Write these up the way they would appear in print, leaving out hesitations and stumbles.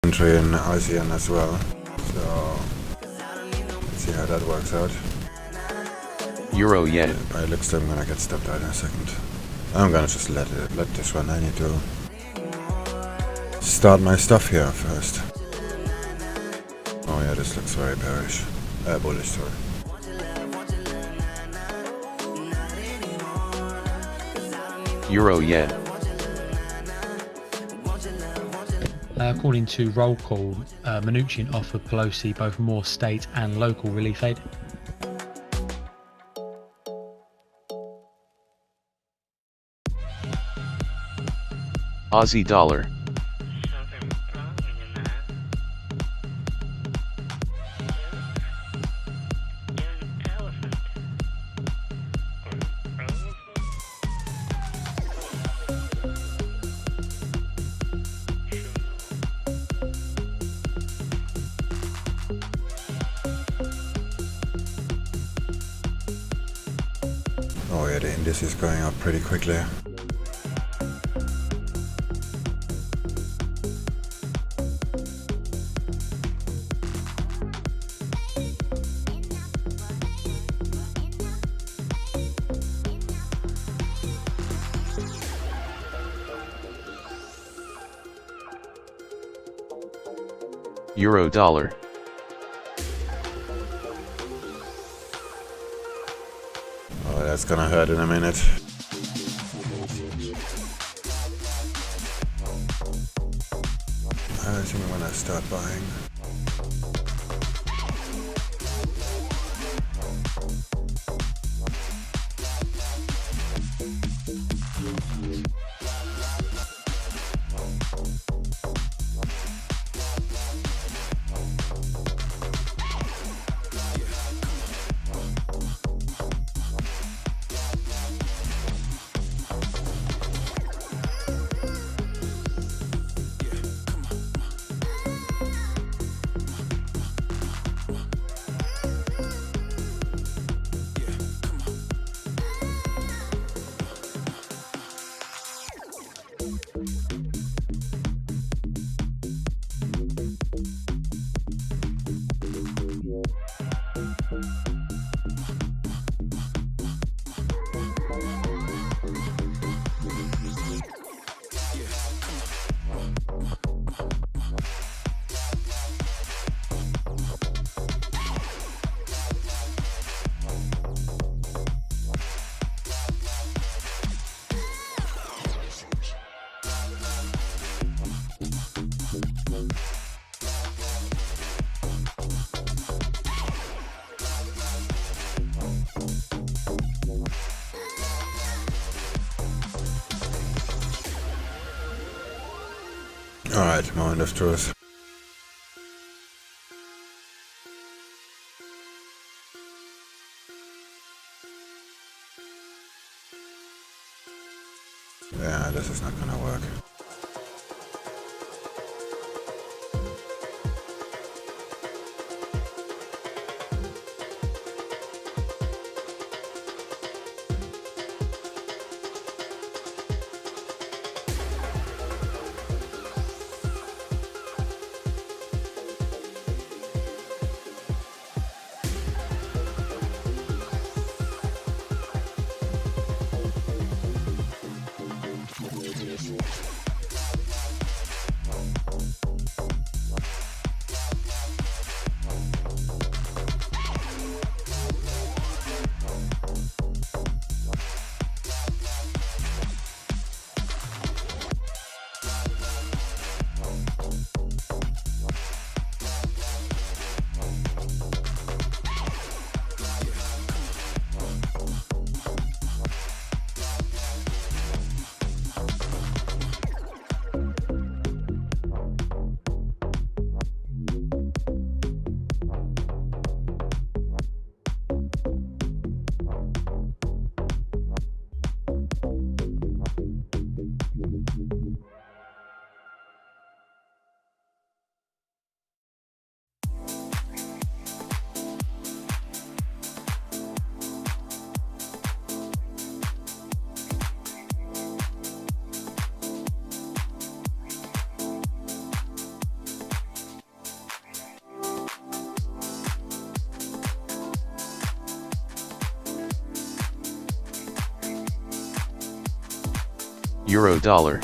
entry in ICN as well. So let's see how that works out. Euro yen. By looks I'm gonna get stepped out in a second. I'm gonna just let this run. I need to start my stuff here first. Oh yeah, this looks very bearish. Bullish, sorry. Euro yen. According to roll call, Mnuchin offered Pelosi both more state and local relief aid. Aussie dollar. Oh yeah, the index is going up pretty quickly. Euro dollar. Oh, that's gonna hurt in a minute. I think I'm gonna start buying. Alright, moment of truth. Yeah, this is not gonna work. Euro dollar.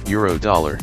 Euro dollar.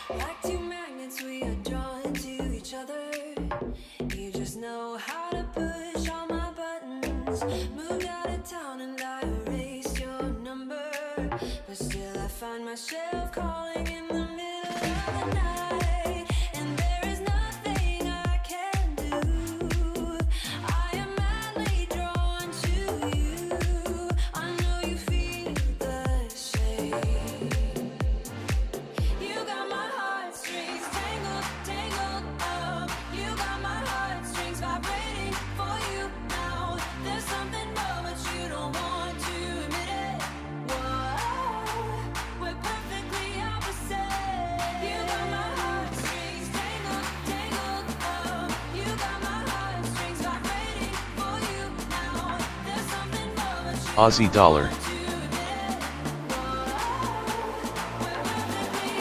Like two magnets, we are drawn to each other. You just know how to push all my buttons. Moved out of town and I erased your number, but still I find myself calling in the middle of the night, and there is nothing I can do. I am madly drawn to you. I know you feel the same. You got my heartstrings tangled, tangled up. You got my heartstrings vibrating for you now. There's something more, but you don't want to admit it. Whoa, we're perfectly opposite. You got my heartstrings tangled, tangled up. You got my heartstrings vibrating for you now. There's something more, but you Aussie dollar. don't want to admit it. Whoa, we're perfectly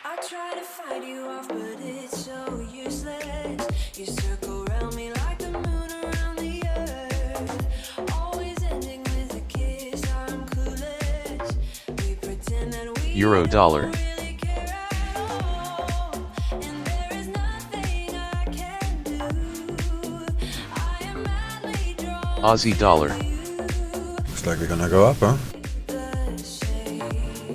I try to fight you off, but it's so useless. You circle around me like the moon around the earth, always ending with a kiss. I'm clueless. We pretend that we Euro dollar. don't really care at all, and there is nothing I can do. I am madly drawn Aussie dollar. to you. Looks like we're gonna go up, huh? The shade.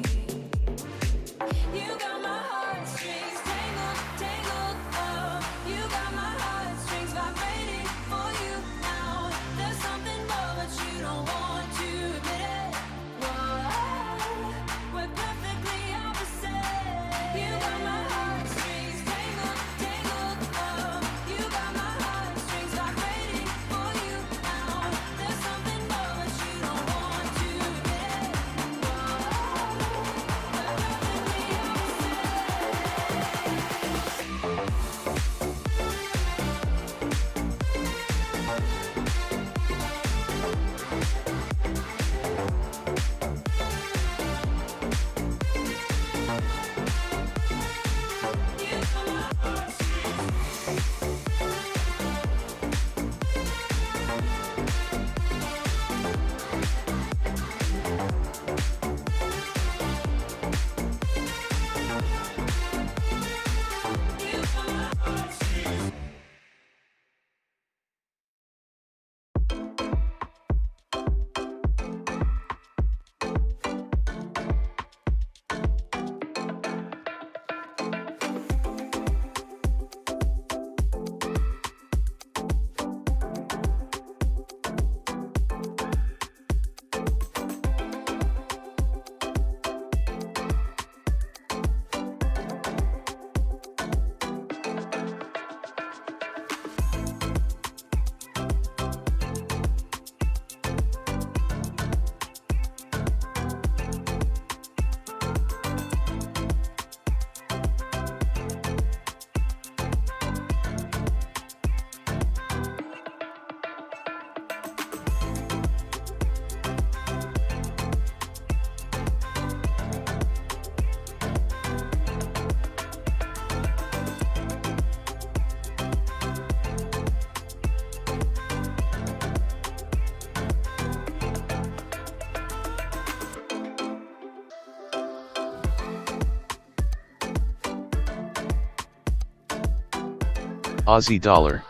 Aussie dollar,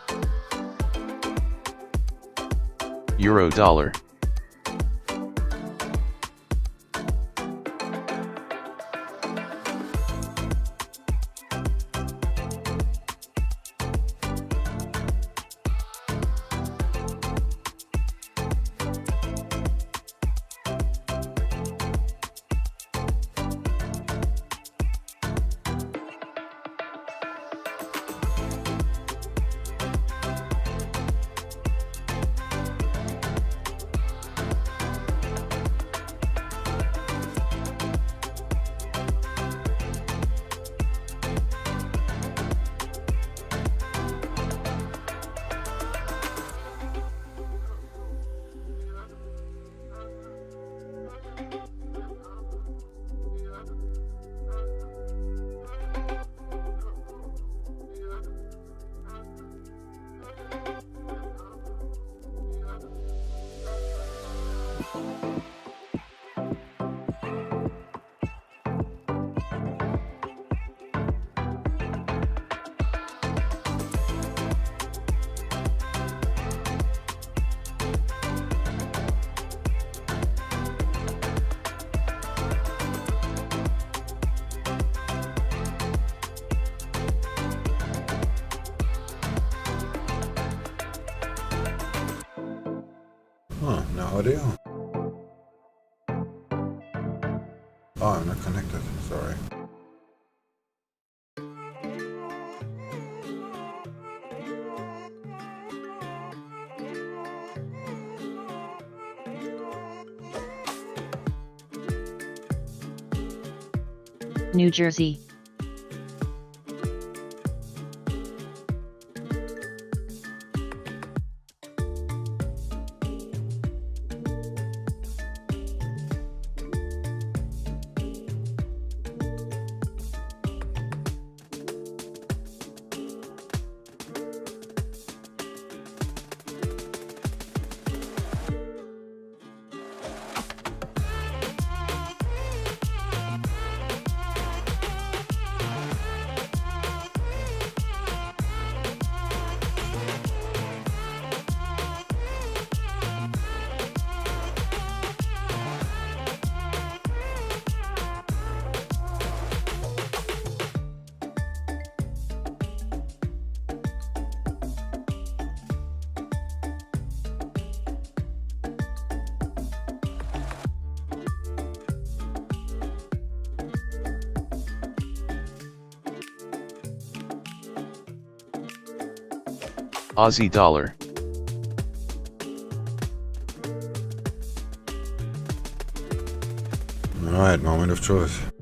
Euro dollar, Huh, no audio. Oh, I'm not connected, sorry. New Jersey. Aussie dollar, Alright, moment of truth.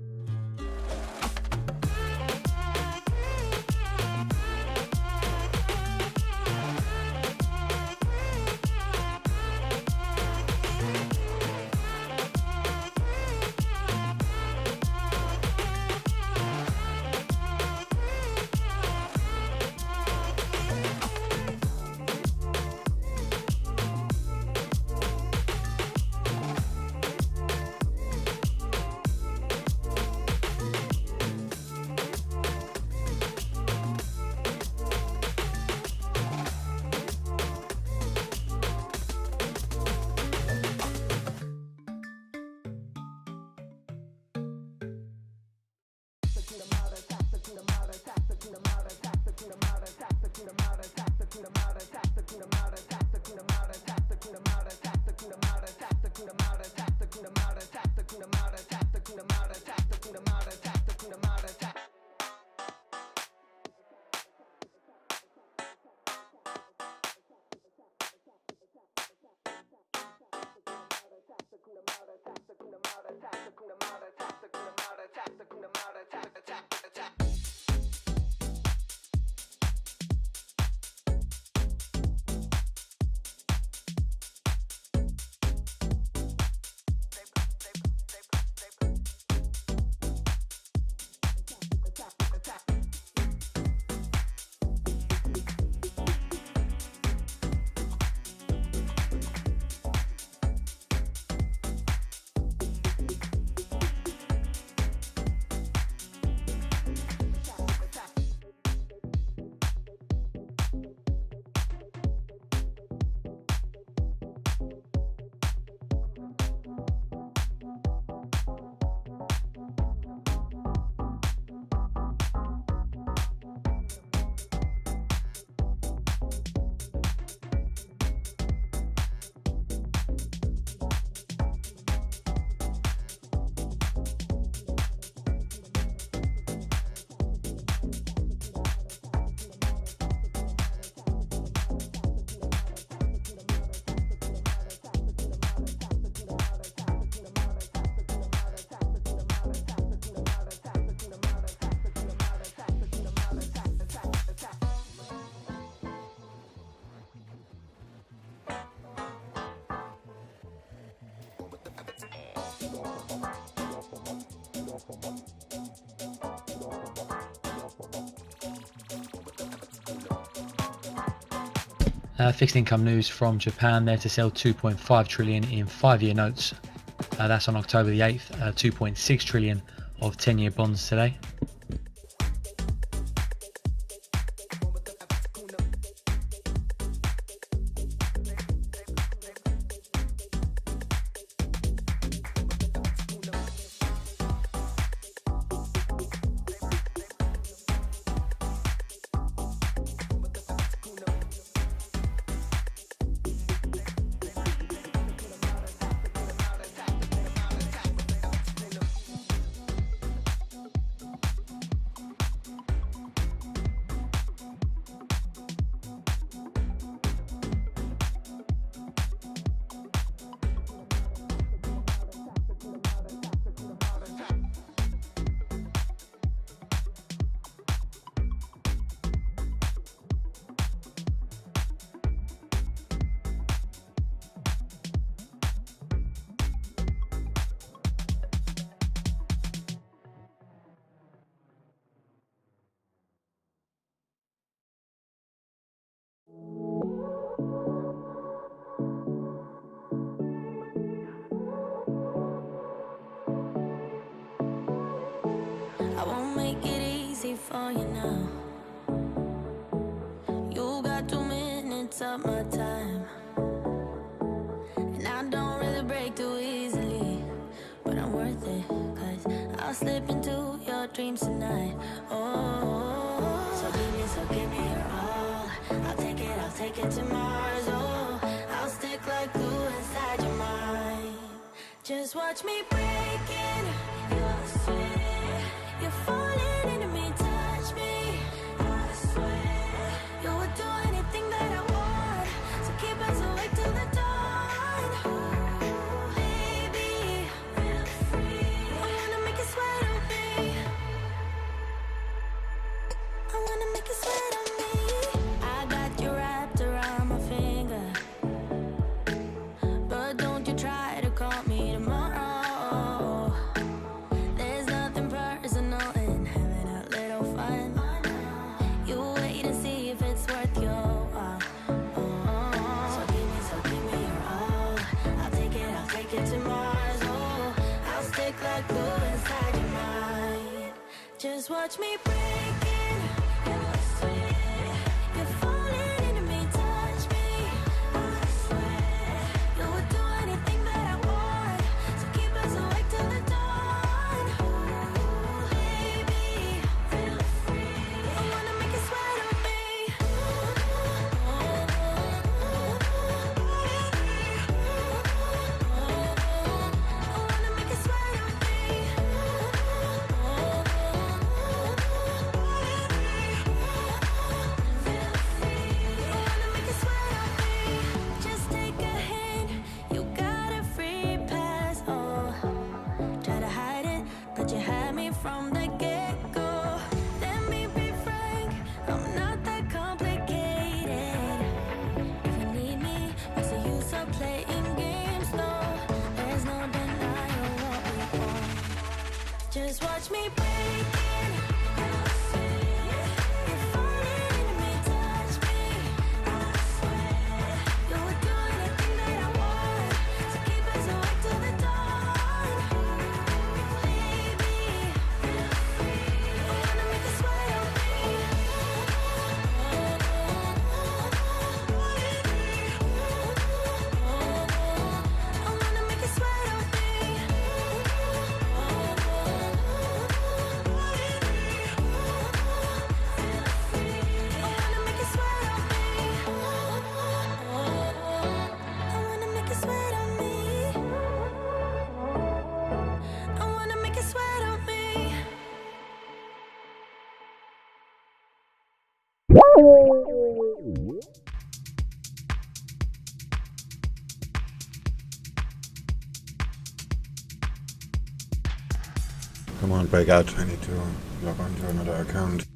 Fixed income news from Japan, there to sell 2.5 trillion in 5-year notes. That's on October the 8th, 2.6 trillion of 10-year bonds today. I won't make it easy for you now. You got 2 minutes of my time, and I don't really break too easily, but I'm worth it, 'cause I'll slip into your dreams tonight. Oh, so give me your all. I'll take it to Mars. Oh, I'll stick like glue inside your mind. Just watch me breaking your sweat. You're falling into me, touch me. I swear you would do anything that I want, so keep us awake till the dawn. Baby, feel free. I wanna make you sweat on me. I wanna make you sweat on me. I got you wrapped around my finger, but don't you try to call me tomorrow. There's nothing personal in having a little fun. You wait and see if it's worth your while. So give me your all. I'll take it to Mars. Oh, I'll stick like glue inside your mind. Just watch me breaking your sweat. You're falling into me, touch me. I swear you would do anything that I want, so keep us awake till the dawn. Baby, feel free. I wanna make you sweat on me. I wanna make you sweat on me. Just take a hint, you got a free pass. Oh, try to hide it, but you had me from the get-go. Let me be frank, I'm not that complicated. If you need me, what's the use of playing games though? There's no denying what we want. Just watch me breaking your sweat. You're falling into me, touch me. I swear you would do anything that I want, so keep us awake till the dawn. Baby, feel free. I wanna make you sweat on me. I wanna make you sweat on me. Come on, break out. I need to log on to another account.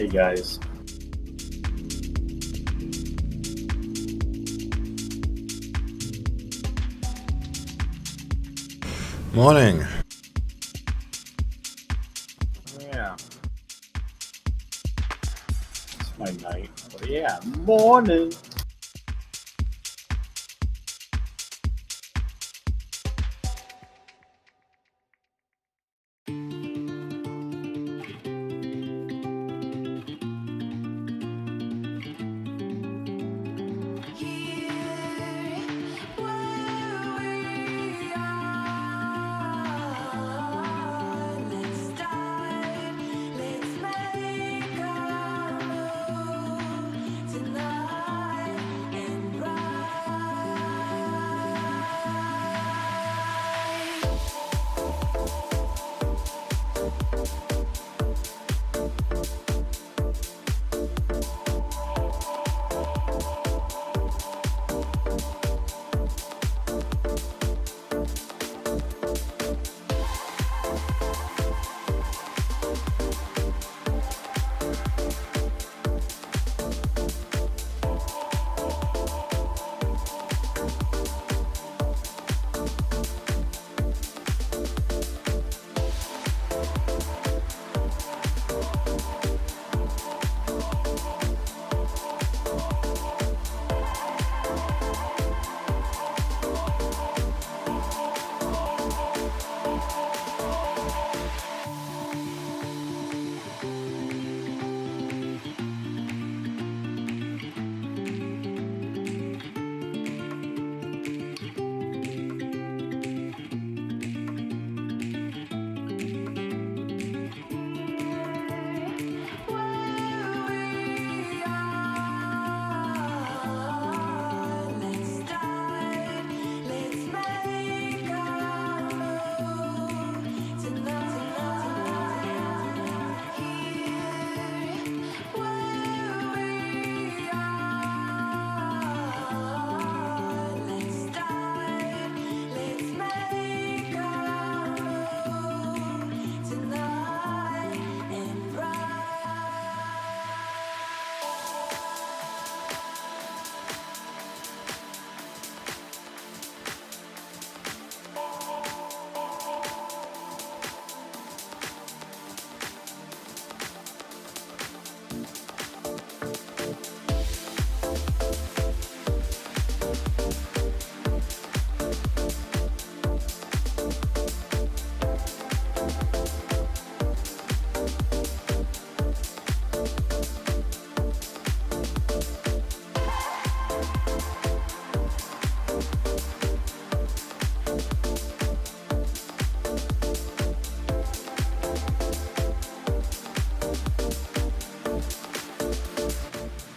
Hey guys. Morning. Yeah. It's my night. But yeah, morning.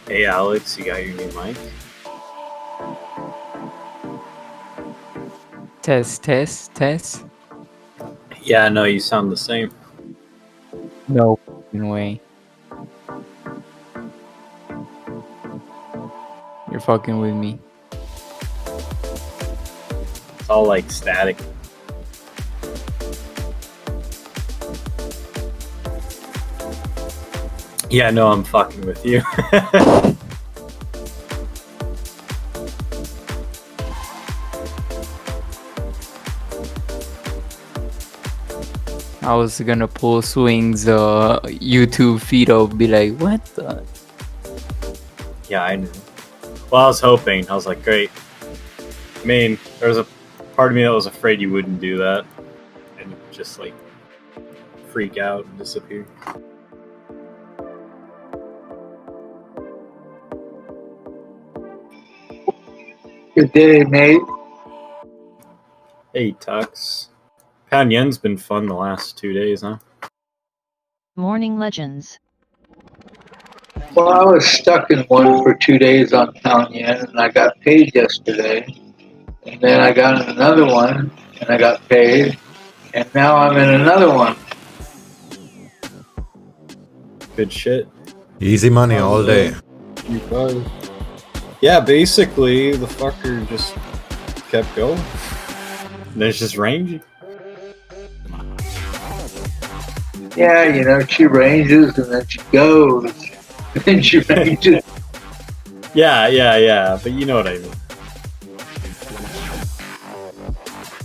Hey Alex, you got your new mic? Test. Yeah, no, you sound the same. No fucking way. You're fucking with me. It's all like static. Yeah, no, I'm fucking with you. I was gonna pull Swing's YouTube feed up, be like, what the? Yeah, I knew. Well, I was hoping. I was like, great. I mean, there was a part of me that was afraid you wouldn't do that. And just like freak out and disappear. Good day, mate. Hey, Tux. Pound Yen's been fun the last 2 days, huh? Morning Legends. Well, I was stuck in one for 2 days on Pound Yen, and I got paid yesterday. And then I got in another one, and I got paid. And now I'm in another one. Good shit. Easy money all day. Yeah, basically, the fucker just kept going. And then it's just range. Yeah, you know, she ranges and then she goes. And then she ranges. Yeah. But you know what I mean.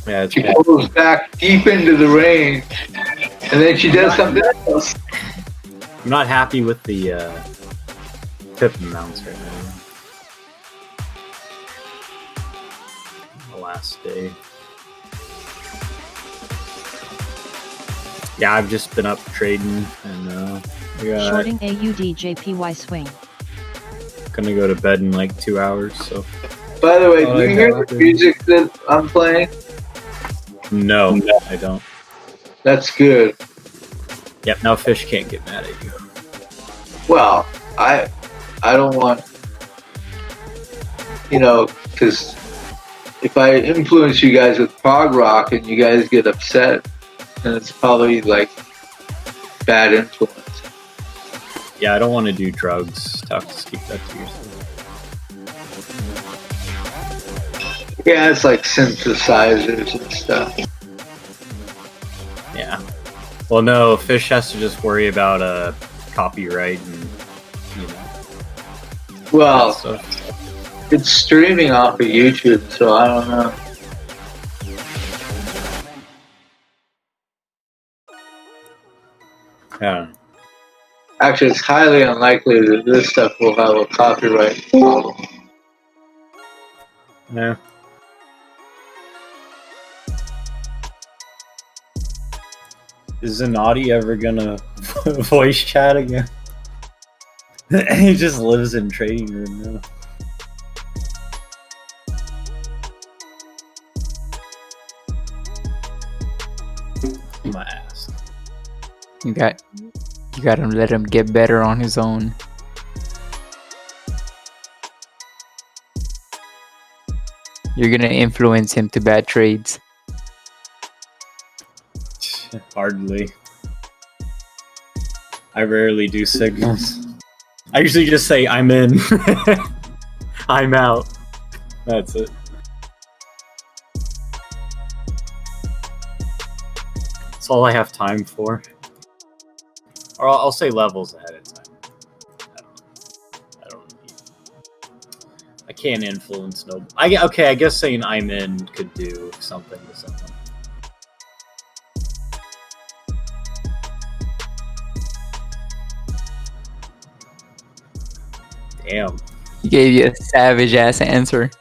Yeah, it's She pulls back deep into the range. And then she does something else. I'm not happy with the tip amounts right now. The last day. Yeah, I've just been up trading and we got Shorting AUDJPY swing. gonna go to bed in like 2 hours. So By the way, Oh, do you I hear got the it. music that I'm playing? no, I don't. That's good. Yep, now Fish can't get mad at you. Well, I don't want, you know, because if I influence you guys with prog rock and you guys get upset, then it's probably like bad influence. Yeah, I don't want to do drugs. Tough to keep that to yourself. Yeah, it's like synthesizers and stuff. Yeah. Well, no, Fish has to just worry about copyright and you know. Well, that stuff. it's streaming off of YouTube, so I don't know. Yeah. Actually, it's highly unlikely that this stuff will have a copyright problem. Yeah. Is Zanati ever gonna voice chat again? He just lives in trading room now. My ass. You gotta let him get better on his own. You're gonna influence him to bad trades. Hardly. I rarely do signals. I usually just say I'm in. I'm out. That's it. That's all I have time for. Or I'll say levels ahead of time. I don't need. I can't influence no. Okay, I guess saying I'm in could do something to someone. Damn. He gave you a savage ass answer.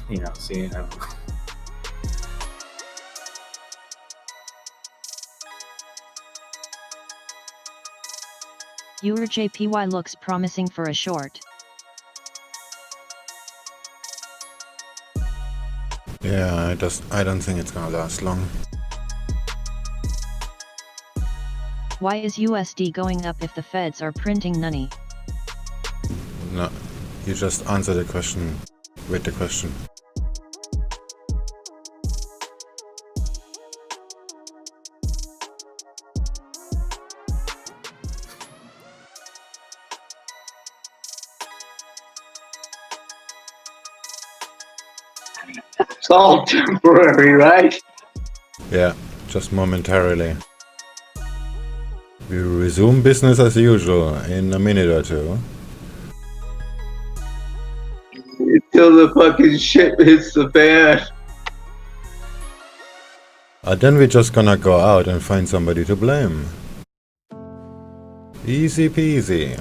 You know, see, I don't know. URJPY looks promising for a short. Yeah, I don't think it's gonna last long. Why is USD going up if the feds are printing money? No, you just answer the question with the question. It's all temporary, right? Yeah, just momentarily. We resume business as usual in a minute or two. Until the fucking shit hits the fan. Then we're just gonna go out and find somebody to blame. Easy peasy.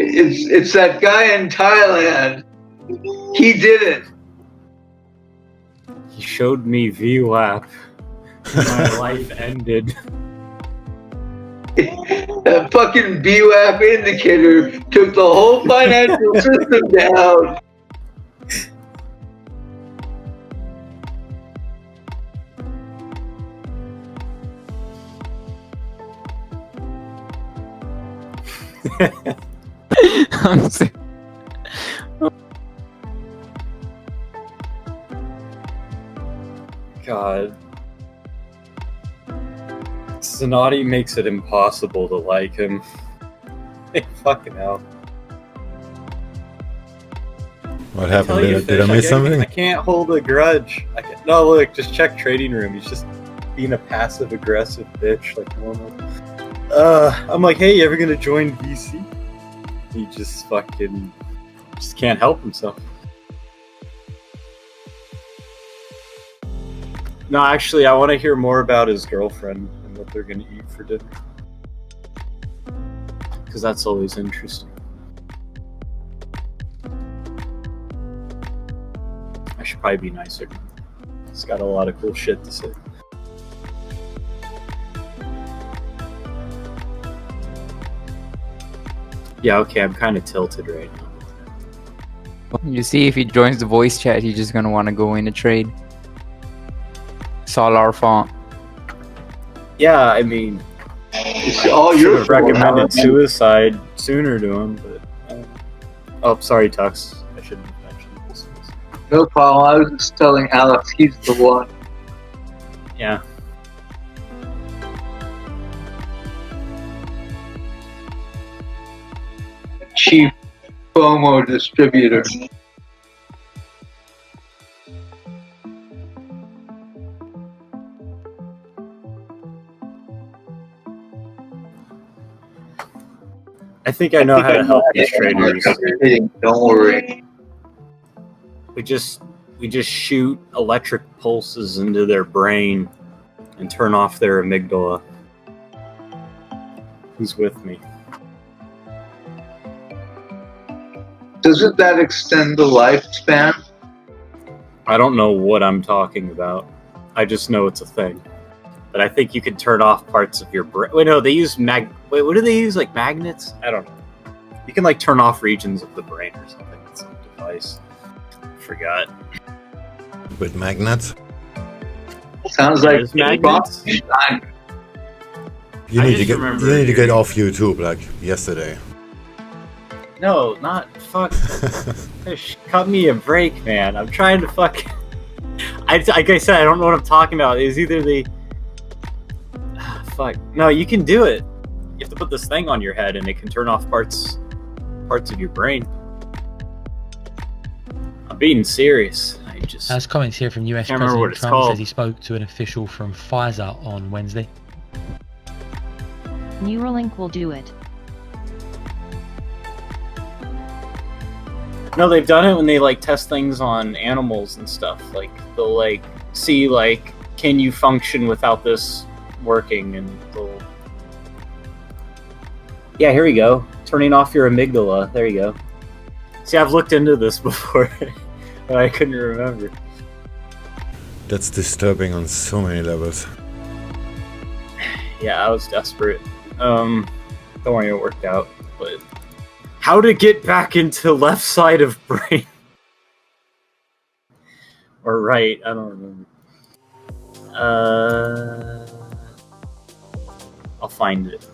It's that guy in Thailand. He did it. He showed me VWAP. My life ended. That fucking BWAP indicator took the whole financial system down. I'm sick. God. Zanotti makes it impossible to like him. Fucking hell. What happened? Did I miss something? I can't hold a grudge. No, look, just check trading room. He's just being a passive aggressive bitch like normal. I'm like, hey, you ever gonna join VC? He just fucking just can't help himself. No, actually, I want to hear more about his girlfriend and what they're gonna eat for dinner. Because that's always interesting. I should probably be nicer. He's got a lot of cool shit to say. Yeah, okay, I'm kind of tilted right now. You see, if he joins the voice chat, he's just gonna want to go in a trade. It's all our fault. Yeah, I mean, It's all should your have fault. recommended suicide sooner to him, but... Oh, sorry, Tux. I shouldn't have mentioned this. No problem. I was just telling Alex he's the one. Yeah. Cheap FOMO distributor. I think I know how to help these traders. Don't worry. We just shoot electric pulses into their brain and turn off their amygdala. Who's with me? Doesn't that extend the lifespan? I don't know what I'm talking about. I just know it's a thing. But I think you can turn off parts of your brain. Wait, no, they use Wait, what do they use? Like magnets? I don't know. You can like turn off regions of the brain or something. It's a device. Forgot. With magnets? Sounds like There's magnets. You I need to just get remember you need to get hearing- off YouTube like yesterday. No, not fuck. Fish, cut me a break, man. I'm trying to fuck. Like I said, I don't know what I'm talking about. It's either the. Fuck. No, you can do it. You have to put this thing on your head, and it can turn off parts of your brain. I'm being serious. I just. As comments here from US Can't remember what President it's Trump called. says he spoke to an official from Pfizer on Wednesday. Neuralink will do it. No, they've done it when they like test things on animals and stuff. Like they'll like see like, can you function without this working, and they'll. Yeah, here we go. Turning off your amygdala. There you go. See, I've looked into this before, but I couldn't remember. That's disturbing on so many levels. Yeah, I was desperate. Don't worry, it worked out. But how to get back into left side of brain or right? I don't remember. I'll find it.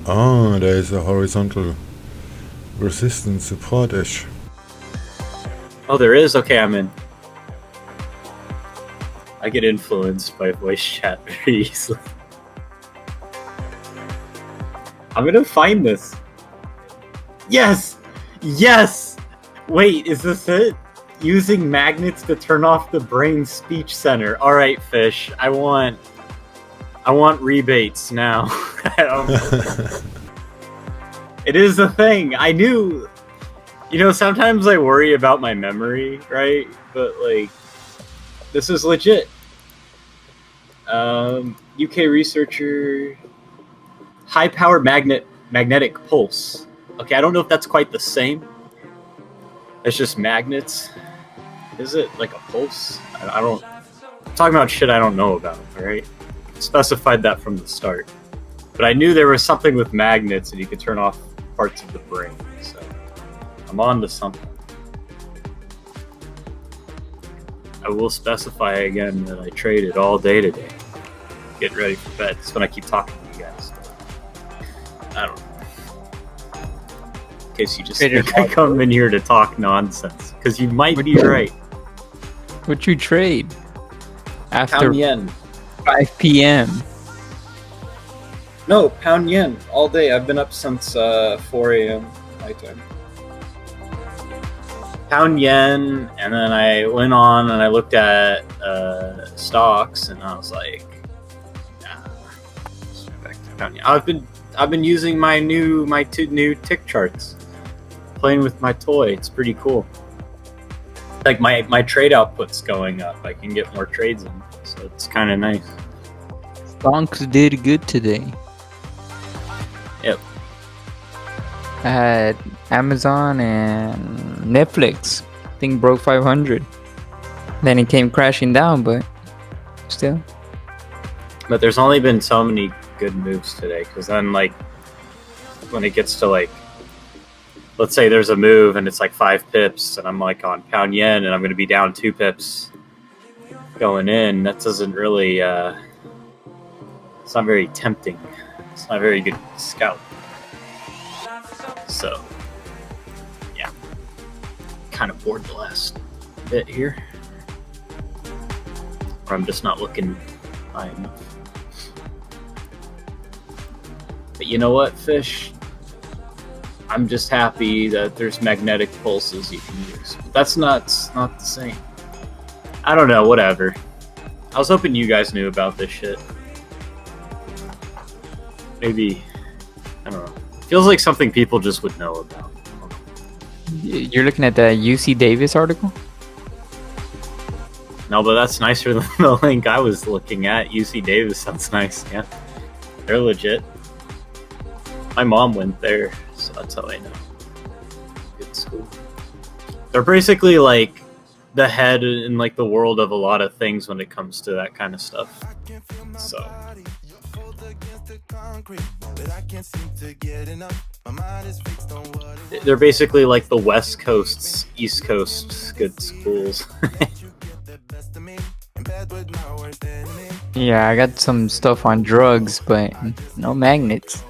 Oh, there is a horizontal resistance support-ish. Oh, there is? Okay, I'm in. I get influenced by voice chat very easily. I'm gonna find this. Yes! Yes! Wait, is this it? Using magnets to turn off the brain speech center. Alright, Fish. I want rebates now. I don't know. It is a thing. I knew. You know, sometimes I worry about my memory, right? But like, this is legit. UK researcher, high power magnetic pulse. Okay, I don't know if that's quite the same. It's just magnets. Is it like a pulse? I don't. I'm talking about shit I don't know about. All right, specified that from the start. But I knew there was something with magnets and you could turn off parts of the brain. So I'm on to something. I will specify again that I traded all day today. Get ready for bed. That's when I keep talking to you guys. I don't know. In case you just think I come in here to talk nonsense. Because you might be right. What you trade? After Pound yen. 5 p.m. No, pound yen all day. I've been up since 4 a.m. my time. Pound yen, and then I went on and I looked at stocks, and I was like, nah, let's go back to pound yen. I've been using my two new tick charts, playing with my toy. It's pretty cool. Like my trade output's going up. I can get more trades in, so it's kind of nice. Stocks did good today. Yep. I had Amazon and Netflix. Thing broke 500. Then it came crashing down, but still. But there's only been so many good moves today, because then like when it gets to like, let's say there's a move and it's like 5 pips, and I'm like on pound yen and I'm going to be down 2 pips going in. That doesn't really, it's not very tempting. It's not a very good scout. So, yeah. Kind of bored the last bit here. Or I'm just not looking high enough. But you know what, Fish? I'm just happy that there's magnetic pulses you can use. But that's not the same. I don't know, whatever. I was hoping you guys knew about this shit. Maybe, I don't know. Feels like something people just would know about. You're looking at the UC Davis article? No, but that's nicer than the link I was looking at. UC Davis sounds nice, yeah. They're legit. My mom went there, so that's how I know. Good school. They're basically like the head in like the world of a lot of things when it comes to that kind of stuff. So they're basically like the West Coast's East Coast's good schools. Yeah, I got some stuff on drugs, but no magnets.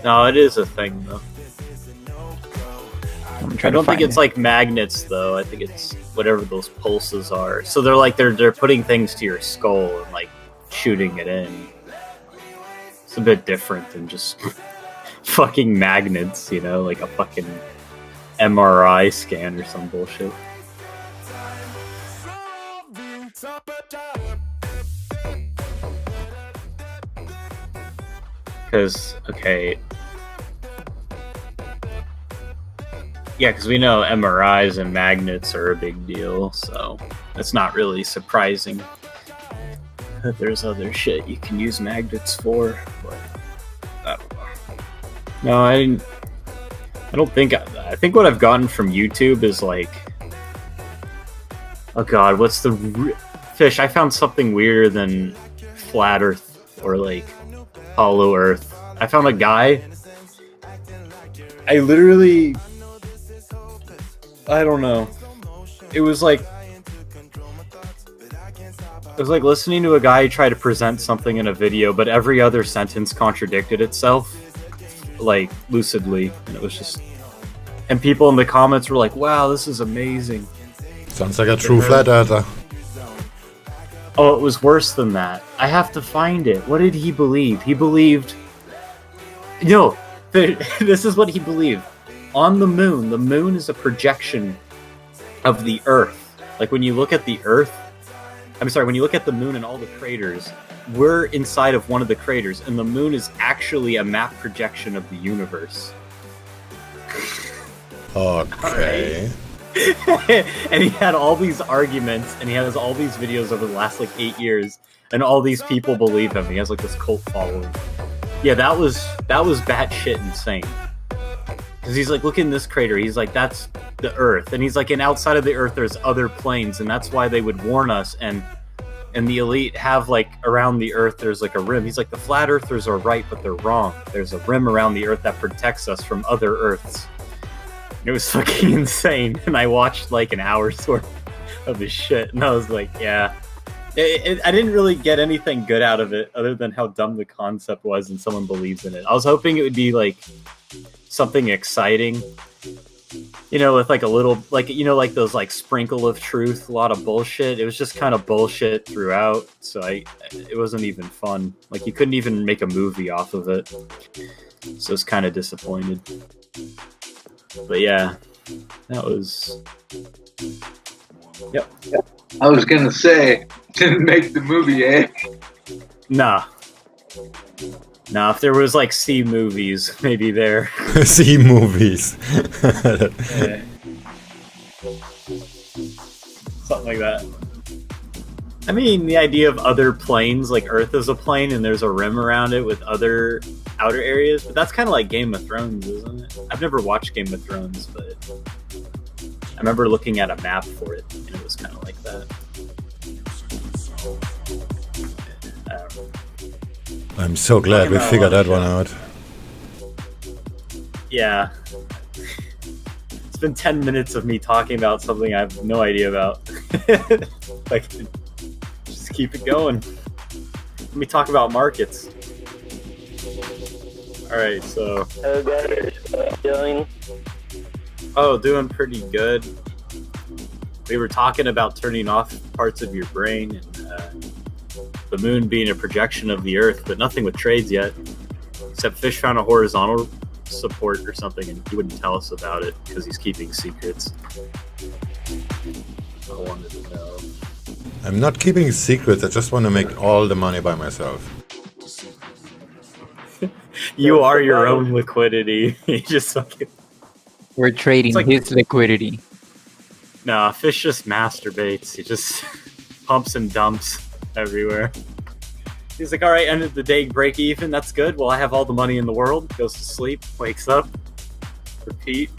No, it is a thing though. I don't think it's like magnets though. I think it's whatever those pulses are. So they're like they're putting things to your skull and like shooting it in. It's a bit different than just fucking magnets, you know, like a fucking MRI scan or some bullshit. Because, okay. Yeah, because we know MRIs and magnets are a big deal, so it's not really surprising that there's other shit you can use magnets for, but I don't know. No, I don't think... I think what I've gotten from YouTube is like... Oh god, what's the... Fish, I found something weirder than flat earth or like hollow earth. I found a guy... I literally... I don't know. It was like listening to a guy try to present something in a video, but every other sentence contradicted itself, like lucidly, and it was just. And people in the comments were like, "Wow, this is amazing." Sounds like a true flat earther. Oh, it was worse than that. I have to find it. What did he believe? He believed. No, this is what he believed. On the moon is a projection of the Earth. Like when you look at the Earth, when you look at the moon and all the craters, we're inside of one of the craters, and the moon is actually a map projection of the universe. Okay. And he had all these arguments, and he has all these videos over the last like 8 years, and all these people believe him. He has like this cult following. Yeah, that was batshit insane. Because he's like, look in this crater. He's like, that's the Earth. And he's like, and outside of the Earth, there's other planes. And that's why they would warn us. And the elite have like, around the Earth, there's like a rim. He's like, the flat Earthers are right, but they're wrong. There's a rim around the Earth that protects us from other Earths. And it was fucking insane. And I watched like an hour's worth of his shit. And I was like, yeah. I didn't really get anything good out of it other than how dumb the concept was and someone believes in it. I was hoping it would be like something exciting, You know, with like a little, like, you know, like those like sprinkle of truth, a lot of bullshit. It was just kind of bullshit throughout. So it wasn't even fun. Like you couldn't even make a movie off of it. So I was kind of disappointed. But yeah, that was. Yep. I was gonna say, didn't make the movie, eh? Nah. Nah, if there was like C movies, maybe there. See movies. Yeah. Something like that. I mean, the idea of other planes, like Earth is a plane and there's a rim around it with other outer areas, but that's kind of like Game of Thrones, isn't it? I've never watched Game of Thrones, but I remember looking at a map for it, and it was kind of like that. I don't know. I'm so glad we figured that one out. Yeah. It's been 10 minutes of me talking about something I have no idea about. Like, just keep it going. Let me talk about markets. Alright, so... Hello guys, doing? Oh, doing pretty good. We were talking about turning off parts of your brain and the moon being a projection of the Earth, but nothing with trades yet. Except Fish found a horizontal support or something, and he wouldn't tell us about it because he's keeping secrets. I wanted to know. I'm not keeping secrets, I just want to make all the money by myself. You are your own liquidity. You just fucking... We're trading like- his liquidity. Nah, Fish just masturbates. He just pumps and dumps everywhere. He's like, alright, end of the day, break even, that's good. Well, I have all the money in the world. Goes to sleep, wakes up, repeat.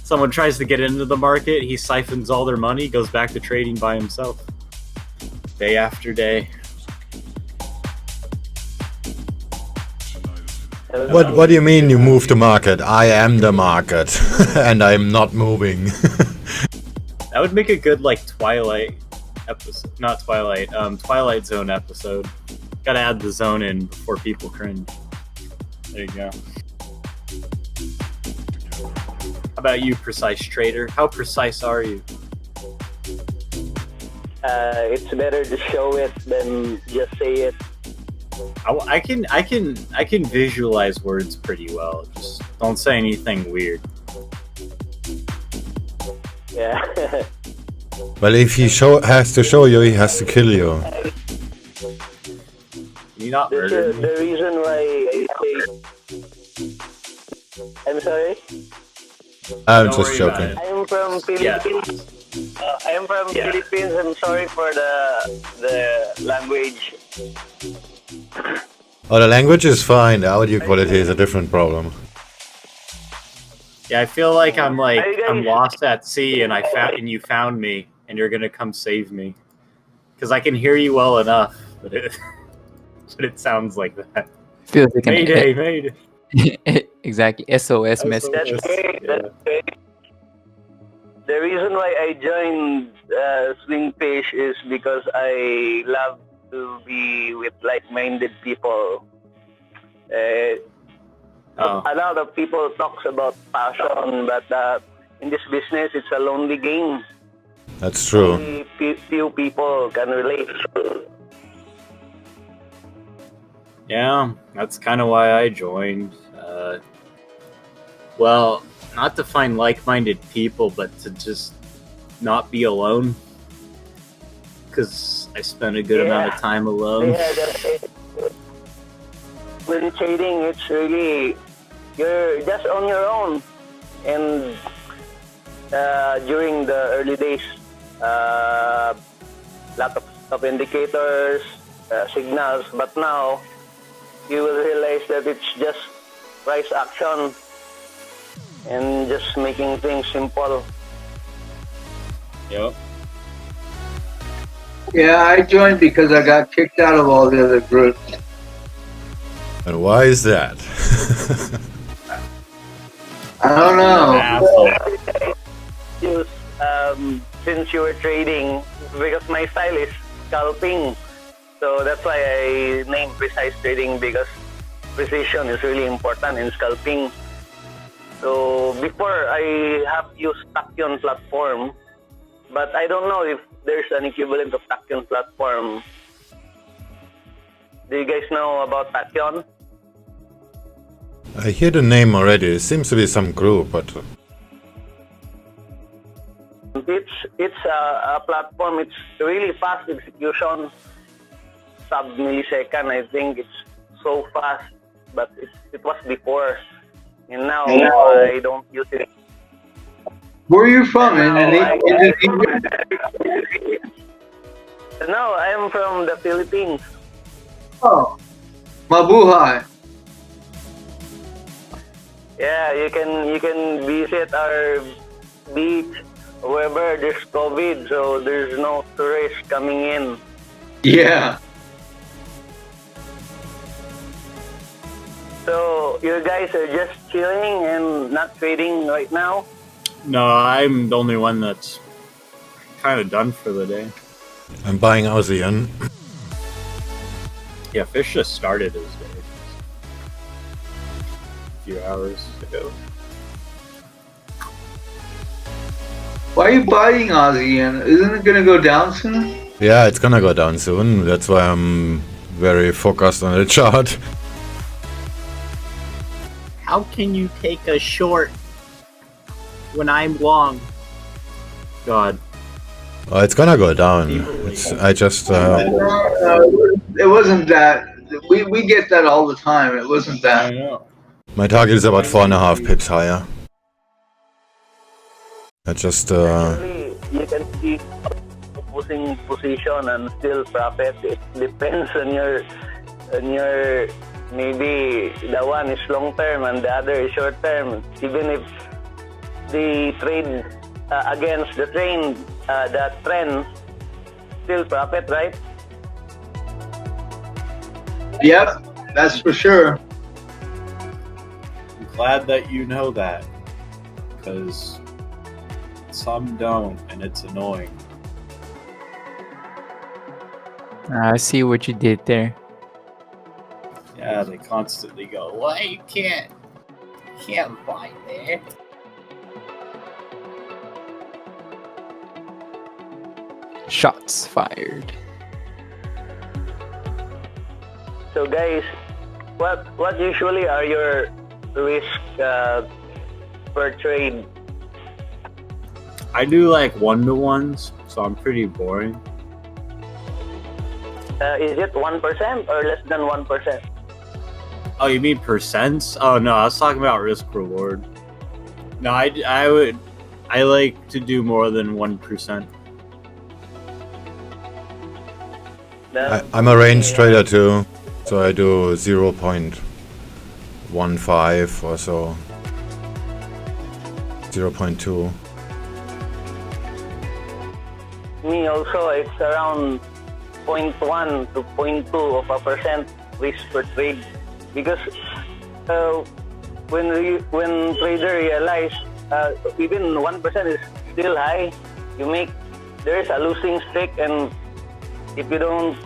Someone tries to get into the market, he siphons all their money, goes back to trading by himself. Day after day. What do you mean you move the market? I am the market, and I'm not moving. That would make a good, like, Twilight episode. Not Twilight, Twilight Zone episode. Gotta add the zone in before people cringe. There you go. How about you, Precise Trader? How precise are you? It's better to show it than just say it. I can visualize words pretty well. Just don't say anything weird. Yeah. Well, if he has to show you, he has to kill you. You not murder me? The reason why I'm sorry? I'm Don't just worry joking. about I'm from Philippines. I'm from Philippines. I'm sorry for the language. Oh, the language is fine. The audio quality is a different problem. Yeah, I feel like I'm lost at sea, and you found me, and you're gonna come save me, because I can hear you well enough, but it sounds like that. Feels like Mayday, mayday. Exactly, SOS message. That's great. That's great. The reason why I joined SwingFish is because I love to be with like-minded people. A lot of people talks about passion, but in this business, it's a lonely game. That's true. Only few people can relate. Yeah, that's kind of why I joined. Well, not to find like-minded people, but to just not be alone. Because I spend a good amount of time alone. Yeah, that's it. When trading, it's really, you're just on your own. And during the early days, lot of indicators, signals, but now you will realize that it's just price action and just making things simple. Yep. Yeah, I joined because I got kicked out of all the other groups. And why is that? I don't know. Since you were trading, because my style is scalping, so that's why I named precise trading, because precision is really important in scalping. So before I have used Tachyon platform, but I don't know if there's an equivalent of Tachyon platform. Do you guys know about Tachyon? I hear the name already. It seems to be some group, but It's a platform. It's really fast execution, sub millisecond. I think it's so fast, but it was before, and now I don't use it. Where are you from? Indonesia? No, I am from the Philippines. Oh, mabuhay. Yeah, you can visit our beach. However, there's COVID, so there's no tourists coming in. Yeah. So you guys are just chilling and not trading right now? No, I'm the only one that's kind of done for the day. I'm buying ASEAN. Yeah, Fish just started his day a few hours ago. Why are you buying ASEAN? Isn't it gonna go down soon? Yeah, it's gonna go down soon. That's why I'm very focused on the chart. How can you take a short when I'm long? God. Oh, it's gonna go down. I just It wasn't that. We get that all the time. It wasn't that. I know. my target is about 4.5 pips higher. I just Actually, you can see opposing position and still profit. It depends on your maybe the one is long term and the other is short term. Even if the trade against the trend, still profit, right? Yep, that's for sure. I'm glad that you know that, because some don't, and it's annoying. I see what you did there. Yeah, they constantly go, "Why you can't buy there?" Shots fired. So guys, what usually are your risk per trade? I do like 1-to-1s, so I'm pretty boring. Is it 1% or less than 1%? Oh, you mean percents? Oh no, I was talking about risk reward. No, I like to do more than 1%. I'm a range trader too, so I do 0.15 or so. 0.2. Me also, it's around 0.1 to 0.2% risk per trade, because when trader realize even 1% is still high, there is a losing streak, and if you don't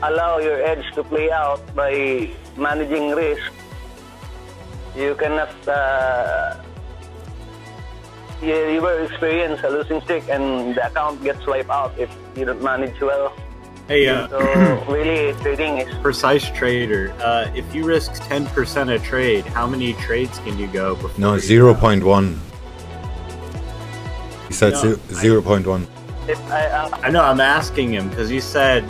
allow your edge to play out by managing risk, you cannot. You will experience a losing streak, and the account gets wiped out if you don't manage well. Hey, So really, trading is precise trader. If you risk 10% a trade, how many trades can you go before? No, you 0.1. He said No, 0.1. I know. I'm asking him because he said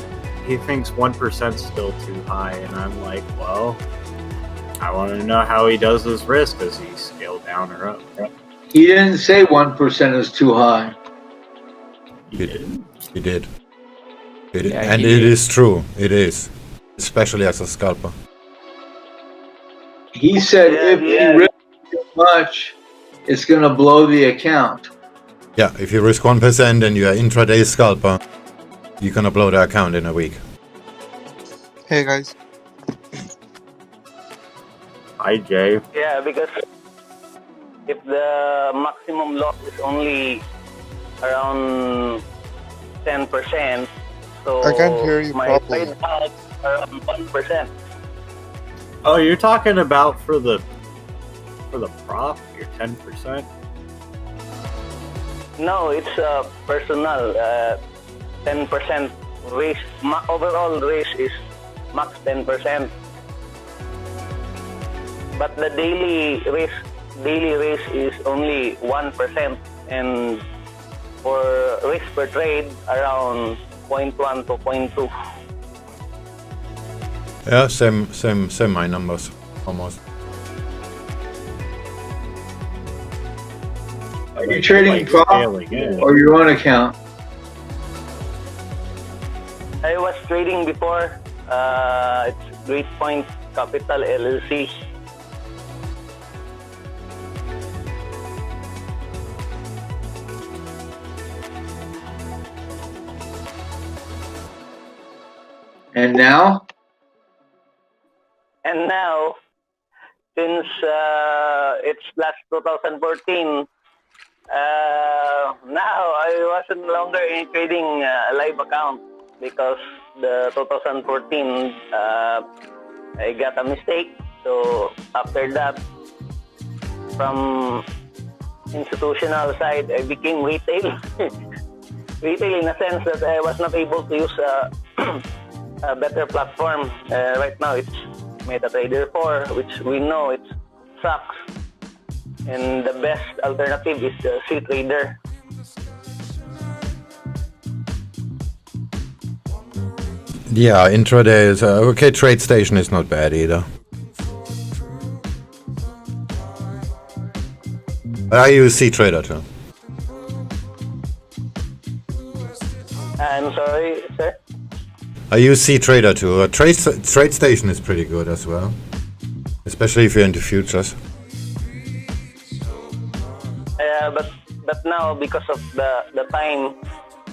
he thinks 1% is still too high, and I'm like, well, I want to know how he does his risk. Does he scale down or up? He didn't say 1% is too high. He did. Yeah, And he it did. is true. It is. Especially as a scalper. He said if Yeah. you risk too much, it's gonna blow the account. Yeah, if you risk 1% and you're intraday scalper, you're gonna blow the account in a week. Hey guys. Hi, Jay. Yeah, because if the maximum loss is only around 10%, so I can't hear you my properly. trade out around 1%. Oh, you're talking about for the for the prop, your 10%. No, it's personal. 10% risk. Overall risk is max 10%. But the daily risk is only 1%, and for risk per trade around 0.1 to 0.2. Yeah, same my numbers, almost. Are you trading prop yeah. or your own account? I was trading before. It's Great Point Capital LLC. And now? And now, since it's last 2014, now I wasn't longer in trading a live account because the 2014 I got a mistake. So after that, from institutional side, I became retail. Retail in a sense that I was not able to use a better platform. Right now it's MetaTrader 4, which we know it sucks. And the best alternative is the CTrader. Yeah, intraday is okay. TradeStation is not bad either. I use CTrader too. I'm sorry, sir. I use CTrader too. TradeStation is pretty good as well, especially if you're into futures. But now because of the time,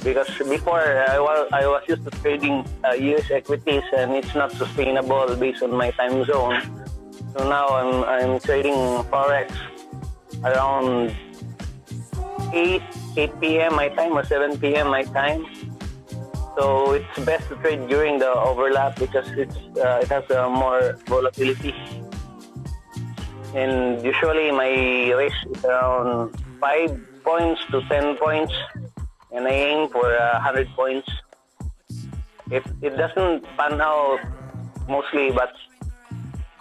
because before I was used to trading US equities and it's not sustainable based on my time zone. So now I'm trading Forex around 8 p.m. my time or 7 p.m. my time. So it's best to trade during the overlap because it has more volatility. And usually my risk is around 5 points to 10 points, and I aim for 100 points. It doesn't pan out mostly, but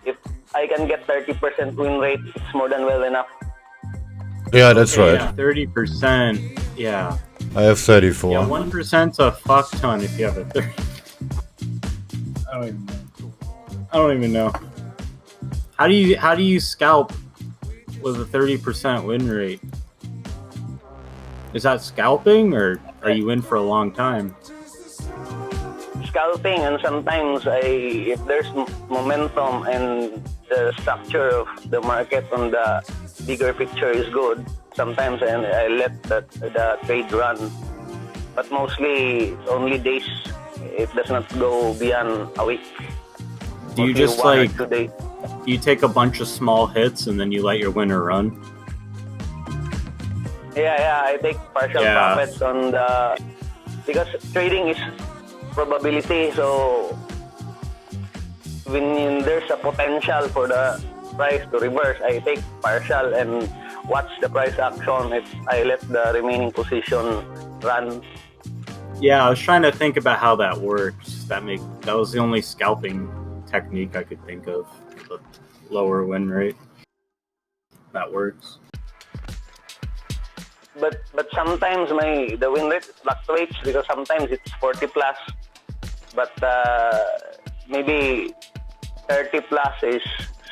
if I can get 30% win rate, it's more than well enough. Yeah, that's right. Yeah, 30%. Yeah. I have 34. Yeah, 1%'s a fuck ton if you have a 30. I don't even know. How do you scalp with a 30% win rate? Is that scalping, or are you in for a long time? Scalping, and sometimes if there's momentum and the structure of the market on the bigger picture is good, sometimes I let the trade run. But mostly only days. It does not go beyond a week. Do you just like you take a bunch of small hits and then you let your winner run? Yeah, I take partial profits on because trading is probability. So when there's a potential for the price to reverse, I take partial and watch the price action. If I let the remaining position run. Yeah, I was trying to think about how that works. That was the only scalping technique I could think of. The lower win rate. That works. But sometimes the win rate fluctuates because sometimes it's 40 plus, but maybe 30 plus is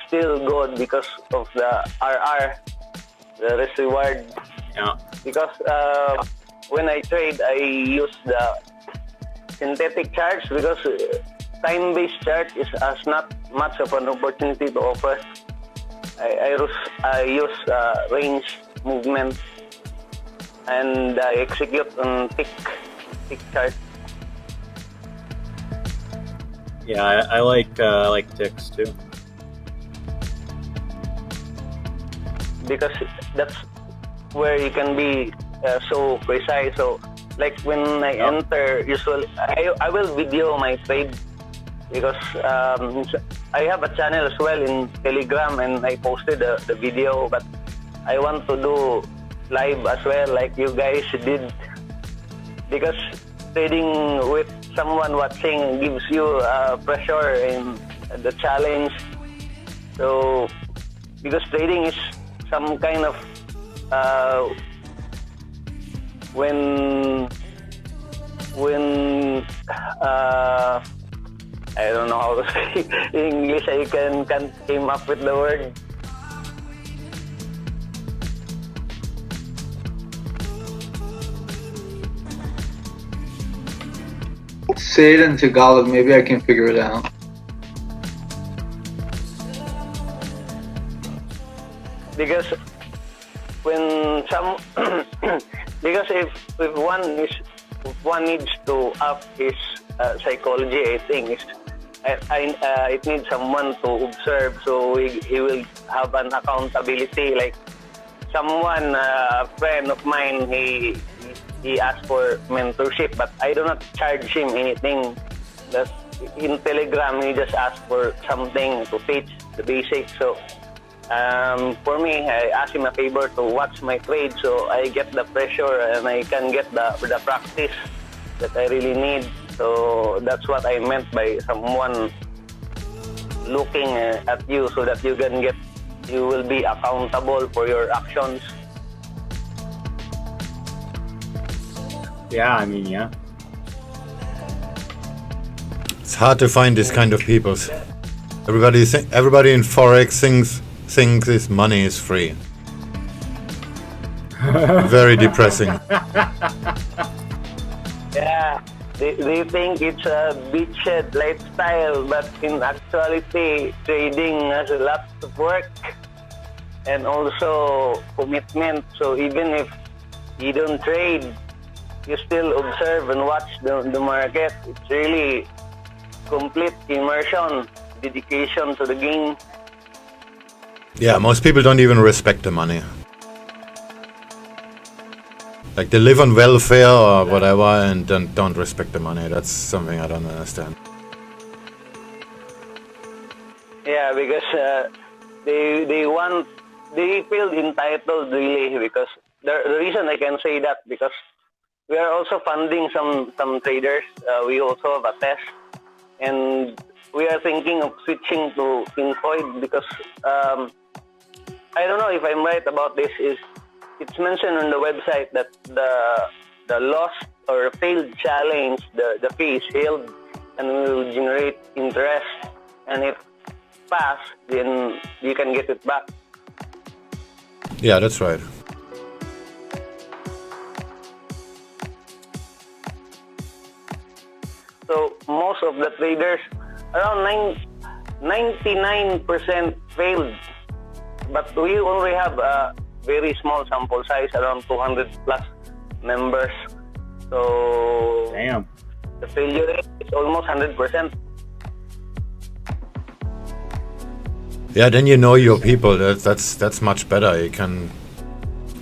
still good because of the RR, the risk reward. Yeah. Because when I trade, I use the synthetic charts because time-based chart has not much of an opportunity to offer. I use range movement and I execute on tick chart. Yeah, I like ticks too. Because that's where you can be so precise. So like when I enter, usually I will video my trade because I have a channel as well in Telegram, and I posted the video, but I want to do live as well like you guys did, because trading with someone watching gives you pressure and the challenge. So because trading is some kind of when I don't know how to say in English. I can't came up with the word. Say it in Tagalog, maybe I can figure it out. Because when some because if one needs to up his psychology, I think it needs someone to observe, so he will have an accountability. Like someone, a friend of mine, he asked for mentorship, but I do not charge him anything. Just in Telegram, he just asked for something to teach the basics. So for me, I asked him a favor to watch my trade, so I get the pressure and I can get the practice that I really need. So that's what I meant by someone looking at you, so that you will be accountable for your actions. Yeah, I mean, yeah. It's hard to find this kind of people. Everybody in Forex thinks this money is free. Very depressing. Yeah, they think it's a beachhead lifestyle, but in actuality, trading has a lot of work and also commitment. So even if you don't trade, you still observe and watch the market. It's really complete immersion, dedication to the game. Yeah, most people don't even respect the money. Like they live on welfare or whatever and don't respect the money. That's something I don't understand. Yeah, because they feel entitled really, because the reason I can say that, because we are also funding some traders. We also have a test, and we are thinking of switching to Infoid because I don't know if I'm right about this. It's mentioned on the website that the lost or failed challenge, the fee is held and will generate interest, and if pass, then you can get it back. Yeah, that's right. So most of the traders, around 99% failed. But we only have a very small sample size, around 200 plus members. So damn, the failure rate is almost 100%. Yeah, then you know your people. That's much better. You can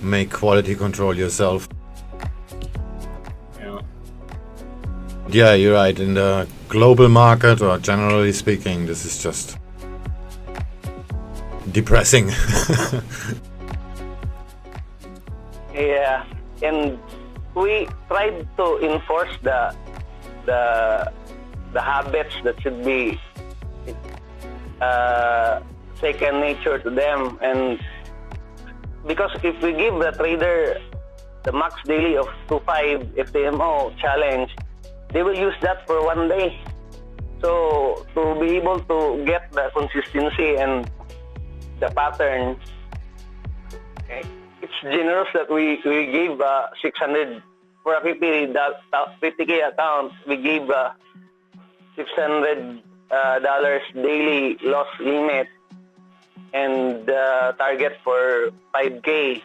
make quality control yourself. Yeah, you're right. In the global market, or generally speaking, this is just depressing. Yeah, and we tried to enforce the habits that should be second nature to them, and because if we give the trader the max daily of 2.5 FTMO challenge, they will use that for one day. So to be able to get the consistency and the pattern, okay, it's generous that we gave 600 for a 50K account. We gave $600 daily loss limit and target for 5K.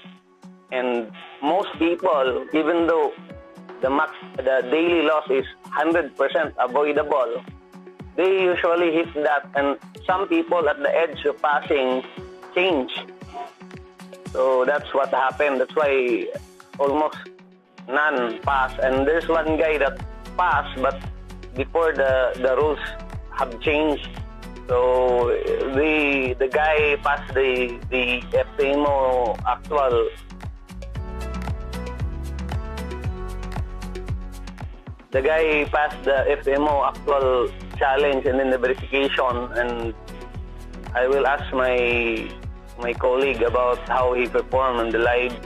And most people, even though the daily loss is 100% avoidable, they usually hit that, and some people at the edge of passing change. So that's what happened. That's why almost none pass. And there's one guy that passed, but before the rules have changed. So the guy passed the FTMO actual. The guy passed the FTMO actual challenge and then the verification, and I will ask my colleague about how he performed on the live,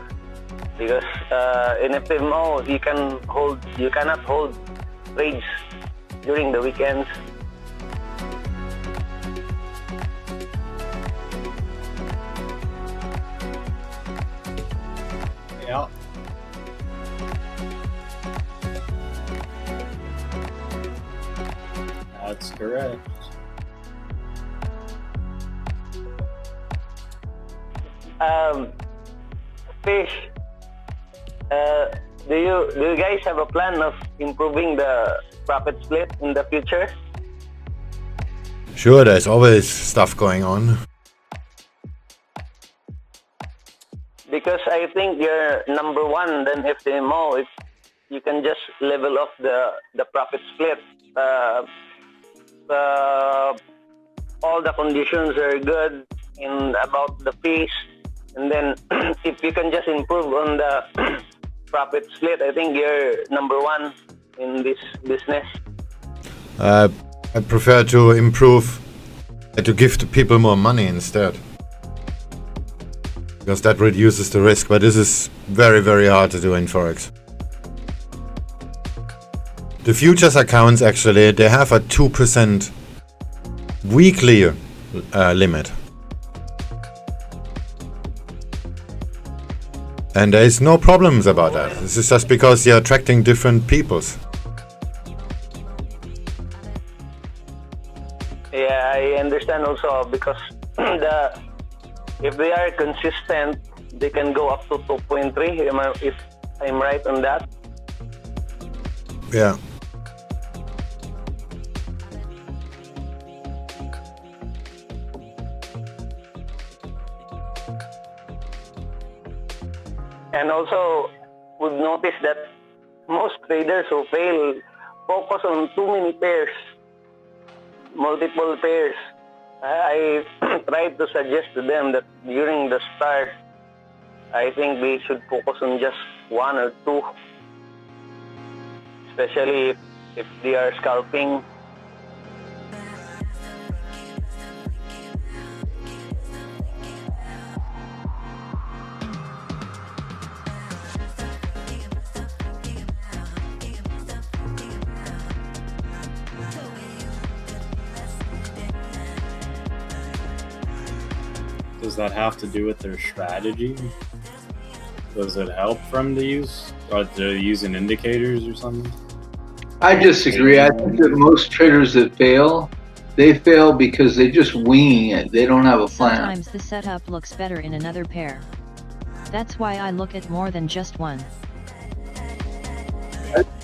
because in FTMO you cannot hold trades during the weekends. Yeah. That's correct. Fish, do you guys have a plan of improving the profit split in the future? Sure, there's always stuff going on. Because I think you're number one than FTMO. If you can just level off the profit split, all the conditions are good in about the fees, and then if you can just improve on the profit split, I think you're number one in this business. I prefer to improve, to give the people more money instead, because that reduces the risk, but this is very, very hard to do in Forex. The futures accounts, actually, they have a 2% weekly limit. And there is no problems about that. This is just because you're attracting different peoples. Yeah, I understand also, because if they are consistent, they can go up to 2.3, if I'm right on that. Yeah. And also, we've noticed that most traders who fail focus on too many pairs, multiple pairs. I tried to suggest to them that during the start, I think they should focus on just one or two, especially if they are scalping. Does that have to do with their strategy? Does it help them to use, or to using indicators or something? I disagree. I think that most traders that fail, they fail because they just wing it. They don't have a plan. Sometimes the setup looks better in another pair. That's why I look at more than just one.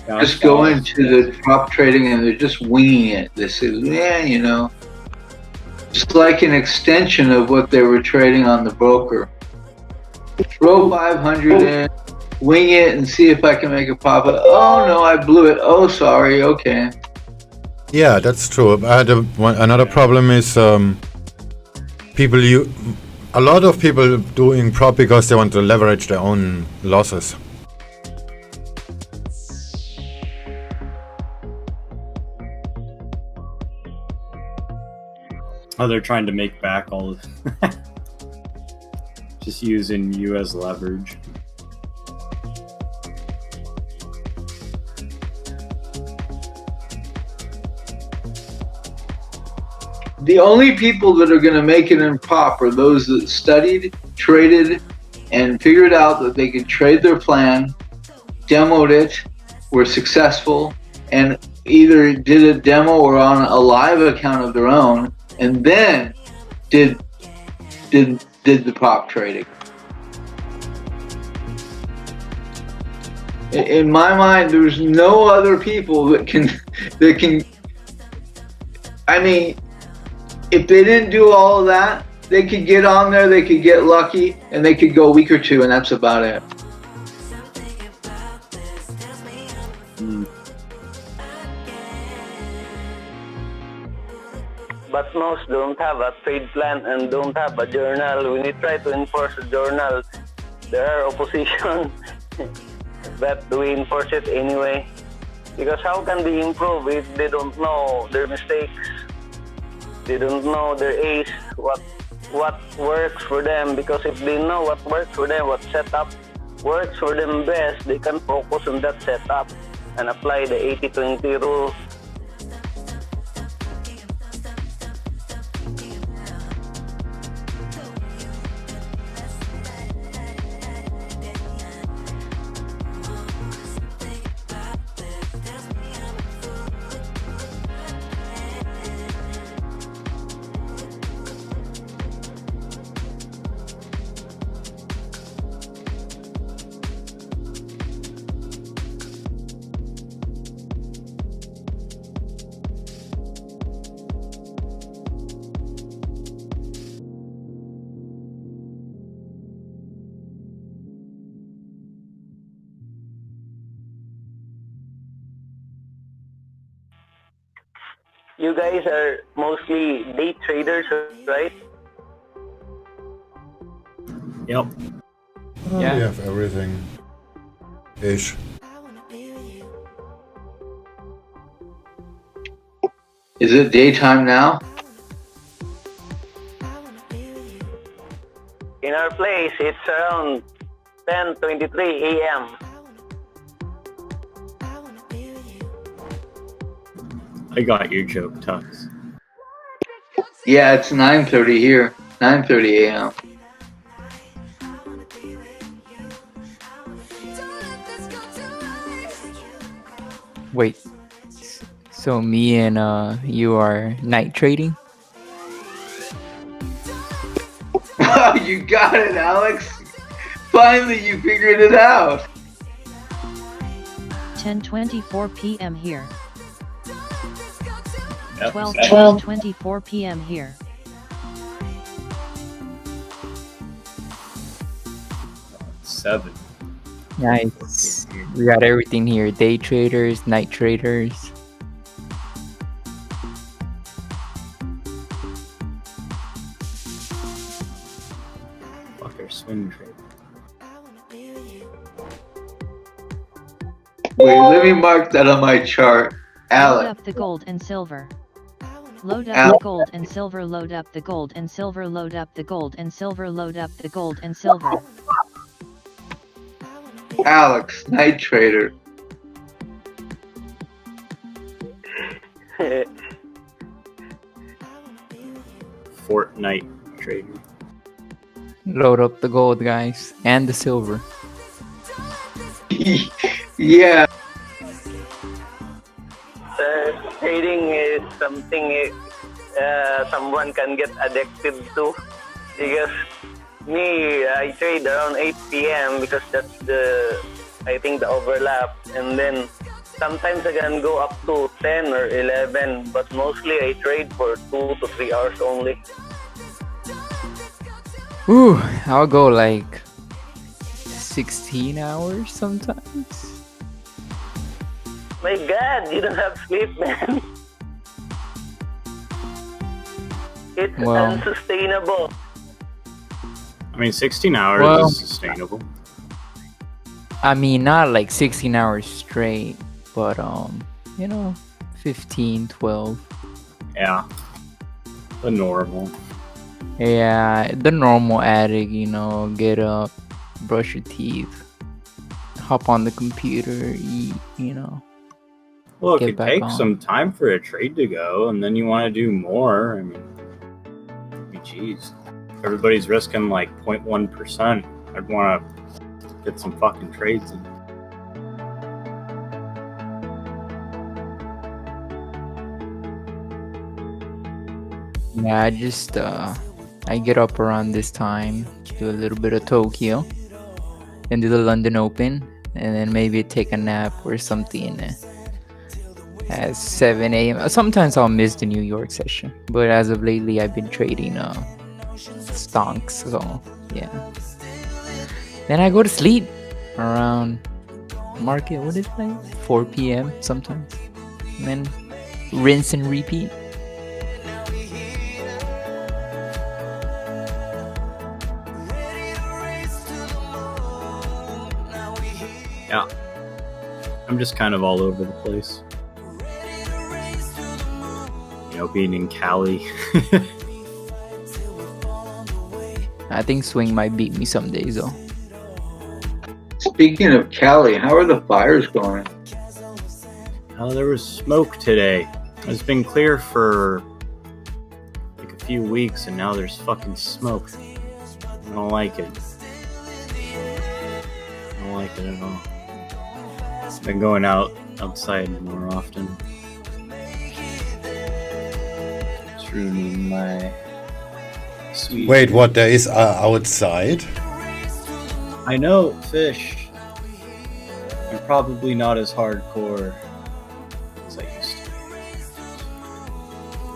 Just go into the prop trading and they're just winging it. They say, yeah, you know. It's like an extension of what they were trading on the broker. Throw 500 in, wing it, and see if I can make a profit. Oh no, I blew it. Oh, sorry. Okay. Yeah, that's true. Another problem is a lot of people doing prop because they want to leverage their own losses. Oh, they're trying to make back all of just using you as leverage. The only people that are going to make it in prop are those that studied, traded, and figured out that they could trade their plan, demoed it, were successful, and either did a demo or on a live account of their own, and then did the prop trading. In my mind, there's no other people that can. I mean, if they didn't do all of that, they could get on there, they could get lucky, and they could go a week or two, and that's about it. but most don't have a trade plan and don't have a journal. When you try to enforce a journal, there are opposition, but we enforce it anyway. Because how can they improve if they don't know their mistakes? They don't know their ace, what works for them. Because if they know what works for them, what setup works for them best, they can focus on that setup and apply the 80-20 rule. You guys are mostly day traders, right? Yep. Yeah. We have everything. Ish. Is it daytime now? In our place, it's around 10:23 a.m. I got your joke, Tux. Yeah, it's 9:30 here. 9:30 a.m. Wait. So me and you are night trading? You got it, Alex. Finally, you figured it out. 10:24 p.m. here. Yep. 12:24 p.m. here. Seven. Nice. We got everything here. Day traders, night traders. Fucker swing trade. Wait, let me mark that on my chart. Load Alex. up the gold and silver. Load up Alex. the gold and silver. Load up the gold and silver. Load up the gold and silver. Load up the gold and silver. Alex, night trader. Fortnite trader. Load up the gold, guys, and the silver. Yeah. Trading is something someone can get addicted to. Because me, I trade around 8 p.m. because that's I think the overlap. And then sometimes I can go up to 10 or 11, but mostly I trade for 2 to 3 hours only. Ooh, I'll go like 16 hours sometimes. My God, you don't have sleep, man. It's Well. unsustainable. I mean, 16 hours Well. is sustainable. I mean, not like 16 hours straight, but 15, 12. Yeah. The normal. Yeah, the normal addict, get up, brush your teeth, hop on the computer, eat, Well, it Get could back take on. some time for a trade to go, and then you want to do more. I mean, geez. Everybody's risking like 0.1%. I'd want to get some fucking trades in. Yeah, I get up around this time, do a little bit of Tokyo, then do the London Open, and then maybe take a nap or something at 7 a.m. Sometimes I'll miss the New York session, but as of lately, I've been trading stonks, so yeah. Then I go to sleep around market, what is it, like 4 p.m. sometimes, and then rinse and repeat. Yeah. I'm just kind of all over the place. You know, being in Cali. I think Swing might beat me some days though. Speaking of Cali, how are the fires going? Oh, there was smoke today. It's been clear for like a few weeks, and now there's fucking smoke. I don't like it. I don't like it at all. I've been going outside more often. It's ruining my sweet. Wait, what? There is outside? I know, fish. I'm probably not as hardcore as I used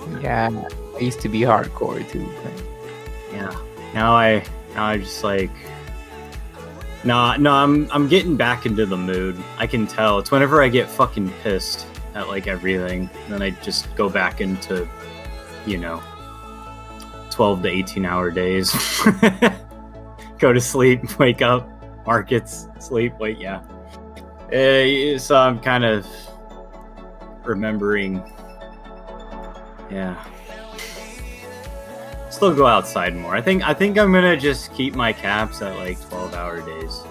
to. Yeah, I used to be hardcore too. But... Yeah. Now I just like. No, I'm getting back into the mood. I can tell. It's whenever I get fucking pissed at like everything, then I just go back into, 12 to 18 hour days. Go to sleep, wake up, markets, sleep, wait, yeah. So I'm kind of remembering, yeah. Still go outside more. I think I'm gonna just keep my caps at like 12-hour days.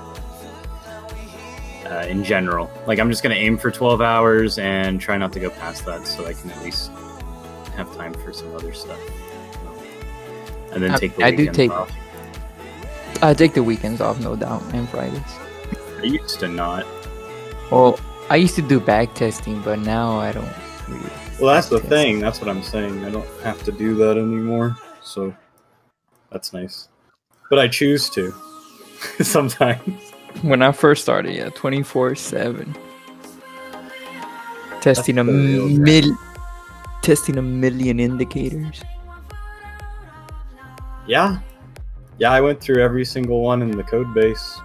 In general, like I'm just gonna aim for 12 hours and try not to go past that, so I can at least have time for some other stuff. And then take the weekends off. I take the weekends off, no doubt, and Fridays. I used to not. Well, I used to do back testing, but now I don't really. Well, that's the thing. That's what I'm saying. I don't have to do that anymore, so that's nice. But I choose to sometimes. When I first started, yeah, 24/7, testing testing a million indicators. Yeah, I went through every single one in the code base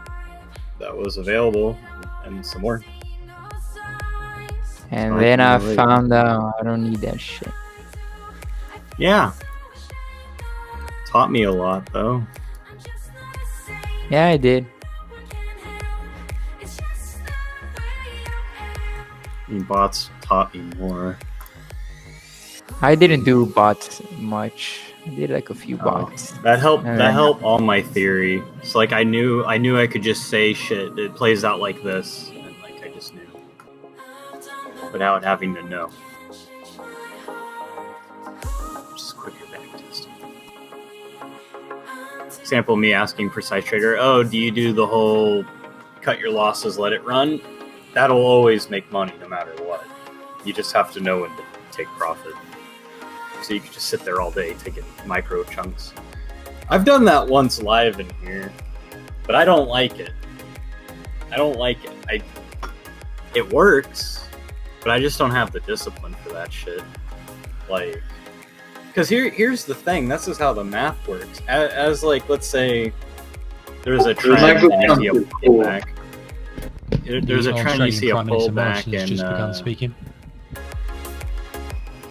that was available, and some more. And then I found out I don't need that shit. Yeah, taught me a lot though. Yeah, I did. Bots taught me more. I didn't do bots much. I did like a few bots. That helped. That helped all my theory. So like I knew I could just say shit. It plays out like this, and like I just knew without having to know. Just quicker back testing. Example: me asking Precise Trader, "Oh, do you do the whole cut your losses, let it run?" That'll always make money no matter what. You just have to know when to take profit. So you can just sit there all day taking micro chunks. I've done that once live in here, but I don't like it. It works, but I just don't have the discipline for that shit. Like, because here's the thing. This is how the math works. As like, let's say there's a trend and you see a pullback. There's a trend, you see a pullback, and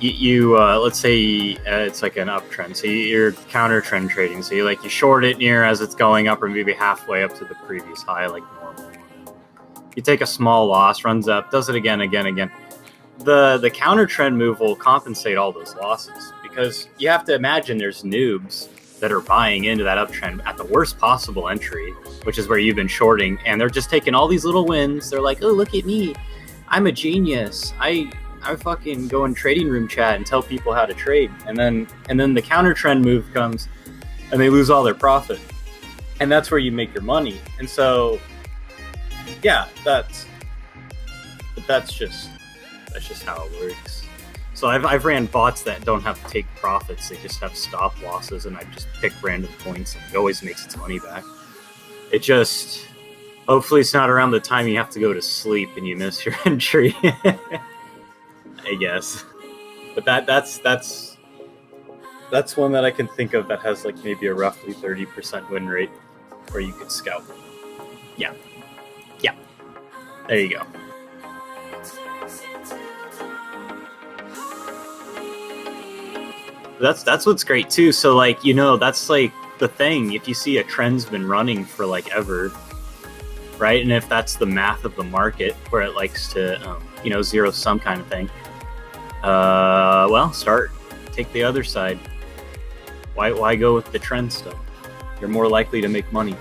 you let's say it's like an uptrend, so you're counter trend trading, so you short it near as it's going up, or maybe halfway up to the previous high like normal. You take a small loss, runs up, does it again. The counter trend move will compensate all those losses, because you have to imagine there's noobs that are buying into that uptrend at the worst possible entry, which is where you've been shorting, and they're just taking all these little wins. They're like, oh, look at me, I'm a genius. I fucking go in trading room chat and tell people how to trade, and then the counter trend move comes, and they lose all their profit, and that's where you make your money. And so, yeah, that's just how it works. So I've ran bots that don't have to take profits; they just have stop losses, and I just pick random points, and it always makes its money back. It just, hopefully, it's not around the time you have to go to sleep and you miss your entry. I guess, but that's one that I can think of that has like maybe a roughly 30% win rate, where you could scout. Yeah, there you go. That's what's great too. So like, that's like the thing. If you see a trend's been running for like ever, right? And if that's the math of the market where it likes to, zero sum kind of thing, well, take the other side. Why go with the trend stuff? You're more likely to make money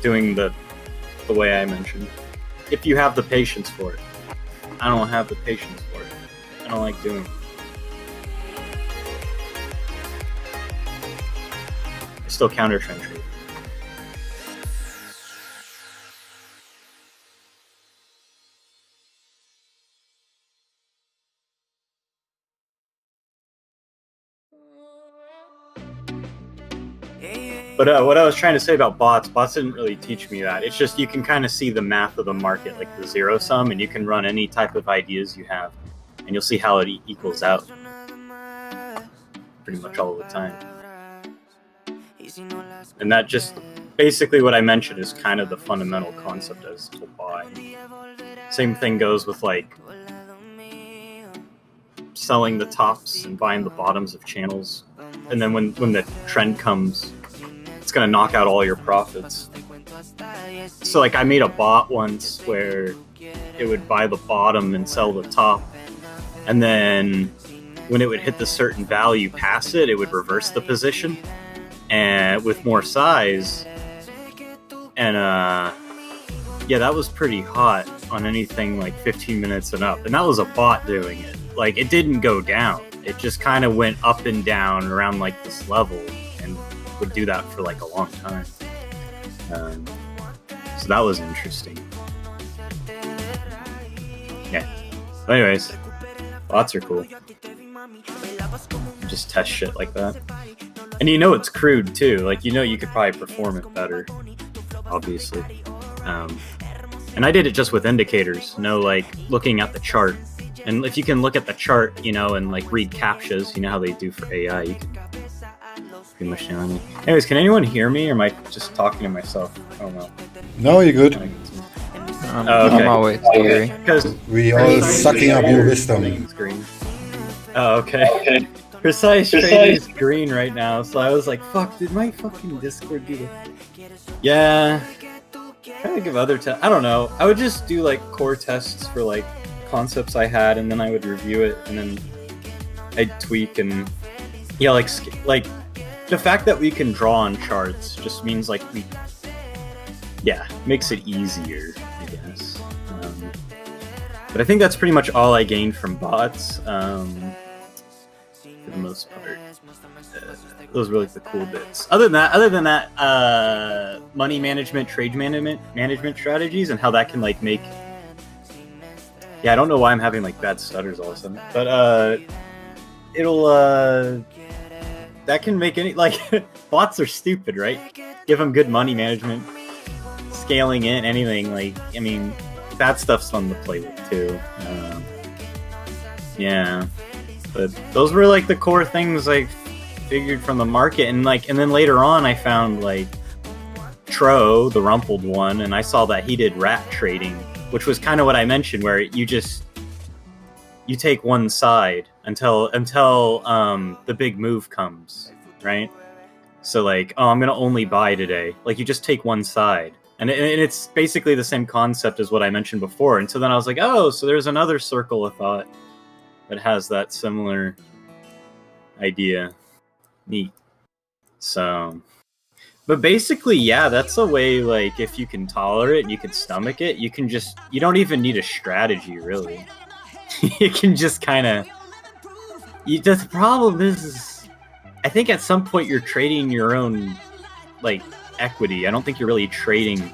doing the way I mentioned. If you have the patience for it. I don't have the patience for it. I don't like doing it. I still counter trend trade. But what I was trying to say about bots didn't really teach me that. It's just you can kind of see the math of the market, like the zero sum, and you can run any type of ideas you have, and you'll see how it equals out pretty much all the time. And that just basically what I mentioned is kind of the fundamental concept as to why. Same thing goes with like selling the tops and buying the bottoms of channels, and then when the trend comes, it's gonna knock out all your profits. So like I made a bot once where it would buy the bottom and sell the top, and then when it would hit the certain value past it, it would reverse the position and with more size. And yeah, that was pretty hot on anything like 15 minutes and up, and that was a bot doing it. Like it didn't go down, it just kind of went up and down around like this level, and would do that for like a long time. So that was interesting. Yeah. But anyways, bots are cool. Just test shit like that. And you know it's crude too. Like you could probably perform it better, obviously. And I did it just with indicators, like looking at the chart. And if you can look at the chart, and like read captchas, how they do for AI, you can pretty much know anything. Anyways, can anyone hear me, or am I just talking to myself? I don't know. No, you're good. Okay. I'm always hearing. Because we all sucking up your wisdom. Green. Oh, okay. Precise trading is green right now, so I was like, fuck, did my fucking Discord do that? Yeah. Trying to give other tests. I don't know. I would just do like core tests for like concepts I had, and then I would review it, and then I'd tweak, and yeah, like the fact that we can draw on charts just means like makes it easier, I guess. But I think that's pretty much all I gained from bots, for the most part. Those were like the cool bits. Other than that, money management, trade management strategies, and how that can like make. Yeah, I don't know why I'm having like bad stutters all of a sudden, but it'll that can make any like bots are stupid, right? Give them good money management, scaling in anything like that stuff's fun to play with too. Yeah, but those were like the core things I figured from the market, and then later on I found like Tro, the rumpled one, and I saw that he did rat trading, which was kind of what I mentioned, where you take one side until the big move comes, right? So like, oh, I'm gonna only buy today. Like you just take one side, and it's basically the same concept as what I mentioned before. And so then I was like, oh, so there's another circle of thought that has that similar idea. Neat. So, but basically, yeah, that's a way, like, if you can tolerate it, you can stomach it, you don't even need a strategy, really. You can just kind of, the problem is, I think at some point you're trading your own, like, equity. I don't think you're really trading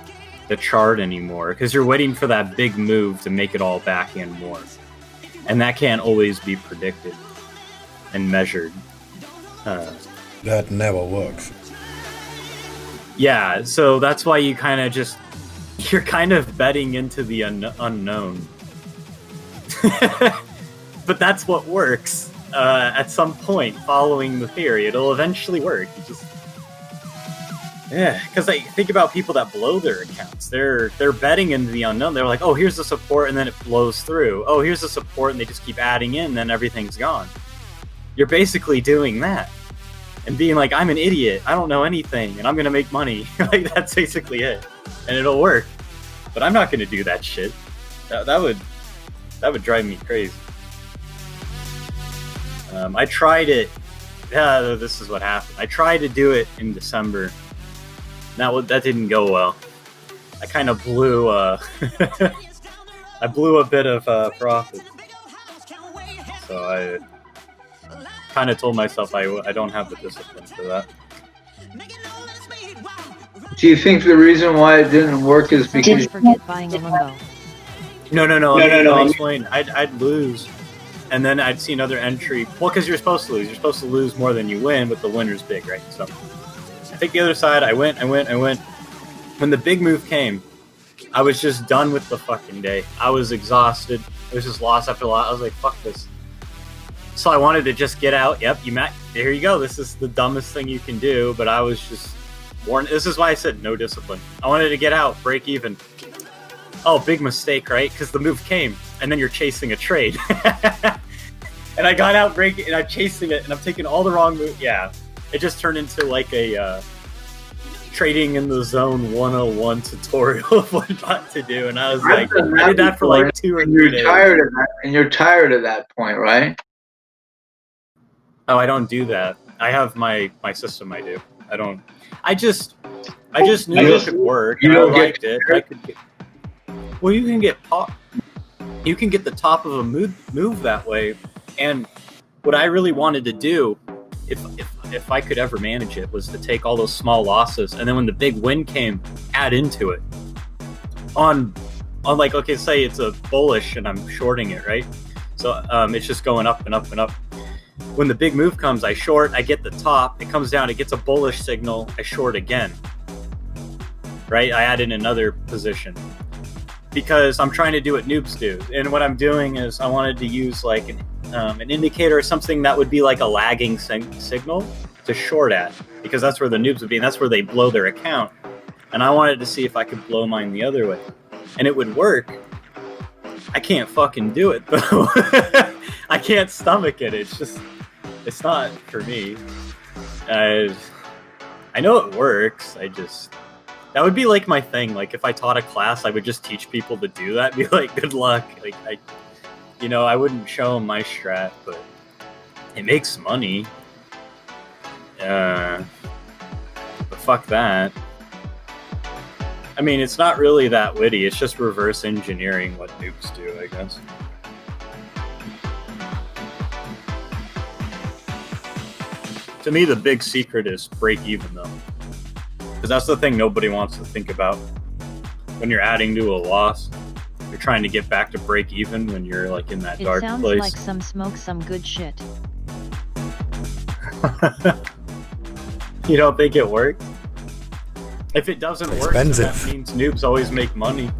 the chart anymore, because you're waiting for that big move to make it all back in more. And that can't always be predicted and measured. That never works. Yeah, so that's why you kind of you're kind of betting into the unknown. But that's what works. At some point, following the theory, it'll eventually work. Because I think about people that blow their accounts. They're betting into the unknown. They're like, oh, here's the support, and then it blows through. Oh, here's the support, and they just keep adding in, and then everything's gone. You're basically doing that. and being like, I'm an idiot, I don't know anything, and I'm gonna make money. Like, that's basically it, and it'll work. But I'm not gonna do that shit. That would drive me crazy. I tried it. Yeah, this is what happened. I tried to do it in December. That didn't go well. I kind of blew. I blew a bit of profit. So I kind of told myself I don't have the discipline for that. Do you think the reason why it didn't work is because... Didn't forget buying a Lumbo. No. Let me explain. I'd lose, and then I'd see another entry. Well, because you're supposed to lose. You're supposed to lose more than you win, but the winner's big, right? So I take the other side. I went. When the big move came, I was just done with the fucking day. I was exhausted. It was just loss after loss. I was like, fuck this. So I wanted to just get out. Yep, here you go. This is the dumbest thing you can do, but I was just warned. This is why I said no discipline. I wanted to get out, break even. Oh, big mistake, right? Because the move came, and then you're chasing a trade. And I got out breaking, and I'm chasing it, and I'm taking all the wrong moves. Yeah, it just turned into like a trading in the zone 101 tutorial of what not to do, and I was like, I did that for like 2 or 3 days. Tired of that, and you're tired of that point, right? Oh, I don't do that. I have my system. I do. I don't. I just knew it could work. And I liked it. Well, you can get you can get the top of a move that way. And what I really wanted to do, if I could ever manage it, was to take all those small losses, and then when the big win came, add into it. On like, okay, say it's a bullish and I'm shorting it, right? So it's just going up and up and up. When the big move comes, I short, I get the top, it comes down, it gets a bullish signal, I short again. Right? I add in another position. Because I'm trying to do what noobs do. And what I'm doing is I wanted to use like an indicator or something that would be like a lagging signal to short at. Because that's where the noobs would be, and that's where they blow their account. And I wanted to see if I could blow mine the other way. And it would work. I can't fucking do it though. I can't stomach it. It's not for me. I know it works. That would be like my thing. Like if I taught a class, I would just teach people to do that. Be like, good luck. Like I wouldn't show them my strat, but it makes money. But fuck that. I mean, it's not really that witty. It's just reverse engineering what noobs do, I guess. To me, the big secret is break even, though. Because that's the thing nobody wants to think about. When you're adding to a loss, you're trying to get back to break even when you're like in that dark place. It sounds like some smoke, some good shit. You don't think it works? If it doesn't work, then that Expensive. means noobs always make money.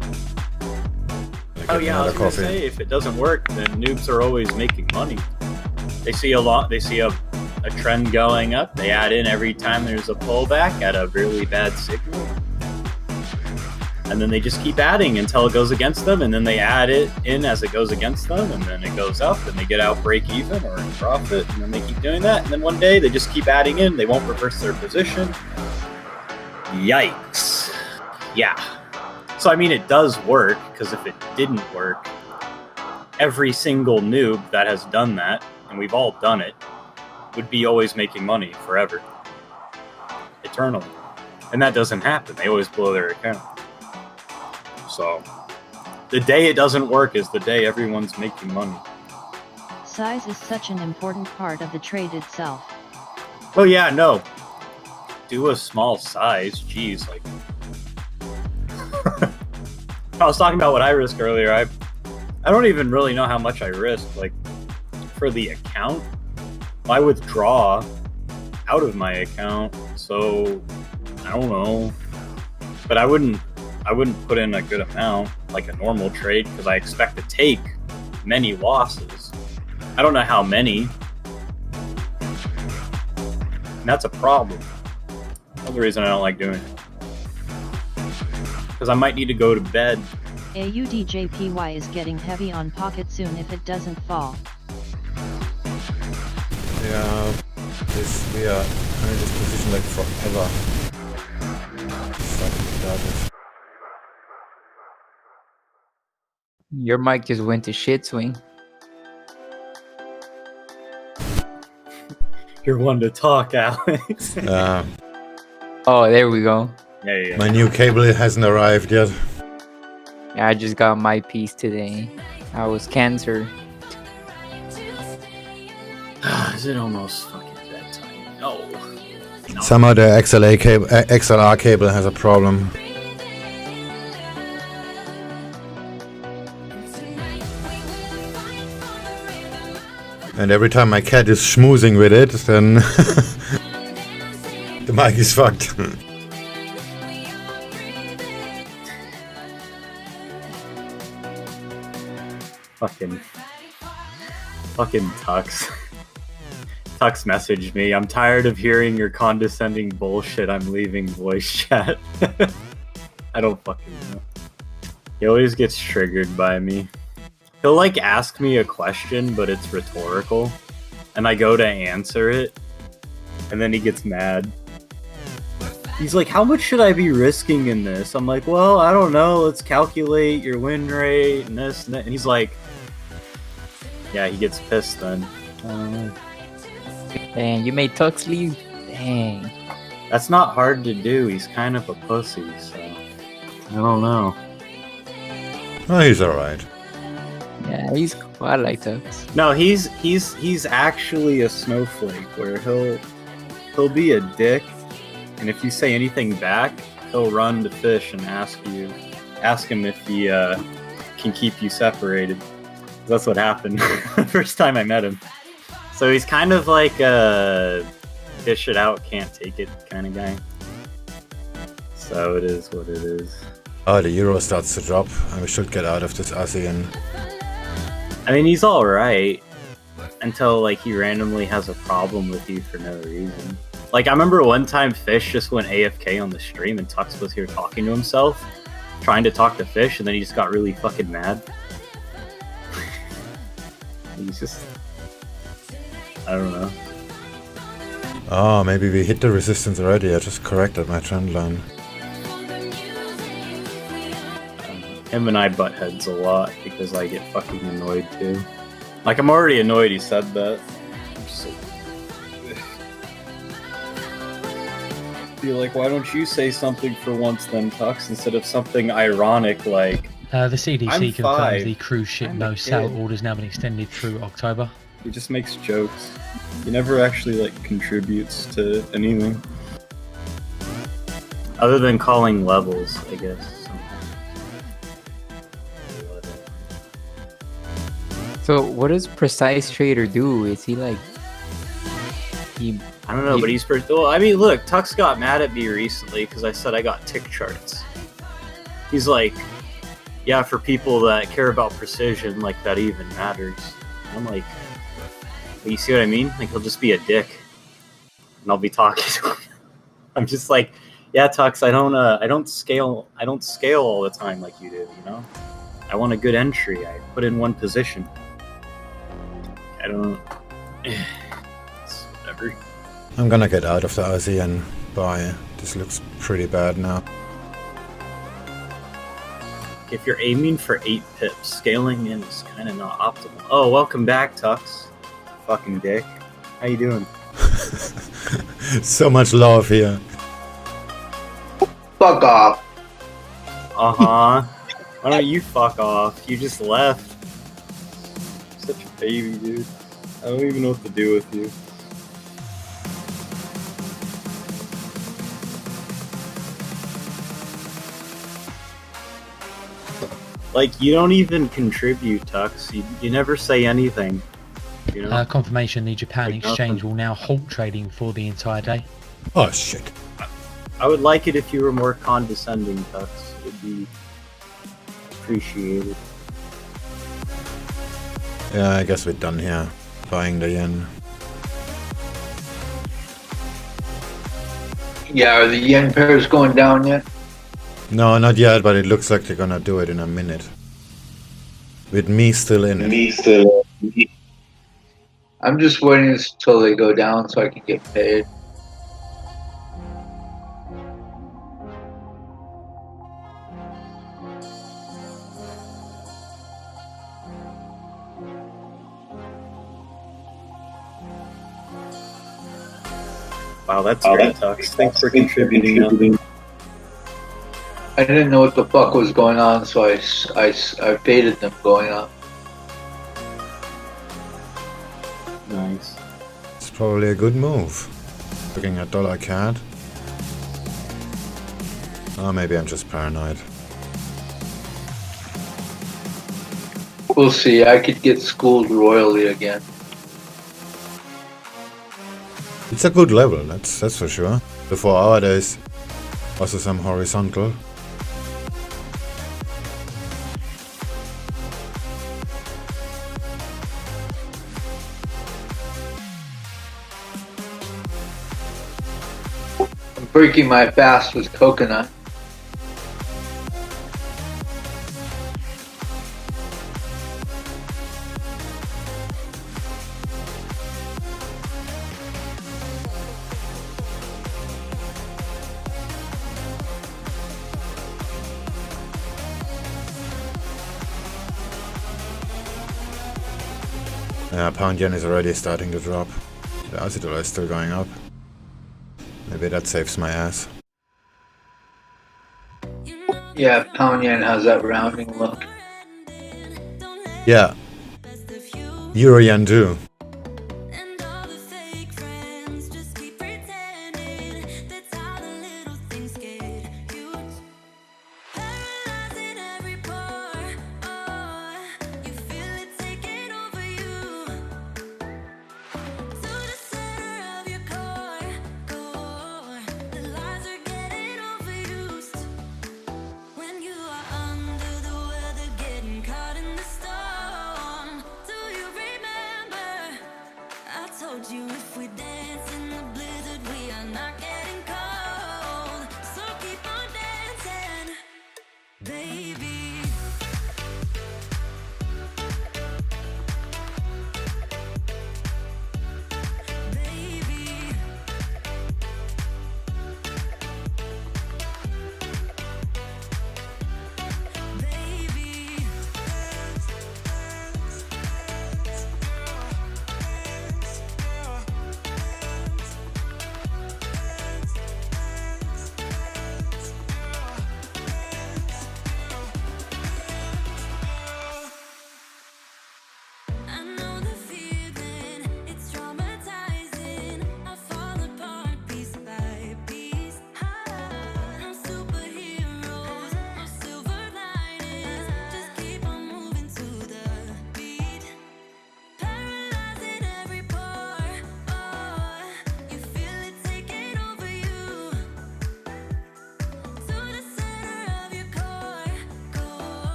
Oh yeah, I was gonna say, if it doesn't work, then noobs are always making money. They see a trend going up, they add in every time there's a pullback at a really bad signal. And then they just keep adding until it goes against them, and then they add it in as it goes against them, and then it goes up, and they get out break even or in profit, and then they keep doing that, and then one day they just keep adding in, they won't reverse their position. Yikes. Yeah. So I mean, it does work, because if it didn't work, every single noob that has done that, and we've all done it, would be always making money forever. Eternally. And that doesn't happen. They always blow their account. So, the day it doesn't work is the day everyone's making money. Size is such an important part of the trade itself. Oh yeah, no. Do a small size. Jeez, like... I was talking about what I risk earlier. I don't even really know how much I risk. Like, for the account, I withdraw out of my account, so I don't know. But I wouldn't put in a good amount, like a normal trade, because I expect to take many losses. I don't know how many. And that's a problem. That's the reason I don't like doing it. Because I might need to go to bed. AUDJPY is getting heavy on pocket soon if it doesn't fall. Yeah, we are in this position like forever. Fucking garbage. Your mic just went to shit, Swing. You're one to talk, Alex. Oh, there we go. Yeah, yeah. My new cable hasn't arrived yet. Yeah, I just got my piece today. I was cancer. Is it almost fucking bedtime? No. Somehow the XLR cable has a problem. And every time my cat is schmoozing with it, then the mic is fucked. Fucking Tux. Tux messaged me. I'm tired of hearing your condescending bullshit. I'm leaving voice chat. I don't fucking know. He always gets triggered by me. He'll like ask me a question, but it's rhetorical. And I go to answer it. And then he gets mad. He's like, how much should I be risking in this? I'm like, well, I don't know. Let's calculate your win rate and this and that. And he's like, yeah, he gets pissed then. Dang, you made Tux leave? Dang. That's not hard to do. He's kind of a pussy, so I don't know. Oh, he's alright. Yeah, he's cool. I like Tux. No, he's actually a snowflake where he'll be a dick, and if you say anything back, he'll run to Fish and ask him if he can keep you separated. That's what happened the first time I met him. So he's kind of like a dish it out, can't take it kind of guy. So it is what it is. Oh, the euro starts to drop, and we should get out of this ASEAN. I mean, he's alright until like he randomly has a problem with you for no reason. Like, I remember one time Fish just went AFK on the stream and Tux was here talking to himself, trying to talk to Fish, and then he just got really fucking mad. He's just... I don't know. Oh, maybe we hit the resistance already. I just corrected my trend line. Him and I butt heads a lot because I get fucking annoyed too. Like, I'm already annoyed he said that. I'm just like, why don't you say something for once then, Tux, instead of something ironic like... The CDC I'm confirms five. the cruise ship I'm a no sail kid. order has now been extended through October. He just makes jokes. He never actually like contributes to anything. Other than calling levels, I guess. So what does Precise Trader do? Is he like... I don't know, but he's pretty... Well, I mean, look, Tux got mad at me recently because I said I got tick charts. He's like, yeah, for people that care about precision, like, that even matters. And I'm like, you see what I mean? Like, he'll just be a dick. And I'll be talking to him. I'm just like, yeah, Tux, I don't scale all the time like you do, you know? I want a good entry. I put in one position. I don't... It's whatever. I'm gonna get out of the ASEAN buy. This looks pretty bad now. If you're aiming for 8 pips, scaling in is kind of not optimal. Oh, welcome back, Tux. Fucking dick. How you doing? So much love here. Fuck off. Uh-huh. Why don't you fuck off? You just left. Such a baby, dude. I don't even know what to do with you. Like, you don't even contribute, Tux. You never say anything. You know? Confirmation, the Japan Like exchange nothing. will now halt trading for the entire day. Oh, shit. I would like it if you were more condescending, Tux. It would be appreciated. Yeah, I guess we're done here. Buying the yen. Yeah, are the yen pairs going down yet? No, not yet, but it looks like they're gonna do it in a minute. With me still in it. I'm just waiting until they go down so I can get paid. Wow, that's great, Tux. Thanks for contributing. I didn't know what the fuck was going on, so I baited them going up. Nice. It's probably a good move. Looking at dollar CAD. Oh, maybe I'm just paranoid. We'll see. I could get schooled royally again. It's a good level, that's for sure. The 4 hour days, also some horizontal. I'm breaking my fast with coconut. Pound yen is already starting to drop. The Aussie dollar is still going up. Maybe that saves my ass. Yeah, pound yen has that rounding look. Yeah. Euro yen too.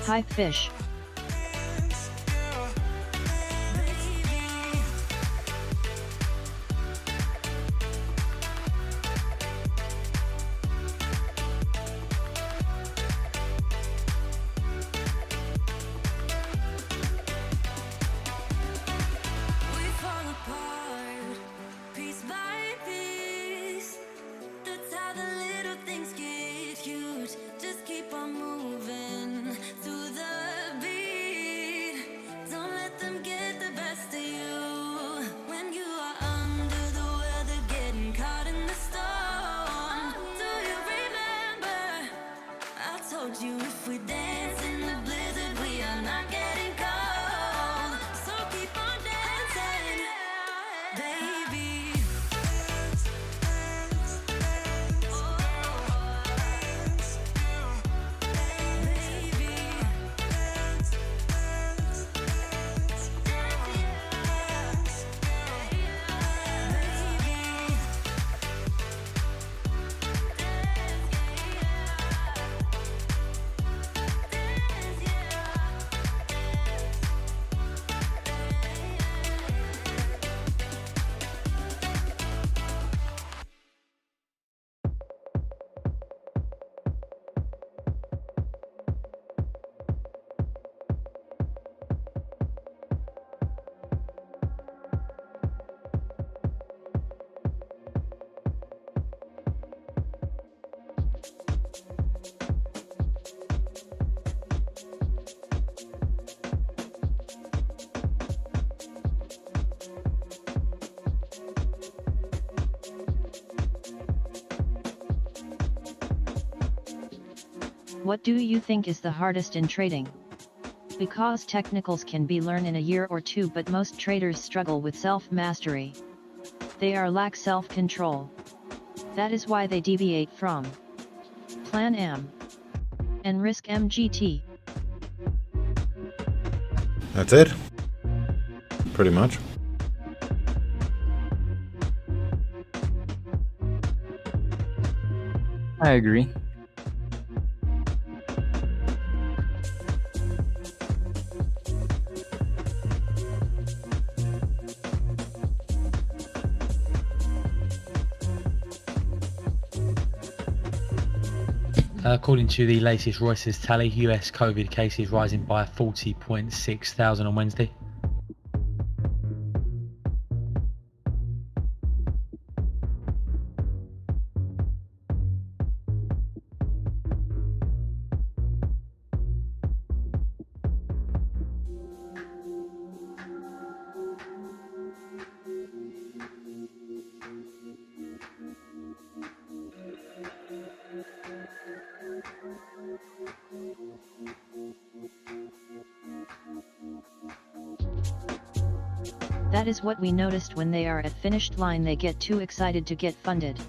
Hi fish. What do you think is the hardest in trading? Because technicals can be learned in a year or two, but most traders struggle with self-mastery. They lack self-control. That is why they deviate from Plan M and risk MGT. That's it. Pretty much. I agree. According to the latest Reuters tally, US COVID cases rising by 40.6 thousand on Wednesday. That is what we noticed when they are at finished line, they get too excited to get funded.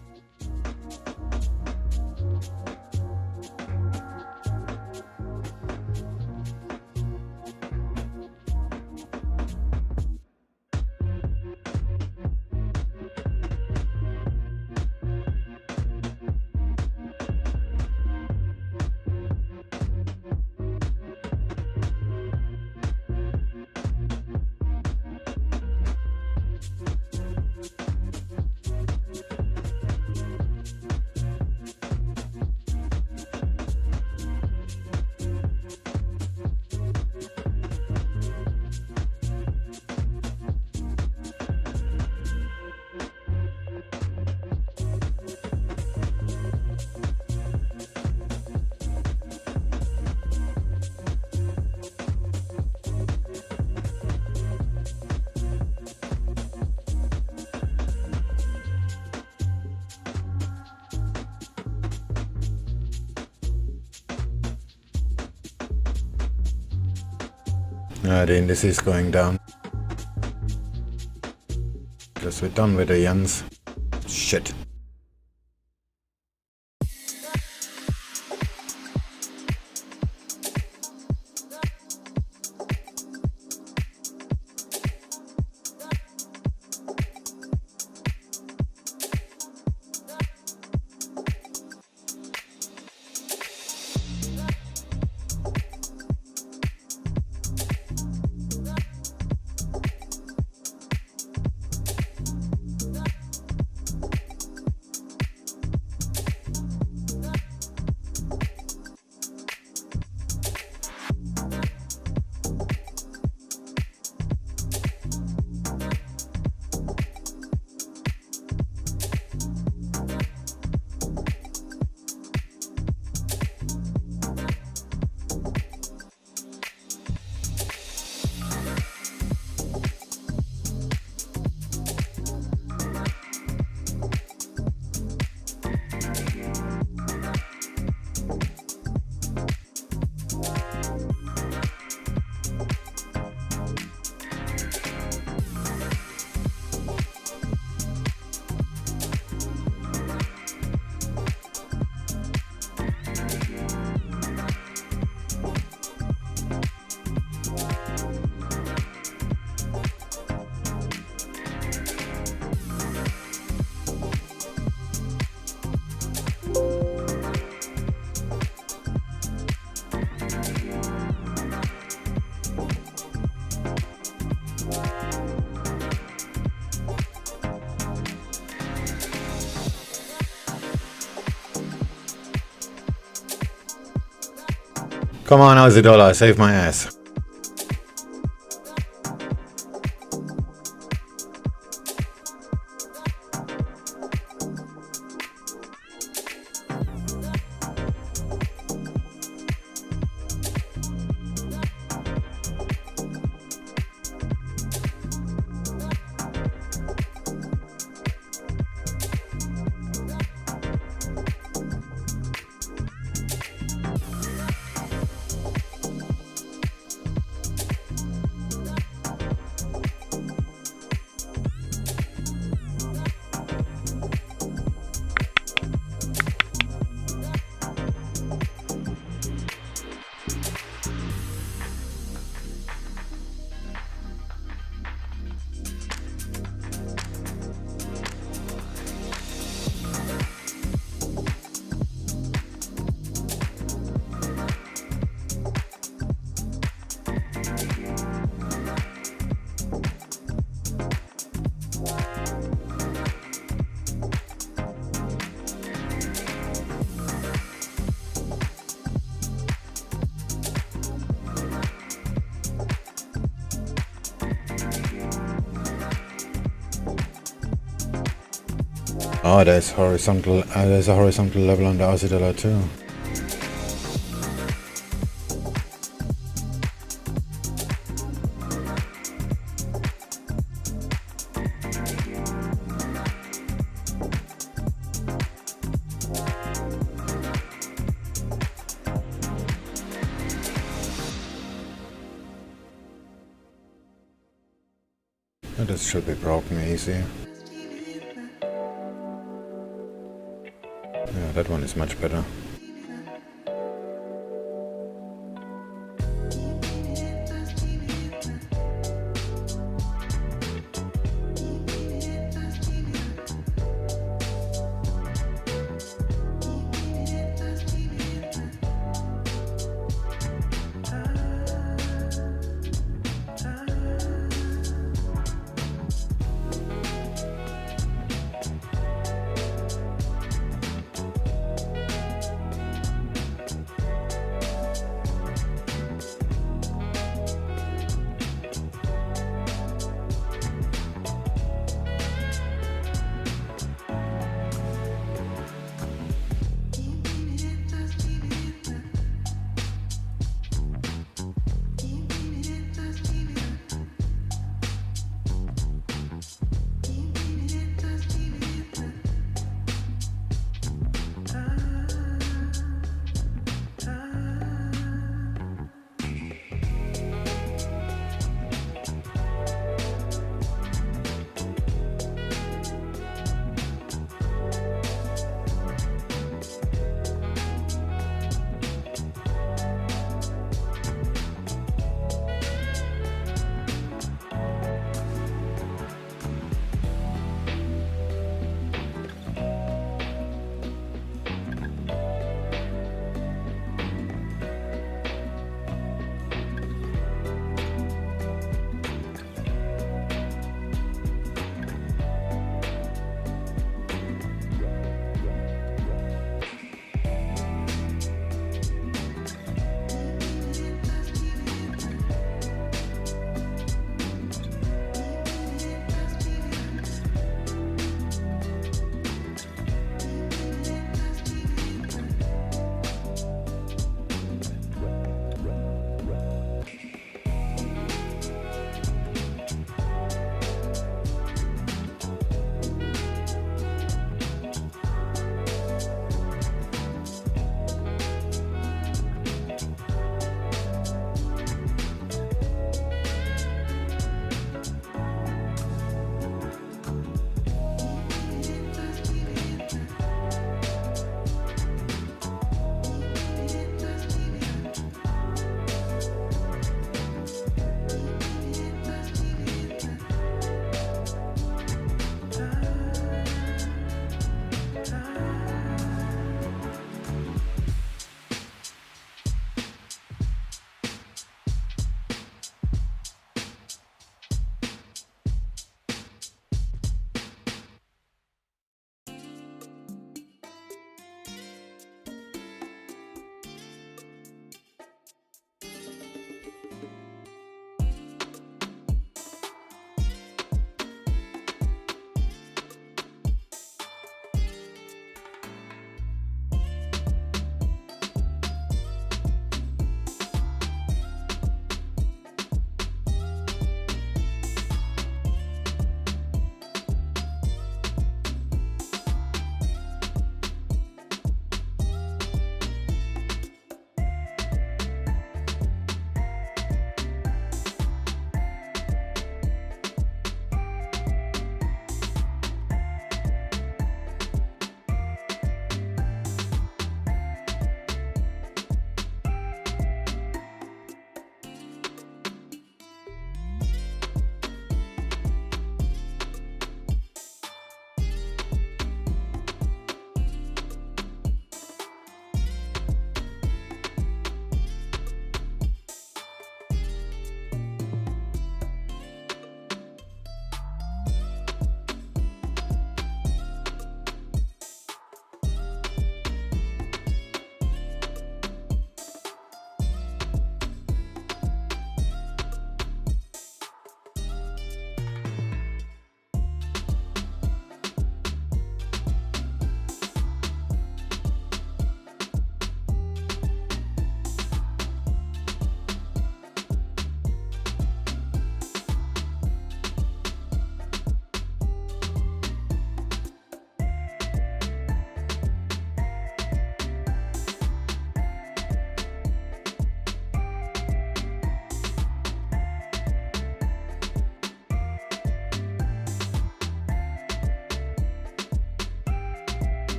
The index is going down. Guess we're done with the yens. Shit. Come on, Aussie dollar, save my ass. Oh, there's horizontal. There's a horizontal level on the Aussie dollar too. Oh, this should be broken easy. Yeah, that one is much better.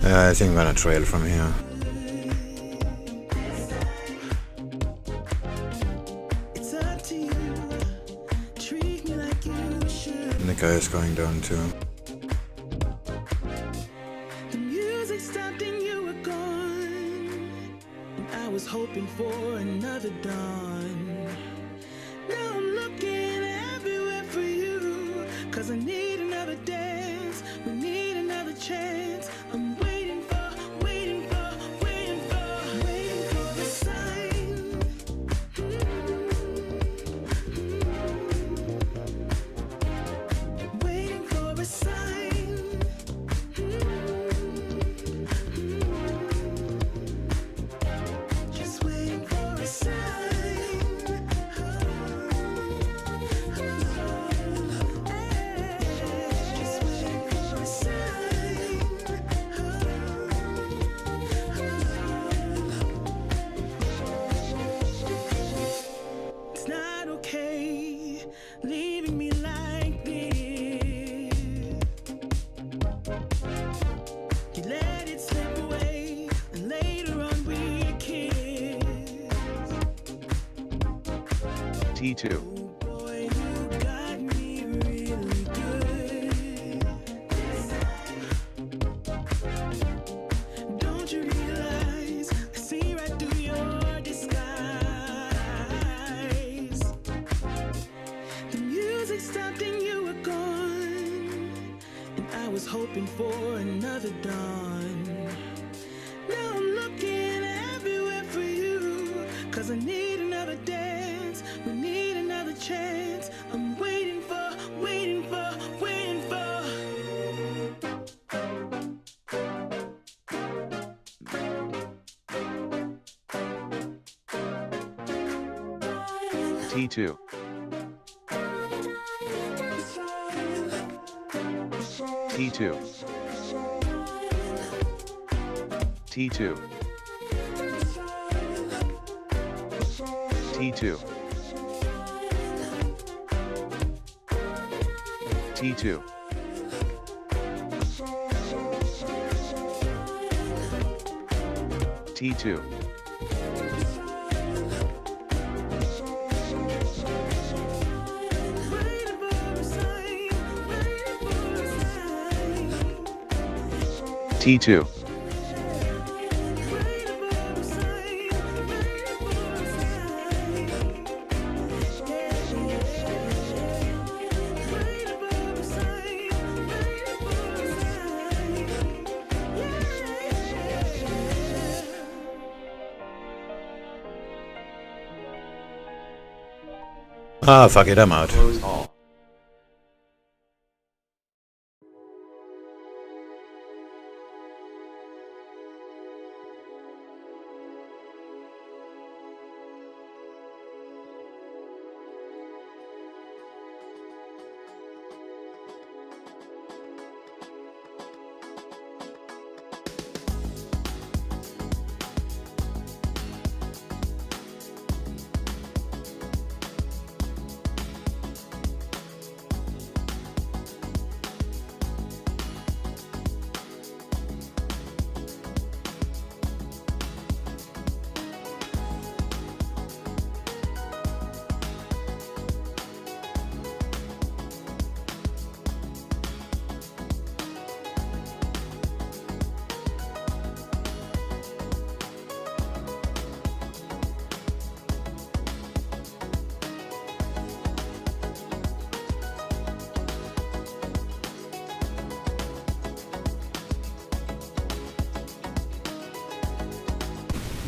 I think I'm gonna trail from here. And the guy is going down too. The music stopped and you were gone. I was hoping for another dawn. Now I'm looking everywhere for you, 'cause I need another dance. We need another chance. I'm waiting for, waiting for, waiting for, waiting for the sign. Waiting for a sign. Just waiting for a sign. Just waiting for a sign. It's not okay leaving me like this. You let it slip away, and later on we kiss. T2, Oh boy, you got me really good. Don't you realize I see right through your disguise? The music stopped and you were gone, and I was hoping for another dawn. Now I'm looking everywhere for you, 'cause I need another dance. We need another chance. I'm waiting for, waiting for, waiting for. T2, T2, T2, T2, T2, T2, Waiting for a sign, waiting for a sign. T2, Waiting for a sign, waiting for a sign. Waiting for a sign, waiting for a sign. Ah, fuck it, I'm out. close all.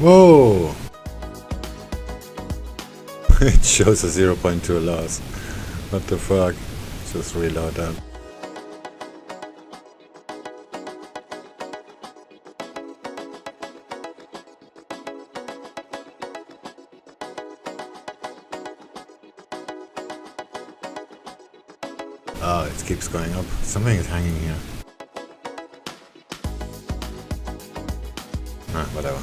Whoa! It shows a 0.2 loss. What the fuck? Just reload that. Oh, it keeps going up. Something is hanging here. Ah, whatever.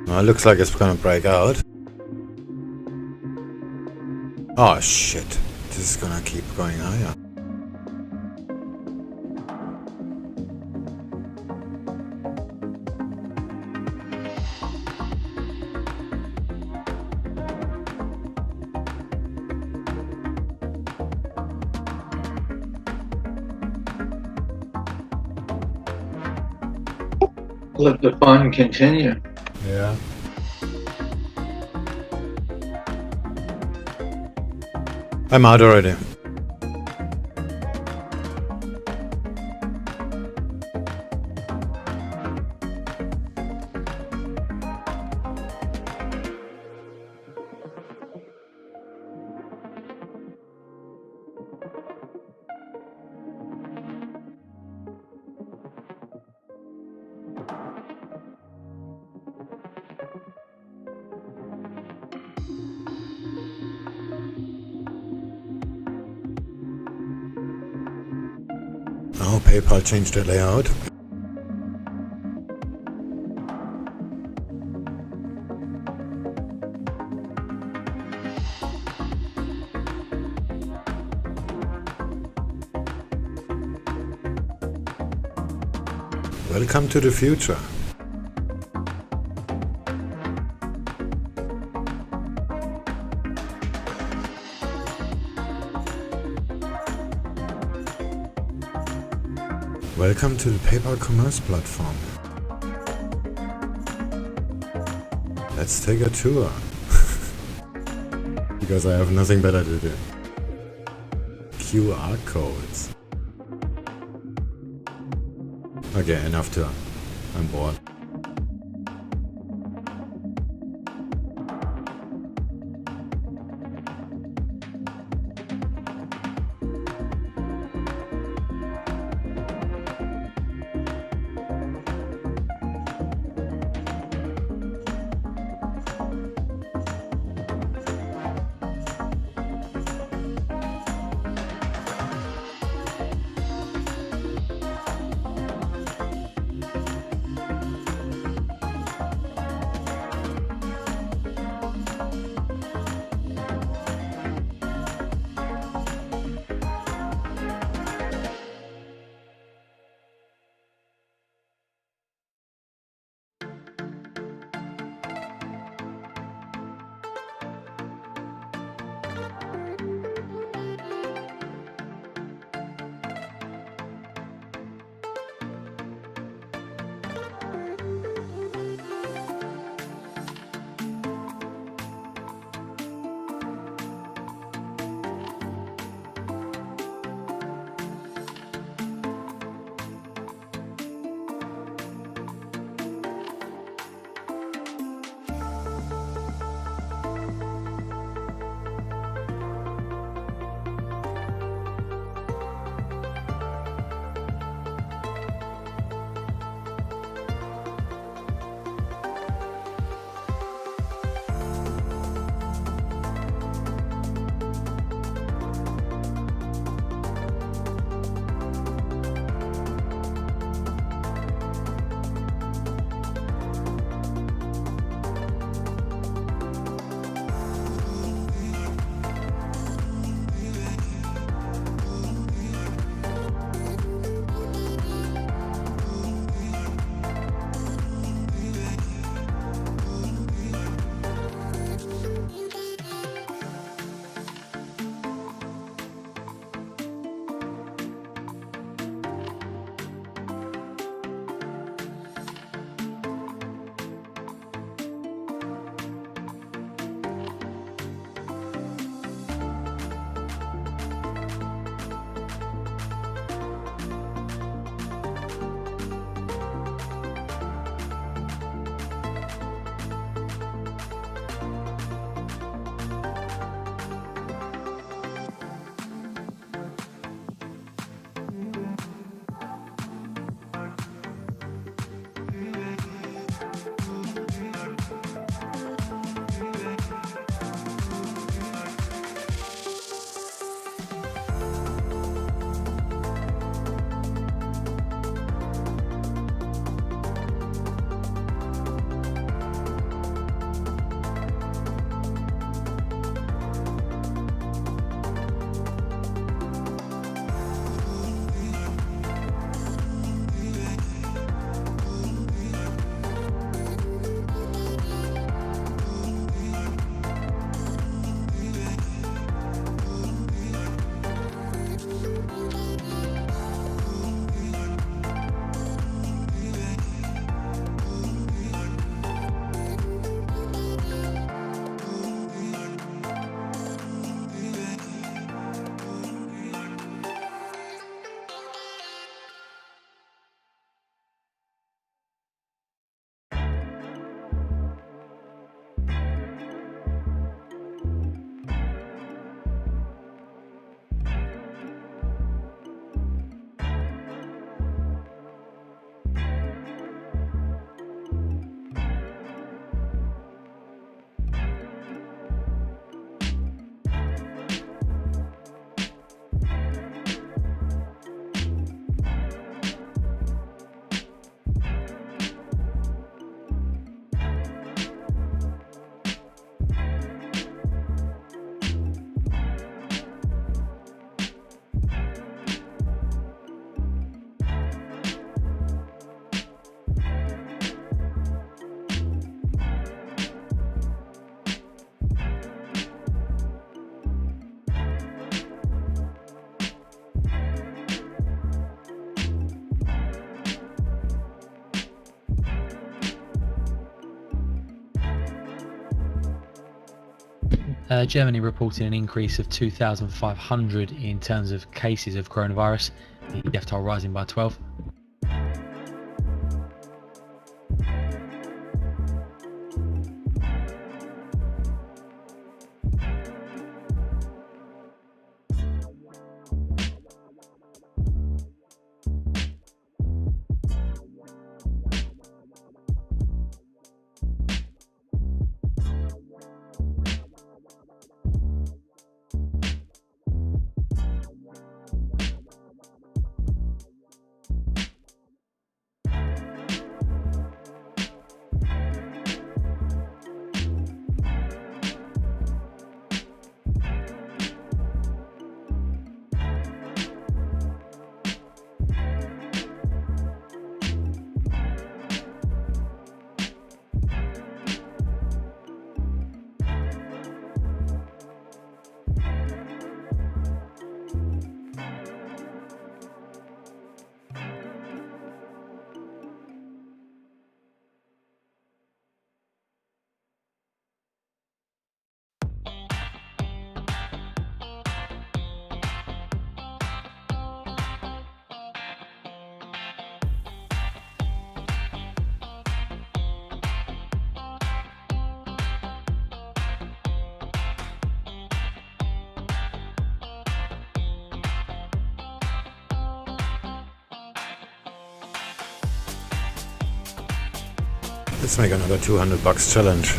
Well, it looks like it's gonna break out. Oh shit. This is gonna keep going higher. Let the fun continue. Yeah. I'm out already. Oh, PayPal changed the layout. Welcome to the future. Welcome to the PayPal commerce platform. Let's take a tour. Because I have nothing better to do. QR codes. Okay, enough tour. I'm bored. Germany reported an increase of 2,500 in terms of cases of coronavirus, the death toll rising by 12. Let's make another $200 challenge.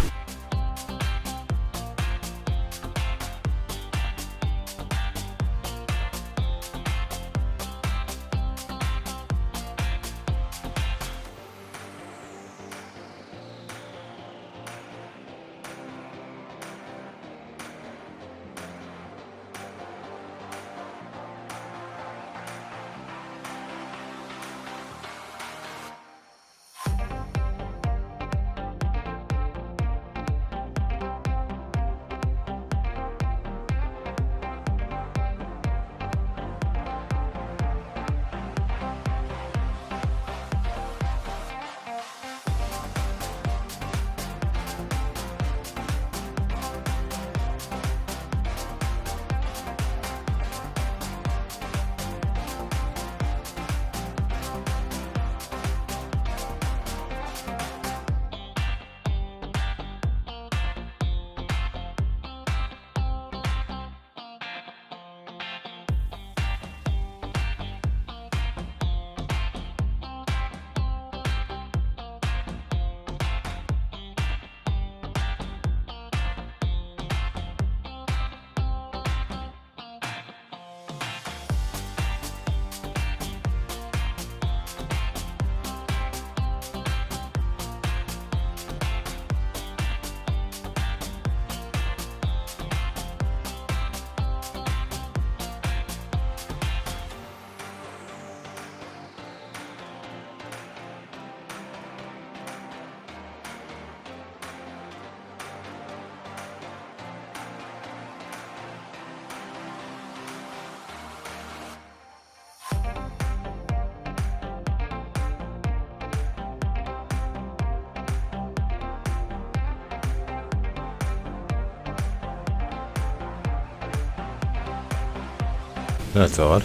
That's odd.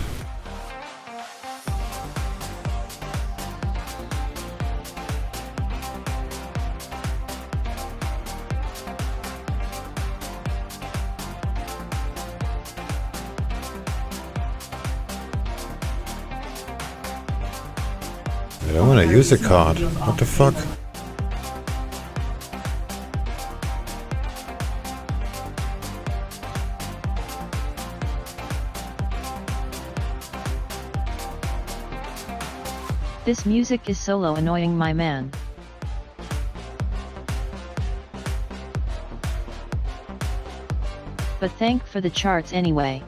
I don't want to use a card. What the fuck? This music is solo annoying my man. But thank for the charts anyway.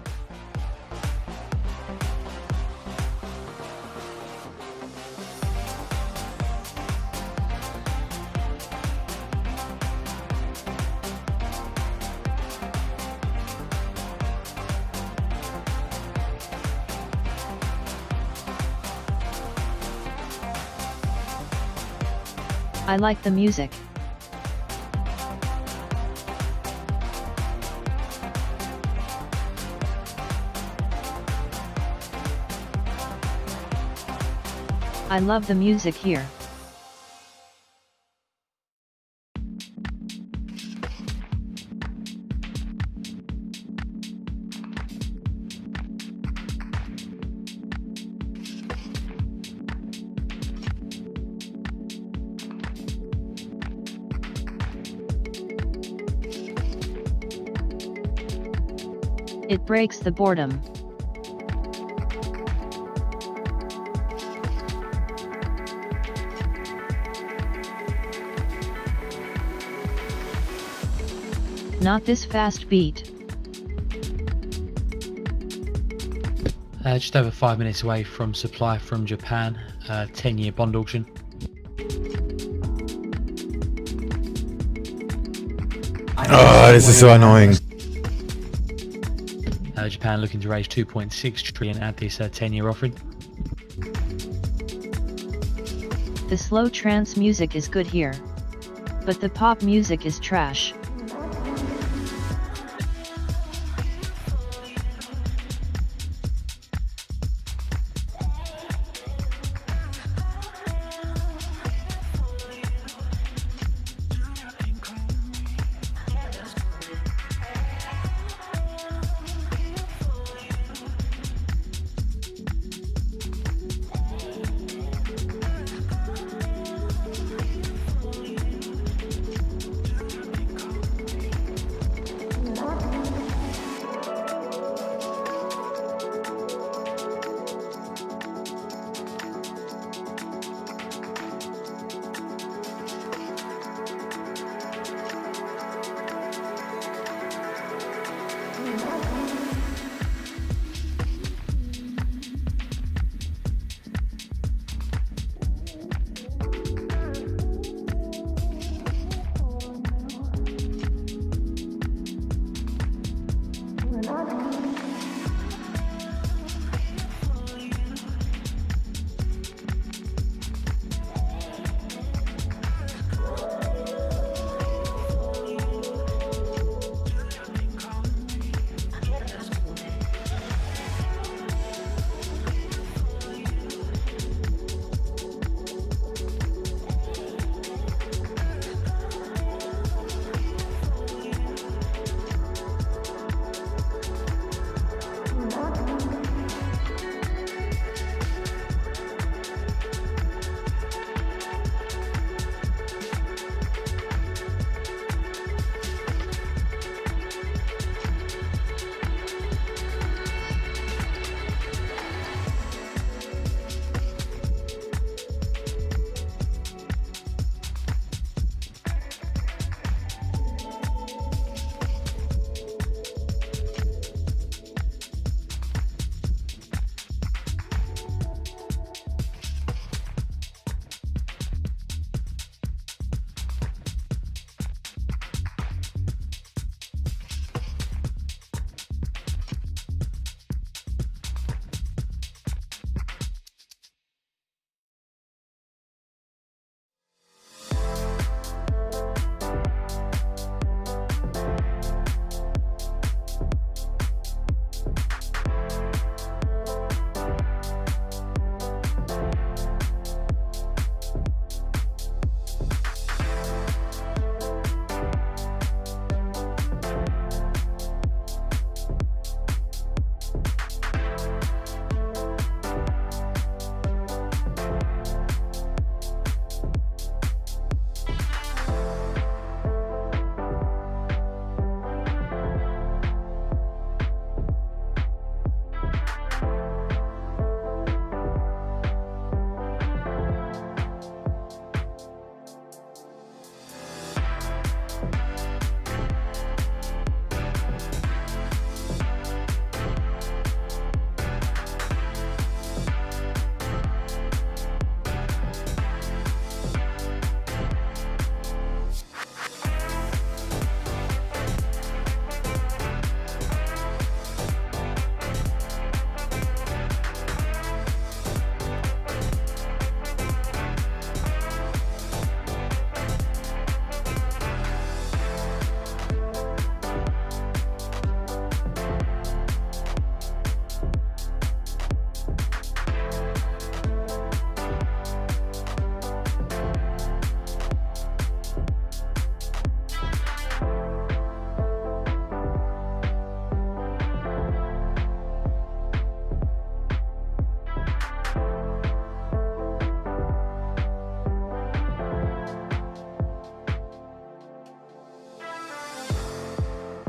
I like the music. I love the music here. It breaks the boredom. Not this fast beat. Just over 5 minutes away from supply from Japan, 10-year bond auction. Oh, this is so annoying. Japan looking to raise 2.6 trillion at this 10-year offering. The slow trance music is good here. But the pop music is trash.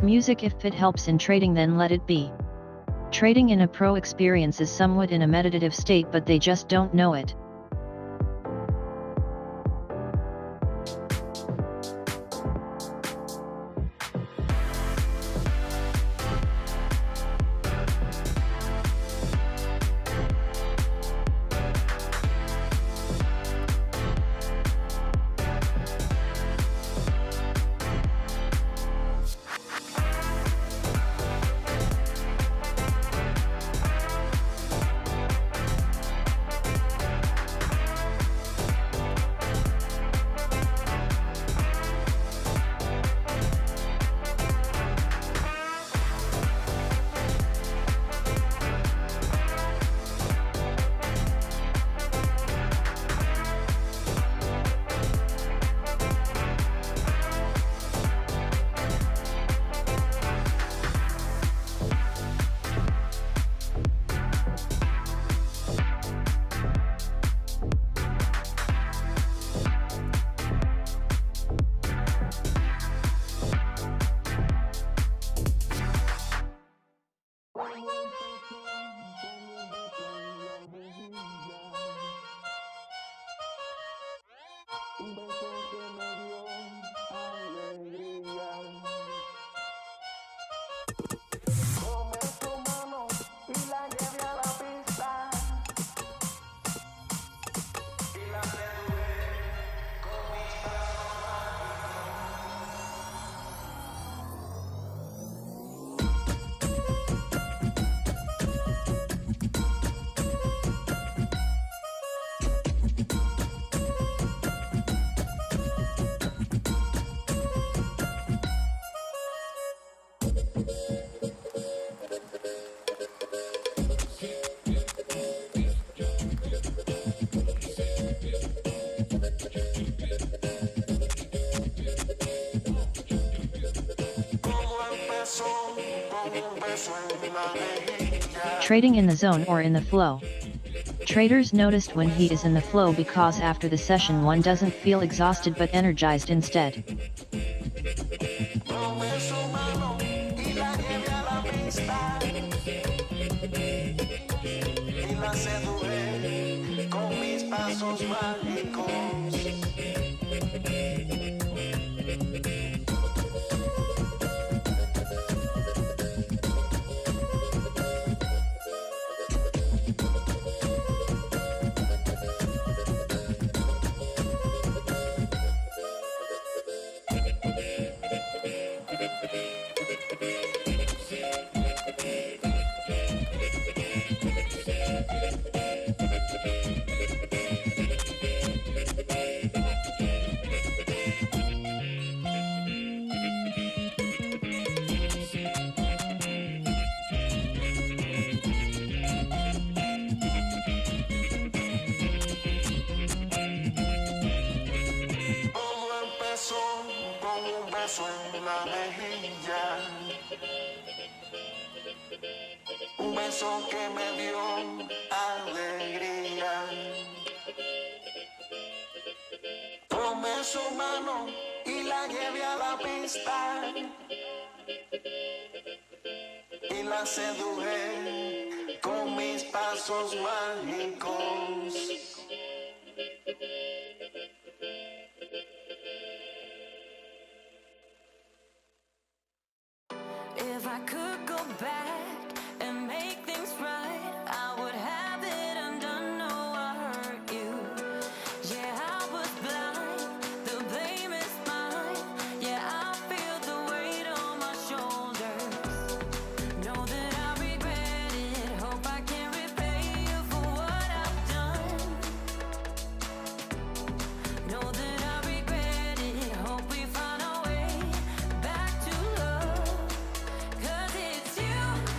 music. If it helps in trading, then let it be. Trading in a pro experience is somewhat in a meditative state, but they just don't know it. Trading in the zone or in the flow. Traders noticed when he is in the flow because after the session one doesn't feel exhausted but energized instead. Un beso que me dio alegría. Tomé su mano y la llevé a la pista y la seduje con mis pasos mágicos. If I could go back and make things right, I would have it undone. No, I hurt you. Yeah, I was blind. The blame is mine. Yeah, I feel the weight on my shoulders. Know that I regret it. Hope I can repay you for what I've done. Know that I regret it. Hope we find our way back to love. 'Cause it's you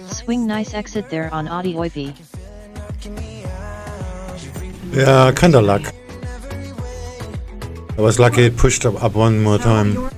Swing nice exit there on AUDJPY. Yeah, kinda luck. I was lucky it pushed up one more time.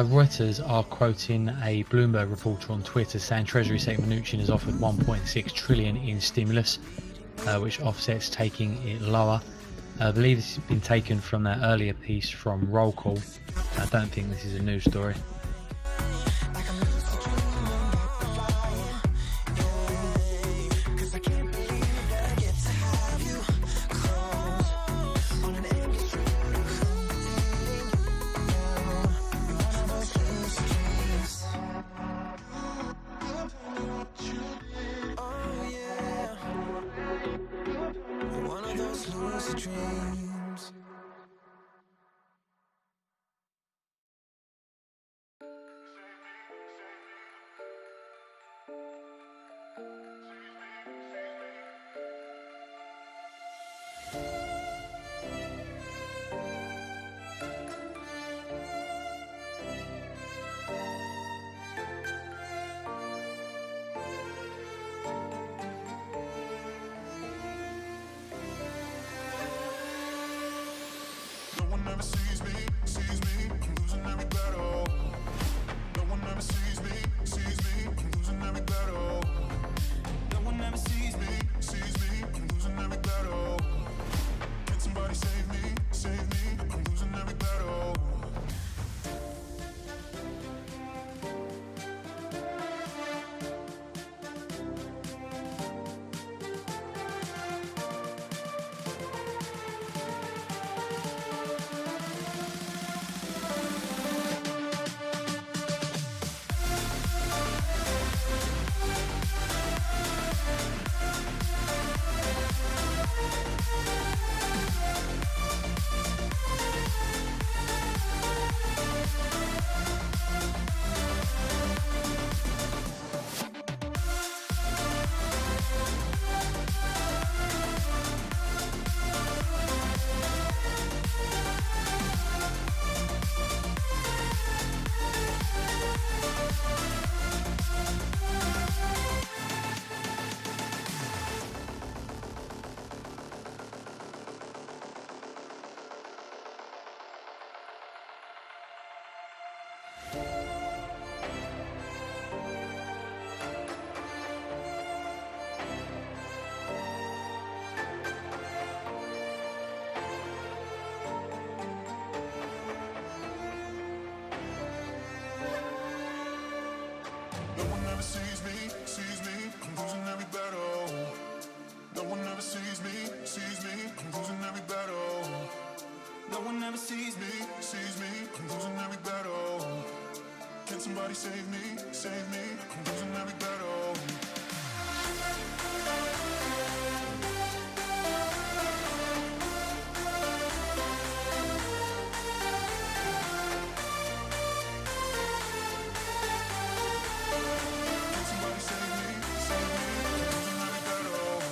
Reuters are quoting a Bloomberg reporter on Twitter saying Treasury Secretary Mnuchin has offered 1.6 trillion in stimulus, which offsets taking it lower. I believe this has been taken from that earlier piece from Roll Call. I don't think this is a news story. somebody save me, save me. I'm losing every battle. Somebody save me, save me. I'm losing every battle.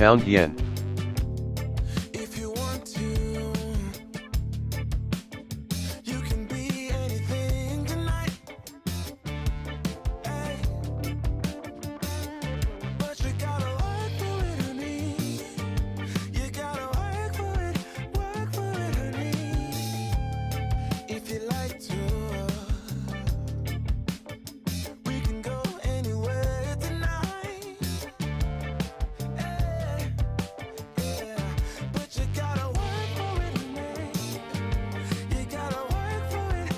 pound yen. If you want to, you can be anything tonight. Hey. But you gotta work for it, honey. You gotta work for it, honey. If you like to, we can go anywhere tonight. Hey. Yeah. But you gotta work for it, honey. You gotta work for it,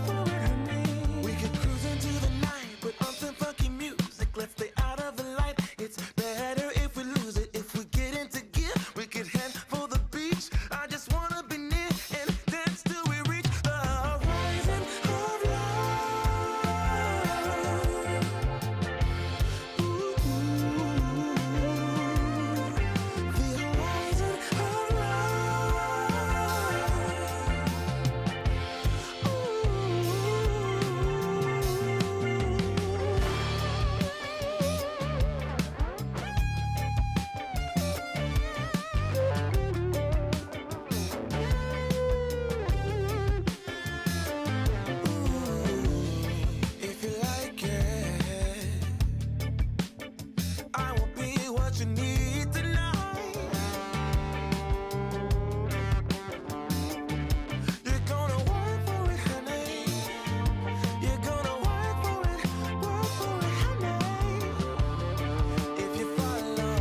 honey. We could cruise into the night, put on some funky music. Let's stay out of the light. It's better if we lose it. If we get into gear, we could head for the beach. I just wanna be near and dance till we reach the horizon of love. Ooh, the horizon of If you like it, I will be what you need tonight. You're gonna work for it, honey. You're gonna work for it, honey. If you follow,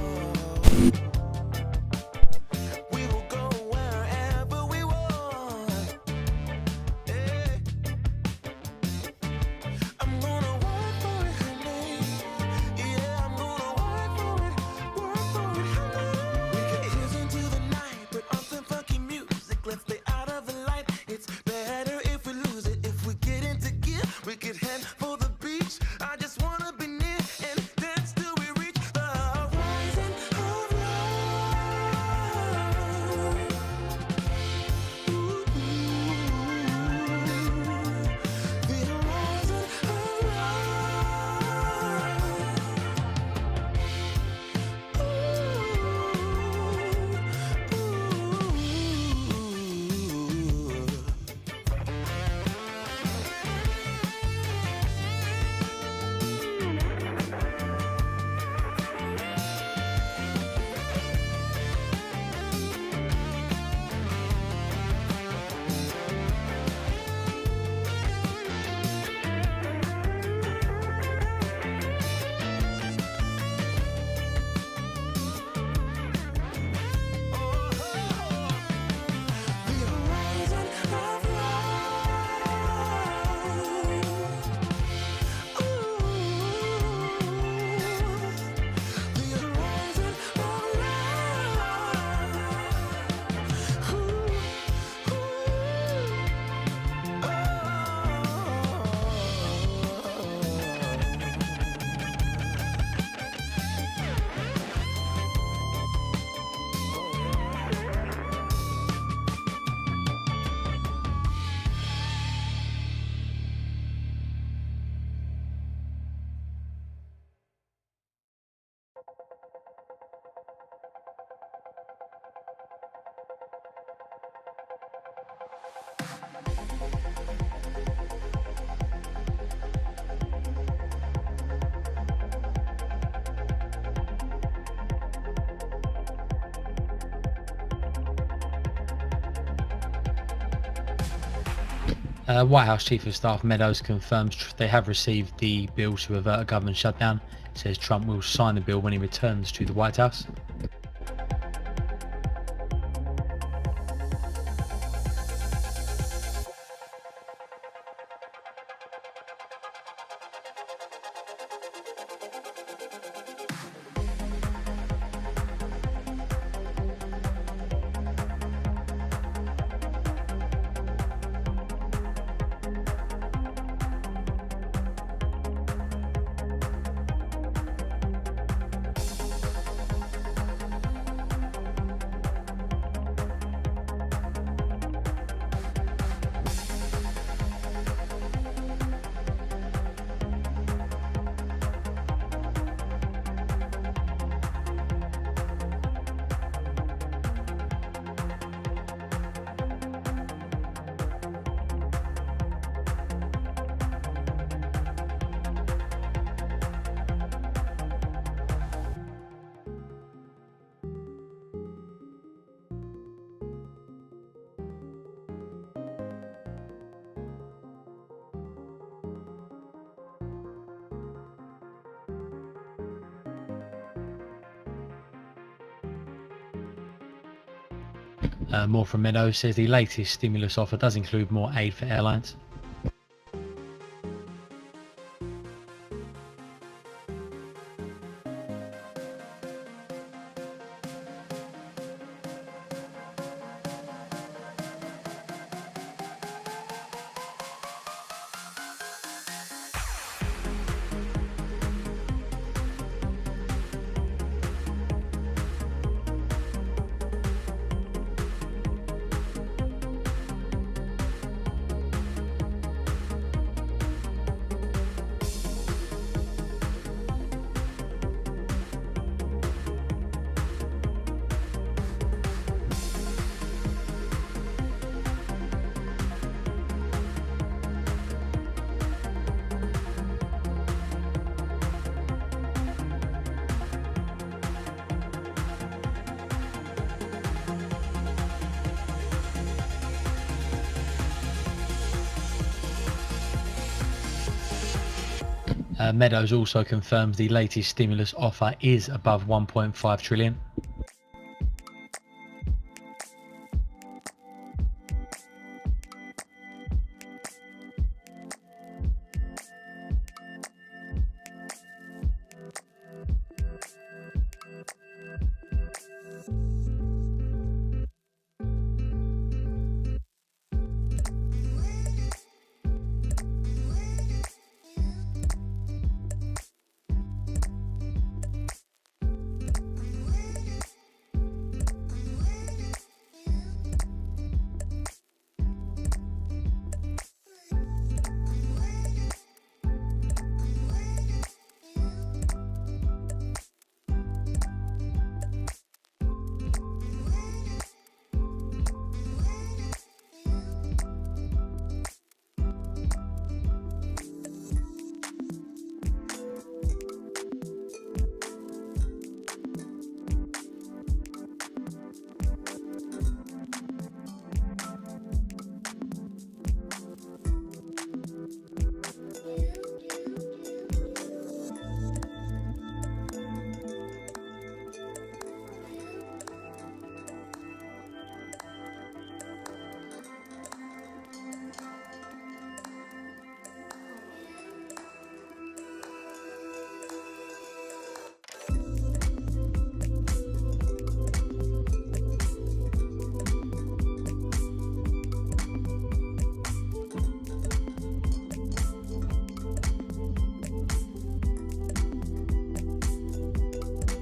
we will go wherever we want. Hey. I'm gonna work for it, honey. Yeah, I'm gonna work for it, honey. We can cruise into the night, put on some funky music. Let's stay out of the light. It's better if we lose it. If we get into gear, we could head for the beach. I just wanna be near and dance till we reach the horizon of love. Ooh, the horizon of White House Chief of Staff Meadows confirms they have received the bill to avert a government shutdown. Says Trump will sign the bill when he returns to the White House. More from Meadows says the latest stimulus offer does include more aid for airlines. Meadows also confirms the latest stimulus offer is above 1.5 trillion.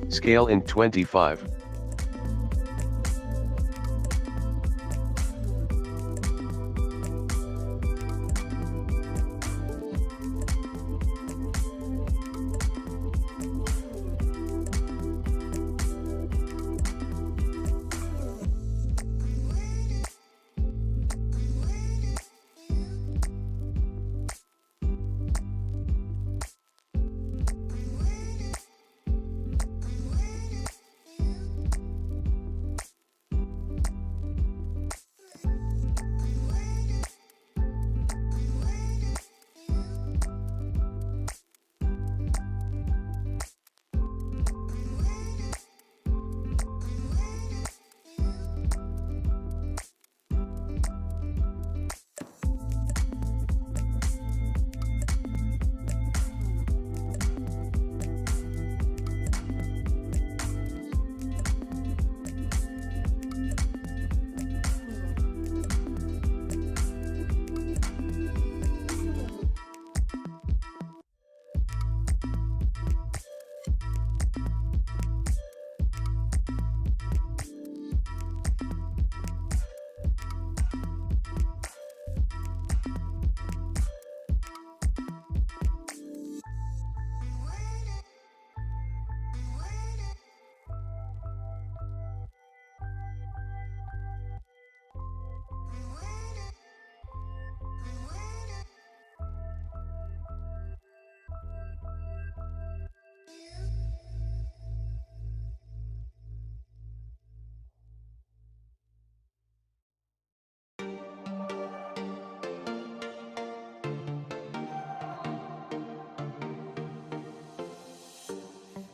Scale in 25.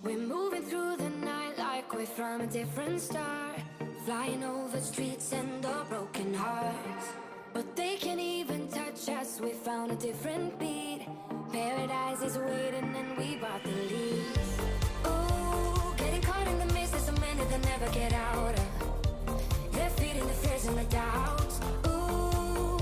We're moving through the night like we're from a different star. Flying over streets and the broken hearts, but they can't even touch us. We found a different beat. Paradise is waiting and we bought the lead. Ooh, getting caught in the mist, there's so many that never get out of. They're feeding the fears and the doubts. Ooh,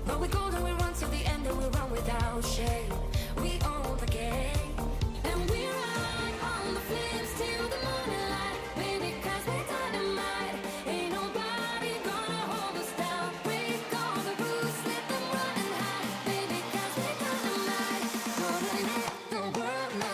but we're golden, we run till the end and we run without shame. We own the game, and we ride on the flames till the morning light. Baby, 'cause we're dynamite. Ain't nobody gonna hold us down. Break all the rules, let them run and hide. Baby, 'cause we're dynamite. Gonna let the world know.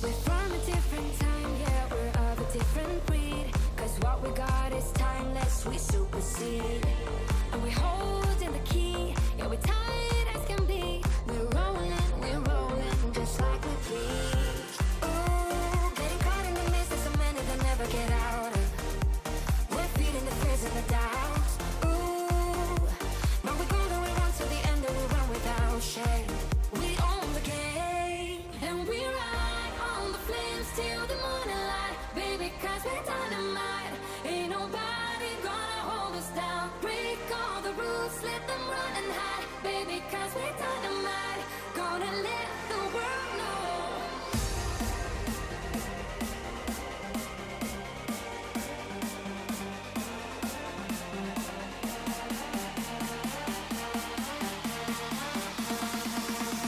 We're from a different time, yeah, we're of a different breed. 'Cause what we got is timeless, we supersede. And we're holding the key, yeah, we're tight as can be. We're rolling, just like we please. Ooh, getting caught in the mist, there's so many that never get out of. We're feeding the fears and the doubts. Ooh, but we're golden, we run till the end and we run without shame. We own the game, and we ride on the flames till the morning light. Baby, 'cause we're dynamite. Ain't nobody gonna hold us down. Break all the rules, let them run and hide. Baby, 'cause we're dynamite. Gonna let the world know.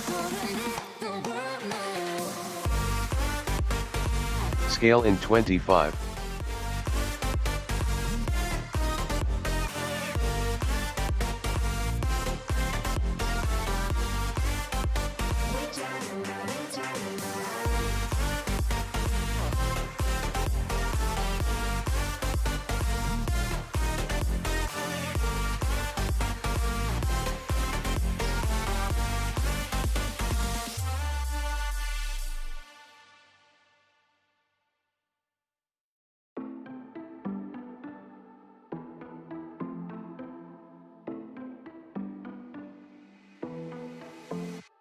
Gonna let the world know. Scale in 25.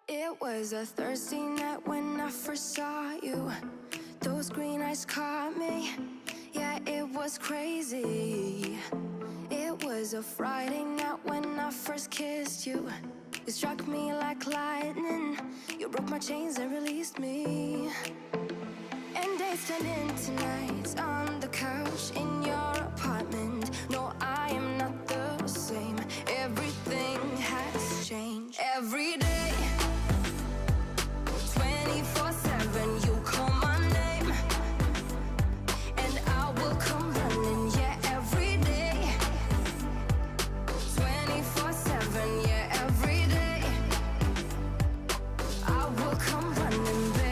It was a Thursday night when I first saw you. Those green eyes caught me. Yeah, it was crazy. It was a Friday night when I first kissed you. You struck me like lightning. You broke my chains and released me. And days turned into nights on the couch in your apartment. No, I am not the same. Everything has changed. Every day, 24/7, you call my name, and I will come running. Yeah, every day, 24/7. Yeah, every day, I will come running, babe.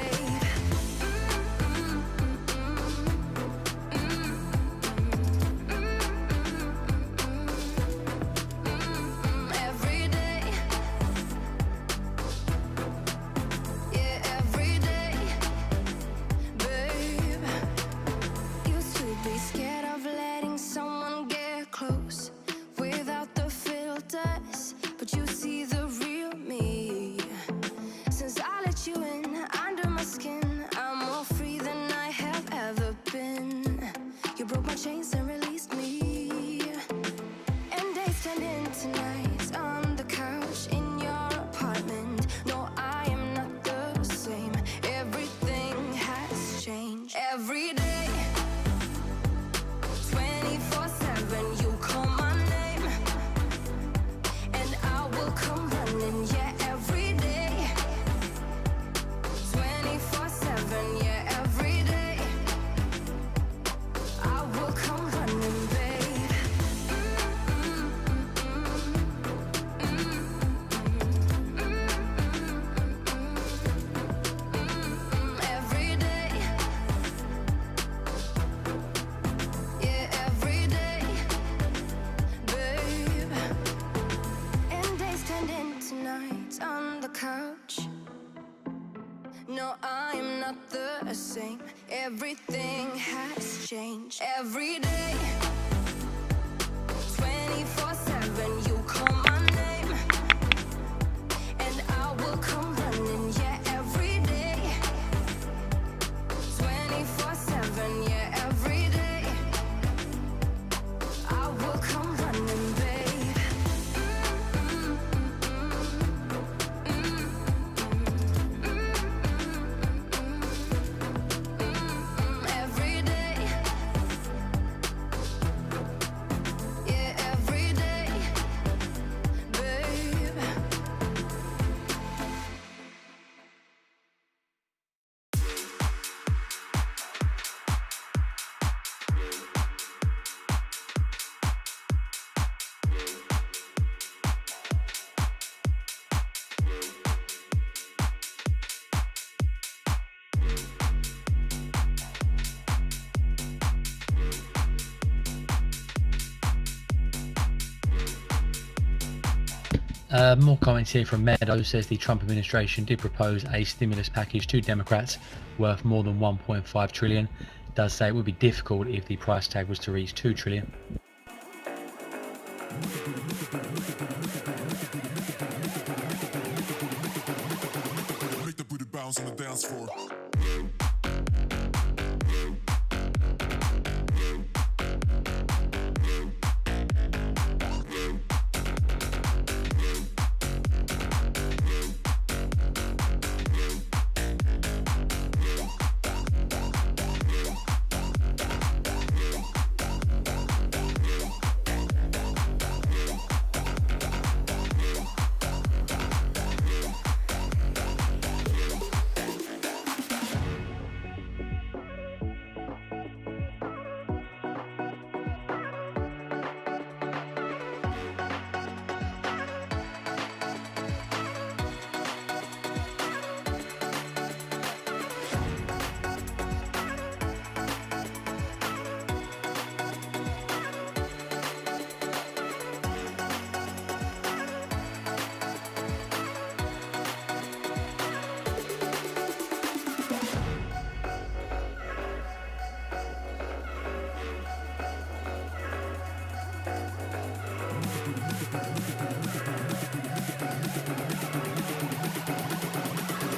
Every day, yeah, every day, babe. Used to be scared of letting someone get close without the filters, but you see the real me. Since I let you in under my skin, I'm more free than I have ever been. You broke my chains and released me. And days turned into nights on the couch in your apartment. No, I am not the same. Everything has changed. Every day, 24/7, you call my name, and I will come running. Yeah, every day, 24/7. Yeah, every day, I will come running, babe. Everything has changed every day. 24/7, you call my name, and I will come running. Yeah, every day. 24/7, yeah, every day. I will come running, babe. Every day. Yeah, every day, babe. More comments here from Meadow. Says the Trump administration did propose a stimulus package to Democrats worth more than 1.5 trillion. Does say it would be difficult if the price tag was to reach 2 trillion. Make the booty bounce on the dance floor.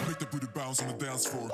Make the booty bounce on the dance floor.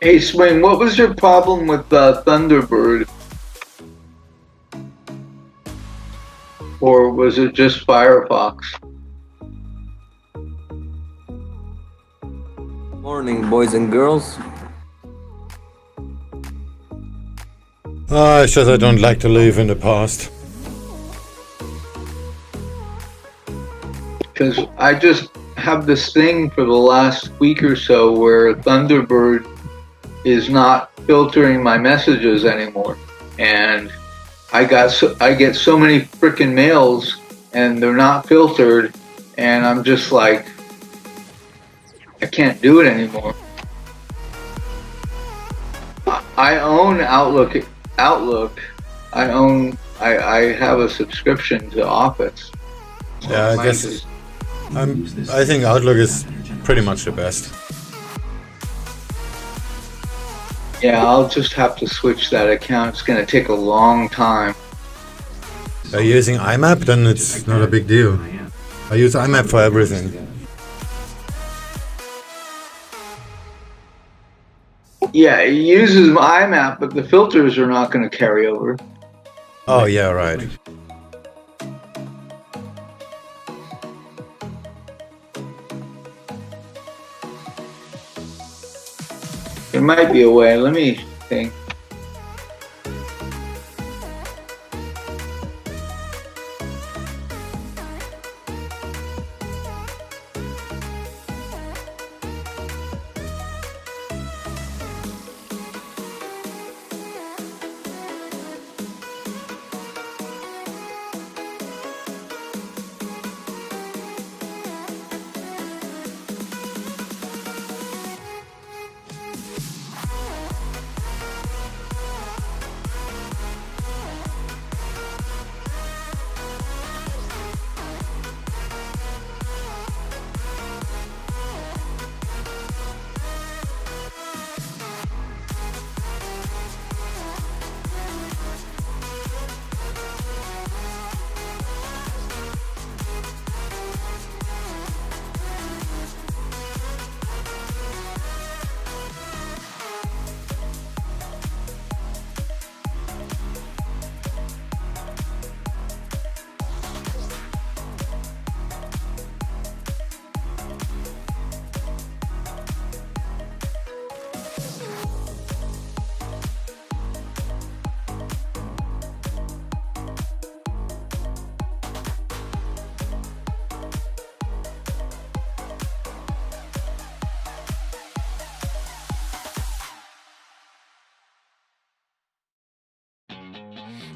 Hey, Swing, what was your problem with Thunderbird? Or was it just Firefox? Morning, boys and girls. It's just I don't like to live in the past. Because I just have this thing for the last week or so where Thunderbird is not filtering my messages anymore, and I get so many frickin' mails and they're not filtered, and I'm just like, I can't do it anymore. I own Outlook Outlook, I have a subscription to Office. So Yeah, I might guess just- I think Outlook is pretty much the best. yeah, I'll just have to switch that account. It's going to take a long time. Are you using IMAP? Then it's not a big deal. I use IMAP for everything. Yeah, it uses IMAP, but the filters are not going to carry over. Oh yeah, right. There might be a way. Let me think.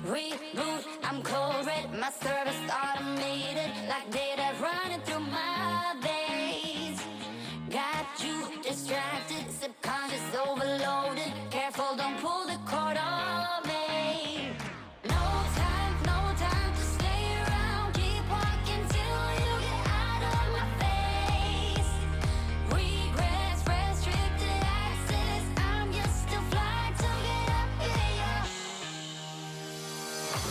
Reboot, I'm cold red, my service automated, like data running through my veins. Got you distracted, subconscious overloaded. Careful, don't pull the cord on me. No time to stay around. Keep walking till you get out of my face. Regrets, restricted access. I'm just a flight to get up here.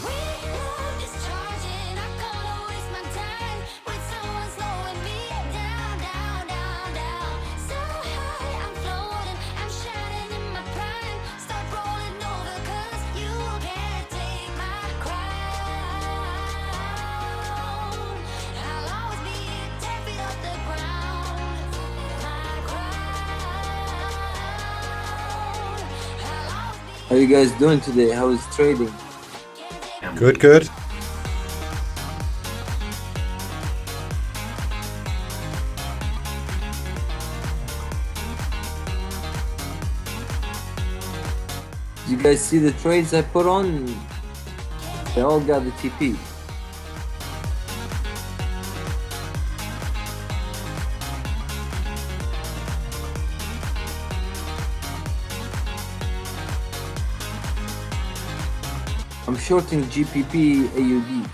We love discharging. I'm gonna waste my time with someone slowing me down, down, down, down. So high, I'm floating. I'm shining in my prime. Start rolling over, 'cause you can't take my crown. I'll always be 10 feet off the ground. My crown. I'll always be. How you guys doing today? How is trading? Good, good. Did you guys see the trades I put on? They all got the TP. I'm shorting GPP AUD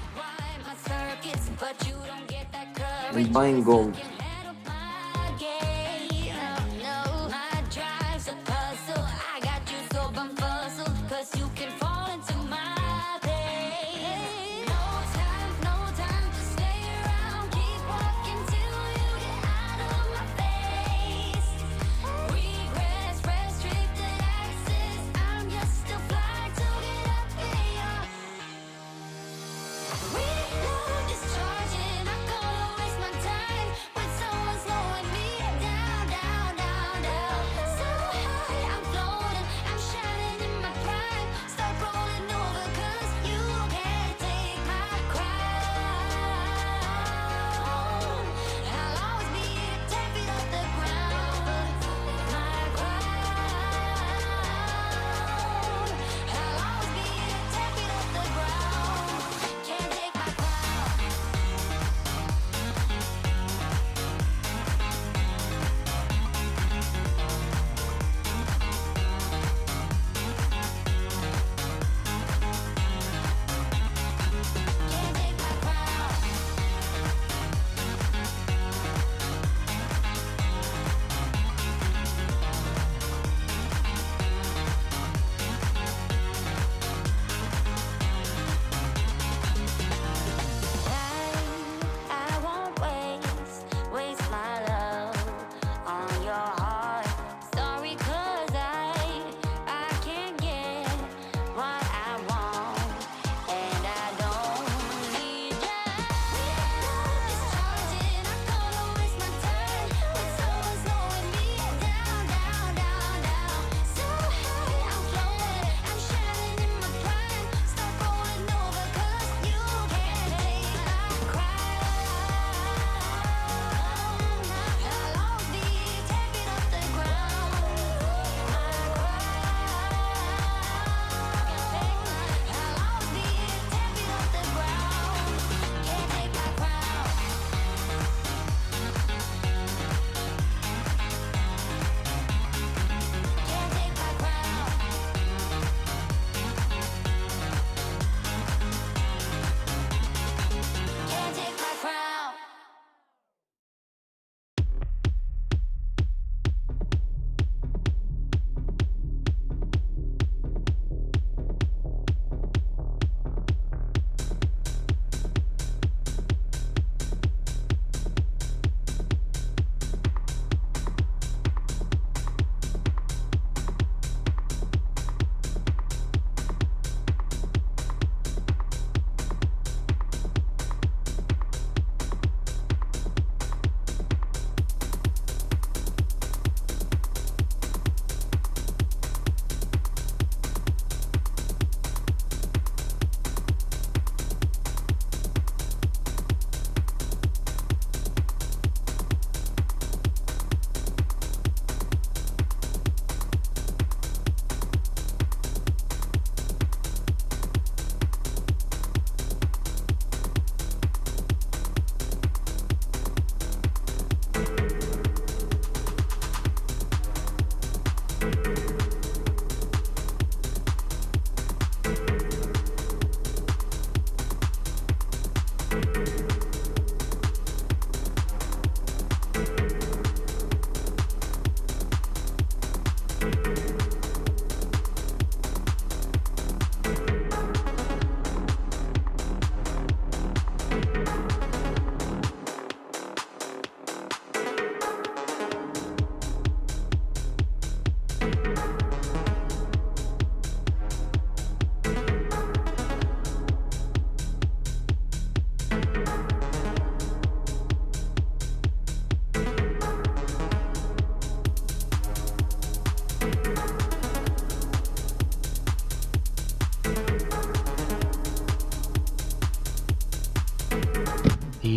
and buying gold. We love discharging. I'm gonna waste my time with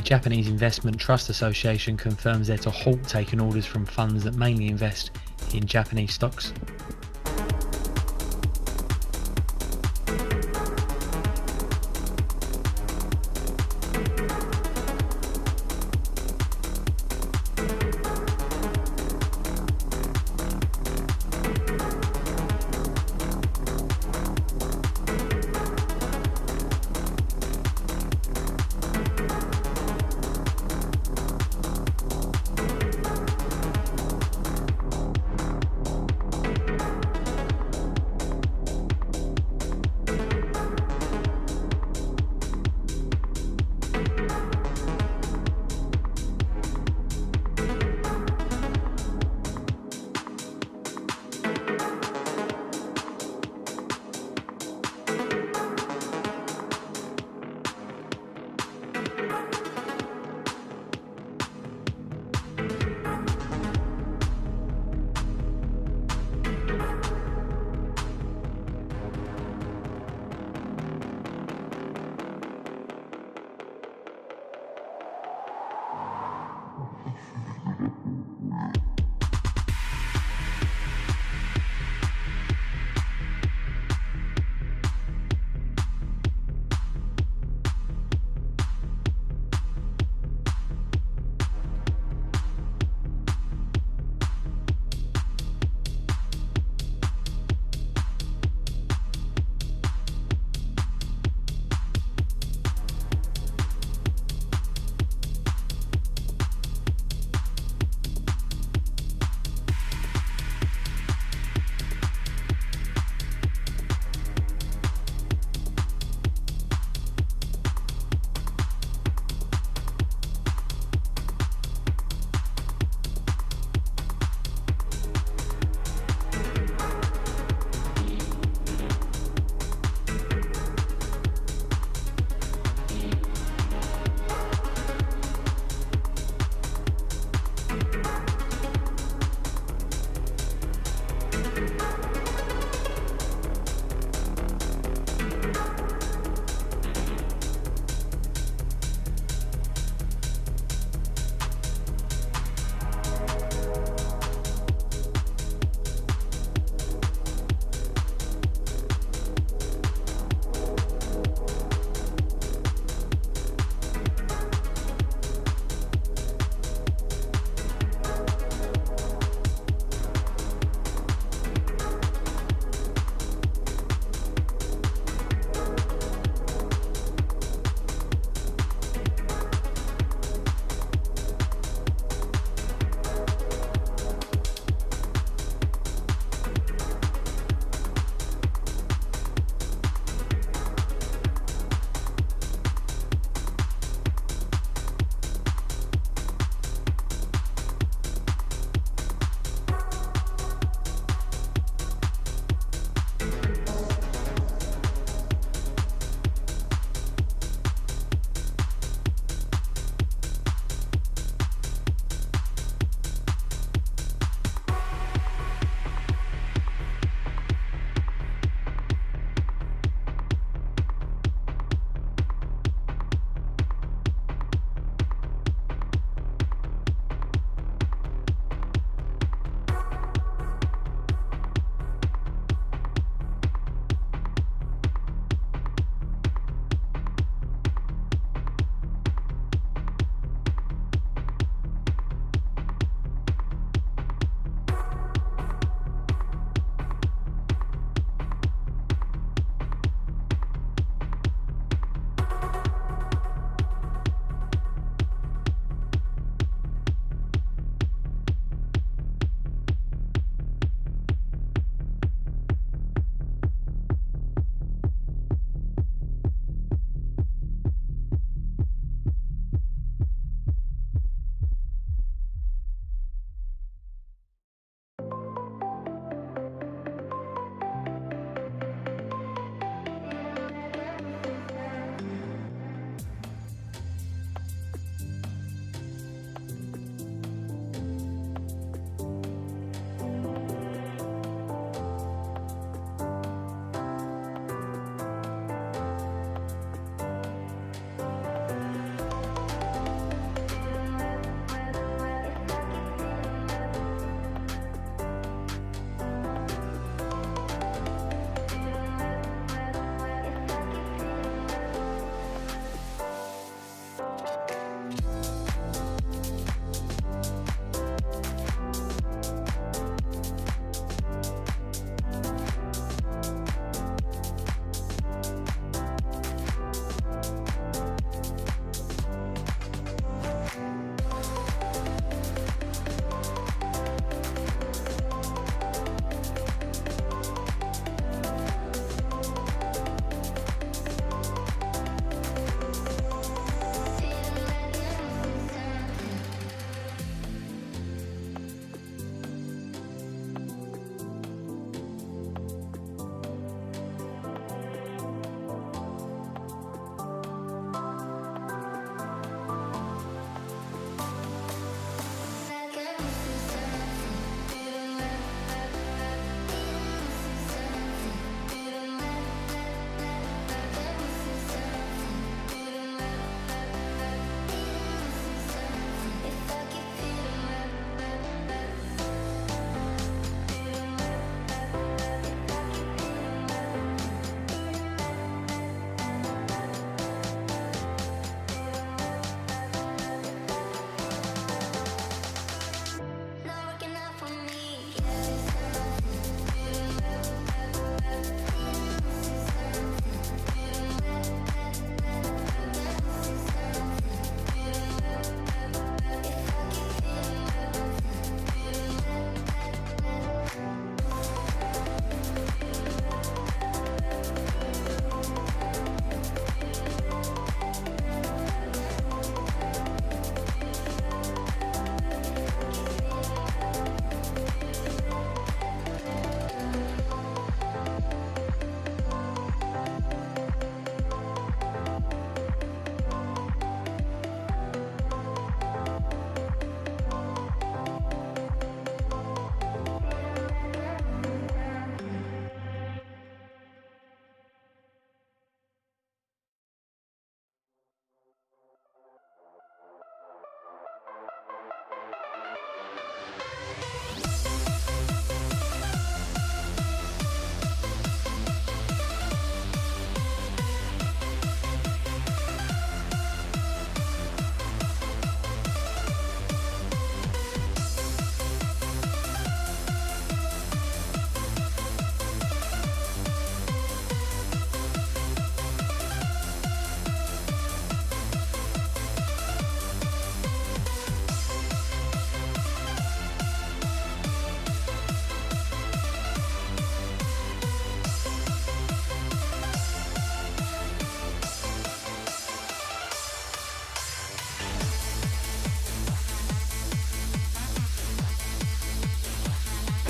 The Japanese Investment Trust Association confirms they're to halt taking orders from funds that mainly invest in Japanese stocks.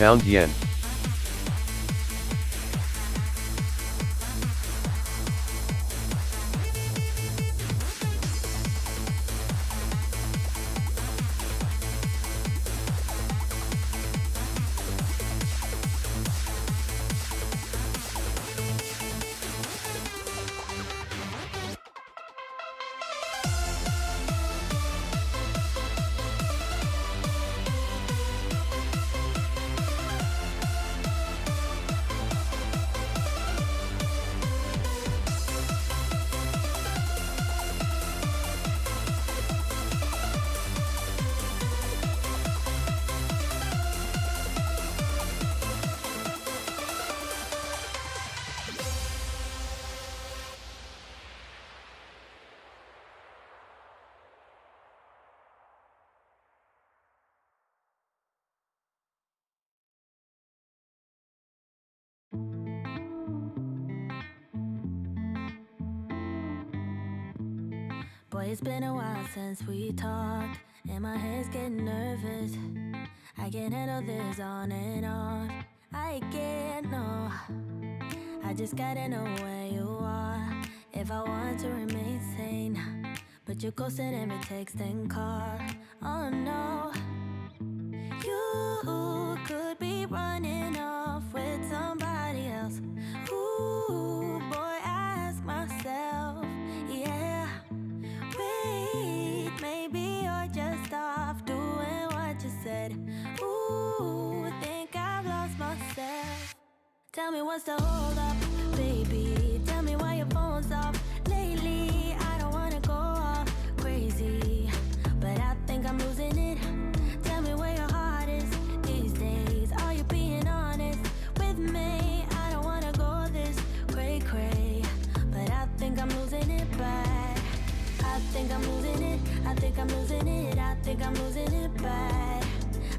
Pound yen. Boy, it's been a while since we talked, and my head's getting nervous. I can't handle this on and off. I can't, no. I just gotta know where you are if I want to remain sane. But you're ghosting every text and call. Oh no. You could be running off with somebody else. Ooh, boy, I ask myself, yeah. Wait, maybe you're just off doing what you said. Ooh, think I've lost myself. Tell me what's the hold up, baby. Tell me why your phone's off lately. I don't wanna go all crazy, but I think I'm losing it. Tell me where your heart is these days. Are you being honest with me? I don't wanna go this cray-cray, but I think I'm losing it bad. I think I'm losing it. I think I'm losing it. I think I'm losing it bad.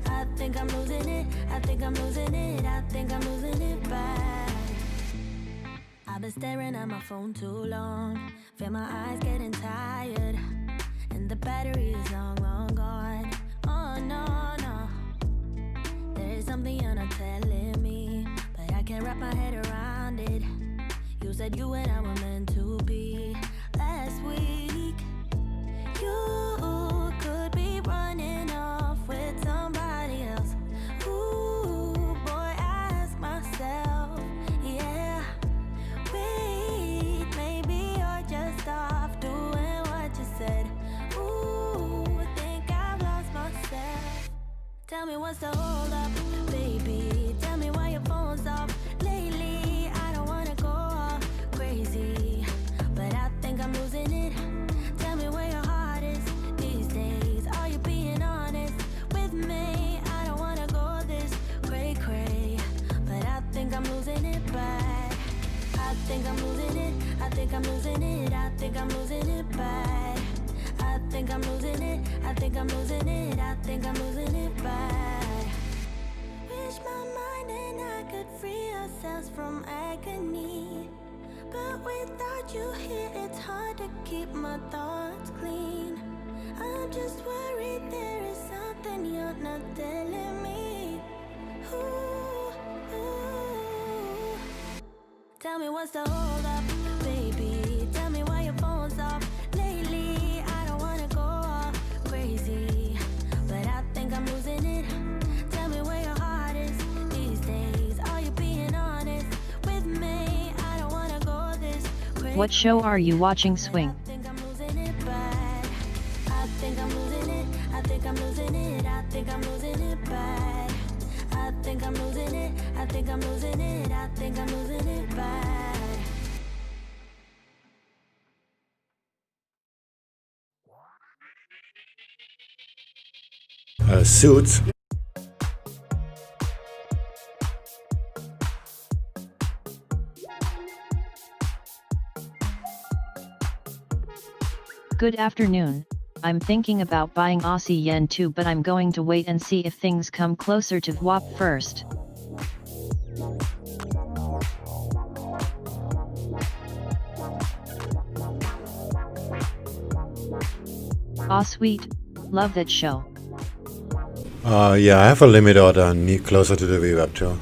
I think I'm losing it. I think I'm losing it. I think I'm losing it bad. I've been staring at my phone too long. Feel my eyes getting tired, and the battery is long, long gone. Oh no, no. There is something you're not telling me, but I can't wrap my head around it. You said you and I were meant to be last week. You could be running off with somebody else. Ooh, boy, I ask myself, yeah. Wait, maybe you're just off doing what you said. Ooh, think I've lost myself. Tell me what's the hold up, baby. Tell me why your phone's off lately. I don't wanna go all crazy, but I think I'm losing it. Tell me where your heart is these days. Are you being honest with me? I don't wanna go this cray-cray, but I think I'm losing it bad. I think I'm losing it. I think I'm losing it. I think I'm losing it bad. I think I'm losing it. I think I'm losing it. I think I'm losing it bad. Wish my mind and I could free ourselves from agony, but without you here, it's hard to keep my thoughts clean. I'm just worried there is something you're not telling me. Ooh, ooh. Tell me what's the hold up, baby. Tell me why your phone's off lately. I don't wanna go all crazy, but I think I'm losing it. Tell me where your heart is these days. Are you being honest with me? I don't wanna go this crazy. What show are you watching, Swing? I think I'm losing it bad. I think I'm losing it. I think I'm losing it. I think I'm losing it bad. I think I'm losing it. I think I'm losing it. I think I'm losing it bad. Suits. Good afternoon. I'm thinking about buying Aussie yen too, but I'm going to wait and see if things come closer to WAP first. Aw sweet, love that show. Yeah, I have a limit order closer to the VWAP too.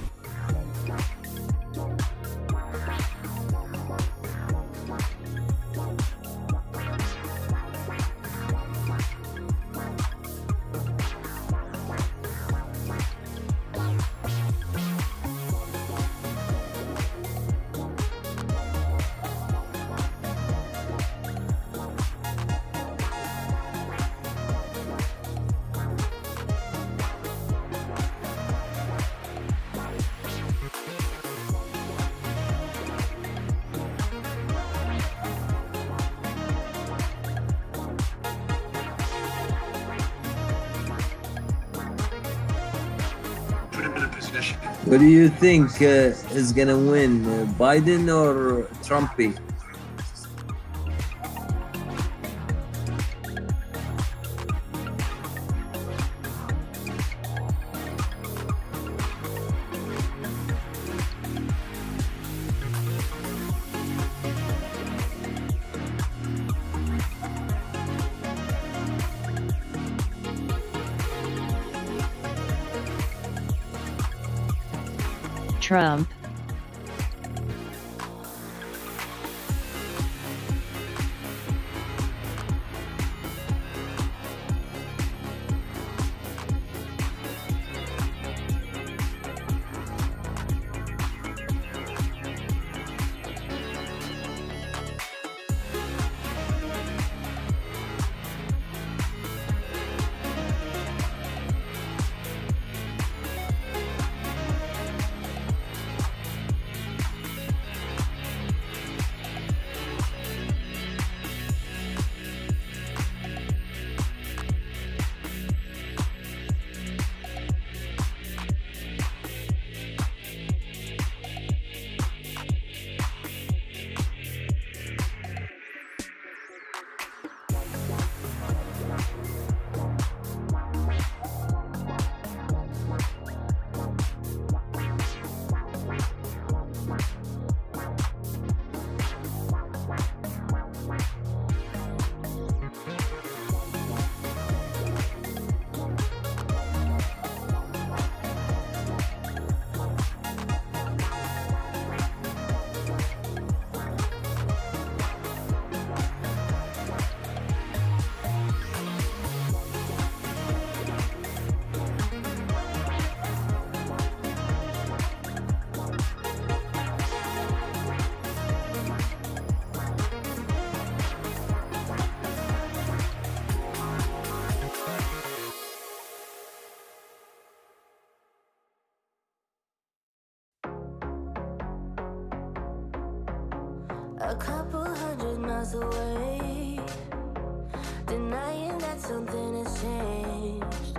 What do you think is gonna win, Biden or Trumpy? Trump. A couple 100 miles away, denying that something has changed.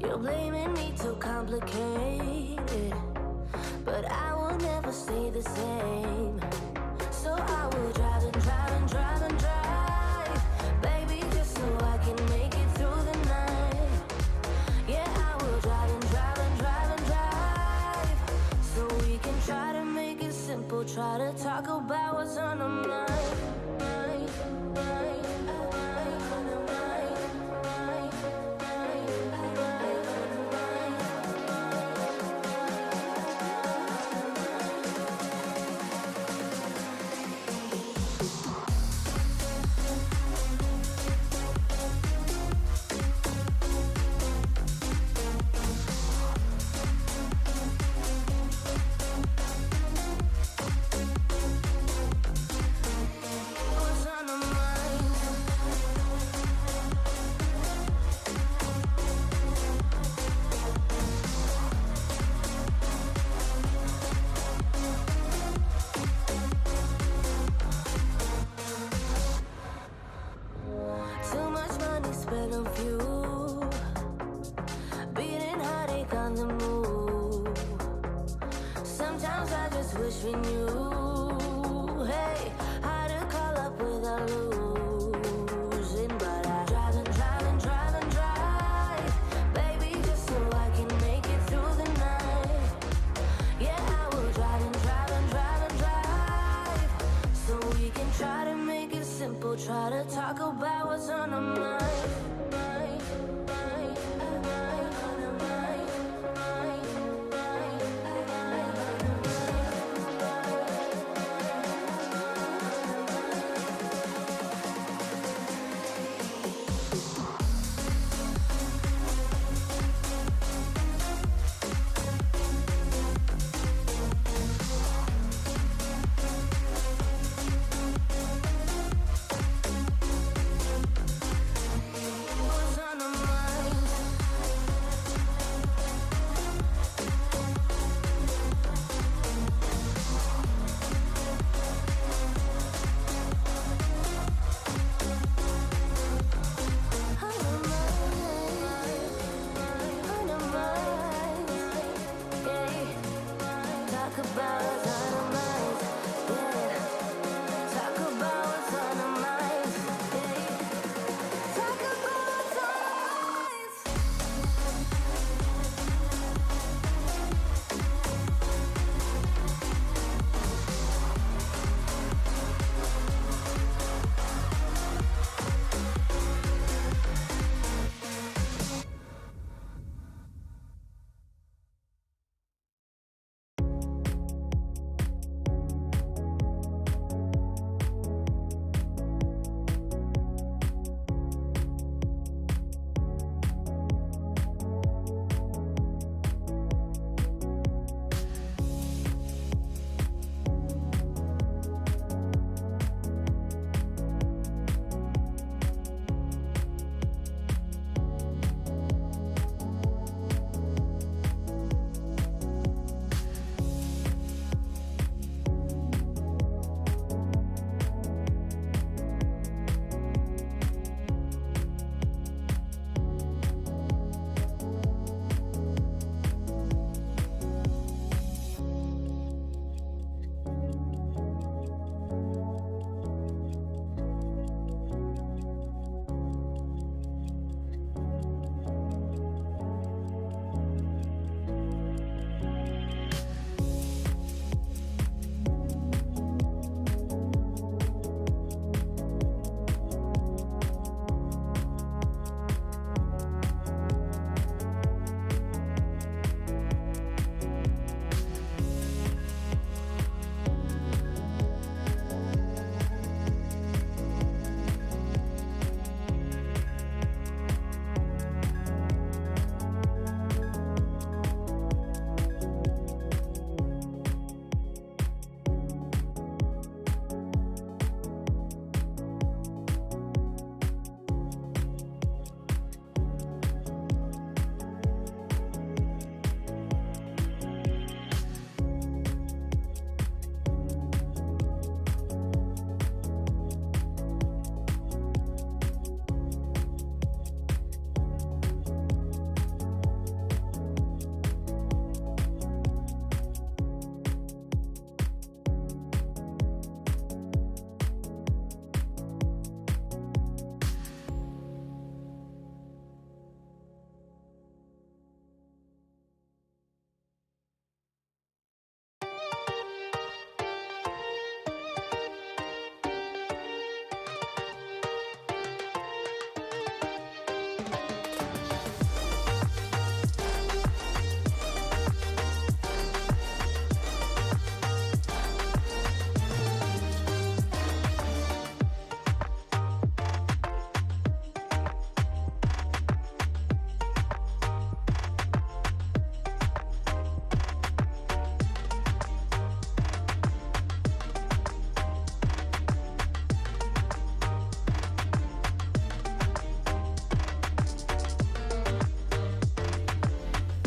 You're blaming me too complicated, but I will never stay the same. So I will drive and drive and drive and drive, baby, just so I can make it through the night. Yeah, I will drive and drive and drive and drive, so we can try to make it simple, try to talk about what's on our mind. Too much money spent on fuel, beating heartache on the move. Sometimes I just wish we knew, hey, how to call up without losing. But I drive and drive and drive and drive, baby, just so I can make it through the night. Yeah, I will drive and drive and drive and drive, so we can try to make it simple, try to talk about what's on our mind.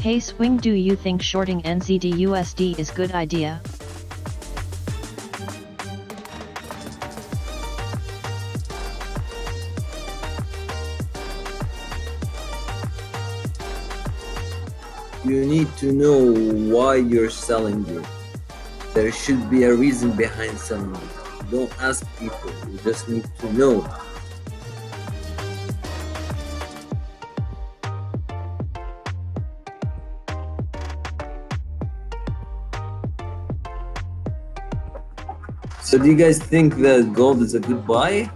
Hey Swing, do you think shorting NZD USD is good idea? You need to know why you're selling it. There should be a reason behind selling it. Don't ask people, you just need to know. So do you guys think that gold is a good buy?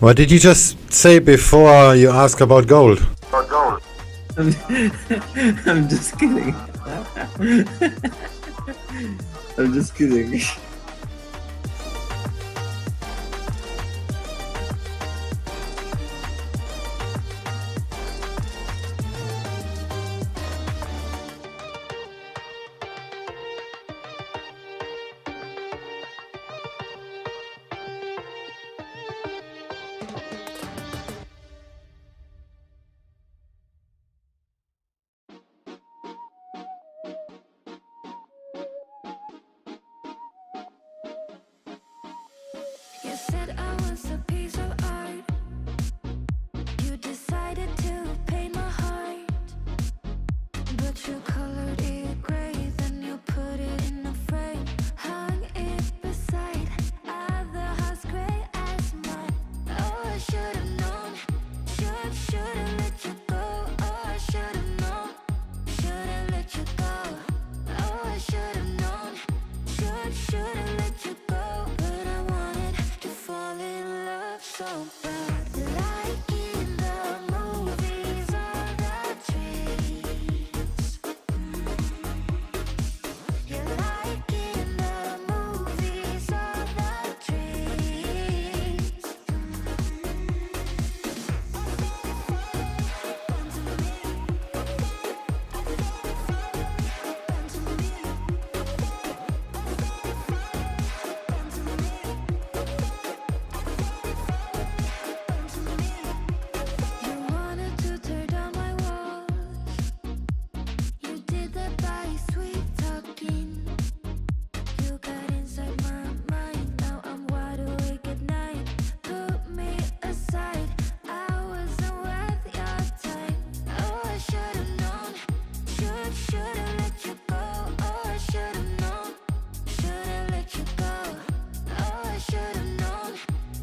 What did you just say before you ask about gold? I'm just kidding. I'm just kidding. You said I was a piece of art. You decided to paint my heart, but you colored it gray, then you put it in a frame, hung it beside other house gray as mine. Oh, I should've known, should've let you go. Oh, I should've known, should've let you go. Oh, I should've known, should've let you go. But I wanted to fall in love so bad, like in the movies or the dreams. You're like in the movies or the dreams. You wanted to tear down my walls. You did that by sweet talking. You got inside my mind. Now I'm wide awake at night. Put me aside. I wasn't worth your time. Oh, I should've known. Should've let you go. Oh, I should've known. Should've let you go. Oh, I should've known.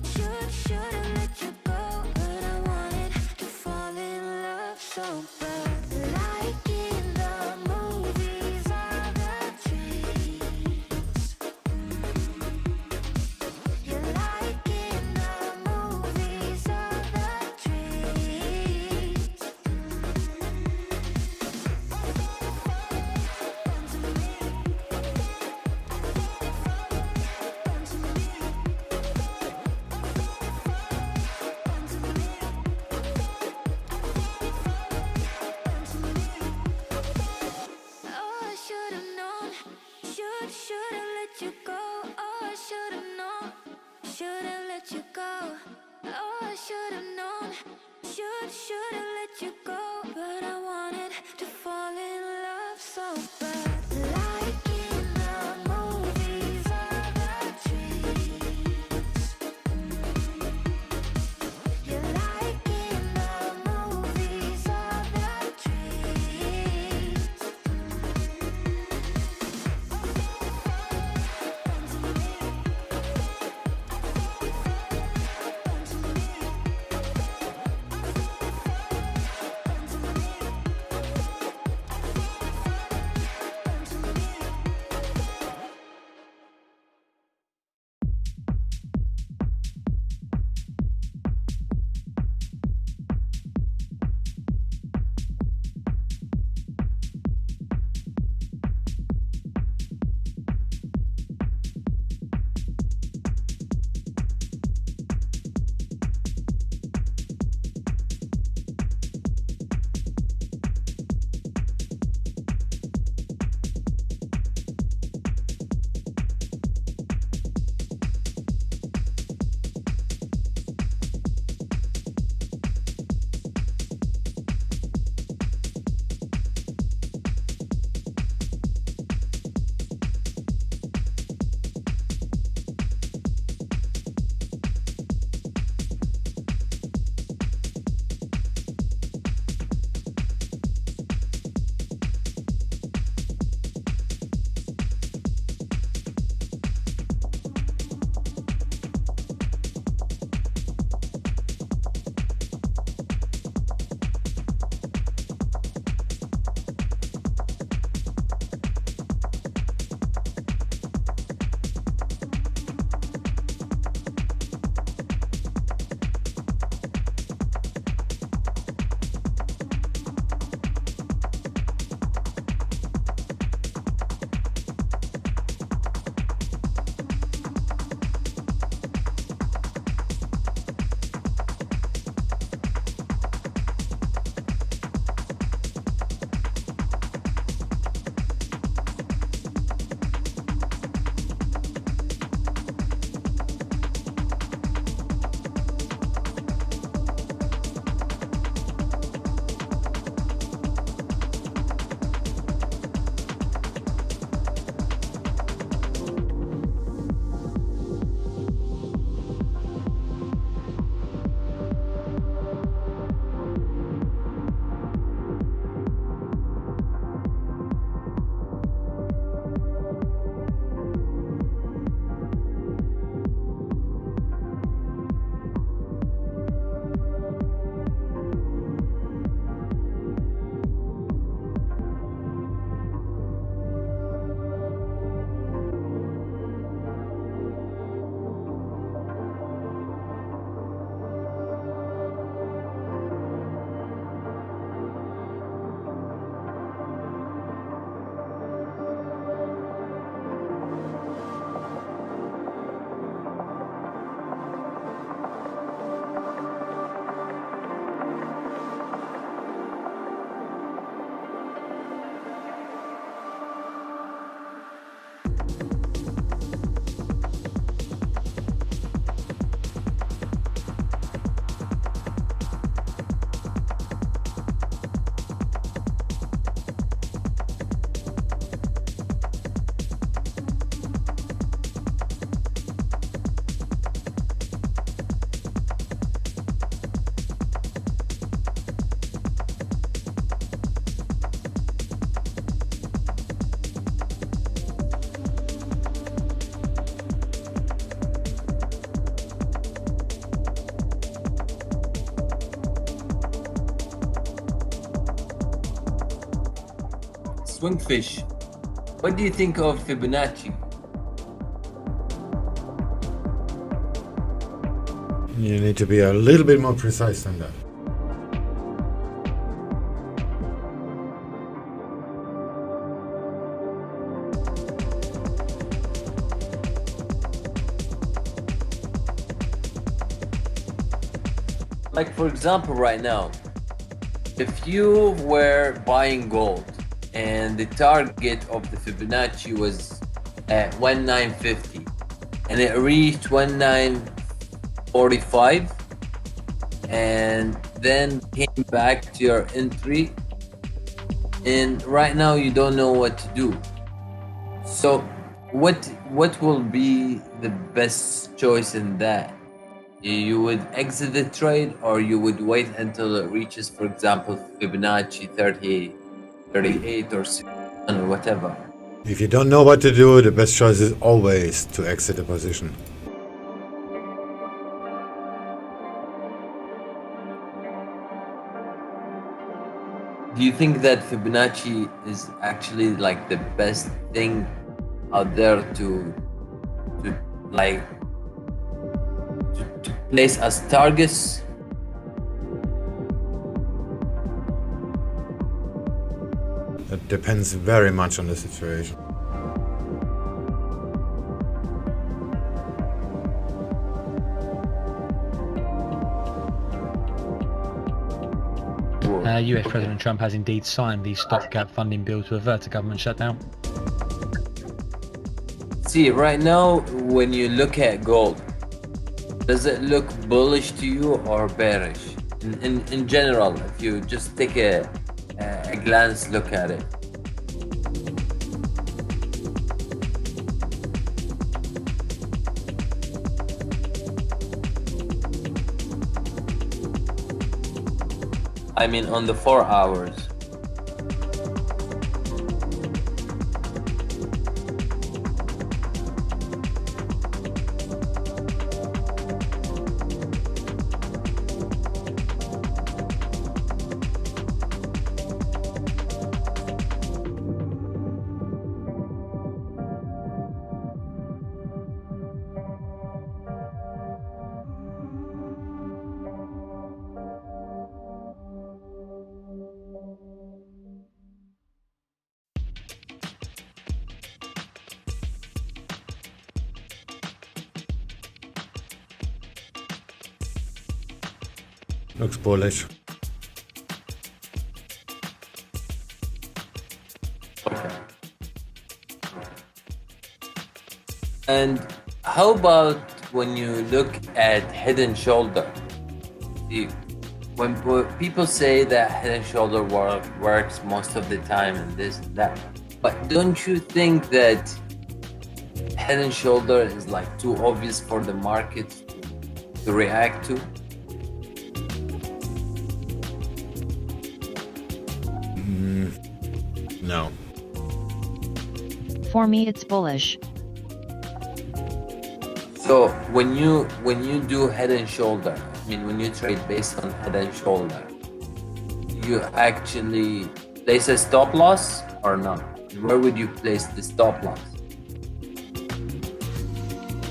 Should've let you go. But I wanted to fall in love so bad, like in the movies or the dreams. You're like in the movies or the dreams. Oh, I should've known, should've let you go. Oh, I should've known, should've let you go. Oh, I should've known, should've let you go. But I wanted to fall in love so bad, like in the movies or the dreams. You're like in the movies or the dreams. SwingFish, what do you think of Fibonacci? You need to be a little bit more precise than that. Like for example, right now, if you were buying gold and the target of the Fibonacci was at 1950 and it reached 1945 and then came back to your entry, and right now you don't know what to do. So what will be the best choice in that? You would exit the trade, or you would wait until it reaches, for example, Fibonacci 38, 38 or 61 or whatever. If you don't know what to do, the best choice is always to exit the position. Do you think that Fibonacci is actually like the best thing out there to place as targets? It depends very much on the situation. US President Trump has indeed signed the stopgap funding bill to avert a government shutdown. See, right now, when you look at gold, does it look bullish to you or bearish? In general, if you just take a glance look at it. I mean, on the 4 hours. Looks bullish. Okay. And how about when you look at head and shoulder? When people say that head and shoulder works most of the time and this and that, but don't you think that head and shoulder is like too obvious for the market to react to? No. For me, it's bullish. So when you do head and shoulder, I mean, when you trade based on head and shoulder, you actually place a stop loss or not? Where would you place the stop loss?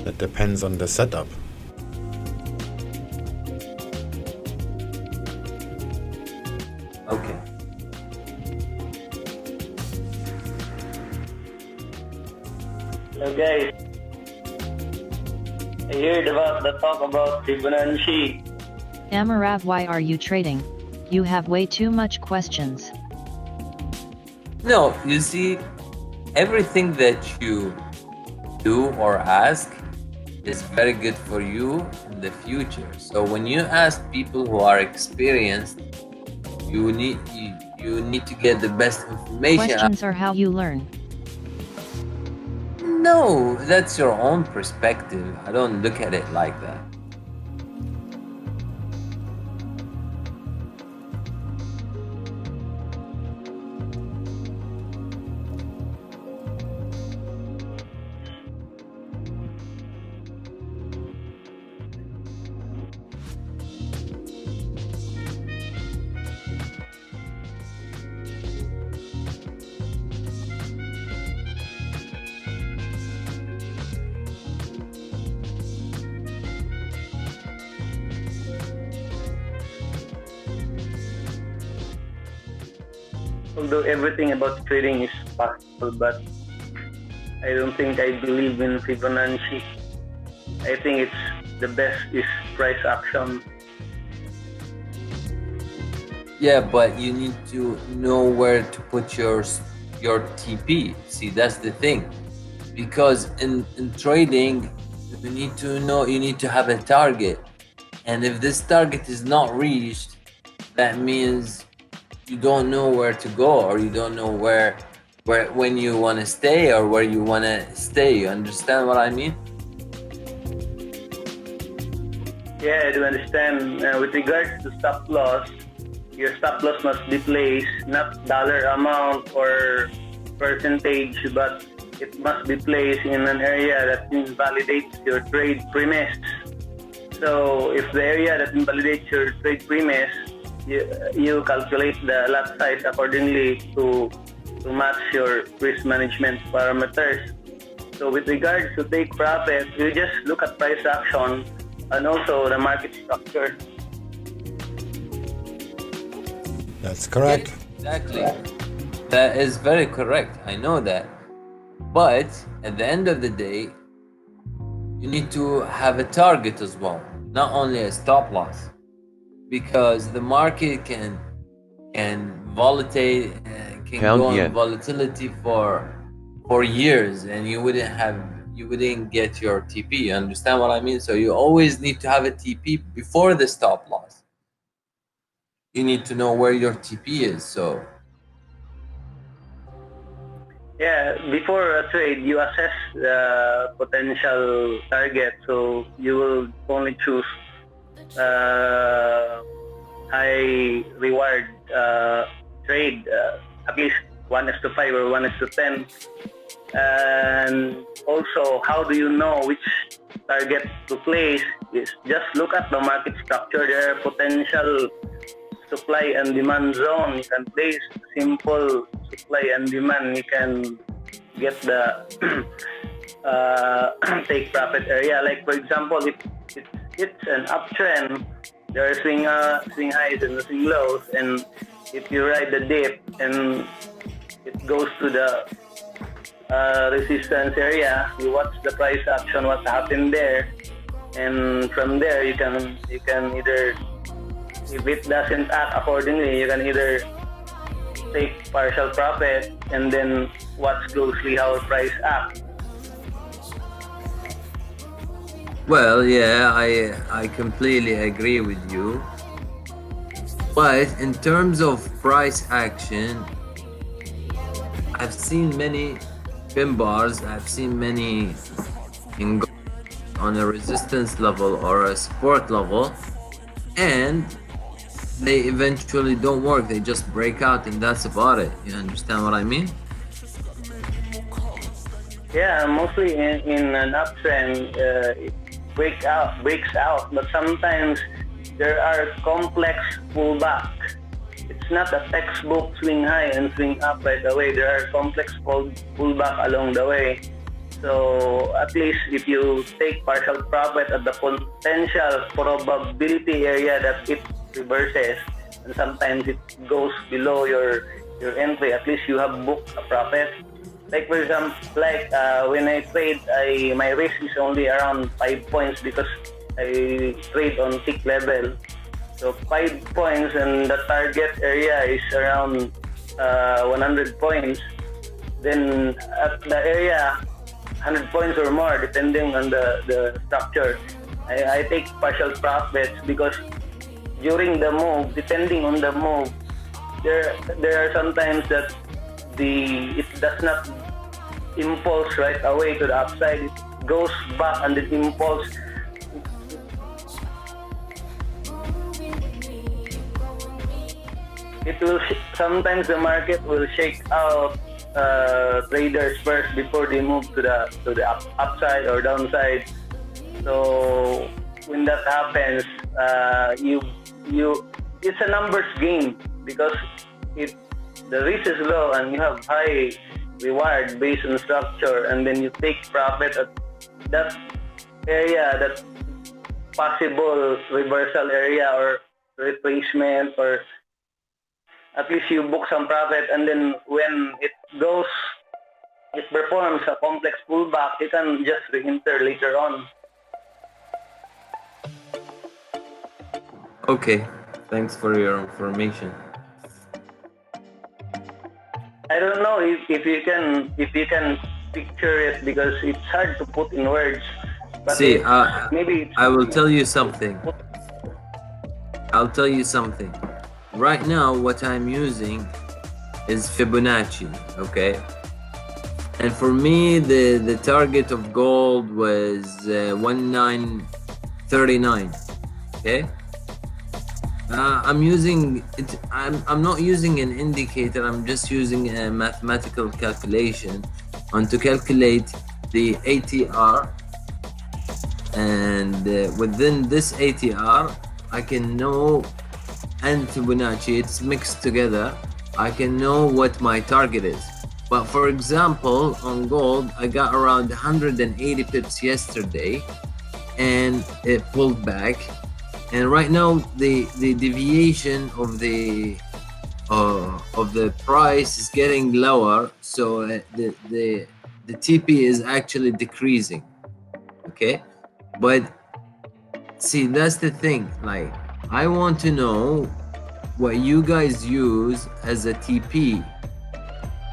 That depends on the setup. Okay. So guys, I heard about the talk about Fibonacci. Amarav, why are you trading? You have way too much questions. No, you see, everything that you do or ask is very good for you in the future. So when you ask people who are experienced, you need to get the best information. Questions are how you learn. No, that's your own perspective. I don't look at it like that. although everything about trading is possible, but I don't think I believe in Fibonacci. I think it's the best is price action. Yeah, but you need to know where to put your TP. See, that's the thing, because in trading, you need to know, you need to have a target, and if this target is not reached, that means you don't know where to go, or you don't know where when you want to stay or where you want to stay. You understand what I mean? Yeah, I do understand. With regards to stop loss, your stop loss must be placed not dollar amount or percentage, but it must be placed in an area that invalidates your trade premise. So if the area that invalidates your trade premise, you calculate the lot size accordingly to match your risk management parameters. So with regards to take profit, you just look at price action and also the market structure. That's correct. Exactly. That is very correct. I know that. But at the end of the day, you need to have a target as well, not only a stop loss, because the market can volatile, can go on volatility for years, and you wouldn't get your TP. You understand what I mean? So you always need to have a TP before the stop loss. You need to know where your TP is. So yeah, before a trade, you assess the potential target. So you will only choose high reward trade, at least 1:5 or 1:10. And also, how do you know which target to place? Is just look at the market structure. There are potential supply and demand zone. You can place simple supply and demand. You can get the take profit area. Like for example, if it's an uptrend, there are swing highs and swing lows, and if you ride the dip and it goes to the resistance area, you watch the price action, what happened there, and from there you can either, if it doesn't act accordingly, you can either take partial profit and then watch closely how price acts. well, yeah, I completely agree with you. But in terms of price action, I've seen many pin bars, I've seen many on a resistance level or a support level, and they eventually don't work. They just break out, and that's about it. You understand what I mean? Yeah, mostly in an uptrend, it breaks out, but sometimes there are complex pullback. It's not a textbook swing high and swing up right away. There are complex pullback along the way. So at least if you take partial profit at the potential probability area that it reverses, and sometimes it goes below your entry, at least you have booked a profit. Like for example, when I trade, my risk is only around 5 points because I trade on tick level. So 5 points, and the target area is around 100 points. Then at the area, 100 points or more, depending on the structure, I take partial profits, because during the move, depending on the move, there are sometimes that it does not impulse right away to the upside. It goes back and it impulse. It will sometimes the market will shake out traders first before they move to the upside or downside. So when that happens, it's a numbers game, because the risk is low and you have high reward based on structure, and then you take profit at that area, that possible reversal area or retracement or at least you book some profit, and then when it performs a complex pullback, you can just re-enter later on. Okay, thanks for your information. I don't know if you can picture it, because it's hard to put in words. But See, maybe I will tell you something. I'll tell you something. Right now, what I'm using is Fibonacci, okay? And for me, the target of gold was 1939, okay? I'm using it. I'm not using an indicator. I'm just using a mathematical calculation to calculate the ATR, and within this ATR, I can know, and Fibonacci, it's mixed together. I can know what my target is. But for example, on gold, I got around 180 pips yesterday, and it pulled back. And right now, the deviation of the price is getting lower, so the TP is actually decreasing. Okay, but see, that's the thing. Like, I want to know what you guys use as a TP,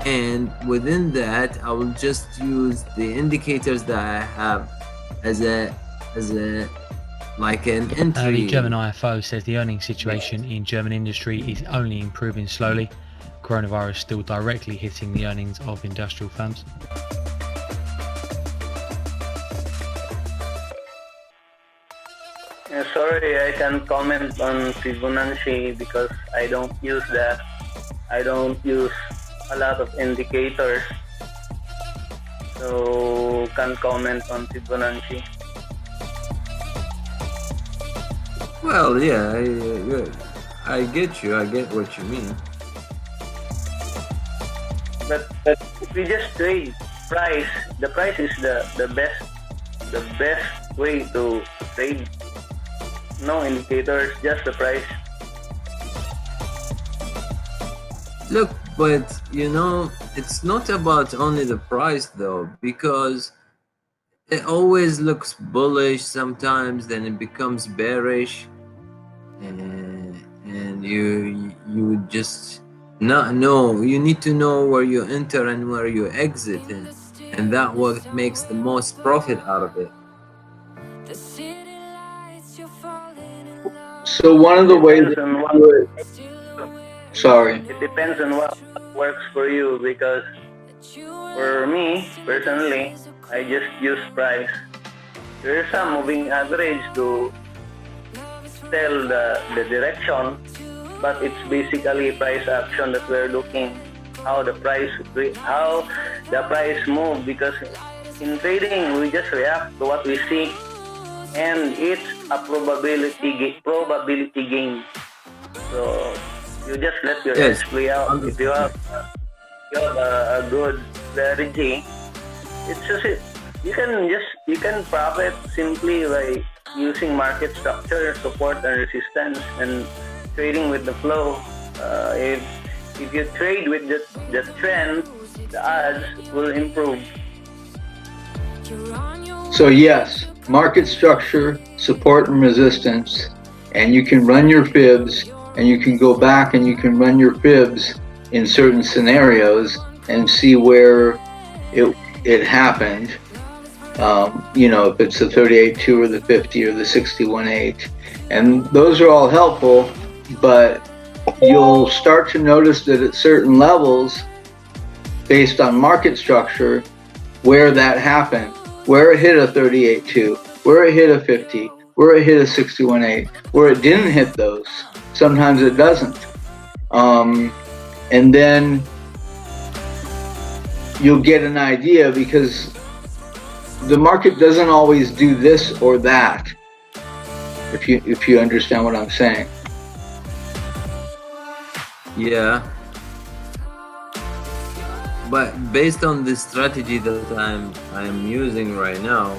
and within that, I will just use the indicators that I have as a like an entry. The German IFO says the earnings situation in German industry is only improving slowly. Coronavirus still directly hitting the earnings of industrial firms. Sorry, I can't comment on Fibonacci because I don't use that. I don't use a lot of indicators, so can't comment on Fibonacci. Well, yeah, I get you. I get what you mean. But if we just trade price, the price is the best way to trade. No indicators, just the price. Look, but you know, it's not about only the price though, because it always looks bullish sometimes, then it becomes bearish, and you just not know. You need to know where you enter and where you exit, and that what makes the most profit out of it. So one of the ways that you do it, sorry. It depends on what works for you, because for me personally, I just use price. There is some moving average to tell the direction, but it's basically price action that we're looking how the price move, because in trading we just react to what we see, and it's a probability game. So you just let your edge play out. If you have a good strategy, it's just you can profit simply by using market structure, support and resistance, and trading with the flow. If you trade with the trend, the odds will improve. So yes, market structure, support and resistance, and you can run your fibs, and you can go back and you can run your fibs in certain scenarios and see where it happened. You know, if it's the 38.2 or the 50 or the 61.8, and those are all helpful, but you'll start to notice that at certain levels, based on market structure, where that happened, where it hit a 38.2, where it hit a 50, where it hit a 61.8, where it didn't hit those. Sometimes it doesn't. And then you'll get an idea, because the market doesn't always do this or that, if you understand what I'm saying. Yeah. But based on the strategy that I'm using right now,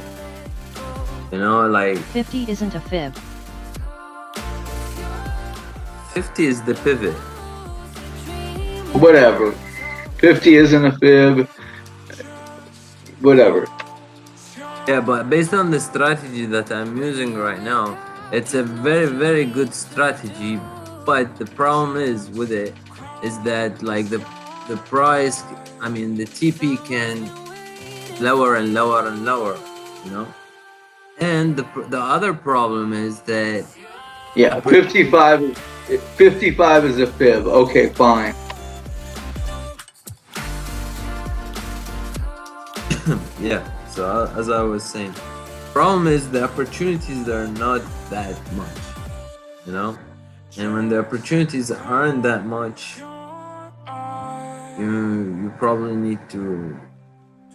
you know, like 50 isn't a fib. 50 is the pivot. whatever. 50 isn't a fib. Whatever. Yeah, but based on the strategy that I'm using right now, it's a very, very good strategy. But the problem is with it is that like the price, I mean the TP can lower and lower and lower, you know. And the other problem is that yeah, 55 is a fib. Okay, fine. Yeah. So as I was saying, problem is the opportunities are not that much, you know. And when the opportunities aren't that much, you probably need to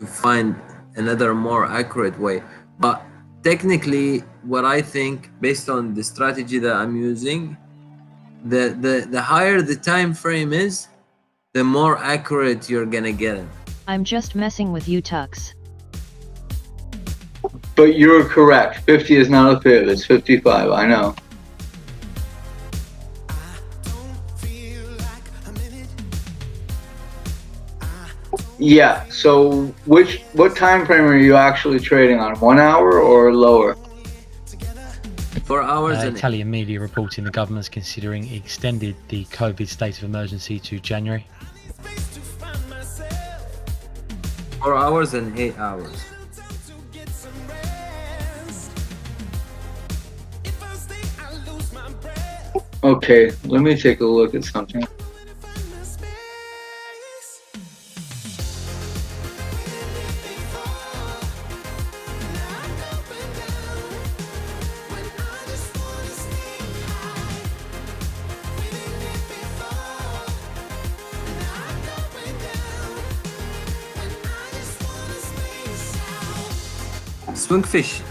find another more accurate way. But technically, what I think, based on the strategy that I'm using, the higher the time frame is, the more accurate you're gonna get it. I'm just messing with you, Tux. But you're correct. 50 is not a fib. It's 55. I know. Yeah. So what time frame are you actually trading on? 1 hour or lower? 4 hours. Italian media reporting the government's considering extended the COVID state of emergency to January. 4 hours and 8 hours. Okay, let me take a look at something. SwingFish,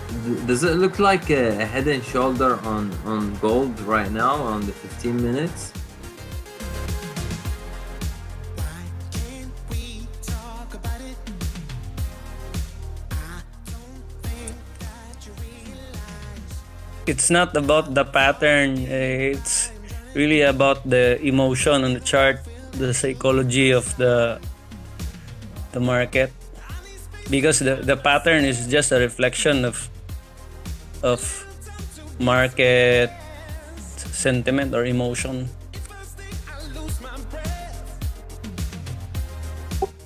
does it look like a head and shoulder on gold right now on the 15 minutes? It's not about the pattern, it's really about the emotion on the chart, the psychology of the market. Because the pattern is just a reflection of market sentiment or emotion.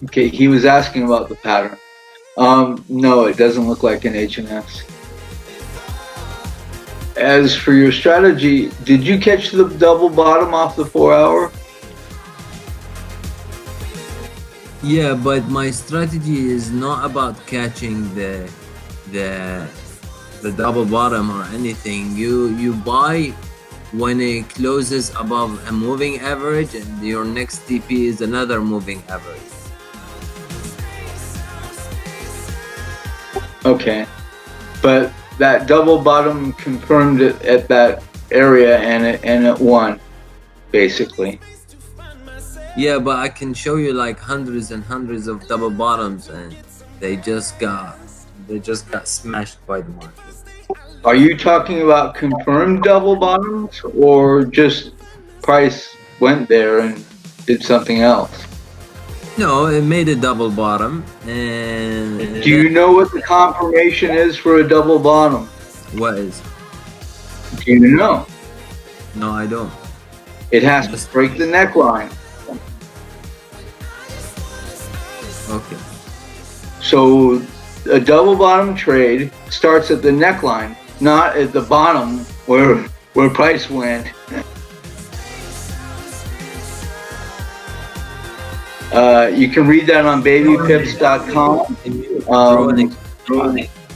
Okay, he was asking about the pattern. No, it doesn't look like an HNS. As for your strategy, did you catch the double bottom off the 4 hour? Yeah, but my strategy is not about catching the double bottom or anything. You buy when it closes above a moving average, and your next TP is another moving average. Okay, but that double bottom confirmed it at that area, and it won, basically. Yeah, but I can show you like hundreds and hundreds of double bottoms, and they just got smashed by the market. Are you talking about confirmed double bottoms, or just price went there and did something else? No, it made a double bottom, and do you know what the confirmation is for a double bottom? What is? Do you know? No, I don't. It has to break the neckline. Okay. So a double bottom trade starts at the neckline, not at the bottom where price went. You can read that on babypips.com.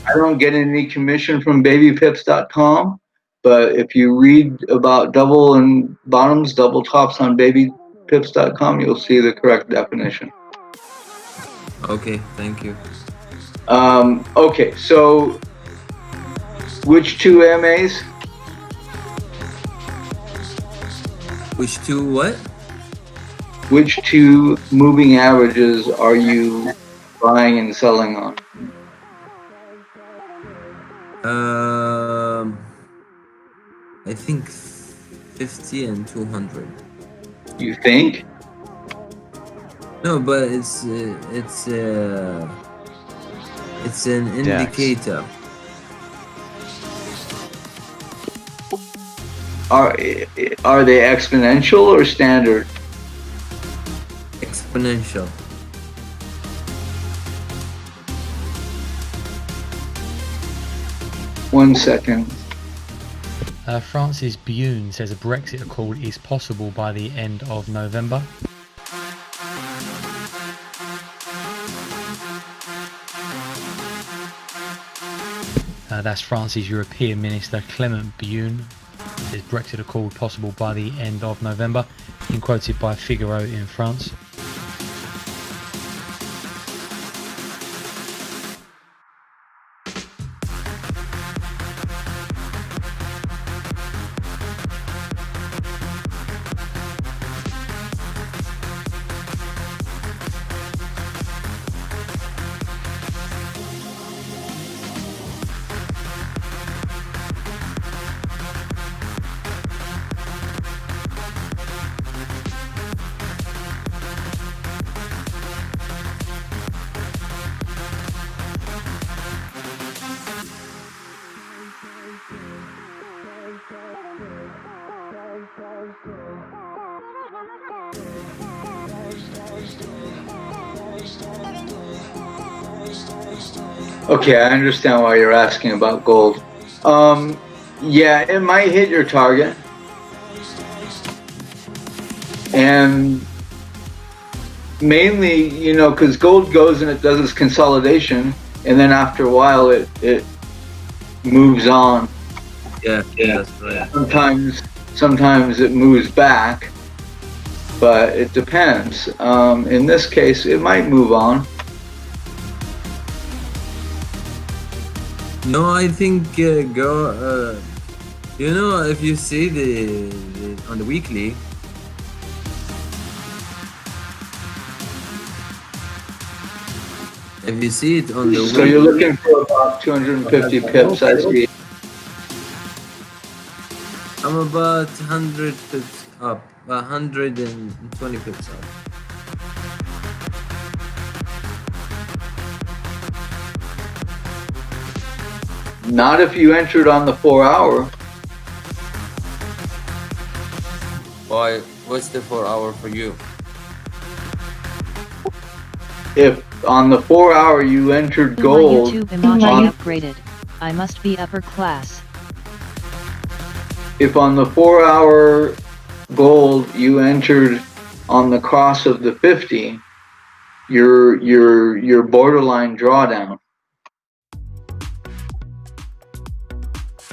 I don't get any commission from babypips.com, but if you read about double and bottoms, double tops on babypips.com, you'll see the correct definition. Okay, thank you. Okay, so which two MAs? Which two what? Which two moving averages are you buying and selling on? I think 50 and 200. You think? No, but it's an indicator. Are they exponential or standard? Exponential. One second. Francis Bune says a Brexit accord is possible by the end of November. That's France's European Minister Clement Bune. Says Brexit accord possible by the end of November. Being quoted by Figaro in France. Okay, I understand why you're asking about gold. Yeah, it might hit your target. And mainly, you know, because gold goes and it does its consolidation, and then after a while it moves on. Yeah, that's right. Sometimes it moves back, but it depends. In this case, it might move on. No, I think you know, if you see the on the weekly, if you see it on the So you're looking for about 250 pips, I see. I'm about 100 pips up, 120 pips up. Not if you entered on the 4 hour. Why? What's the 4 hour for you? If on the 4 hour you entered gold. My YouTube emoji upgraded. I must be upper class. If on the 4 hour gold you entered on the cross of the 50, you're borderline drawdown.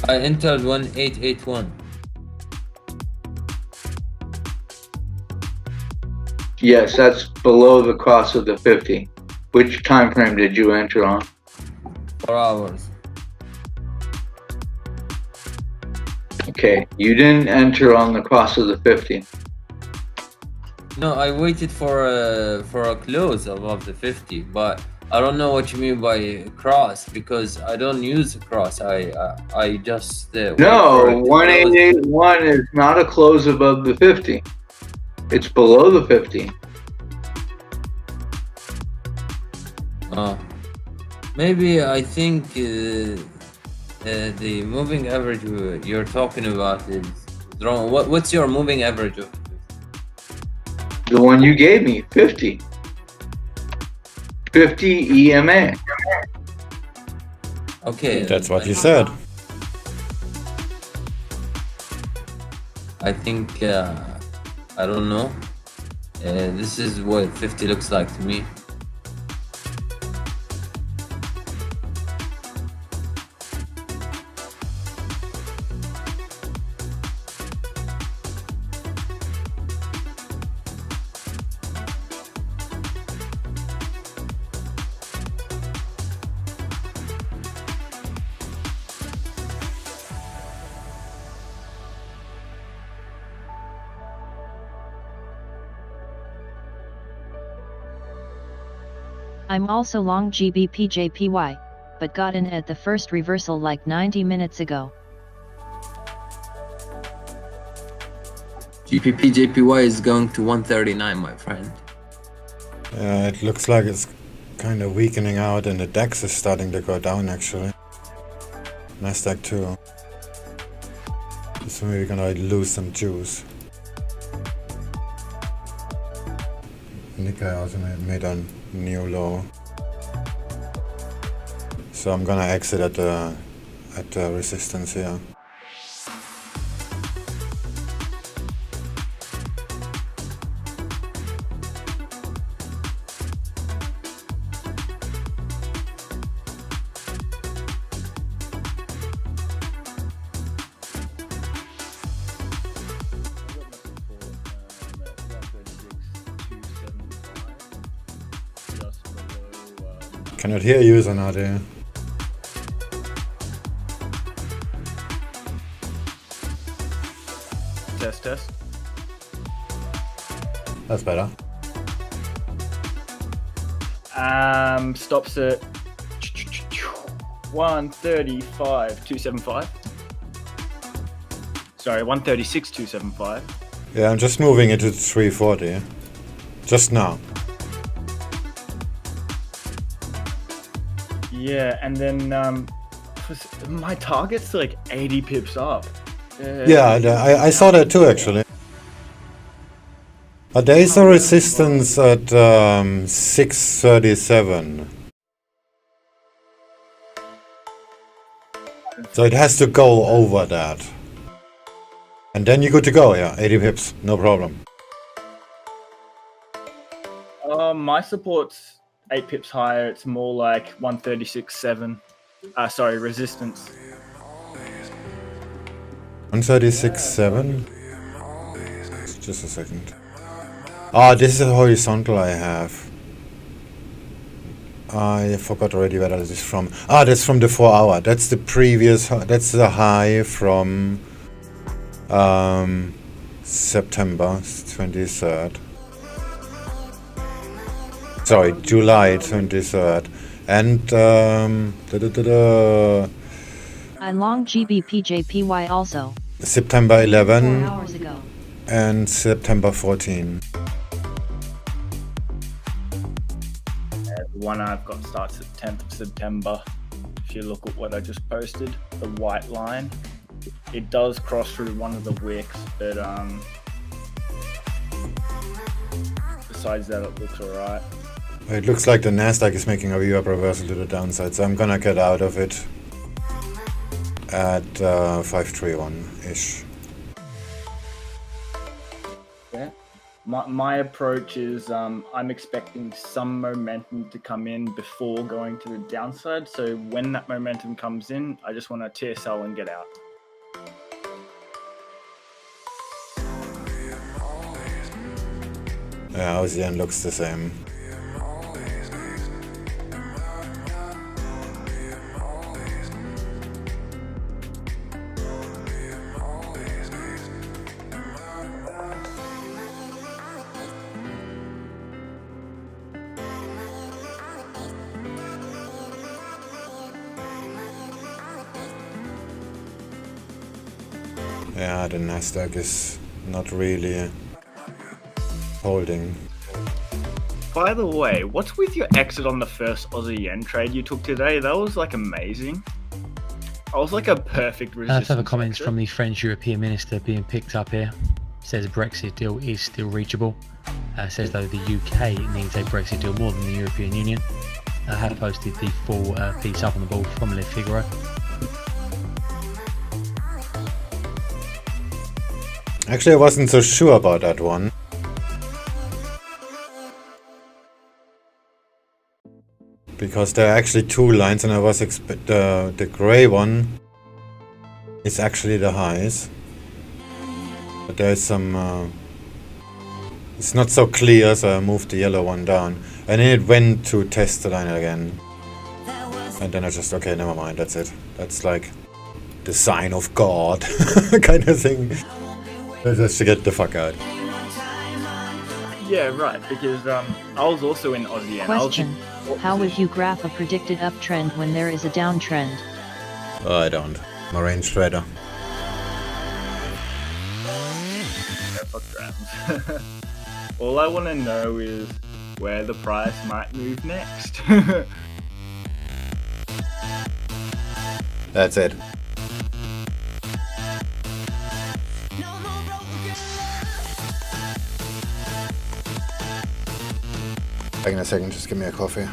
I entered 1881. Yes, that's below the cross of the 50. Which time frame did you enter on? 4 hours. Okay, you didn't enter on the cross of the 50. No, I waited for a close above the 50, but I don't know what you mean by cross because I don't use a cross. I just No, 1881 is not a close above the 50. It's below the 50. Maybe I think the moving average you're talking about is wrong. What's your moving average of? The one you gave me, 50. 50 EMA. Okay. That's what you said. I think, I don't know. This is what 50 looks like to me. I'm also long GBPJPY, but got in at the first reversal like 90 minutes ago. GBPJPY is going to 139, my friend. It looks like it's kind of weakening out, and the DAX is starting to go down actually. Nasdaq too. So we're gonna lose some juice. Nikkei also made a new low. So I'm gonna exit at the resistance here. Cannot hear you, Zanade. Test. That's better. Stops at 135.275. Sorry, 136.275. Yeah, I'm just moving it to 340. Just now. Yeah, and then my target's like 80 pips up. Yeah, I saw that too actually. There is a resistance at 637. So it has to go over that. And then you're good to go, yeah, 80 pips, no problem. My support's 8 pips higher. It's more like 136.7. Sorry, resistance. 136.7? Just a second. Ah, this is a horizontal I have. I forgot already where that is from. Ah, that's from the 4 hour. That's the previous, that's the high from September 23rd. Sorry, July 23rd. And I long GBPJPY also. September 11 4 hours ago. and September 14. The one I've got starts at 10th of September. If you look at what I just posted, the white line, it does cross through one of the wicks, but besides that, it looks alright. It looks like the Nasdaq is making a VWAP reversal to the downside, so I'm gonna get out of it at 531-ish. Yeah. My approach is I'm expecting some momentum to come in before going to the downside. So when that momentum comes in, I just want to TSL and get out. Yeah, AUDJPY looks the same. Yeah, the Nasdaq is not really holding. By the way, what's with your exit on the first Aussie yen trade you took today? That was like amazing. I was like a perfect resistance. Further comments exit. from the French European minister being picked up here. Says Brexit deal is still reachable. Says though the UK needs a Brexit deal more than the European Union. I have posted the full piece up on the board from Le Figaro. Actually, I wasn't so sure about that one. Because there are actually two lines, and I was the gray one is actually the highs. But there is some... it's not so clear, so I moved the yellow one down. And then it went to test the line again. And then I just, okay, never mind, that's it. That's like the sign of God kind of thing. Let's just get the fuck out. Yeah, right, because I was also in Aussie yen. Question: how would you graph a predicted uptrend when there is a downtrend? Oh, I don't. I'm a range trader. Yeah, fuck drams. All I want to know is where the price might move next. That's it. Back in a second, just give me a coffee.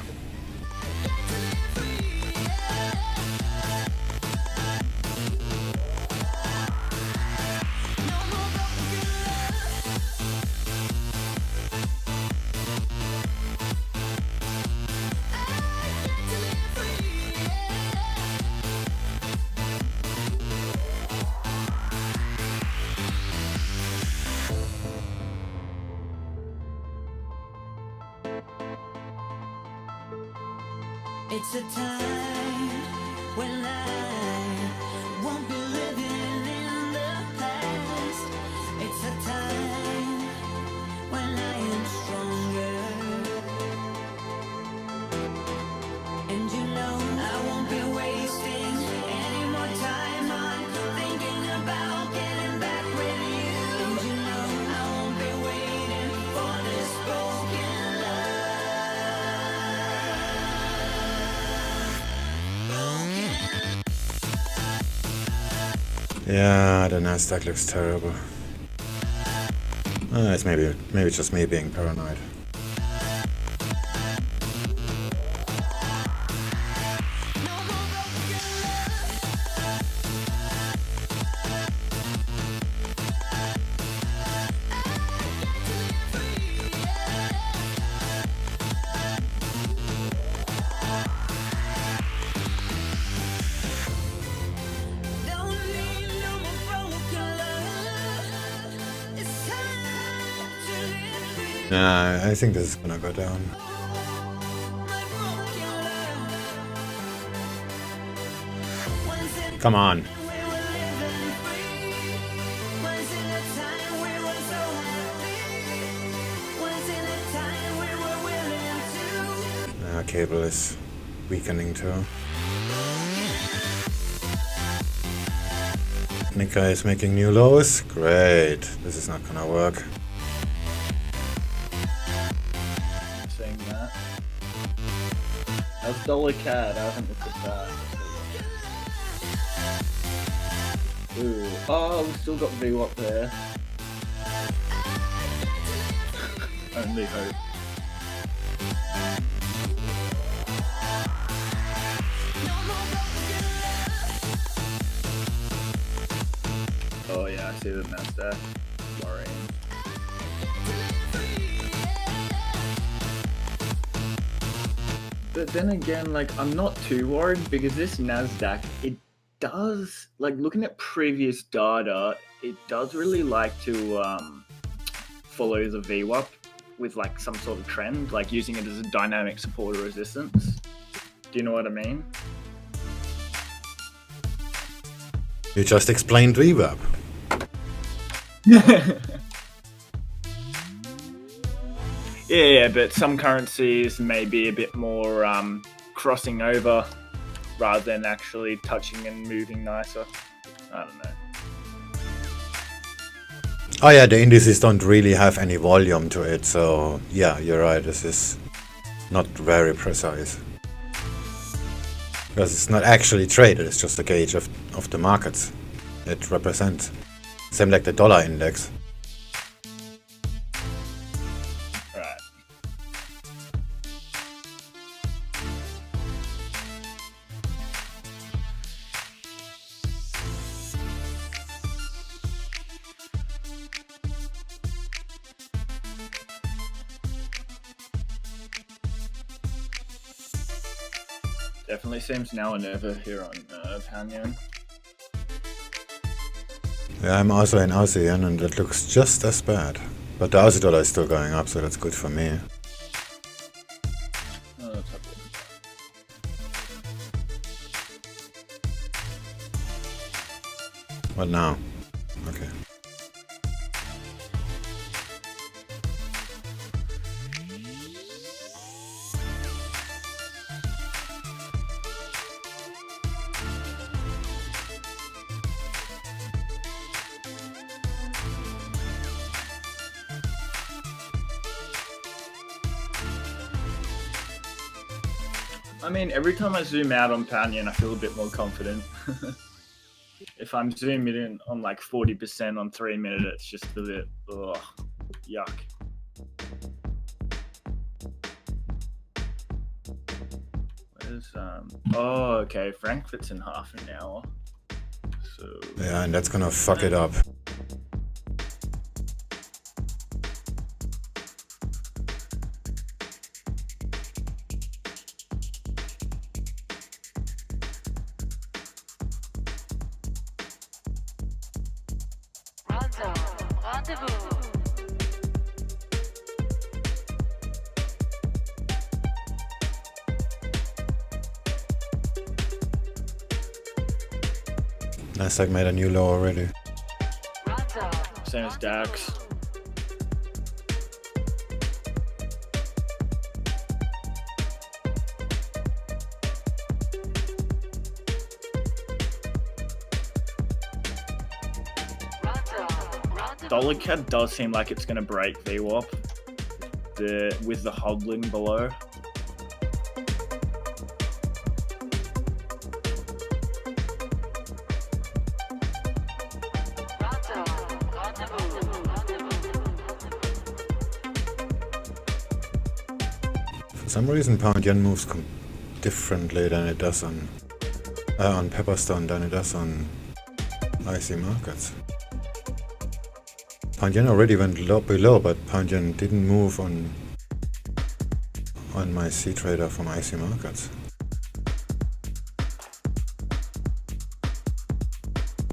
It's a time when I won't be living in the past. It's a time when I am stronger. And you know I won't be wasting any more time on thinking about getting back with you. And you know I won't be waiting for this broken love. Yeah, the Nasdaq looks terrible. It's maybe just me being paranoid. I think this is gonna go down. Come on. Cable is weakening too. Nikkei is making new lows. Great. This is not gonna work. Saying that. That's dollar CAD. I haven't looked at that. Ooh. Oh, we've still got VWAP there. Only hope. Oh yeah, I see the Nasdaq. Worrying. But then again, like, I'm not too worried because this Nasdaq, it does, like, looking at previous data, it does really like to follow the VWAP with like some sort of trend, like using it as a dynamic support or resistance. Do you know what I mean? You just explained VWAP. Yeah, but some currencies may be a bit more crossing over rather than actually touching and moving nicer. I don't know. Oh yeah, the indices don't really have any volume to it, so yeah, you're right, this is not very precise. Because it's not actually traded, it's just a gauge of the markets it represents. Same like the dollar index. Right. Definitely seems now or never here on Hanyan. Yeah, I'm also in ASEAN and it looks just as bad. But the Aussie dollar is still going up, so that's good for me. Let's have a look. What now? Okay. I mean, every time I zoom out on Panyan, I feel a bit more confident. If I'm zooming in on like 40% on 3 minute, it's just a bit, ugh, yuck. Where's, oh, okay, Frankfurt's in half an hour. So. Yeah, and that's gonna fuck it up. Nasdaq made a new low already. Same as DAX. Dollar CAD does seem like it's going to break VWAP with the hodling below. For some reason, pound yen moves differently than it does on Pepperstone than it does on IC markets. Pound yen already went below, but pound yen didn't move on my C trader from IC markets.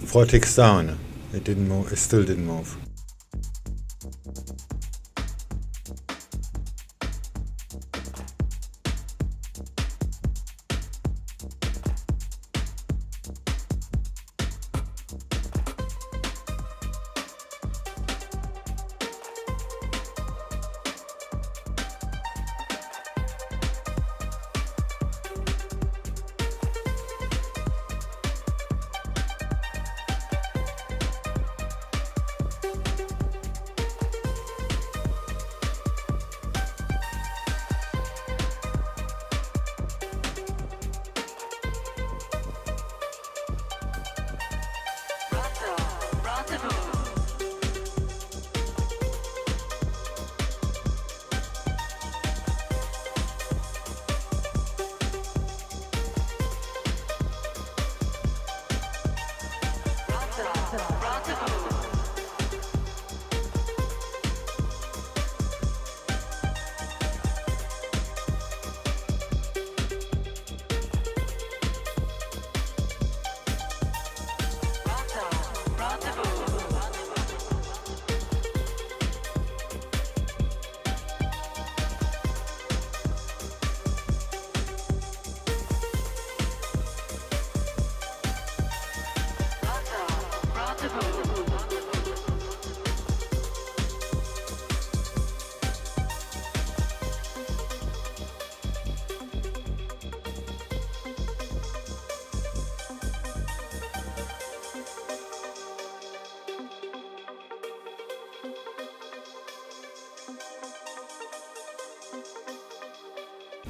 4 ticks down. It didn't move. It still didn't move.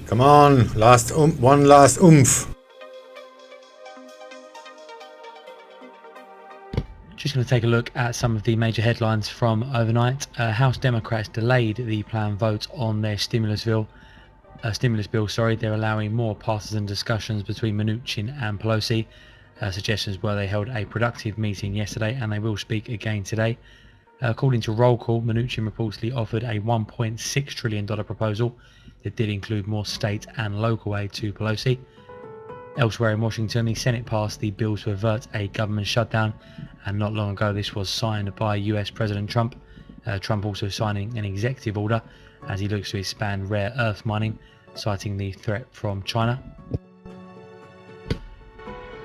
Come on, one last oomph. Just going to take a look at some of the major headlines from overnight. House Democrats delayed the planned vote on their stimulus bill. They're allowing more partisan discussions between Mnuchin and Pelosi. Suggestions were they held a productive meeting yesterday and they will speak again today. According to Roll Call, Mnuchin reportedly offered a $1.6 trillion proposal that did include more state and local aid to Pelosi. Elsewhere in Washington, the Senate passed the bill to avert a government shutdown, and not long ago this was signed by US President Trump. Trump also signing an executive order as he looks to expand rare earth mining, citing the threat from China.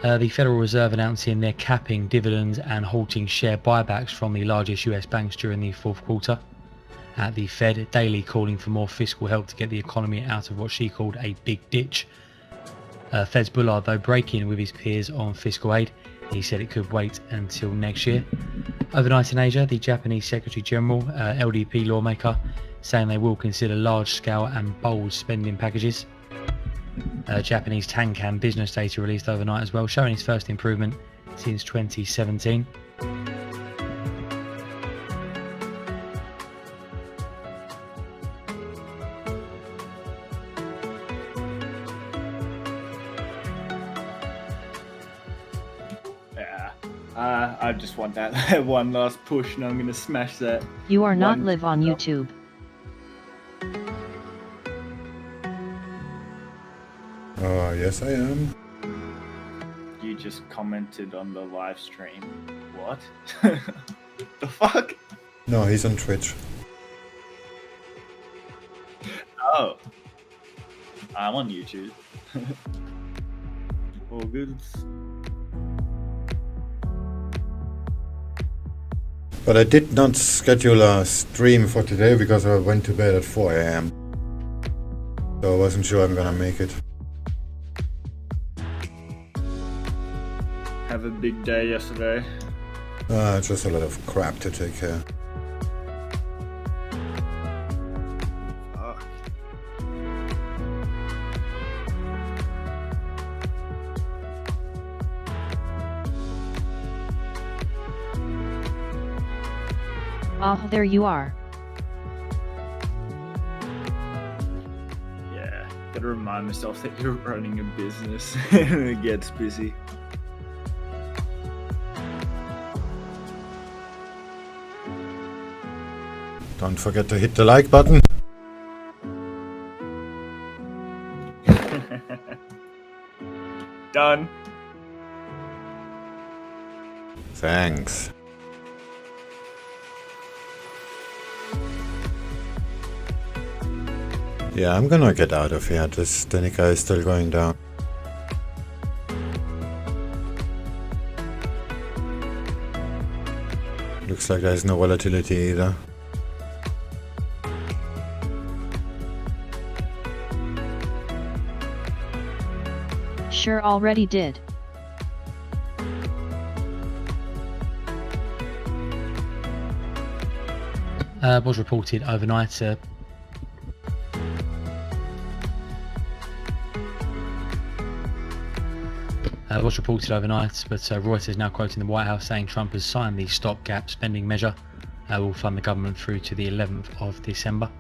The Federal Reserve announcing they're capping dividends and halting share buybacks from the largest US banks during the fourth quarter. At the Fed, Daly calling for more fiscal help to get the economy out of what she called a big ditch. Fed's Bullard, though, breaking with his peers on fiscal aid. He said it could wait until next year. Overnight in Asia, the Japanese Secretary General, LDP lawmaker, saying they will consider large-scale and bold spending packages. Japanese Tankan business data released overnight as well, showing its first improvement since 2017. I just want that one last push, and I'm gonna smash that. You are not one- live on YouTube. Oh, yes, I am. You just commented on the live stream. What? The fuck? No, he's on Twitch. Oh. I'm on YouTube. All good. But I did not schedule a stream for today because I went to bed at 4 a.m. So I wasn't sure I'm gonna make it. Have a big day yesterday. Just a lot of crap to take care. Fuck. Oh, there you are. Yeah, gotta remind myself that you're running a business and it gets busy. Don't forget to hit the like button. Done. Thanks. Yeah, I'm gonna get out of here. This Danica is still going down. Looks like there's no volatility either. Sure already did. Was reported overnight. Was reported overnight, but Reuters is now quoting the White House saying Trump has signed the stopgap spending measure will fund the government through to the 11th of December.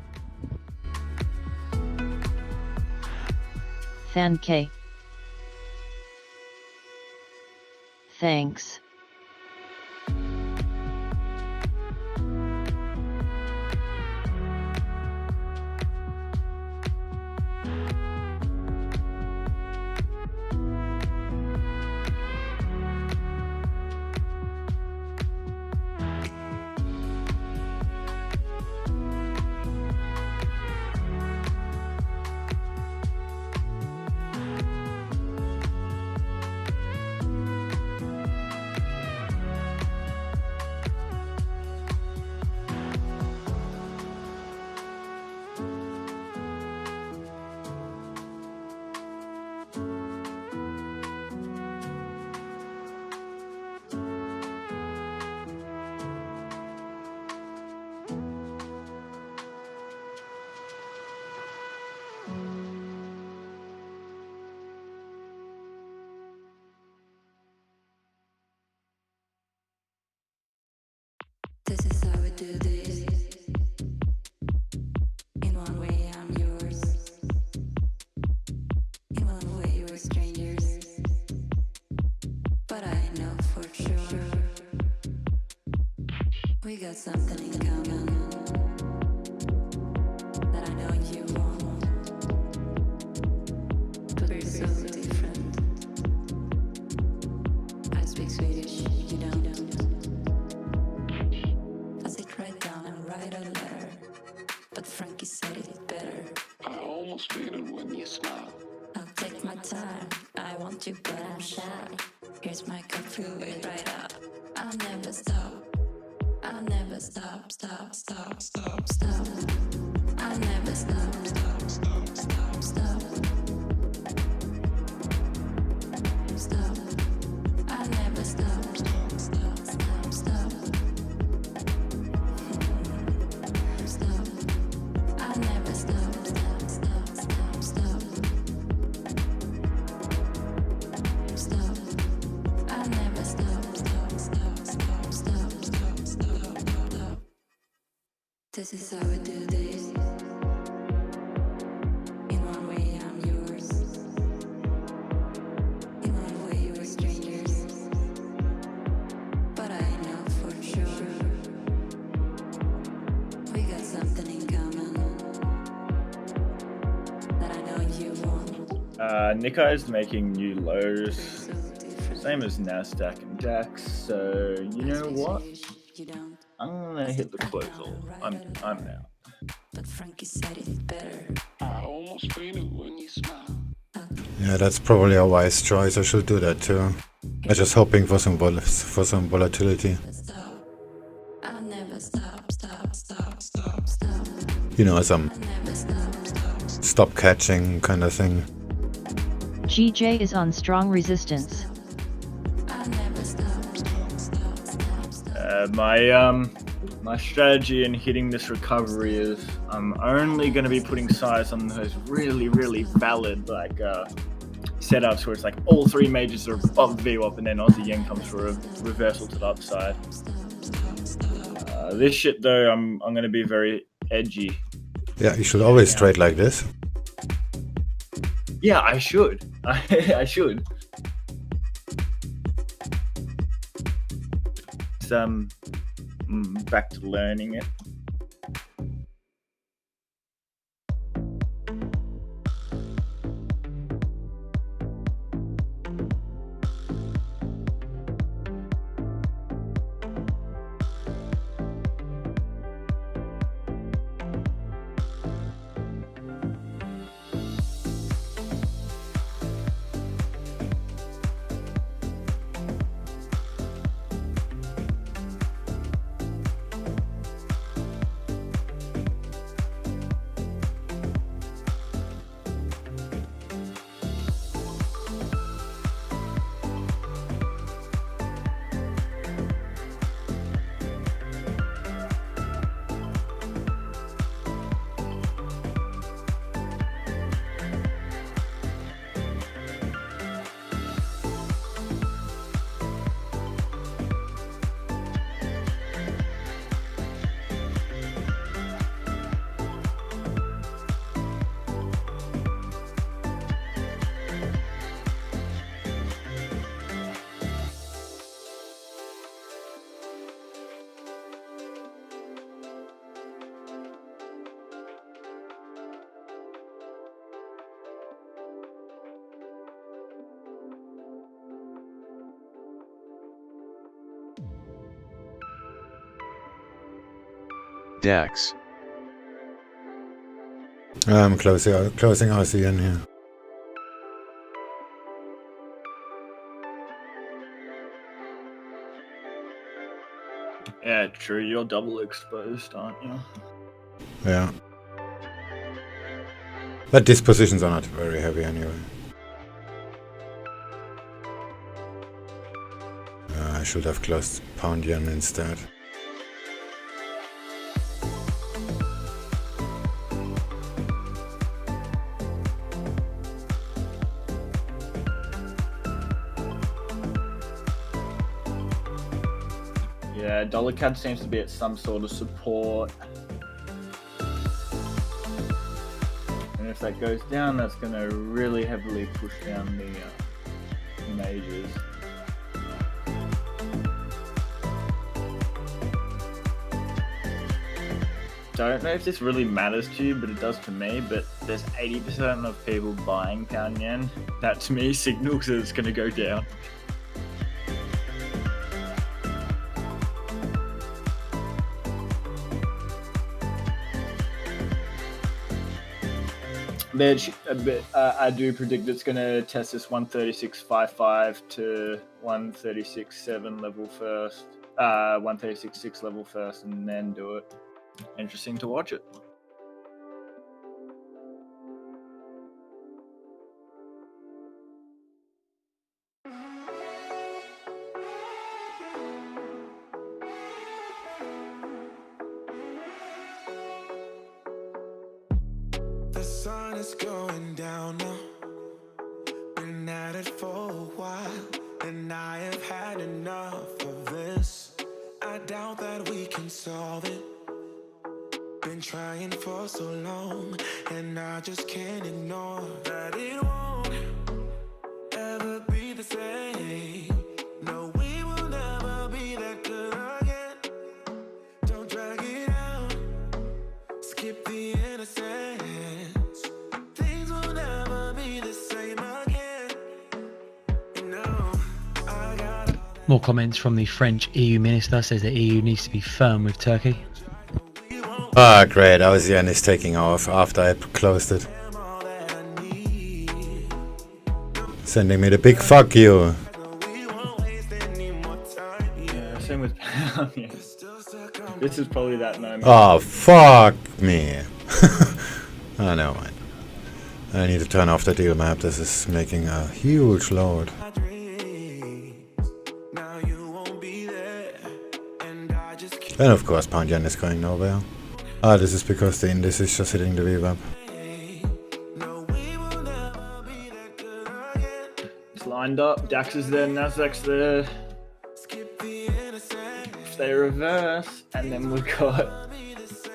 Thank you. Thanks. This is how we do this. In one way, I'm yours. In one way, we're strangers. But I know for sure we got something in common that I know you won't. But we're so different. I speak Swedish, you don't. Frankie said it better. I almost feel it when you smile. I'll take my time. I want you, but I'm shy. Here's my cup, fill it right up. I'll never stop. I'll never stop, stop, stop, stop, stop. I'll never stop, stop, stop, stop, stop. Stop. I'll never stop, stop, stop, stop, stop. Stop. I'll never stop, stop, stop, stop, stop. This is how we do this. In one way, I'm yours. In one way, we're strangers. But I know for sure we got something in common that I know you want. Nikkei is making new lows, same as Nasdaq and DAX. So you know what? I'm gonna hit the close all. I'm out. But Frankie said it better. I almost fainted when you smiled. Yeah, that's probably a wise choice. I should do that too. I'm just hoping for some volatility. I'll never stop. You know, some stop catching kind of thing. GJ is on strong resistance. My strategy in hitting this recovery is I'm only going to be putting size on those really valid like setups where it's like all three majors are above VWAP and then Aussie Yen comes for a reversal to the upside. This shit though, I'm going to be very edgy. Yeah, you should always trade like this. Yeah, I should. I should. Back to learning it. DAX. I'm closing RCN here. Yeah, true. You're double exposed, aren't you? Yeah. But these positions are not very heavy anyway. I should have closed pound yen instead. Yeah, dollar CAD seems to be at some sort of support. And if that goes down, that's going to really heavily push down the majors. Don't know if this really matters to you, but it does to me. But there's 80% of people buying pound yen. That to me signals that it's going to go down. I do predict it's going to test this 136.55 to 136.7 level first, 136.6 level first, and then do it. Interesting to watch it. The sun is going down now. Been at it for a while, and I have had enough of this. I doubt that we can solve it. trying for so long, and I just can't ignore that it won't ever be the same. No, we will never be that good again. Don't drag it out, skip the innocence. Things will never be the same again. You know, I got More comments from the French EU minister. Says the EU needs to be firm with Turkey. Ah, great. AUDJPY is taking off after I closed it. Sending me the big fuck you. Yeah, same with Pound. Yeah. This is probably that moment. Oh, fuck me. Oh, never mind. I need to turn off the deal map. This is making a huge load. And of course, pound yen is going nowhere. Ah, this is because the index is just hitting the VWAP. It's lined up. DAX is there, Nasdaq's there. If they reverse, and then we've got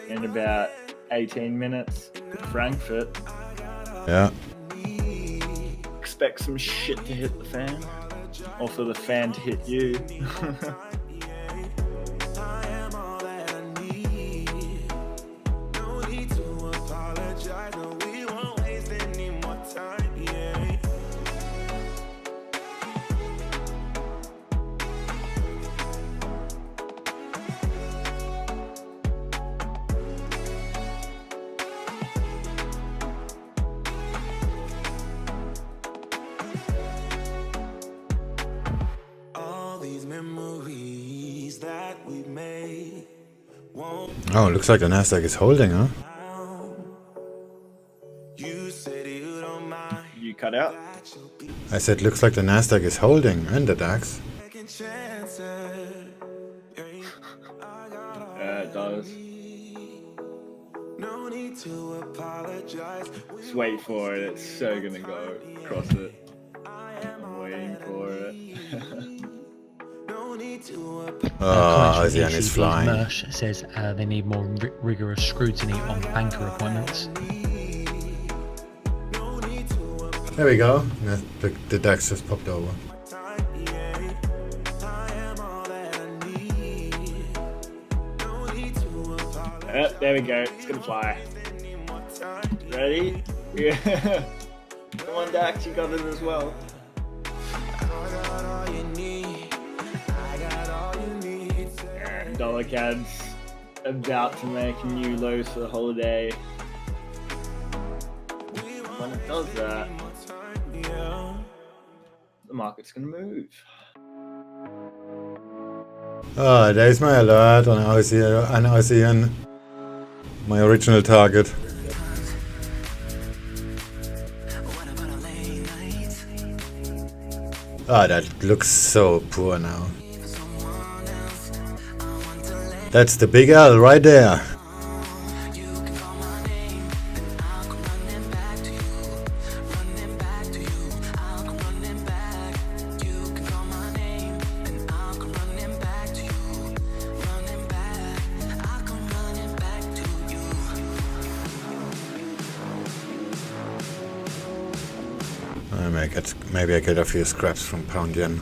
in about 18 minutes Frankfurt. Yeah. Expect some shit to hit the fan, or for the fan to hit you. Oh, looks like the Nasdaq is holding, huh? You cut out? I said looks like the Nasdaq is holding, and the DAX. It does. Just wait for it, it's so gonna go across it. I'm waiting for it. Oh, ASEAN is flying. Mersh says they need more rigorous scrutiny on banker appointments. There we go. The DAX just popped over. There we go. It's gonna fly. Ready? Yeah. Come on, Dax, you got it as well. Dollar CAD's about to make new lows for the holiday. When it does that, the market's gonna move. Oh, there's my alert on ASEAN. My original target. Ah, that looks so poor now. That's the big L right there. Maybe I get a few scraps from pound yen.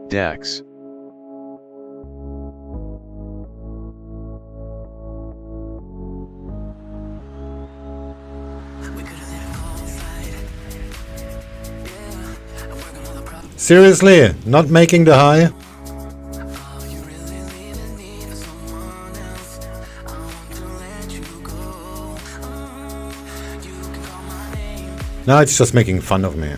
DAX. Seriously, not making the high? Now it's just making fun of me.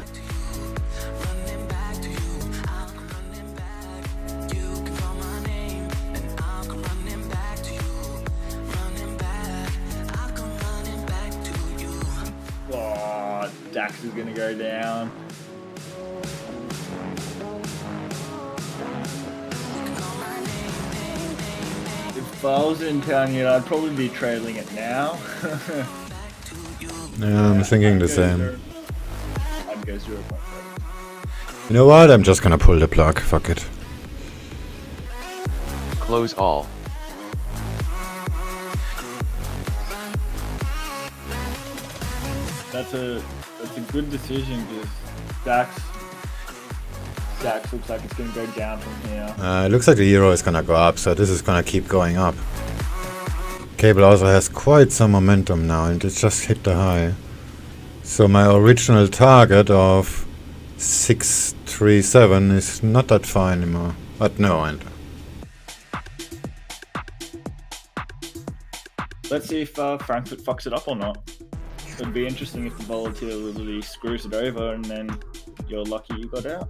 Oh, DAX is gonna go down. If I was in town here, I'd probably be trailing it now. Yeah, I'm thinking the same. I'd go 0.5. You know what? I'm just gonna pull the plug. Fuck it. Close all. That's a good decision because DAX looks like it's gonna go down from here. It looks like the euro is gonna go up, so this is gonna keep going up. Cable also has quite some momentum now, and it just hit the high. So my original target of 637 is not that far anymore. But no, and Let's see if Frankfurt fucks it up or not. It'd be interesting if the volatility screws it over and then you're lucky you got out.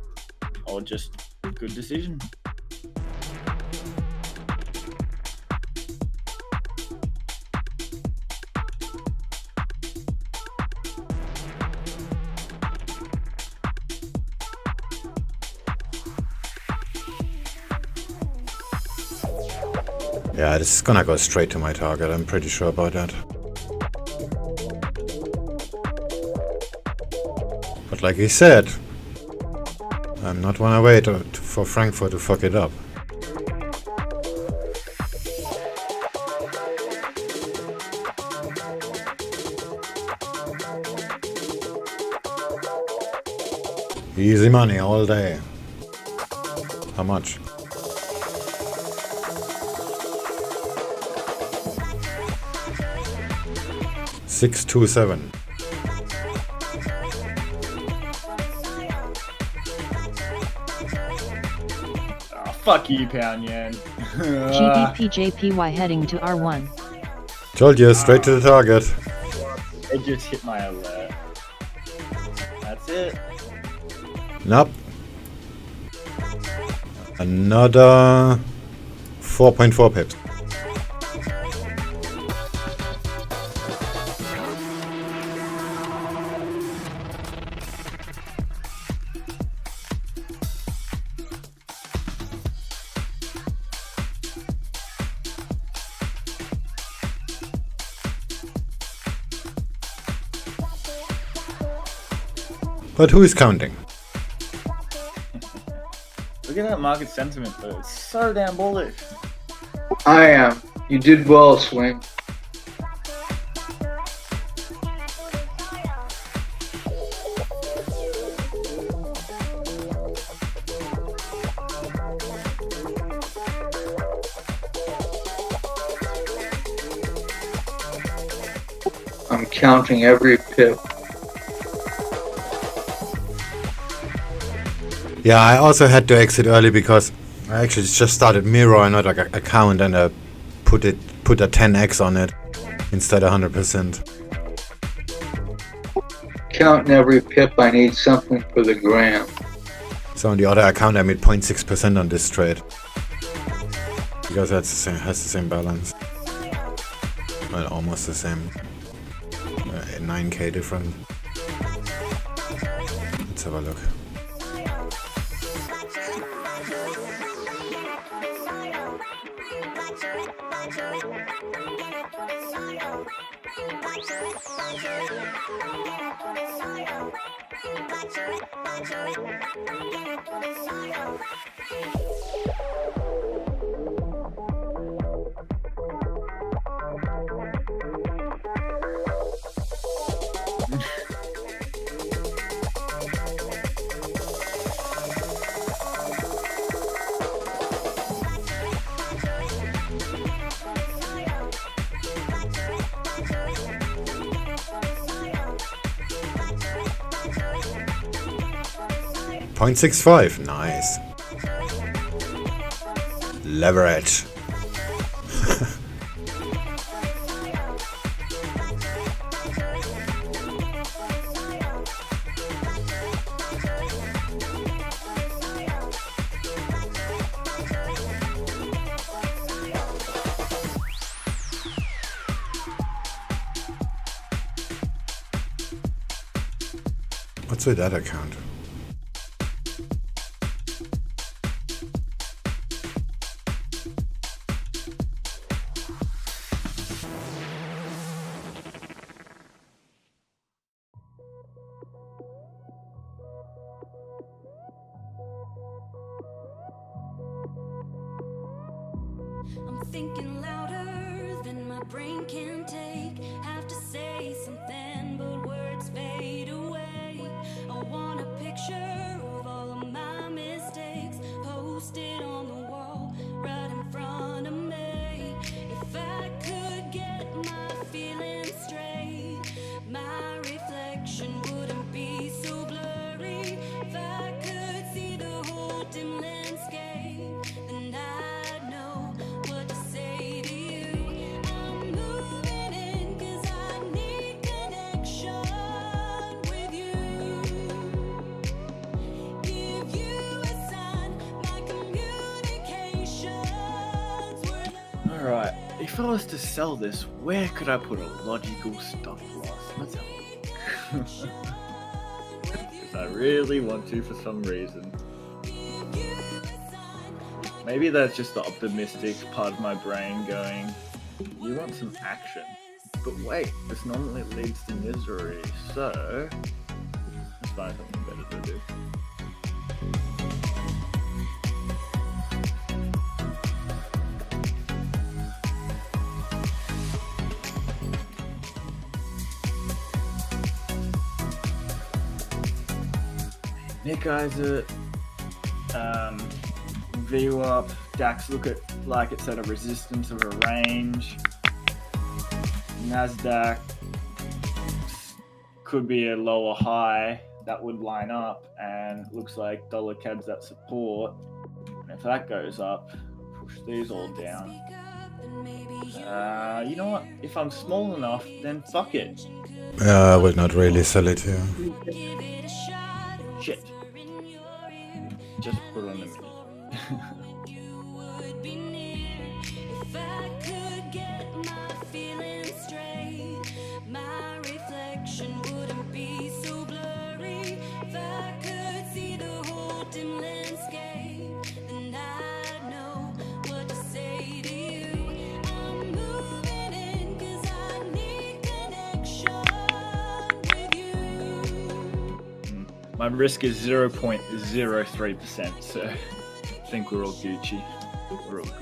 Or just good decision. yeah, this is gonna go straight to my target. I'm pretty sure about that. But like he said, I'm not wanna wait for Frankfurt to fuck it up. Easy money all day. How much? $627. Fuck you, pound yen. GBPJPY heading to R1. Told you, straight to the target. It just hit my alert. That's it. Nope. Another 4.4 pips. But who is counting? Look at that market sentiment though. It's so damn bullish. I am. You did well, Swing. I'm counting every pip. Yeah, I also had to exit early because I actually just started Mirror and not like an account, and I put a 10x on it instead of 100%. Counting every pip, I need something for the gram. So on the other account I made 0.6% on this trade. Because that's the same, has the same balance. Well, almost the same. 9k different. Let's have a look. .65, nice. Leverage. What's with that account? I'm thinking louder than my brain can take. Have to say something, but words fade away. I want a picture of all of my mistakes, posted on the wall right in front of me. If I could get my feelings straight, my reflection wouldn't be so blurry. If I could see the whole dim landscape, then I'd know what to say to you. I'm moving in 'cause I need connection with you. Give you a sign, my communications were Alright, if I was to sell this, where could I put a logical stop loss? Let's have a look. Because I really want to for some reason. Maybe that's just the optimistic part of my brain going, you want some action. But wait, this normally leads to misery, so let's find something better to do. Nick Isaac, VWAP, DAX look at like it's at a resistance of a range. NASDAQ could be a lower high that would line up, and looks like dollar CAD's at support. And if that goes up, push these all down. You know what? If I'm small enough, then fuck it. I will not really sell it here. Shit. Just put on the mini. if I could get my feelings straight, my reflection wouldn't be so blurry. If I could see the whole dim landscape, then I'd know what to say to you. I'm moving in 'cause I need connection with you. My risk is 0.03%, so I think we're all Gucci. We're all good.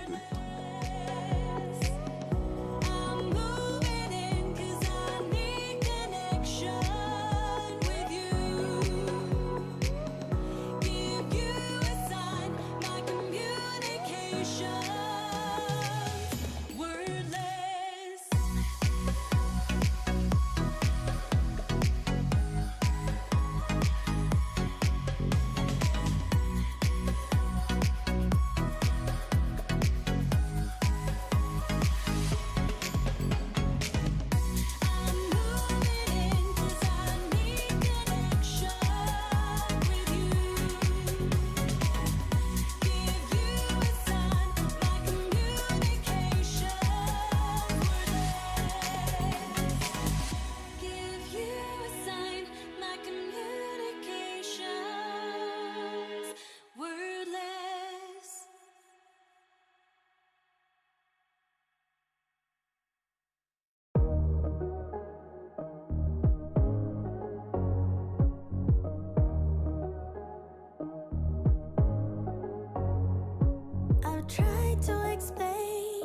I've tried to explain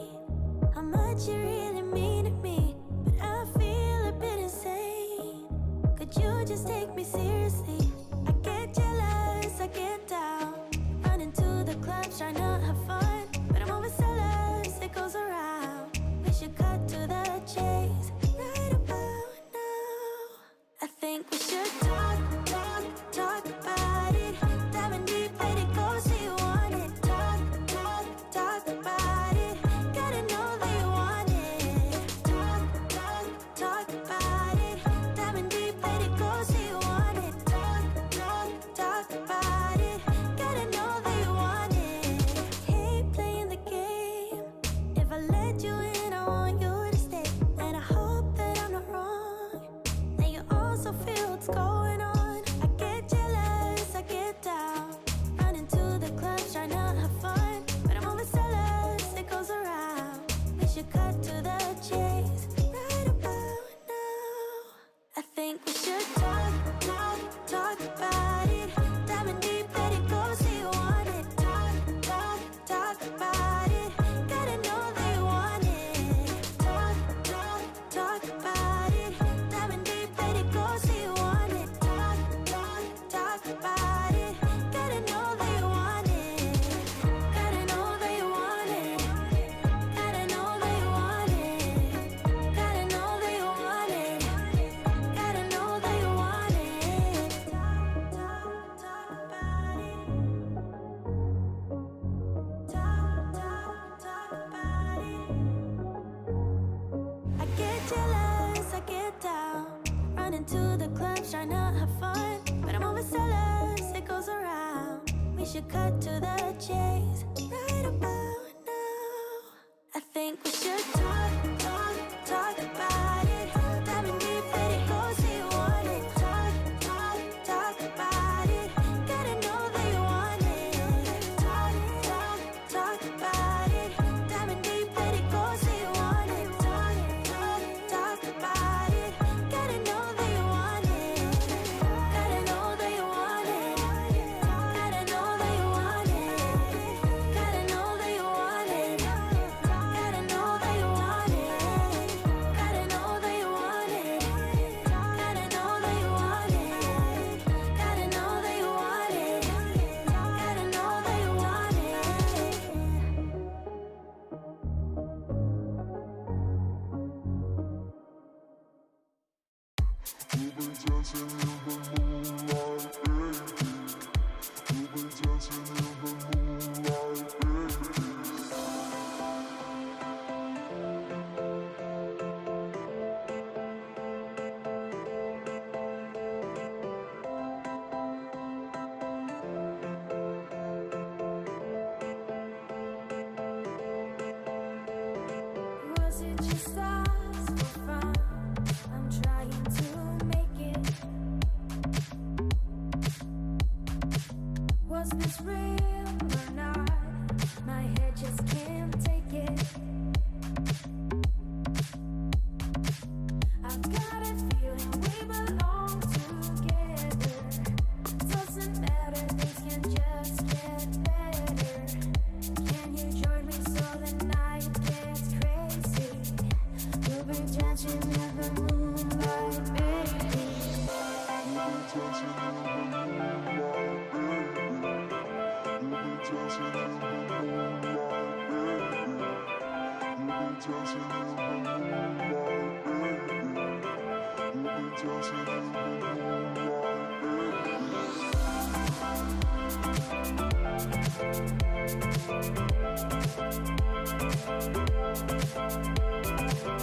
how much you really mean to me, but I feel a bit insane. Could you just take me seriously? I get jealous, I get down, running to the clubs trying to have fun, but I'm always jealous, it goes around. We should cut to the chase right about now. I think we should talk about it. Diving deep, let it go, see you want it. Talk about it. Gotta know that you want it. Talk about it. Diving deep, let it go, see you want it. Talk about it. Gotta know that you want it. Hate playing the game. If I let you in, I want you to stay. And I hope that I'm not wrong, that you also feel what's going on. I jealous, I get down. Run into the club, trying to have fun. But I'm overzealous, it goes around. We should cut to the chase right about now. I think we should talk about it. Diamond deep, let it go, say you want it. Talk about it. Gotta know that you want it. Talk about it. Diamond deep, let it go, say you want it. Talk about it. Gotta know that you want it. Gotta know that you want it. Gotta know that you want it. Gotta know that you want it. Gotta know that you want it. Gotta know that you want it. Gotta know that you want it. Gotta know that you want it. Gotta know that you want Was it just us for fun? I'm trying to make it. Was this real or not? My head just can't take it. I've got a feeling we belong together. Doesn't matter, things can just get better. Can you join me so the night gets crazy? We'll be dancing in the moonlight, baby. We'll be dancing in the moonlight, baby. We'll be dancing in the moonlight, baby. We'll be dancing in the moonlight, baby. We'll be dancing in the moonlight,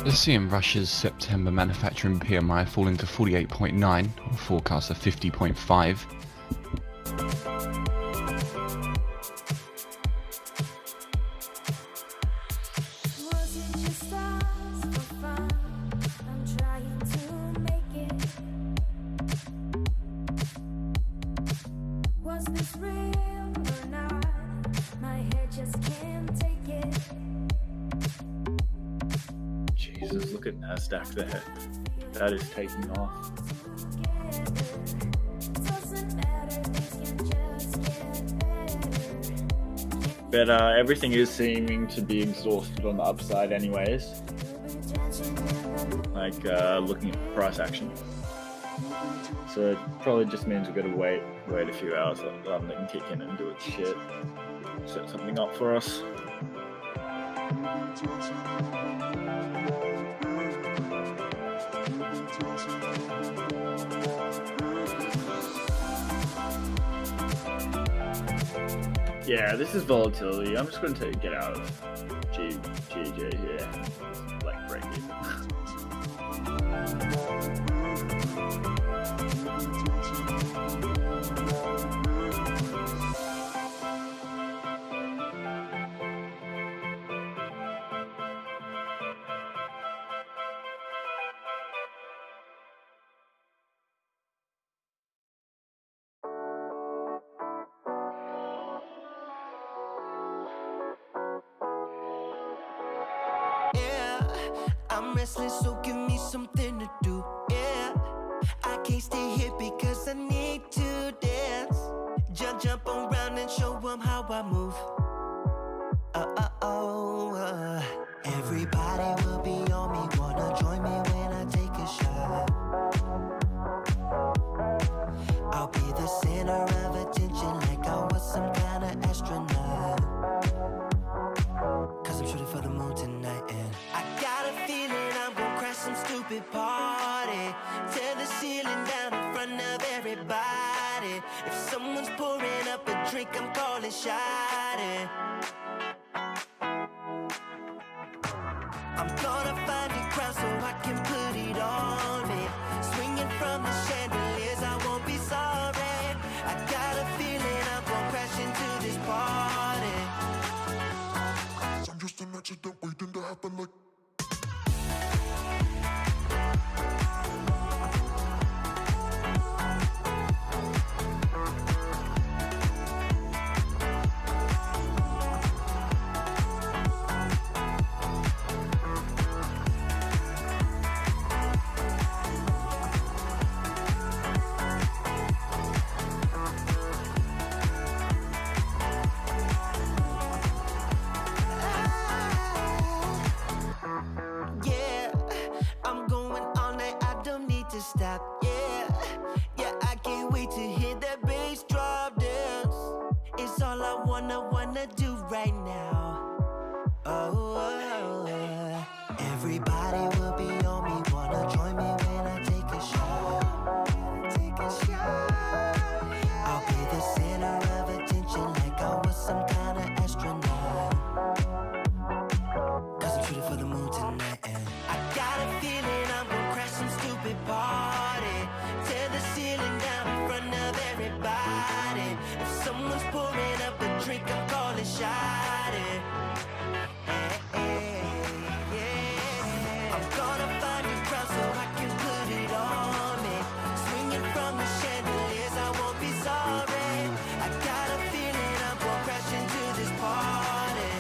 Let's see in Russia's September manufacturing PMI falling to 48.9, or forecast of 50.5. Was it just us for fun? I'm trying to make it. Was this real or not? My head just can't take it. Jesus, look at NASDAQ there. That is taking off. Doesn't matter, things can just get better. But everything is seeming to be exhausted on the upside anyways. Like looking at price action. So it probably just means we've got to wait a few hours, let them kick in and do its shit. Set something up for us. Yeah, this is volatility. I'm just going to get out of GJ here. Like break even. I'm restless, so give me something to do. Yeah, I can't stay here because I need to dance. Jump around and show them how I move. Everybody will be on me. Wanna join me when I take a shot? I'll be the center of attention, like I was some kind of astronaut. Cause I'm shooting for the moon tonight, and I got a feeling I'm gonna crash some stupid party. Tear the ceiling down in front of everybody. If someone's pouring up a drink, I'm calling shawty. I'm gonna find a crowd so I can put it on me. Swinging from the chandeliers, I won't be sorry. I got a feeling I'm gonna crash into this party. I'm just an accident waiting to happen like. Yeah, I'm going all night, I don't need to stop. Yeah, yeah, I can't wait to hear that bass drop dance. It's all I wanna do right now. Oh, everybody will be on me, wanna join me when I take a shot. Take a shot. I'll be the center of attention like I was some kind of astronaut. Cause I'm shooting for the moon tonight and I got a feeling I'm gonna crash some stupid party. Tear the ceiling down in front of everybody. If someone's pouring up a drink, I'm calling shot. I'm gonna find a crowd so I can put it on me. Swinging from the chandeliers, I won't be sorry. I got a feeling I'm gonna crash into this party.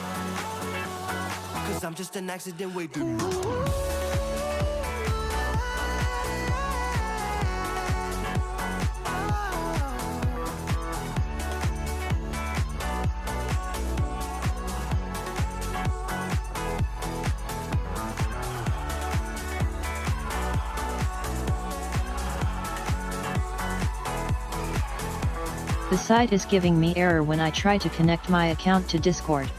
Cause I'm just an accident waiting. The site is giving me error when I try to connect my account to Discord.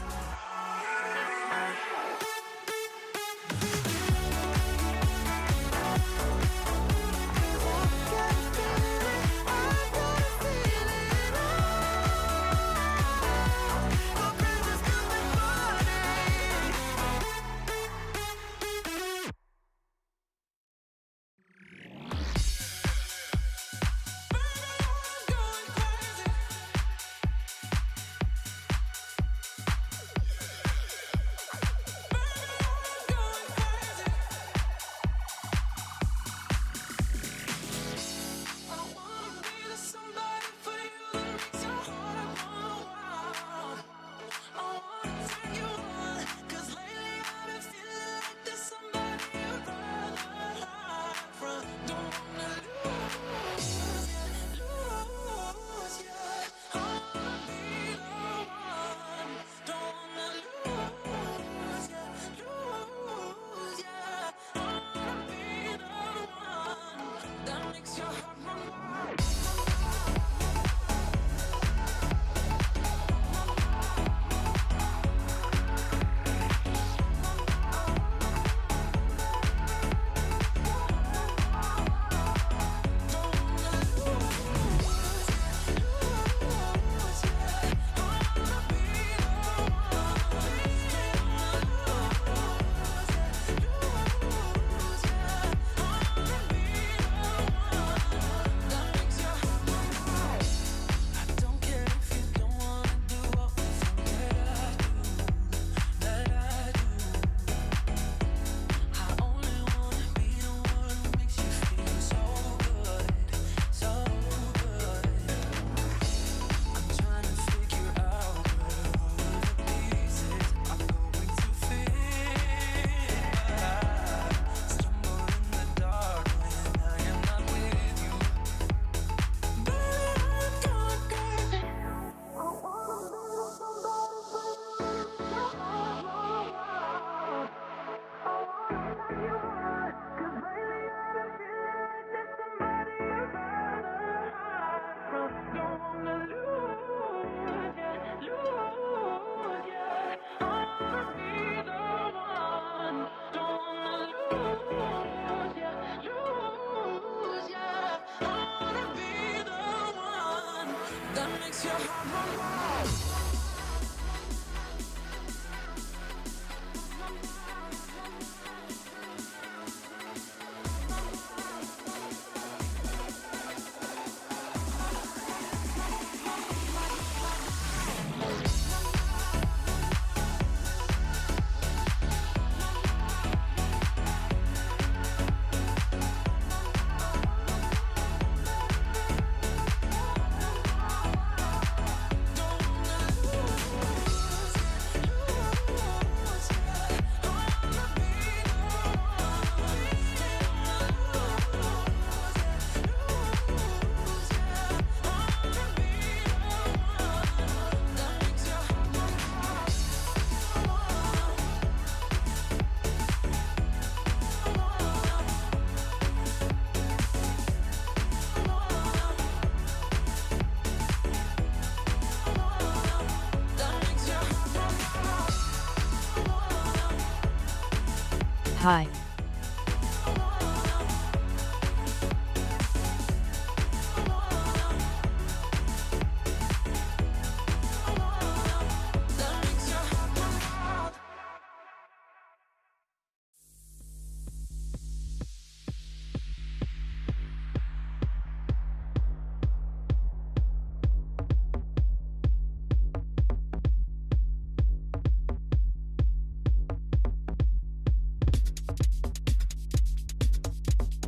Hi.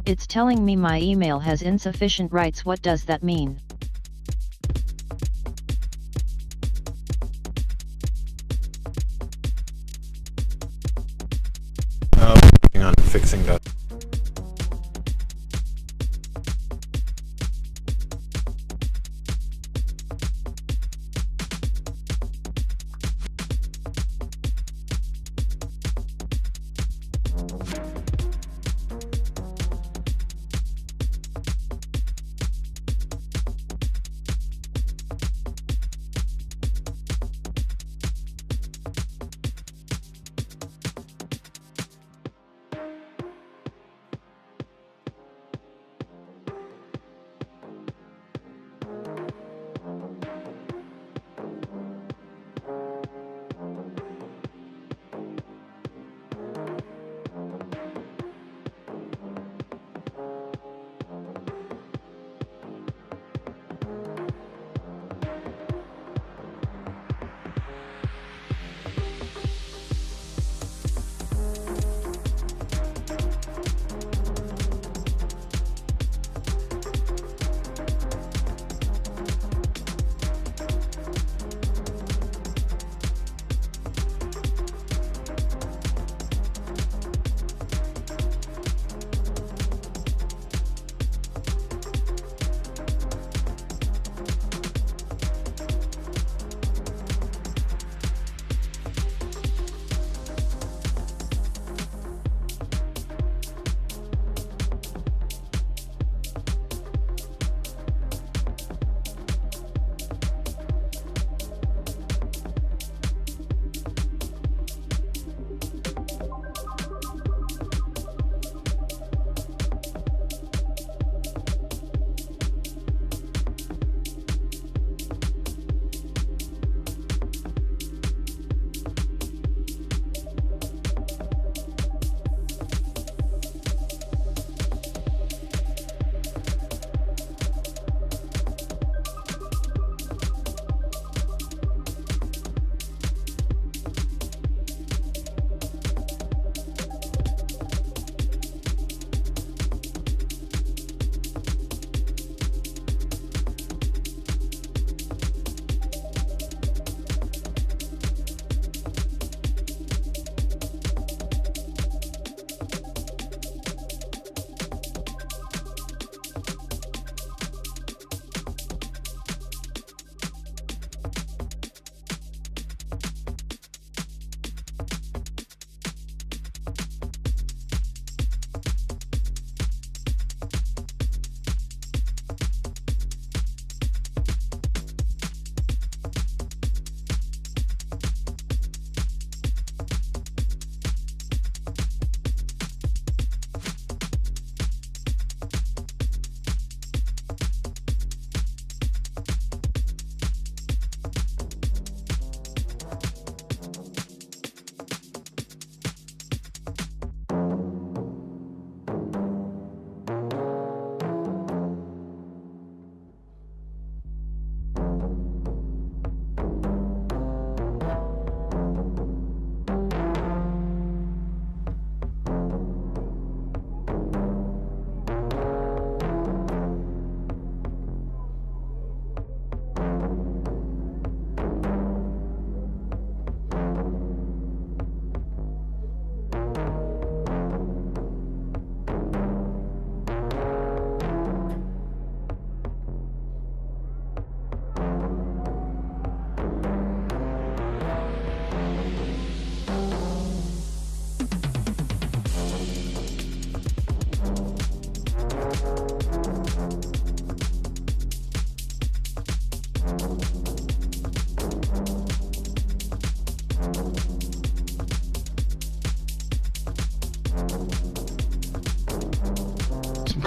It's telling me my email has insufficient rights. What does that mean? Working on fixing that.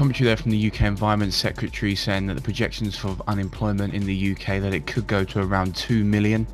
commentary there from the UK Environment Secretary saying that the projections for unemployment in the UK, that it could go to around 2 million.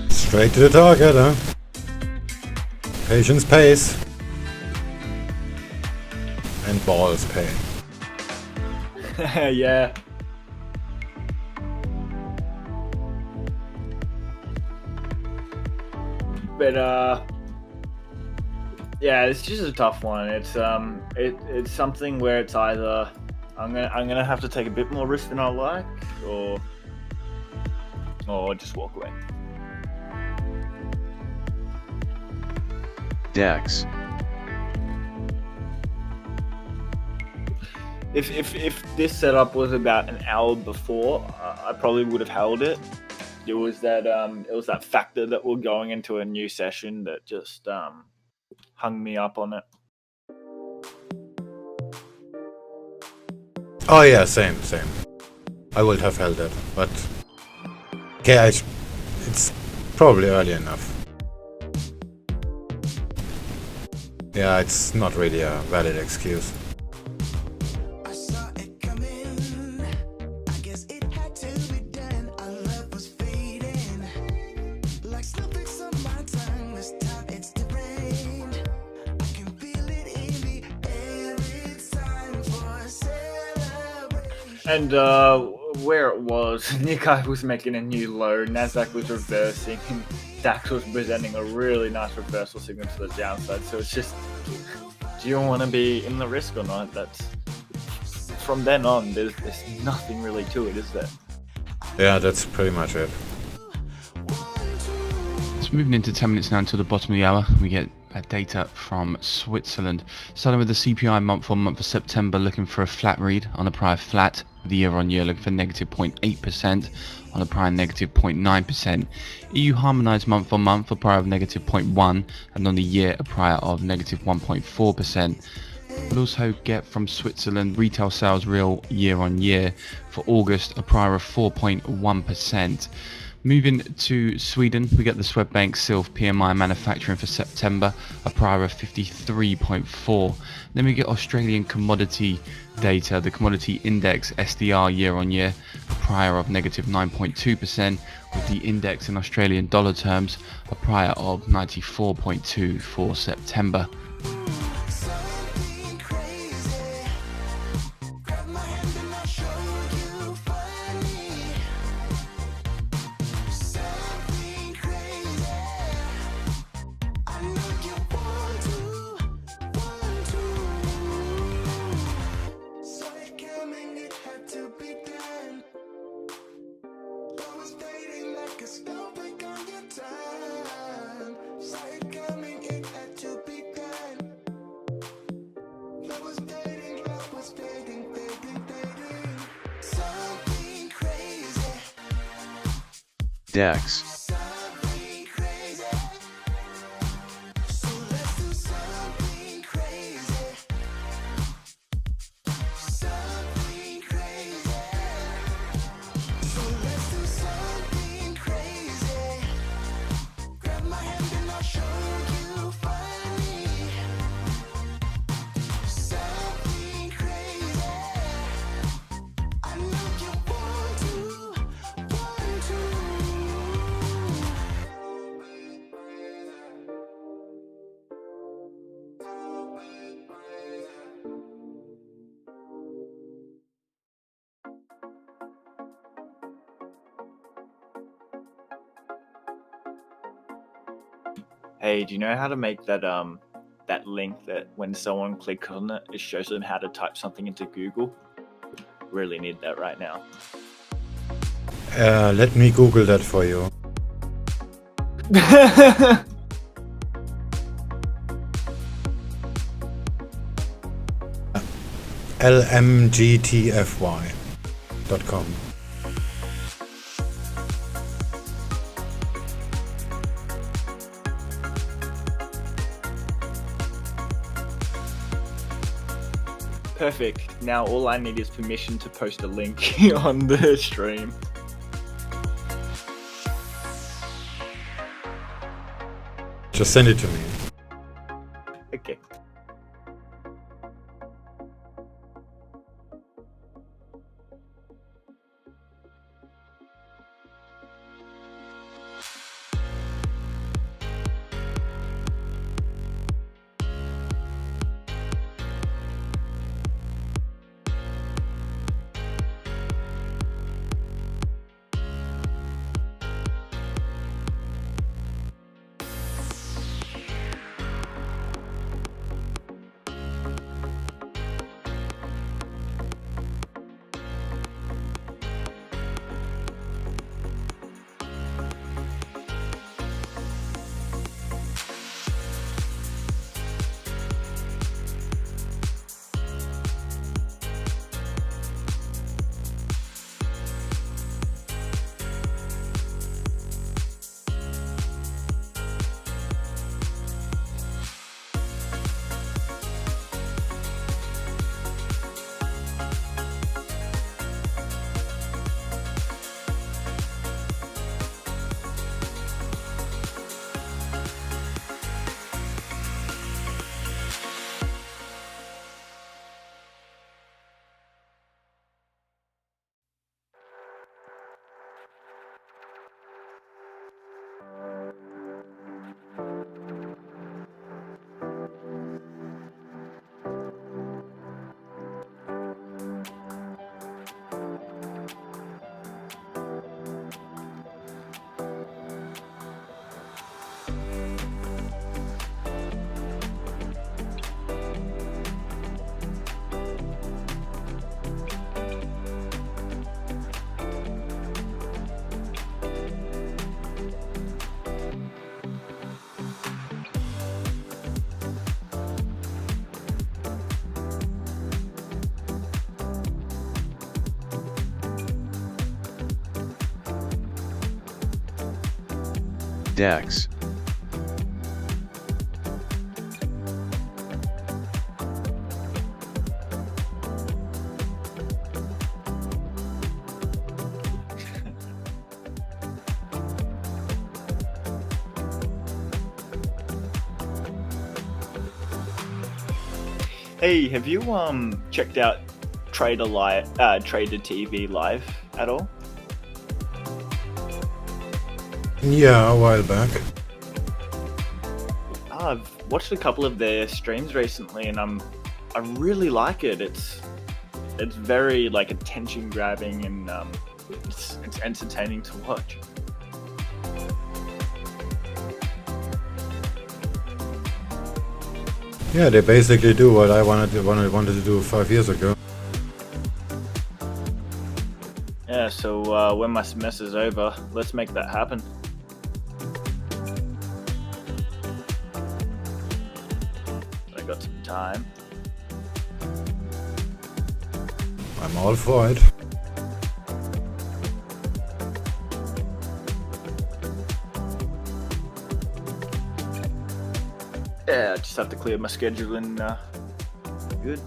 Straight to the target, huh? Patience pays. And balls pay. Yeah. But yeah, it's just a tough one. It's something where it's either I'm gonna have to take a bit more risk than I like, or just walk away. DAX. If this setup was about an hour before, I probably would have held it. It was that factor that we're going into a new session that just hung me up on it. Oh yeah, same. I would have held it, but okay, it's probably early enough. Yeah, it's not really a valid excuse. And where it was, Nikkei was making a new low, Nasdaq was reversing, and DAX was presenting a really nice reversal signal to the downside. So it's just, do you want to be in the risk or not? That's from then on. There's nothing really to it, is there? Yeah, that's pretty much it. It's moving into 10 minutes now until the bottom of the hour. We get data from Switzerland. Starting with the CPI month-on-month for September, looking for a flat read on a prior flat. The year-on-year looking for negative 0.8% on a prior negative 0.9%. EU harmonized month-on-month for prior of negative 0.1%, and on the year a prior of negative 1.4%. We'll also get from Switzerland retail sales real year-on-year for August, a prior of 4.1%. Moving to Sweden, we get the Swedbank Sylf PMI manufacturing for September, a prior of 53.4. Then we get Australian commodity data, the commodity index SDR year-on-year, a prior of negative 9.2%, with the index in Australian dollar terms, a prior of 94.2 for September. DAX. Hey, do you know how to make that that link that when someone clicks on it, it shows them how to type something into Google? Really need that right now. Let me Google that for you. lmgtfy.com. Perfect. Now all I need is permission to post a link on the stream. Just send it to me. Okay. DAX. Hey, have you checked out Trader TV Live at all? Yeah, a while back. I've watched a couple of their streams recently, and I really like it. It's very like attention grabbing, and it's entertaining to watch. Yeah, they basically do what I wanted to do 5 years ago. Yeah, so when my semester's over, let's make that happen. I got some time. I'm all for it. Yeah, I just have to clear my schedule and good.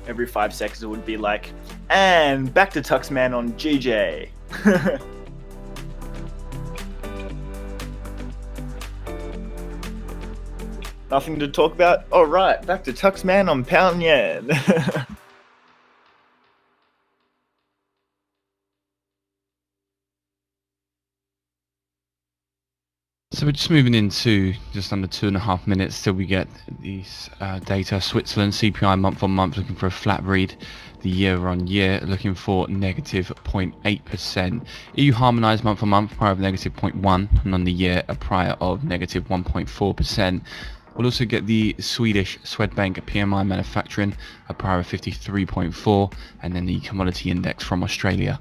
Every 5 seconds it would be like, and back to Tuxman on GJ. Nothing to talk about? Alright, back to Tuxman on Pound Yen. So we're just moving into just under 2.5 minutes till we get these data. Switzerland CPI month on month looking for a flat read. The year on year looking for negative 0.8%. EU harmonized month on month prior of negative 0.1, and on the year a prior of negative 1.4%. We'll also get the Swedish Swedbank PMI manufacturing, a prior of 53.4, and then the commodity index from Australia.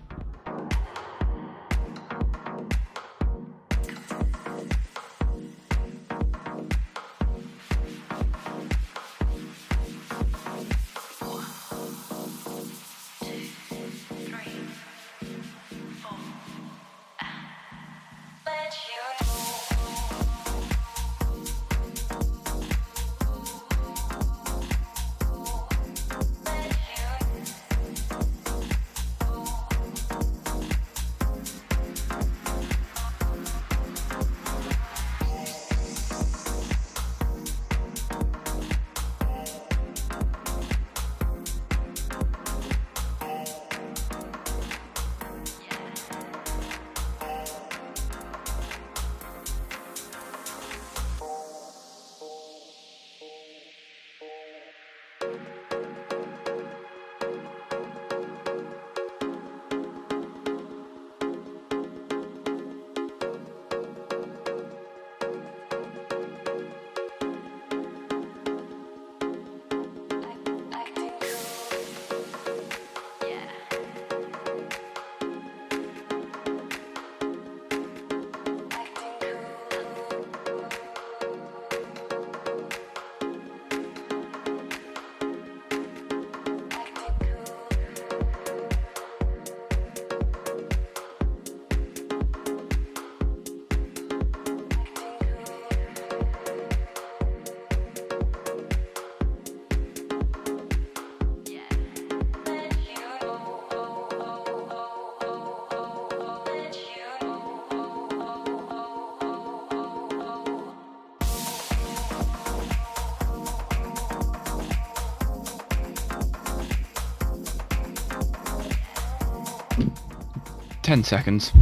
Ten seconds.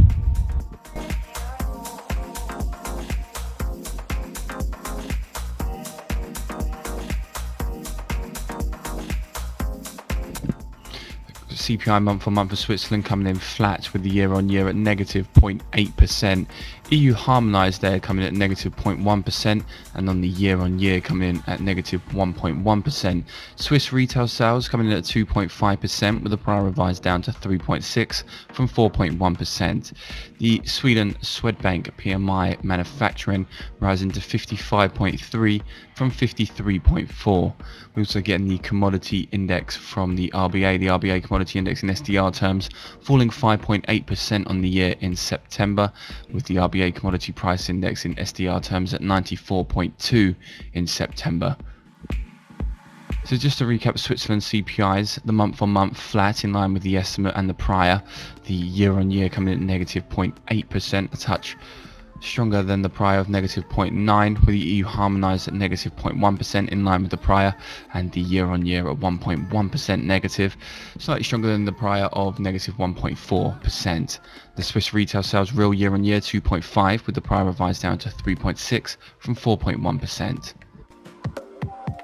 CPI month on month for Switzerland coming in flat with the year on year at negative 0.8%. EU harmonised there coming in at negative 0.1%, and on the year on year coming in at negative 1.1%. Swiss retail sales coming in at 2.5% with the prior revised down to 3.6 from 4.1%. The Sweden Swedbank PMI manufacturing rising to 55.3 from 53.4. We're also getting the commodity index from the RBA, the RBA commodity index in SDR terms, falling 5.8% on the year in September, with the RBA commodity price index in SDR terms at 94.2 in September. So just to recap Switzerland CPIs, the month on month flat in line with the estimate and the prior, the year on year coming in at negative 0.8%, a touch stronger than the prior of negative 0.9, with the EU harmonised at negative 0.1% in line with the prior, and the year on year at 1.1% negative, slightly stronger than the prior of negative 1.4%. The Swiss retail sales real year on year 2.5, with the prior revised down to 3.6 from 4.1%.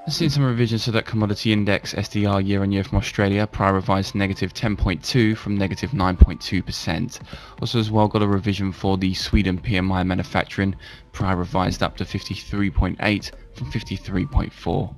I've seen some revisions to that commodity index SDR year on year from Australia, prior revised negative 10.2 from negative 9.2%. Also as well got a revision for the Sweden PMI manufacturing, prior revised up to 53.8 from 53.4.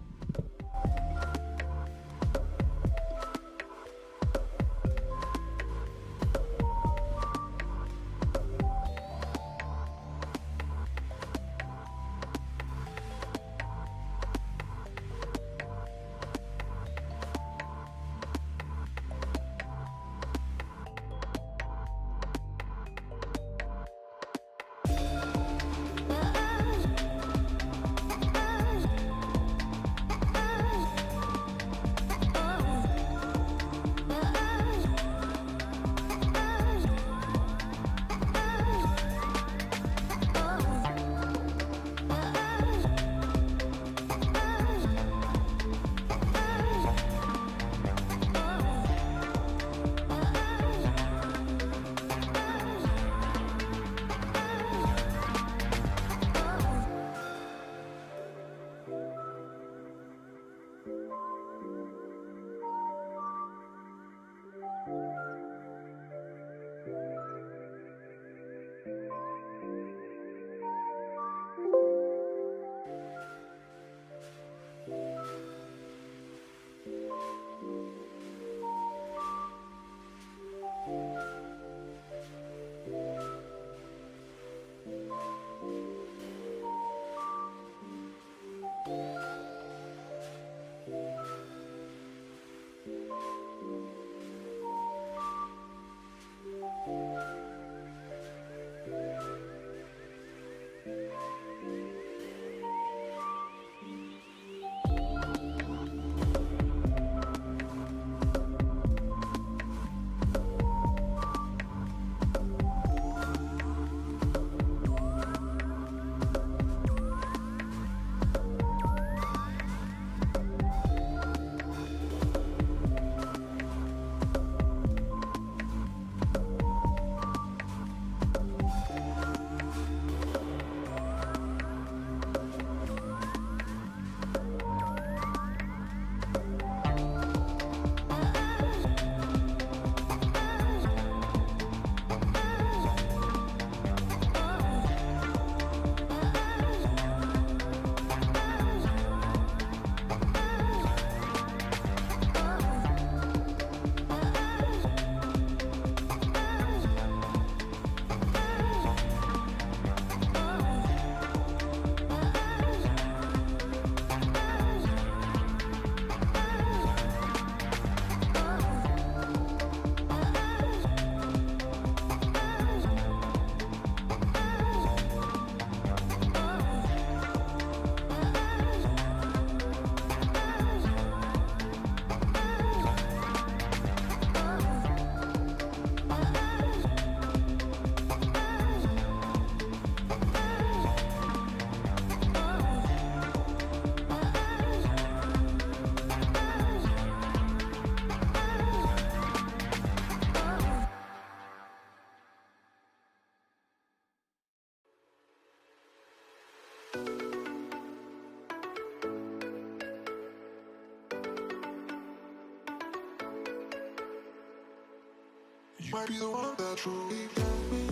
might be the one that truly got me.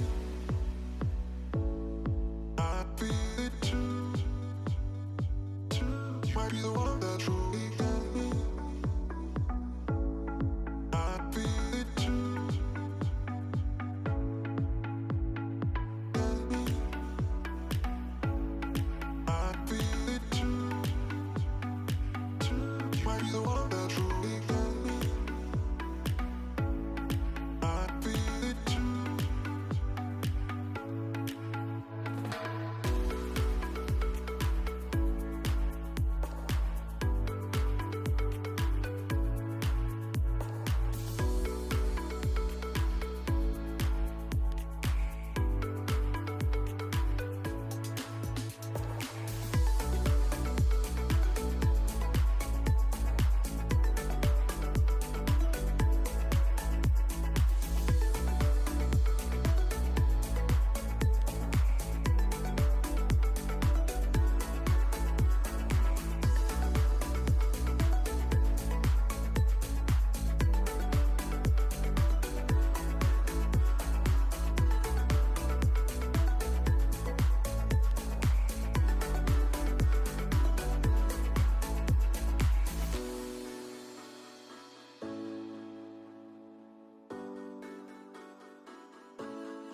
I feel it too. Might be the one that truly got me. I feel it too. I feel it too. Might be the one that truly got me. I feel it too.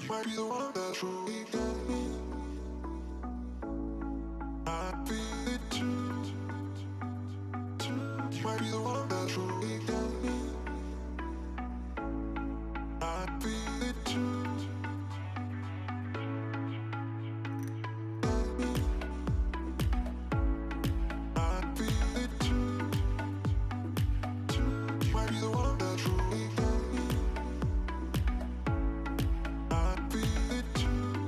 Might be the one that truly got me. I feel it too. Might be the one that truly got me. I feel it too. I feel it too. Might be the one that truly got me. I feel it too.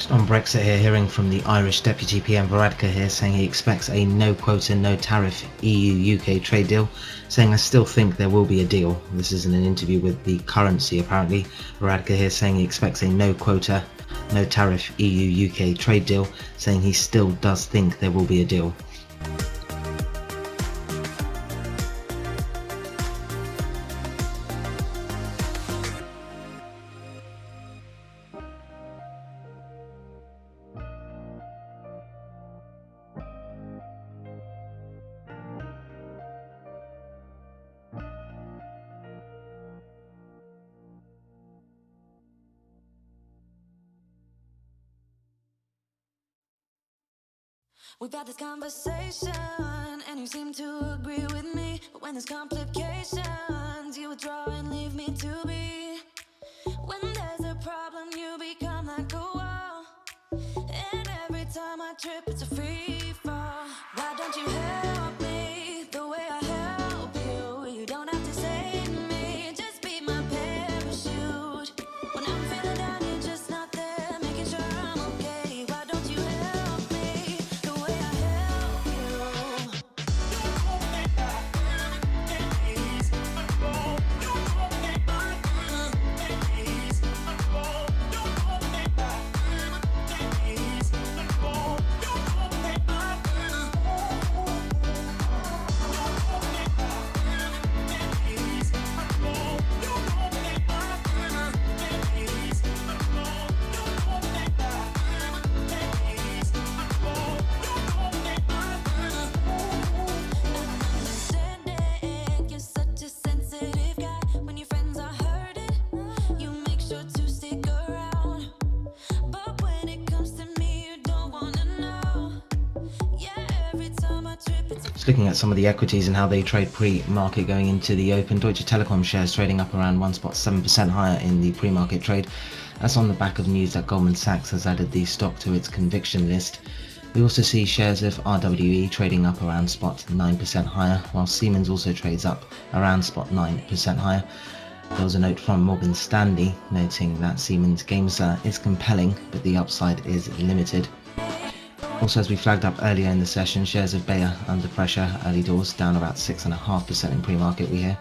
Just on Brexit here, hearing from the Irish Deputy PM Varadkar here, saying he expects a no quota, no tariff EU-UK trade deal, saying I still think there will be a deal. This is in an interview with the Currency apparently. Varadkar here saying he expects a no quota, no tariff EU-UK trade deal, saying he still does think there will be a deal. We've had this conversation and you seem to agree with me, but when there's complications you withdraw and leave me to be. When there's a problem you become like a wall, and every time I trip it's a free fall. Why don't you help me the way I help you? You don't have to save me, just be my parachute. When I'm feeling down you're just not there, making sure I'm okay. Why don't you help me the way I help you? You're such a sensitive guy. When your friends are hurting, you make sure to stick around. But when it comes to me, you don't wanna know. Yeah, every time I trip, it's Just looking at some of the equities and how they trade pre-market going into the open. Deutsche Telekom shares trading up around 1.7% higher in the pre-market trade. That's on the back of news that Goldman Sachs has added the stock to its conviction list. We also see shares of RWE trading up around 9% higher, while Siemens also trades up around 9% higher. There was a note from Morgan Stanley noting that Siemens Gamesa is compelling, but the upside is limited. Also, as we flagged up earlier in the session, shares of Bayer under pressure, early doors down about 6.5% in pre-market we hear.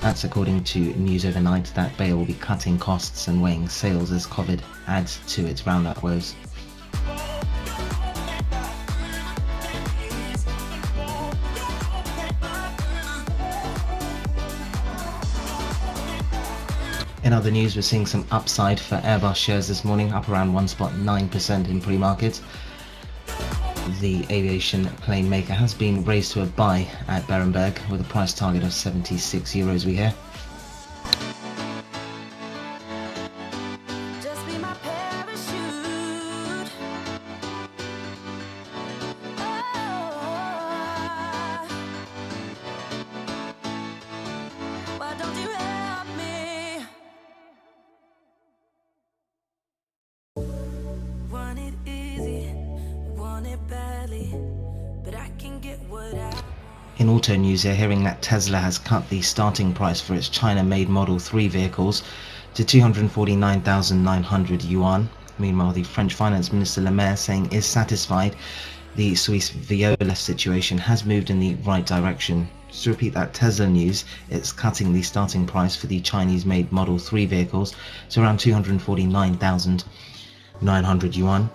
That's according to news overnight that Bayer will be cutting costs and weighing sales as COVID adds to its Roundup woes. In other news, we're seeing some upside for Airbus shares this morning, up around 1.9% in pre-market. The aviation plane maker has been raised to a buy at Berenberg with a price target of €76 we hear. just be my parachute. Why don't you help me? Want it easy, want it badly, but I can get what I want. In auto news here, hearing that Tesla has cut the starting price for its China-made Model 3 vehicles to 249,900 yuan. Meanwhile, the French Finance Minister Le Maire saying is satisfied the Swiss Viola situation has moved in the right direction. Just to repeat that Tesla news, it's cutting the starting price for the Chinese-made Model 3 vehicles to around 249,900 yuan.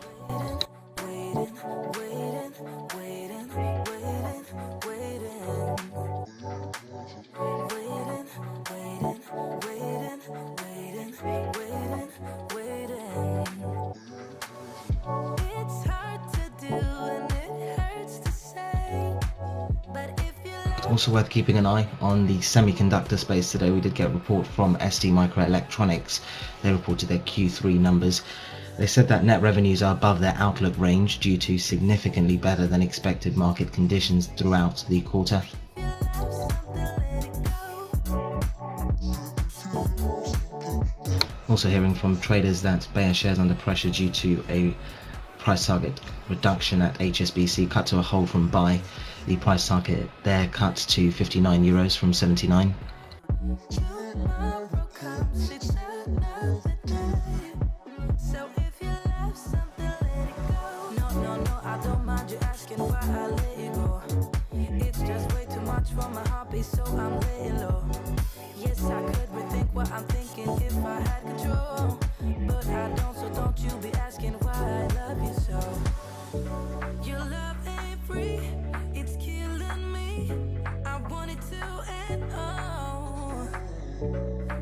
It's hard to do and it hurts to say, but if you Also worth keeping an eye on the semiconductor space today. We did get a report from ST Microelectronics. They reported their Q3 numbers. They said that net revenues are above their outlook range due to significantly better than expected market conditions throughout the quarter. Also hearing from traders that Bayer shares under pressure due to a price target reduction at HSBC, cut to a hold from buy. The price target there cut to €59 from 79. tomorrow comes, it's another day. So if you love something I'm laying low. Yes, I could rethink what I'm thinking if I had control. But I don't, so don't you be asking why I love you so. Your love ain't free, it's killing me. I want it to end all.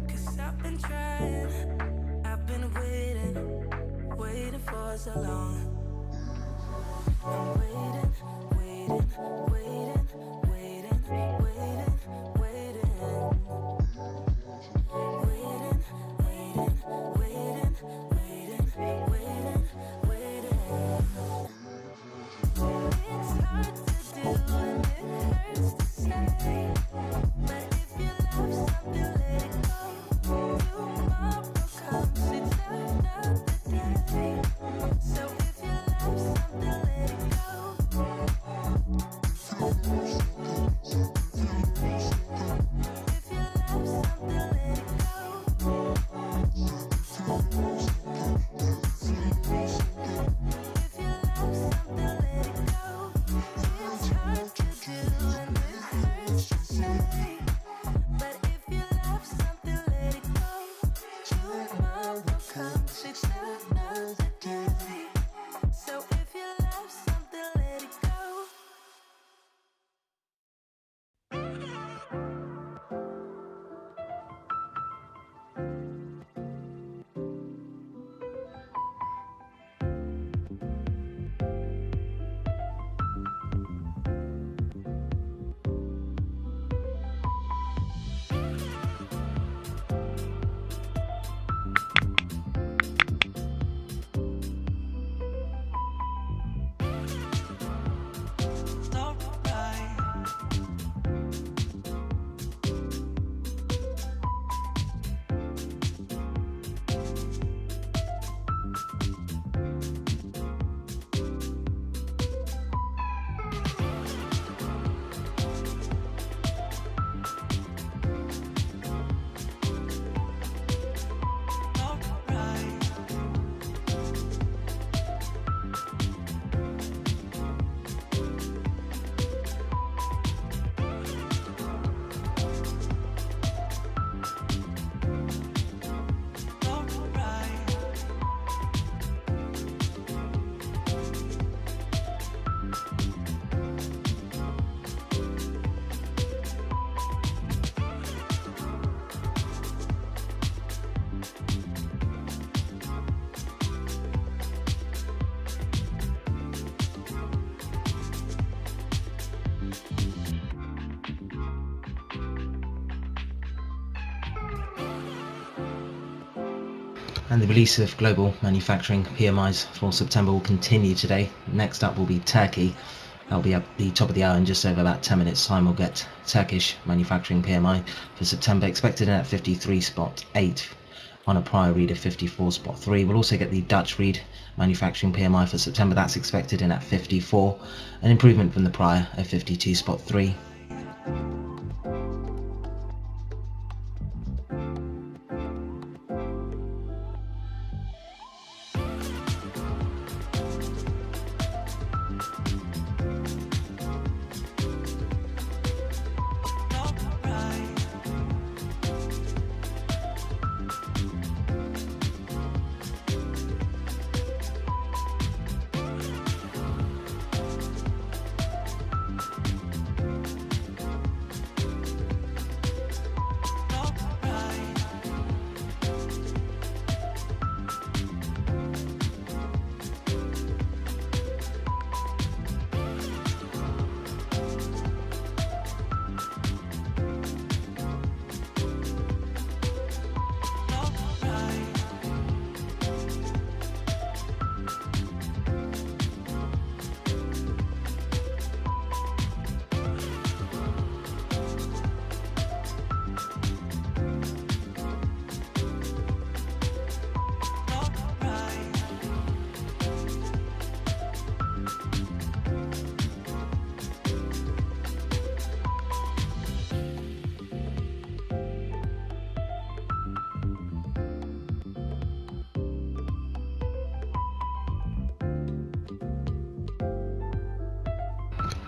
Cause I've been trying, I've been waiting for so long. I'm waiting, waiting, waiting, waiting, waiting, waiting. Waiting, waiting, waiting, waiting, waiting, waiting. It's hard to do and it hurts to say. But if you love something, let it go. Tomorrow comes, it's another day. So if you love something, let it go. If you love something, let it go. And the release of global manufacturing PMIs for September will continue today. Next up will be Turkey. That'll be at the top of the hour in just over about 10 minutes time. We'll get Turkish manufacturing PMI for September, expected in at 53.8 on a prior read of 54.3. We'll also get the Dutch read manufacturing PMI for September. That's expected in at 54, an improvement from the prior of 52.3.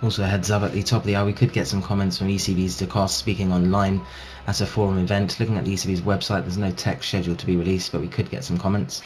Also, a heads up at the top of the hour, we could get some comments from ECB's DeCoste speaking online at a forum event. Looking at the ECB's website, there's no text scheduled to be released, but we could get some comments.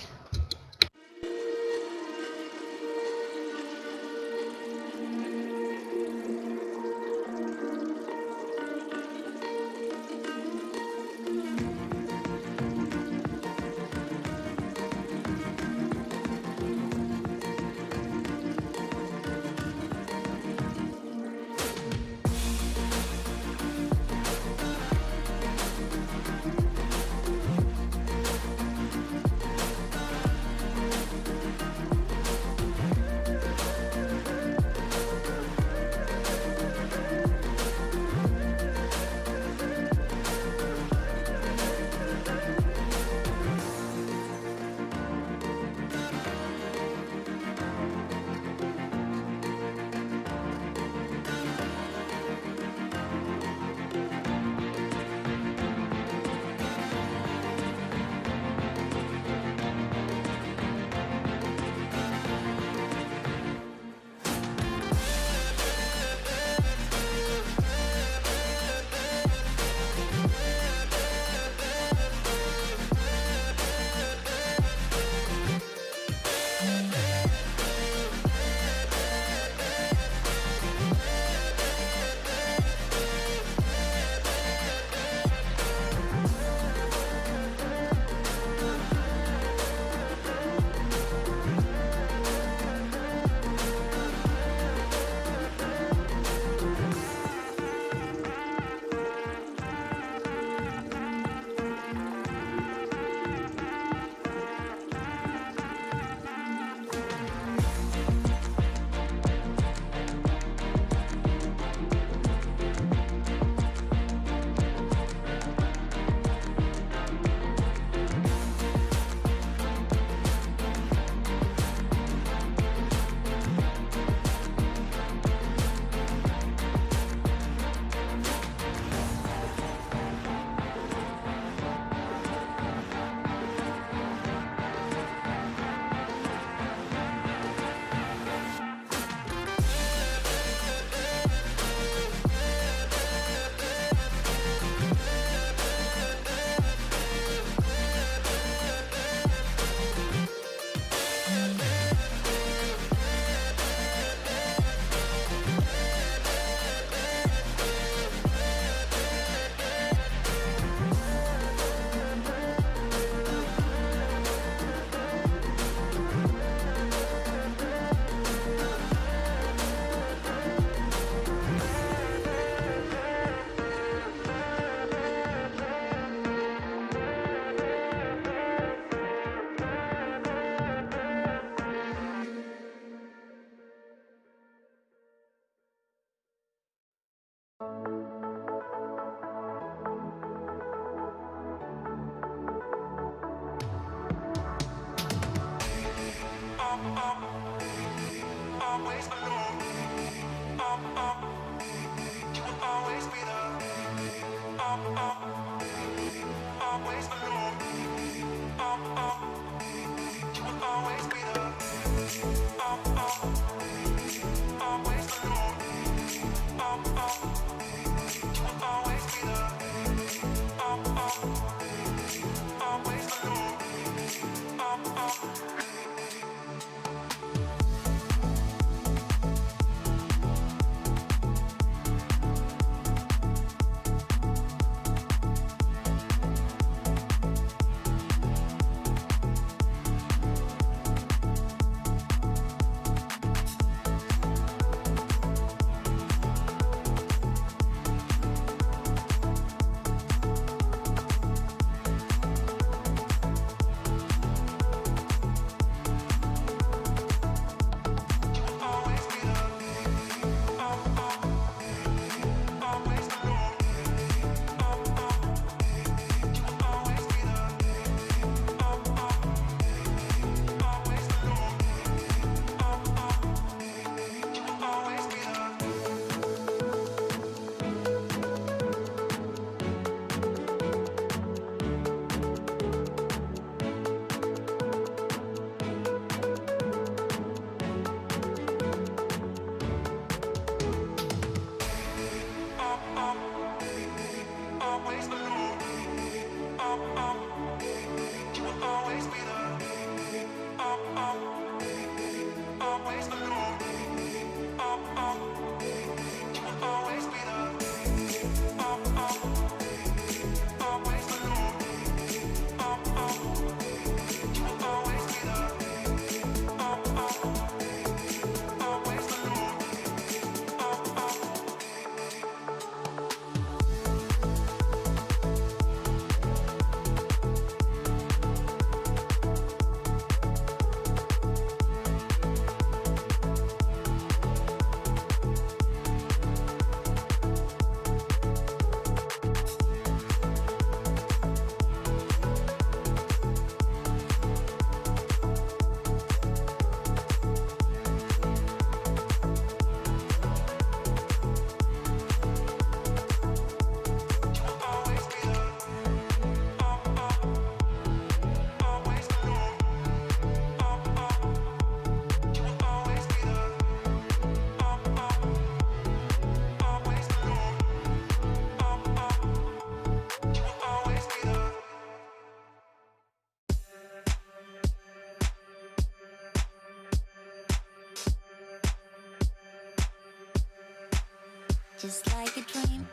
just like a dream.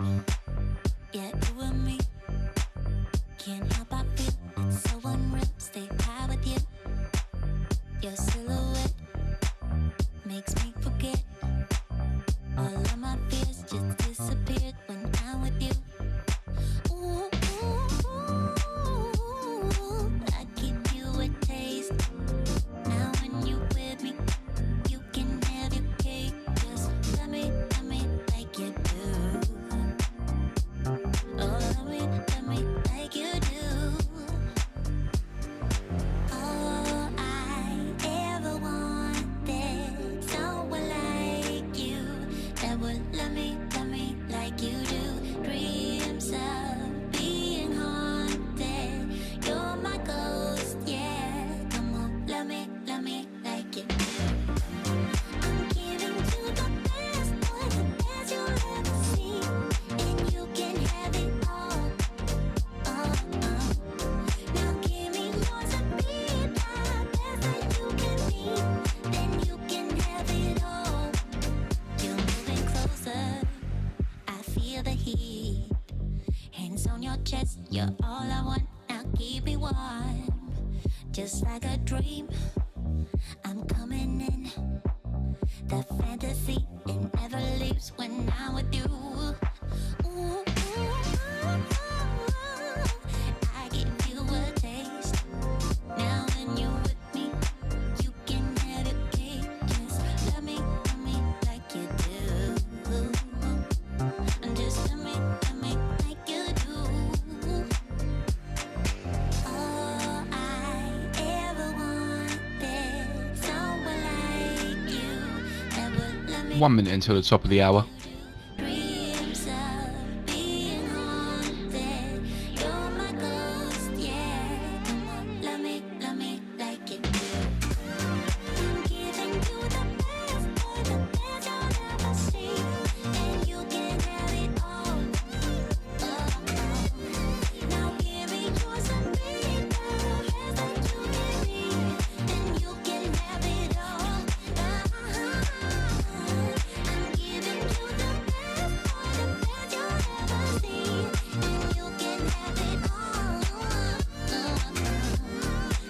Yeah, you and me. Can't help but feel it's so unreal. Stay high with you. Your silhouette makes me forget all of my fears. Just disappeared when I'm with you. Ooh, ooh, ooh. I give you a taste. Now when you with me, you can have your cake. Just let me like you do. Oh, let me like you do. All I ever wanted, someone like you that would love me like you do. Dreams of being haunted, you're my ghost, yeah. Come on, love me like you do. I'm giving you the best, boy, the best you'll ever see, and you can have it all. Now give me yours and be the best that you can be, then you can have it all. You're moving closer, I feel the heat. Hands on your chest, you're all I want. Now keep me warm, just like a dream. I'm coming in. The fantasy, it never leaves when I'm with you. Ooh, ooh, ooh. I give you a taste. Now when you're with me, you can have your cake. Just love me like you do. And just love me like you do. All I ever wanted, someone like you that would love me. 1 minute until the top of the hour. Dreams of being haunted, you're my ghost, yeah. Come on, love me like you do. I'm giving you the best, boy, the best you'll ever see, and you can have it all. Now give me yours and be the best that you can be, and you can have it all. I'm giving you the best, boy, the best you'll ever see, and you can have it all.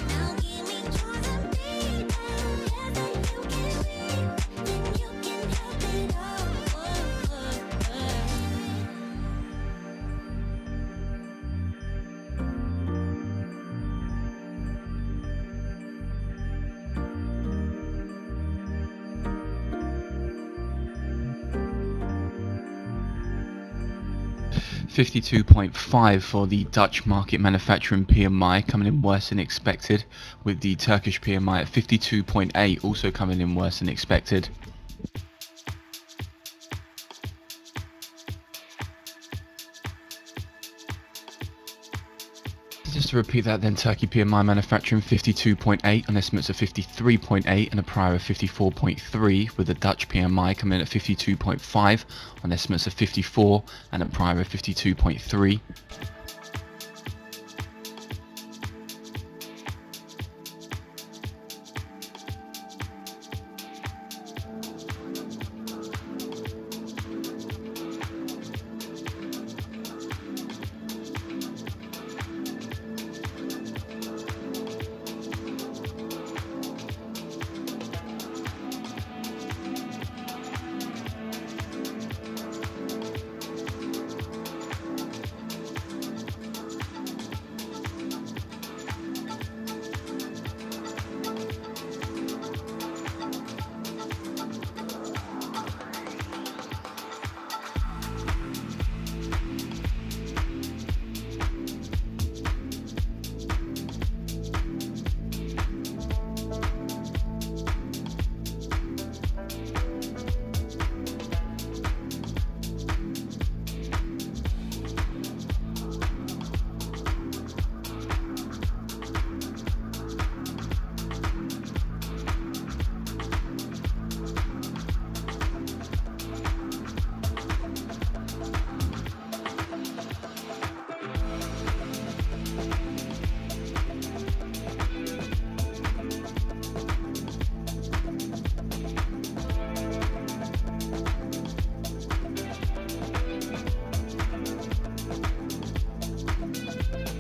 Now give me yours and be the best that you can be, then you can have it all. $52.5 for the Dutch market manufacturing PMI, coming in worse than expected, with the Turkish PMI at 52.8 also coming in worse than expected. Just to repeat that then, Turkey PMI manufacturing 52.8 on estimates of 53.8 and a prior of 54.3, with the Dutch PMI coming in at 52.5 on estimates of 54 and a prior of 52.3.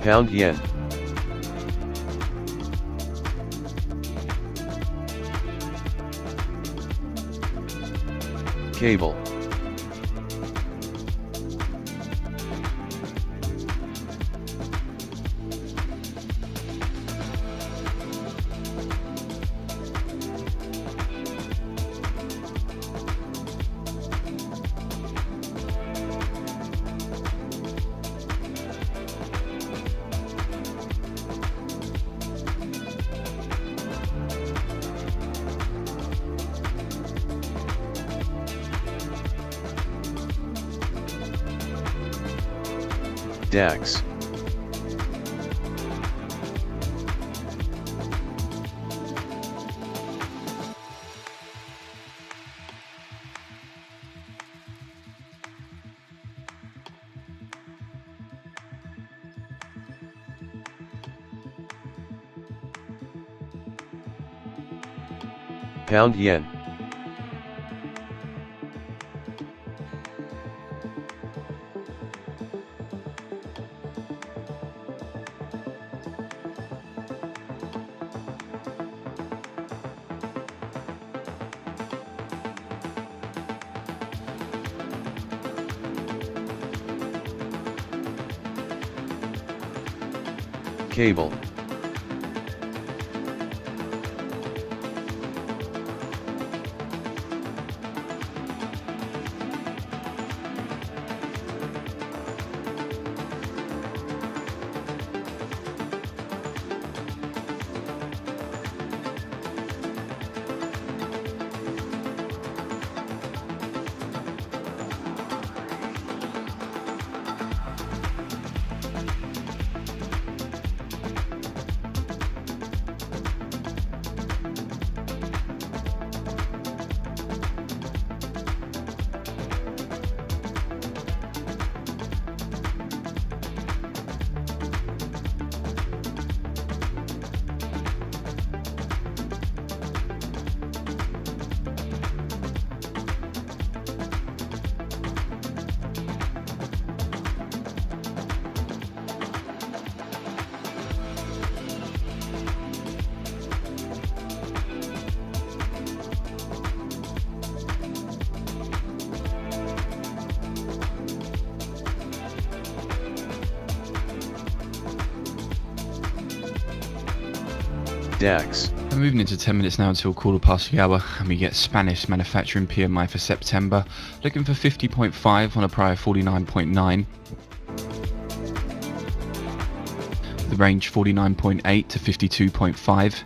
Pound yen. Cable. DAX. Pound yen. Cable. DAX. We're moving into 10 minutes now until quarter past the hour, and we get Spanish manufacturing PMI for September, looking for 50.5 on a prior 49.9. The range 49.8 to 52.5.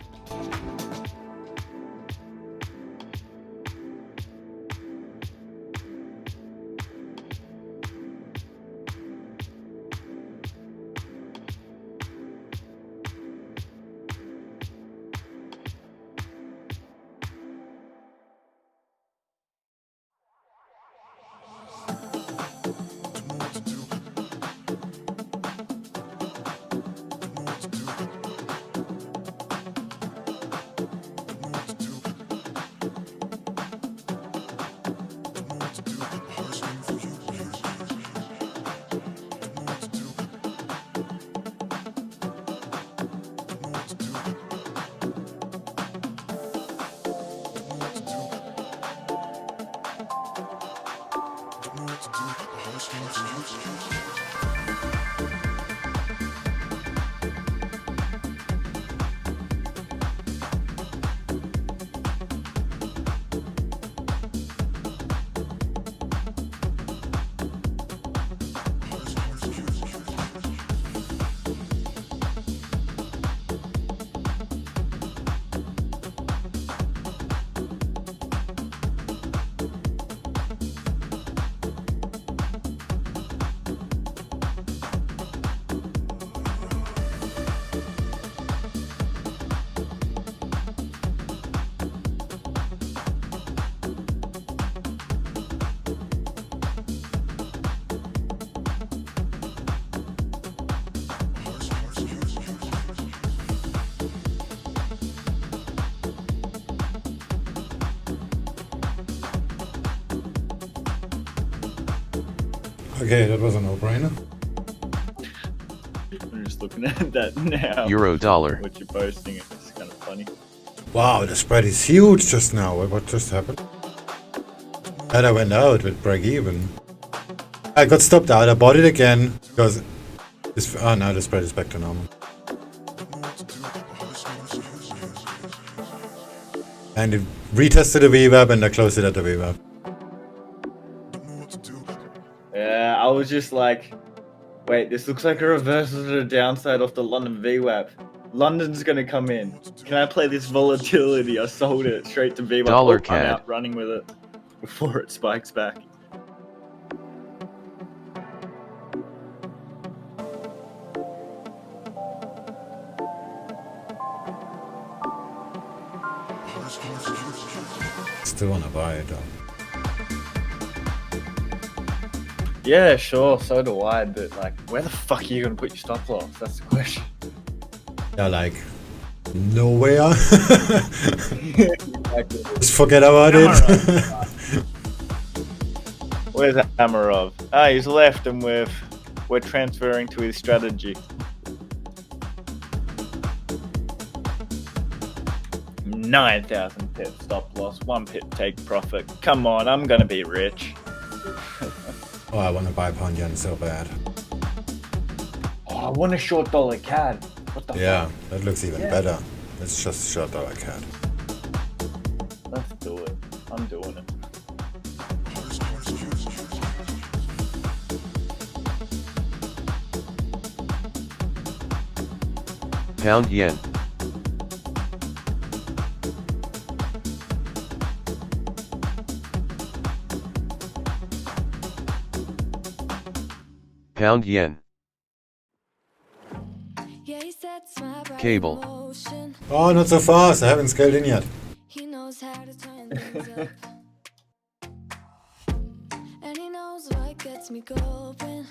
Okay, that was a no-brainer. looking at that now. Euro dollar. What you're posting, it's kind of funny. Wow, the spread is huge just now. What just happened? And I went out with break even. I got stopped out. I bought it again because this. Oh no, the spread is back to normal. And it retested the VWAP and I closed it at the VWAP. Yeah, I was just like, wait, this looks like a reversal to the downside of the London VWAP. London's gonna come in. Can I play this volatility? I sold it straight to VWAP. Dollar I'm CAD. out running with it before it spikes back. Still wanna buy it though. Yeah, sure, so do I, but like, where the fuck are you gonna put your stop loss? That's the question. Yeah, like nowhere. Just forget about it. Where's Amarov? Ah, he's left and we're transferring to his strategy. 9,000 pip stop loss, 1 pip take profit. Come on, I'm gonna be rich. Oh, I wanna buy pound yen so bad. Oh, I want a short dollar CAD. What the Yeah, fuck? that looks even better. It's just short dollar CAD. Let's do it. I'm doing it. Pound yen. Pound yen. Cable. Oh, not so fast. I haven't scaled in yet. He knows how to turn things up. And he knows what gets me going.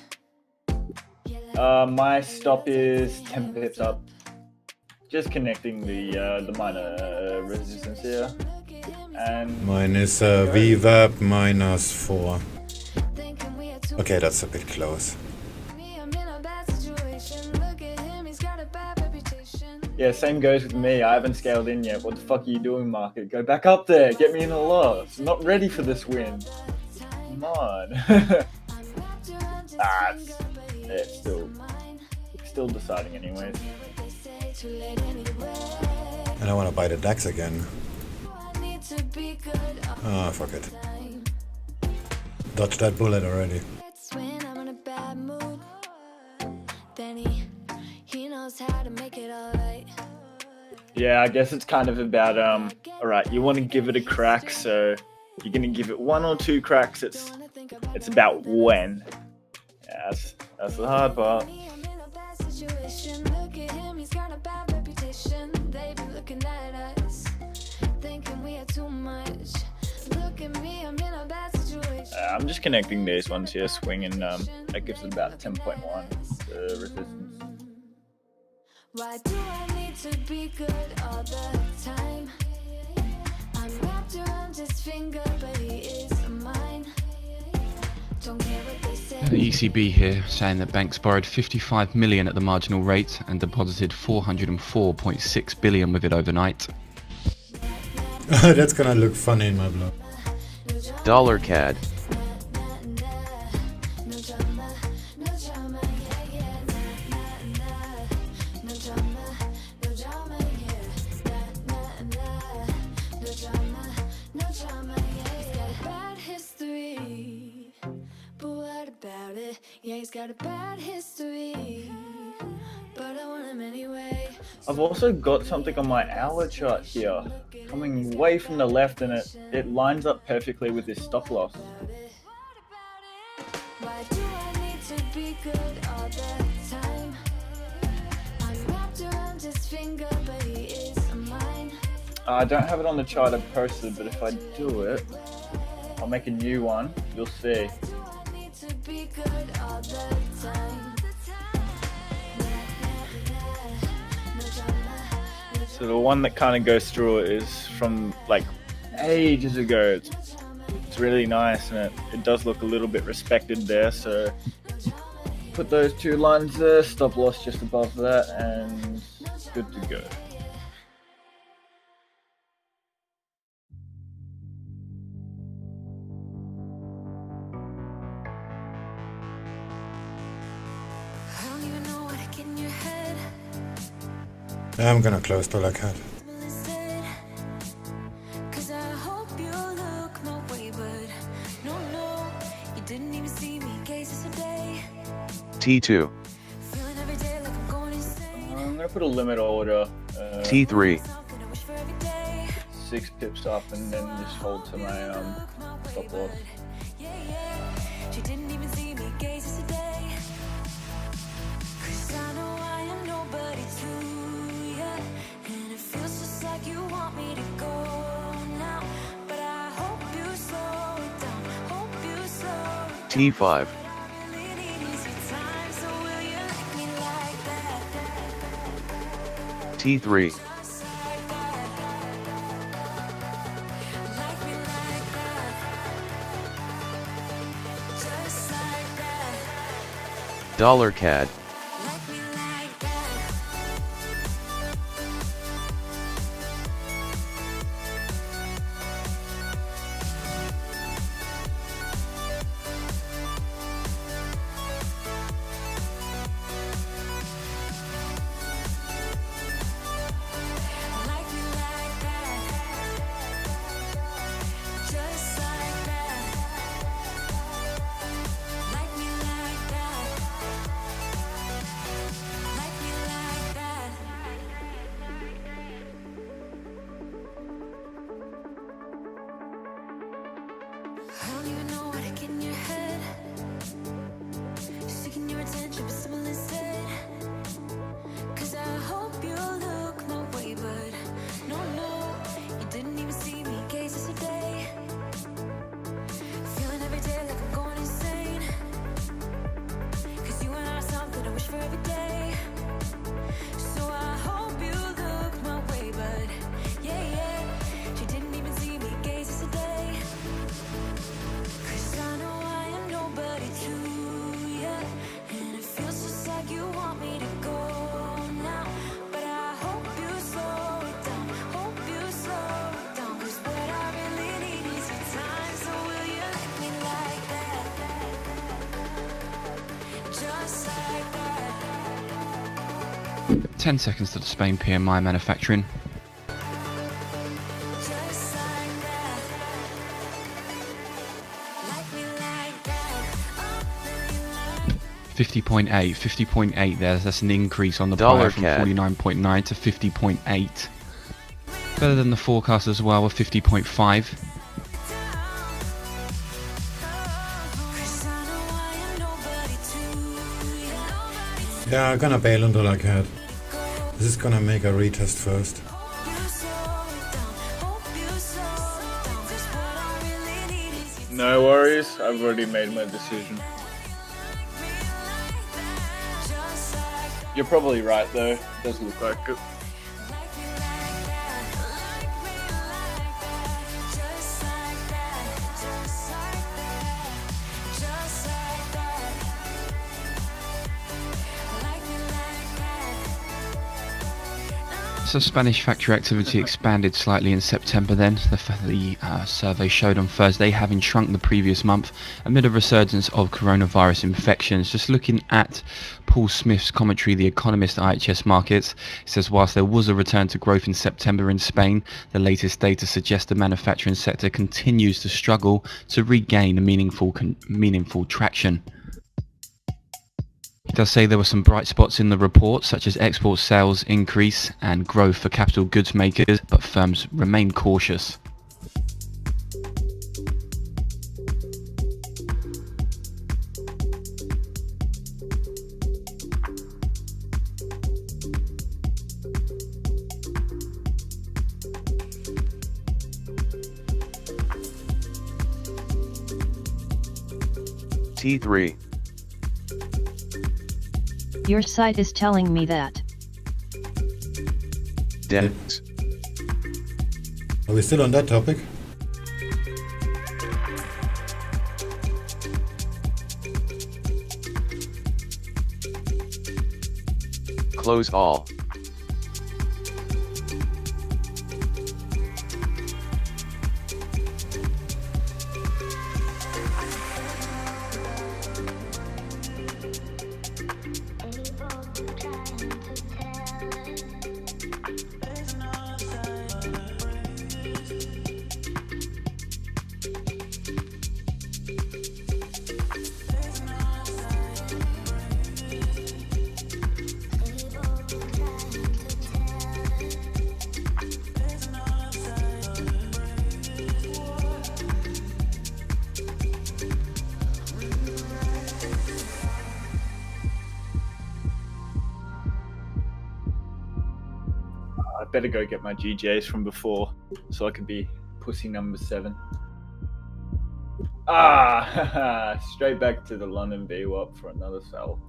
My stop is 10 pips up. Just connecting the minor resistance here. And Mine is VWAP -4. Okay, that's a bit close. yeah, same goes with me. I haven't scaled in yet. What the fuck are you doing, market? Go back up there. Get me in a loss. I'm not ready for this win. Come on. It's still deciding anyways. And I want to buy the DAX again. Ah, fuck it. Dodge that bullet already. Yeah, I guess it's kind of about alright, you want to give it a crack, so you're gonna give it 1 or 2 cracks. It's about when. Yeah, that's the hard part. I'm just connecting these ones here, swing, and that gives it about 10.1 resistance. Why do I need to be good all the time? I'm wrapped around his finger, but he is mine. Don't care what they say. The ECB here saying that banks borrowed 55 million at the marginal rate and deposited 404.6 billion with it overnight. That's gonna look funny in my blog. Dollar CAD. Yeah, he's got a bad history, but I want him anyway. I've also got something on my hour chart here, coming way from the left, and it lines up perfectly with this stop loss. Why do I need to be good all the time? I'm wrapped around his finger, but he is mine. I don't have it on the chart I posted, but if I do it, I'll make a new one. You'll see. To be good all the time. So the one that kind of goes through it is from like ages ago. It's really nice, and it does look a little bit respected there. So put those 2 lines there, stop loss just above that, and good to go. I'm gonna close dollar CAD. T2, I'm gonna put a limit order. T3, 6 pips up, and then just hold to my stop loss. She didn't even see me gaze yesterday. 'Cause I know I am nobody to you, and it feels just like you want me to go now. But I hope you slow it down. Hope you slow it T5, time. So will you like me like that? T3, Like me like that. Just like that. dollar CAD, Like me like that. Like me like that. Just like that. Like me like that. Like me like that. I don't even know what to get in your head. Seeking your attention, but simple instead. 'Cause I hope you look my way, but no, you didn't even see me gaze yesterday. Feeling every day like I'm going insane. 'Cause you and I are something I wish for every day. So I hope you look my way, but yeah, she didn't even see me gaze yesterday. 'Cause I know I am nobody to you, and it feels just like you want me to go now. But I hope you slow it down. Hope you slow it down. 'Cause what I really need is your time. So will you like me like that? Just like that. 10 seconds to the Spain PMI manufacturing. Just like that. Like me like that. 50.8 there. That's an increase on the Dollar prior from CAD. 49.9 to 50.8. Better than the forecast as well with 50.5. Yeah, I'm gonna bail on dollar CAD. This is gonna make a retest first. No worries, I've already made my decision. You're probably right though, it does look like it. So Spanish factory activity expanded slightly in September then. The survey showed on Thursday having shrunk the previous month amid a resurgence of coronavirus infections. Just looking at Paul Smith's commentary, The Economist IHS Markets, it says whilst there was a return to growth in September in Spain, the latest data suggests the manufacturing sector continues to struggle to regain a meaningful traction. It does say there were some bright spots in the report, such as export sales increase and growth for capital goods makers, but firms remain cautious. T3, Your site is telling me that. DAX, Are we still on that topic? Close all. I better go get my GJs from before so I can be pussy number 7. Straight back to the London VWAP for another sell.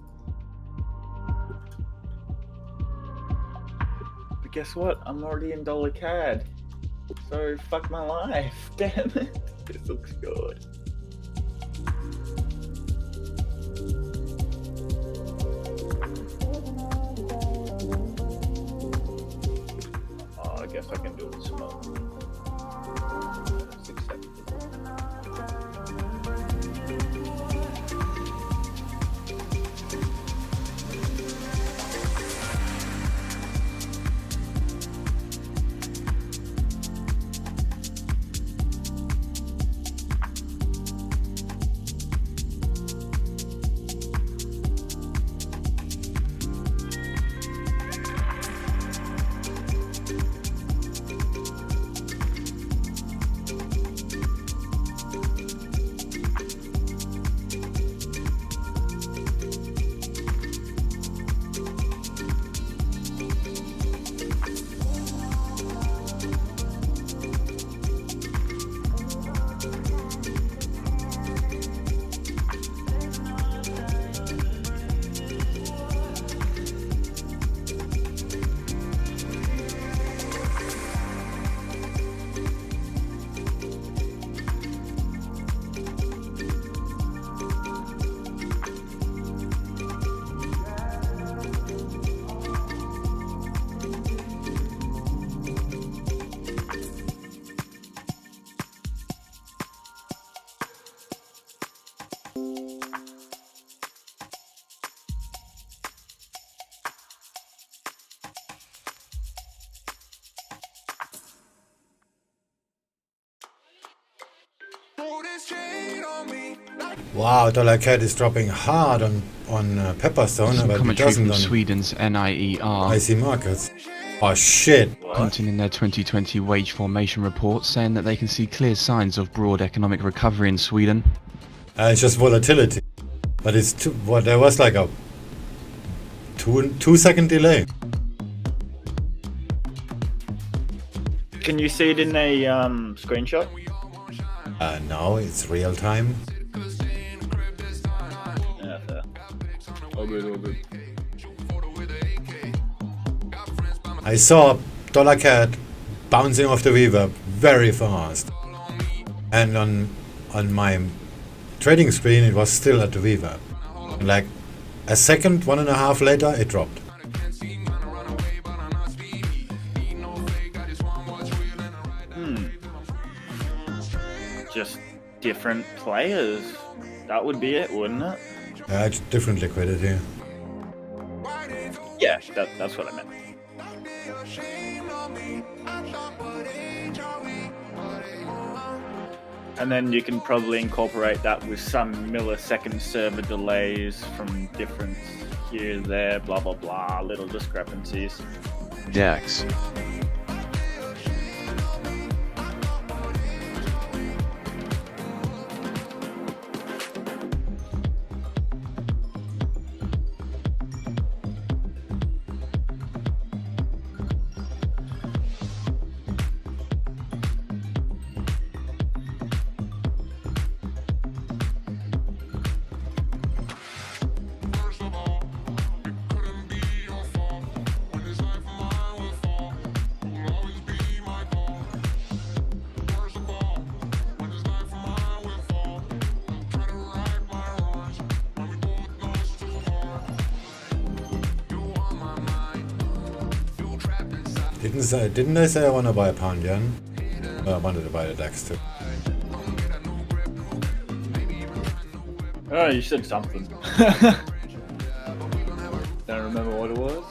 But guess what? I'm already in $CAD. So fuck my life. Damn it. This looks good. I guess I can do it small. 6 seconds. Wow, $CAD is dropping hard on Pepperstone, Some but it commentary doesn't from on Sweden's NIER. IC markets. Oh shit! Commenting in their 2020 wage formation report, saying that they can see clear signs of broad economic recovery in Sweden. It's just volatility, but it's there was like a 2-second delay. Can you see it in a screenshot? No, it's real time. Yeah, fair. All good, all good. I saw $CAD bouncing off the reverb very fast, and on my trading screen it was still at the reverb. Like a second, 1.5 later, it dropped. Just different players. That would be it, wouldn't it? It's different liquidity. Yeah, that's what I meant. And then you can probably incorporate that with some millisecond server delays from different here, there, blah, blah, blah, little discrepancies. DAX. Didn't I say I want to buy a pound yen? I wanted to buy the DAX too. Oh, you said something. Don't remember what it was.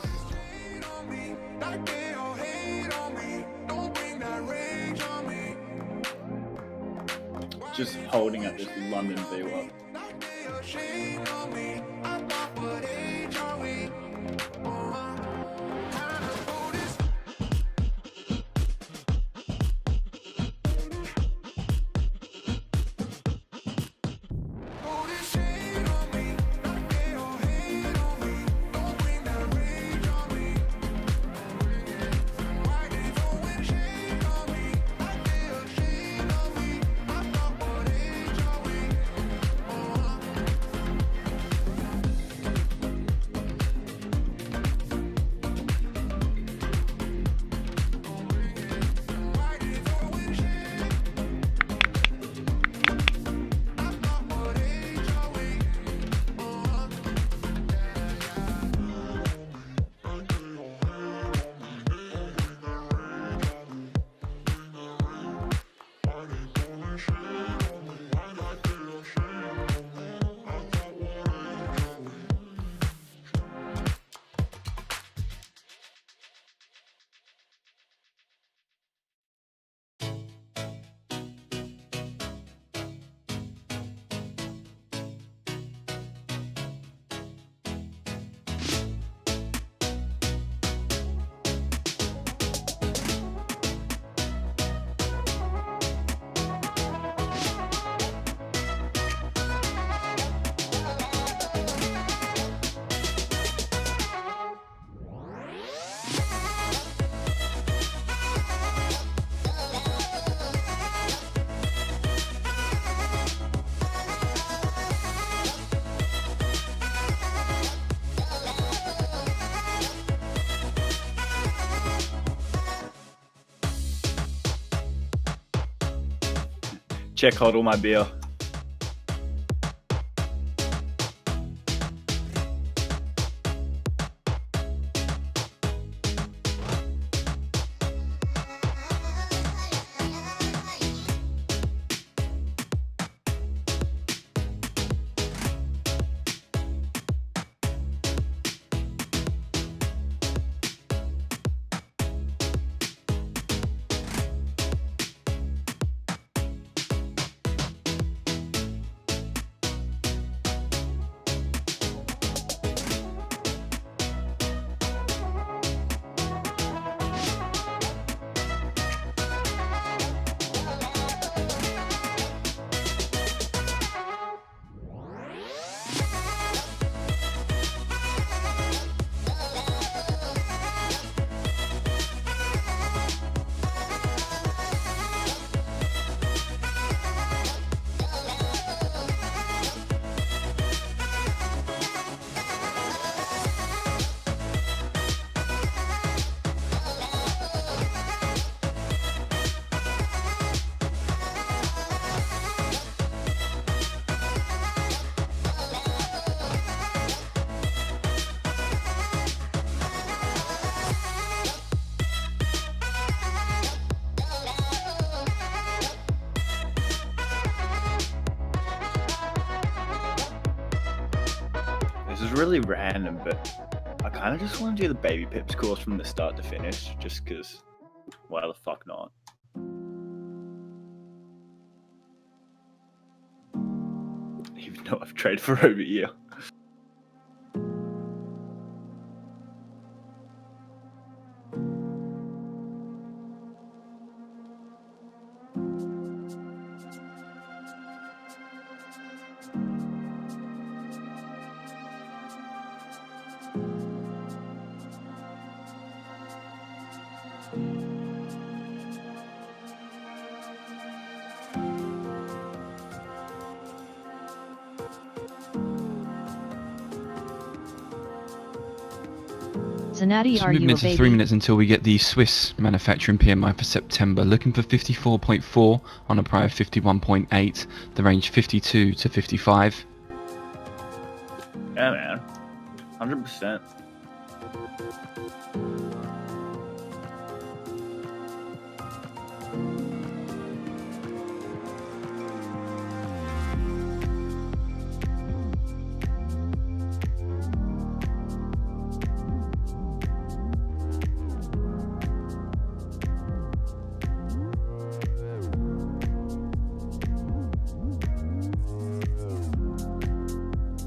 Just holding at this London VWAP. Check hodl my beer. This is really random, but I kind of just want to do the baby pips course from the start to finish, just because why the fuck not? Even though I've traded for over a year. Zanatti, So are you moving a into baby? 3 minutes until we get the Swiss manufacturing PMI for September. Looking for 54.4 on a prior of 51.8. The range 52 to 55. Yeah, man. 100%.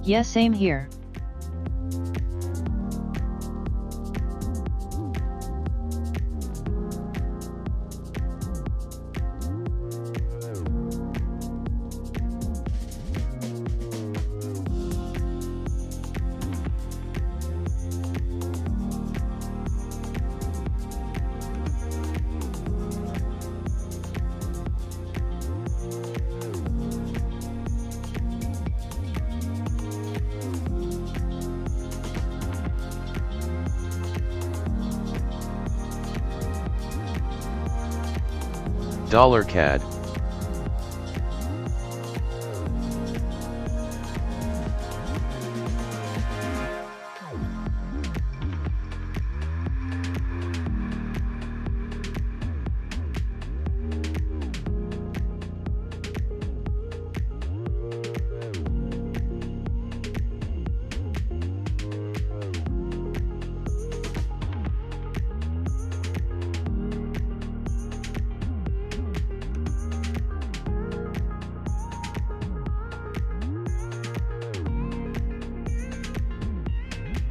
Yeah, same here. $CAD.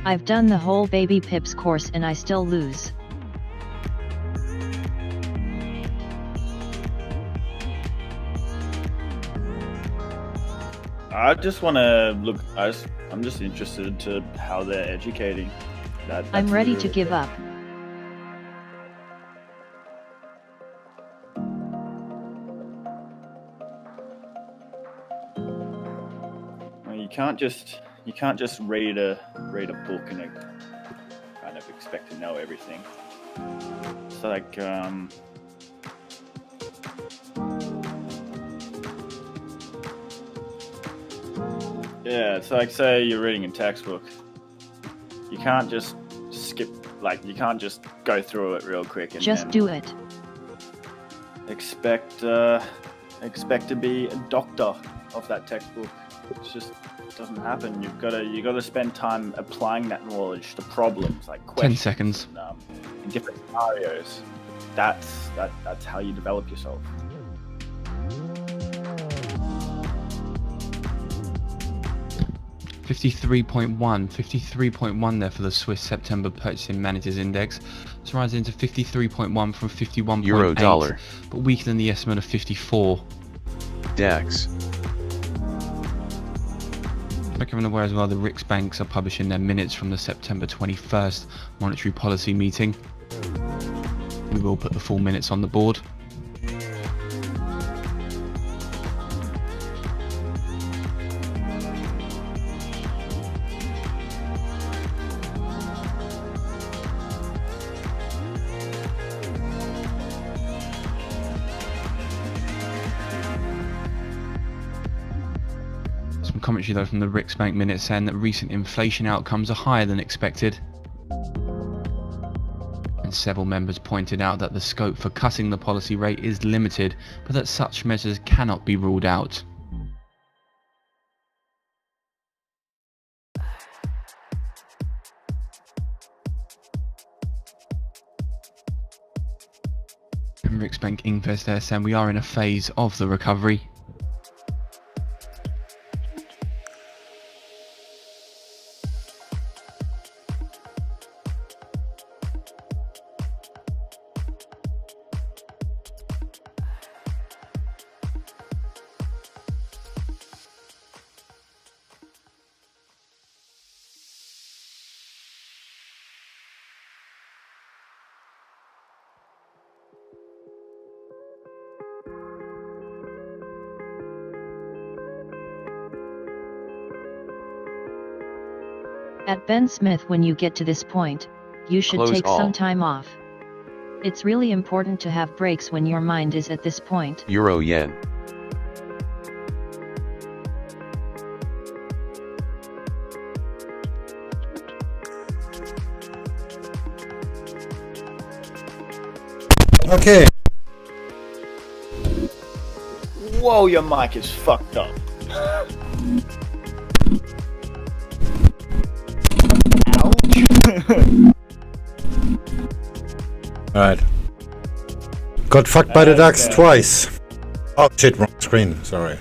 I've done the whole baby pips course and I still lose. I just want to look. I'm just interested to how they're educating. I'm ready to give up. You can't just read a book and kind of expect to know everything. It's like yeah, it's like, say you're reading a textbook. You can't just skip, like, you can't just go through it real quick and just do it. Expect to be a doctor of that textbook. It's just doesn't happen. You gotta spend time applying that knowledge to problems, like questions. 10 seconds. In different scenarios. That's how you develop yourself. $53.1 there for the Swiss September Purchasing Managers Index. It's rising to 53.1 from 51.8, Euro dollar, but weaker than the estimate of 54. DAX. Like everyone aware as well, the Riksbanks are publishing their minutes from the September 21st monetary policy meeting. We will put the full minutes on the board. Commentary though from the Riksbank minutes saying that recent inflation outcomes are higher than expected, and several members pointed out that the scope for cutting the policy rate is limited, but that such measures cannot be ruled out. And Riksbank Invest there saying we are in a phase of the recovery. At Ben Smith, when you get to this point, you should Close take all. some time off. It's really important to have breaks when your mind is at this point. Euro yen. Okay. Whoa, your mic is fucked up. Alright. Got fucked by the DAX twice. Oh shit, wrong screen, sorry.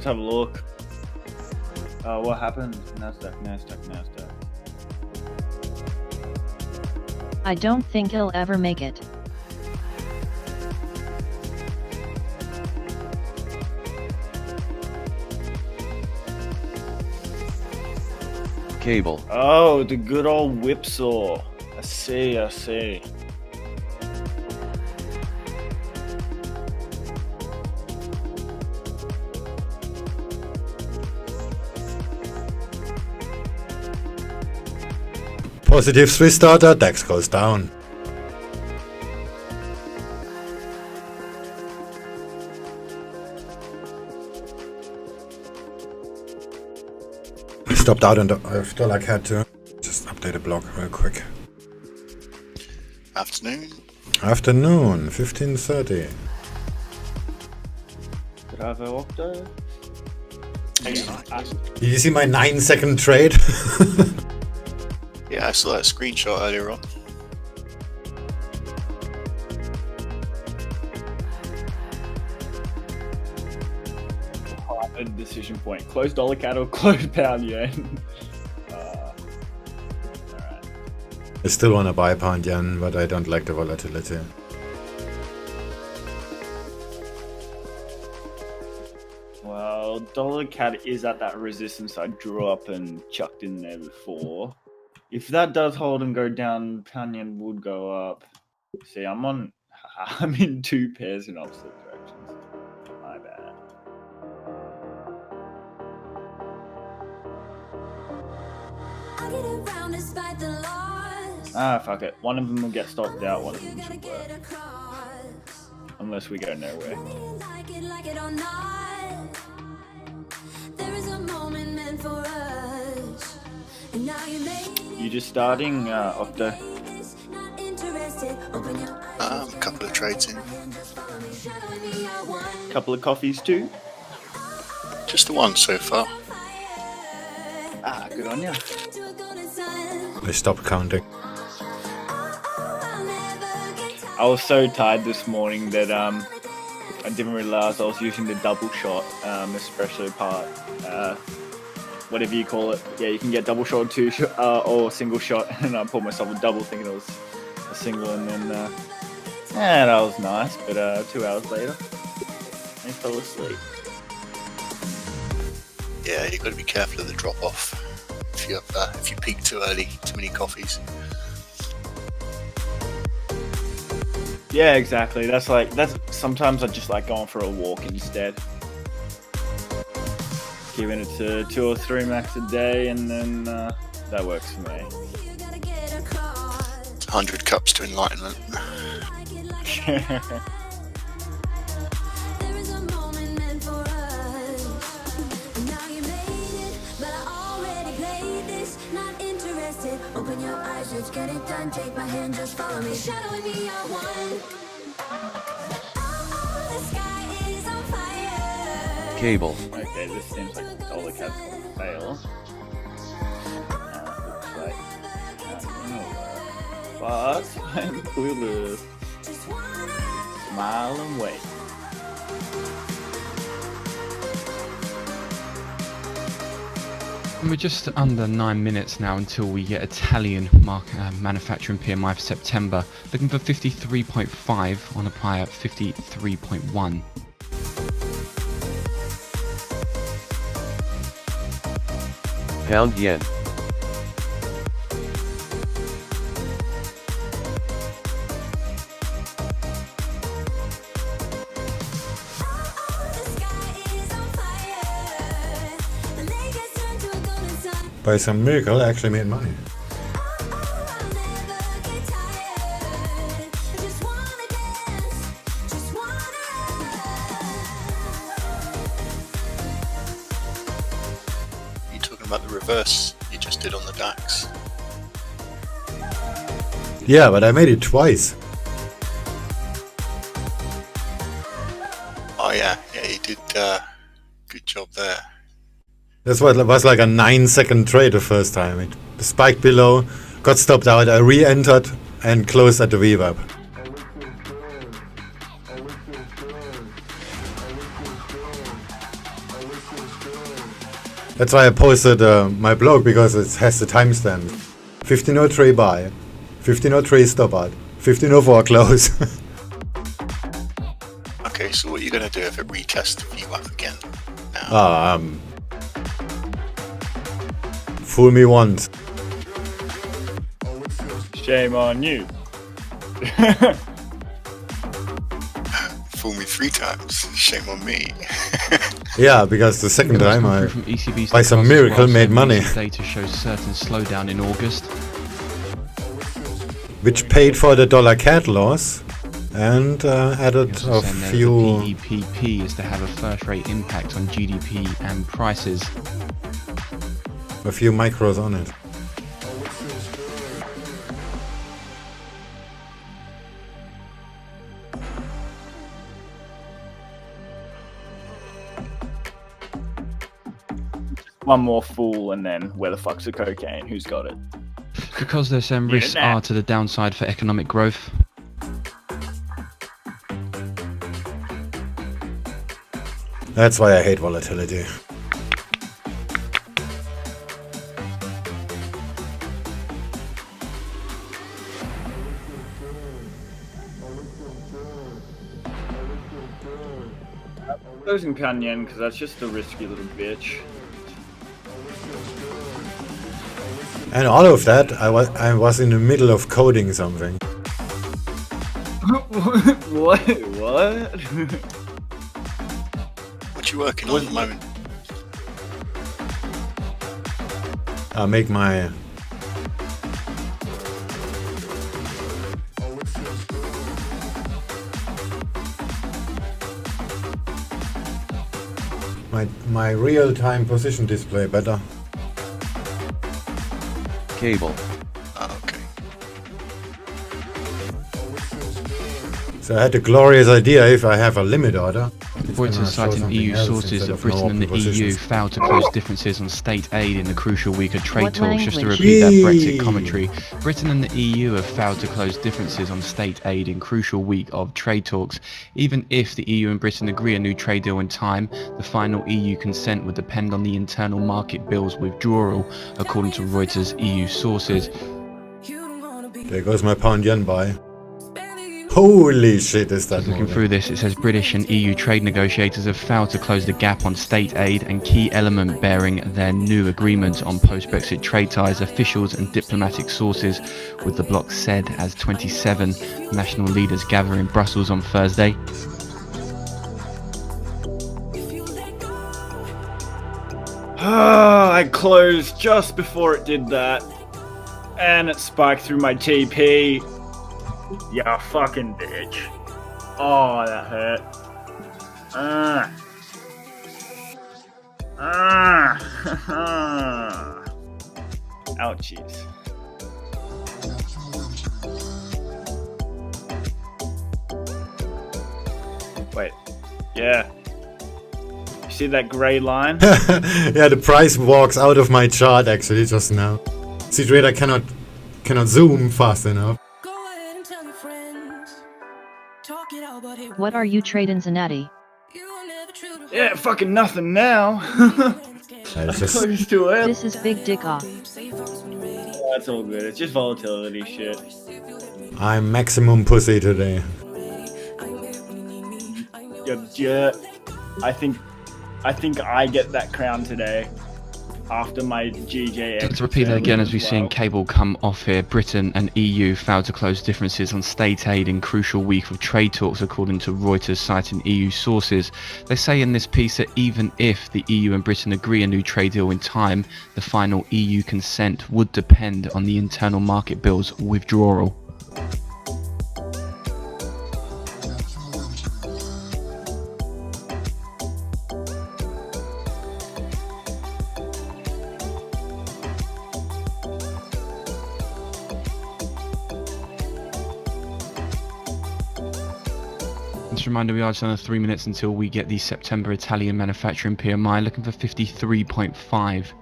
let's have a look. What happened? Nasdaq. I don't think it'll ever make it. Cable. Oh, the good old whipsaw. I see. Positive Swiss starter, DAX goes down. I stopped out and I feel like I had to just update a blog real quick. Afternoon. Afternoon, 15:30. Bravo Octo. Excellent. Did you see my 9-second trade? Yeah, I saw that screenshot earlier on. Hard decision point. Close dollar CAD or close pound yen. I still want to buy pound yen, but I don't like the volatility. Well, dollar CAD is at that resistance I drew up and chucked in there before. If that does hold and go down, pound yen would go up. See, I'm in two pairs in opposite directions. My bad. Ah, fuck it. One of them will get stopped out, one of them should work. Unless we go nowhere. You just starting, Octo? A couple of trades in. Couple of coffees too? Just the one so far. Ah, good on ya. I stopped counting. I was so tired this morning that I didn't realize I was using the double shot espresso part. Whatever you call it. Yeah, you can get double shot or single shot, and I pulled myself a double thinking it was a single, and then that was nice, but 2 hours later I fell asleep. Yeah, you got to be careful of the drop off if you peak too early, too many coffees. Yeah, exactly. That's sometimes I just like going for a walk instead. Giving it to 2 or 3 max a day, and then that works for me. It's 100 cups to enlightenment. Open your eyes, let's get it done. Take my hand, just follow me. Shadowing me, I won. The sky is on fire. Cable. Okay, this seems like dollar CAD's gonna fail. Looks like but I'm clueless. Smile and wait. And we're just under 9 minutes now until we get Italian manufacturing PMI for September, looking for 53.5 on a prior 53.1. Pound yen. By some miracle, I actually made money. You talking about the reverse you just did on the DAX? Yeah, but I made it twice. Oh yeah, you did good job there. That's what was like a 9-second trade the first time. It spiked below, got stopped out, I re-entered and closed at the VWAP. That's why I posted my blog, because it has the timestamp. 1503 buy, 1503 stop at, 1504 close. Okay, so what are you going to do if it retests the view up again? Fool me once. Shame on you. Fool me 3 times. Shame on me. Yeah, because the second time I, From ECB's by some miracle, made money. Data shows certain slowdown in August, which paid for the dollar CAD loss and added a few. The PEPP is to have a first-rate impact on GDP and prices. A few micros on it. One more fool, and then where the fuck's the cocaine? Who's got it? Because there's some risks are to the downside for economic growth. That's why I hate volatility. Closing pound yen, because that's just a risky little bitch. And all of that, I was in the middle of coding something. What? What? What you working on at the moment? I make my real-time position display better. Cable. Okay. So I had the glorious idea, if I have a limit order. Reuters citing EU sources that Britain and the EU failed to close differences on state aid in the crucial week of trade What talks. Just to language? repeat that Brexit commentary, Britain and the EU have failed to close differences on state aid in crucial week of trade talks. Even if the EU and Britain agree a new trade deal in time, the final EU consent would depend on the internal market bill's withdrawal, according to Reuters EU sources. There goes my pound yen buy. Holy shit, is that Looking through this, it says British and EU trade negotiators have failed to close the gap on state aid and key element bearing their new agreement on post-Brexit trade ties. Officials and diplomatic sources with the bloc said as 27 national leaders gather in Brussels on Thursday. I closed just before it did that. And it spiked through my TP. Yeah, fucking bitch. Oh, that hurt. Ouchies. Wait. Yeah. You see that grey line? Yeah, the price walks out of my chart actually just now. See, Trader cannot zoom fast enough. What are you trading, Zanetti? Yeah, fucking nothing now. It's just- Close to it. This is Big Dick Off. That's all good. It's just volatility shit. I'm maximum pussy today. Yeah, I think I get that crown today after my GJ. Let's repeat that again as we've seen cable come off here. Britain and EU failed to close differences on state aid in crucial week of trade talks, according to Reuters citing EU sources. They say in this piece that even if the EU and Britain agree a new trade deal in time, the final EU consent would depend on the internal market bill's withdrawal. Just a reminder, we are just under 3 minutes until we get the September Italian manufacturing PMI, looking for 53.5.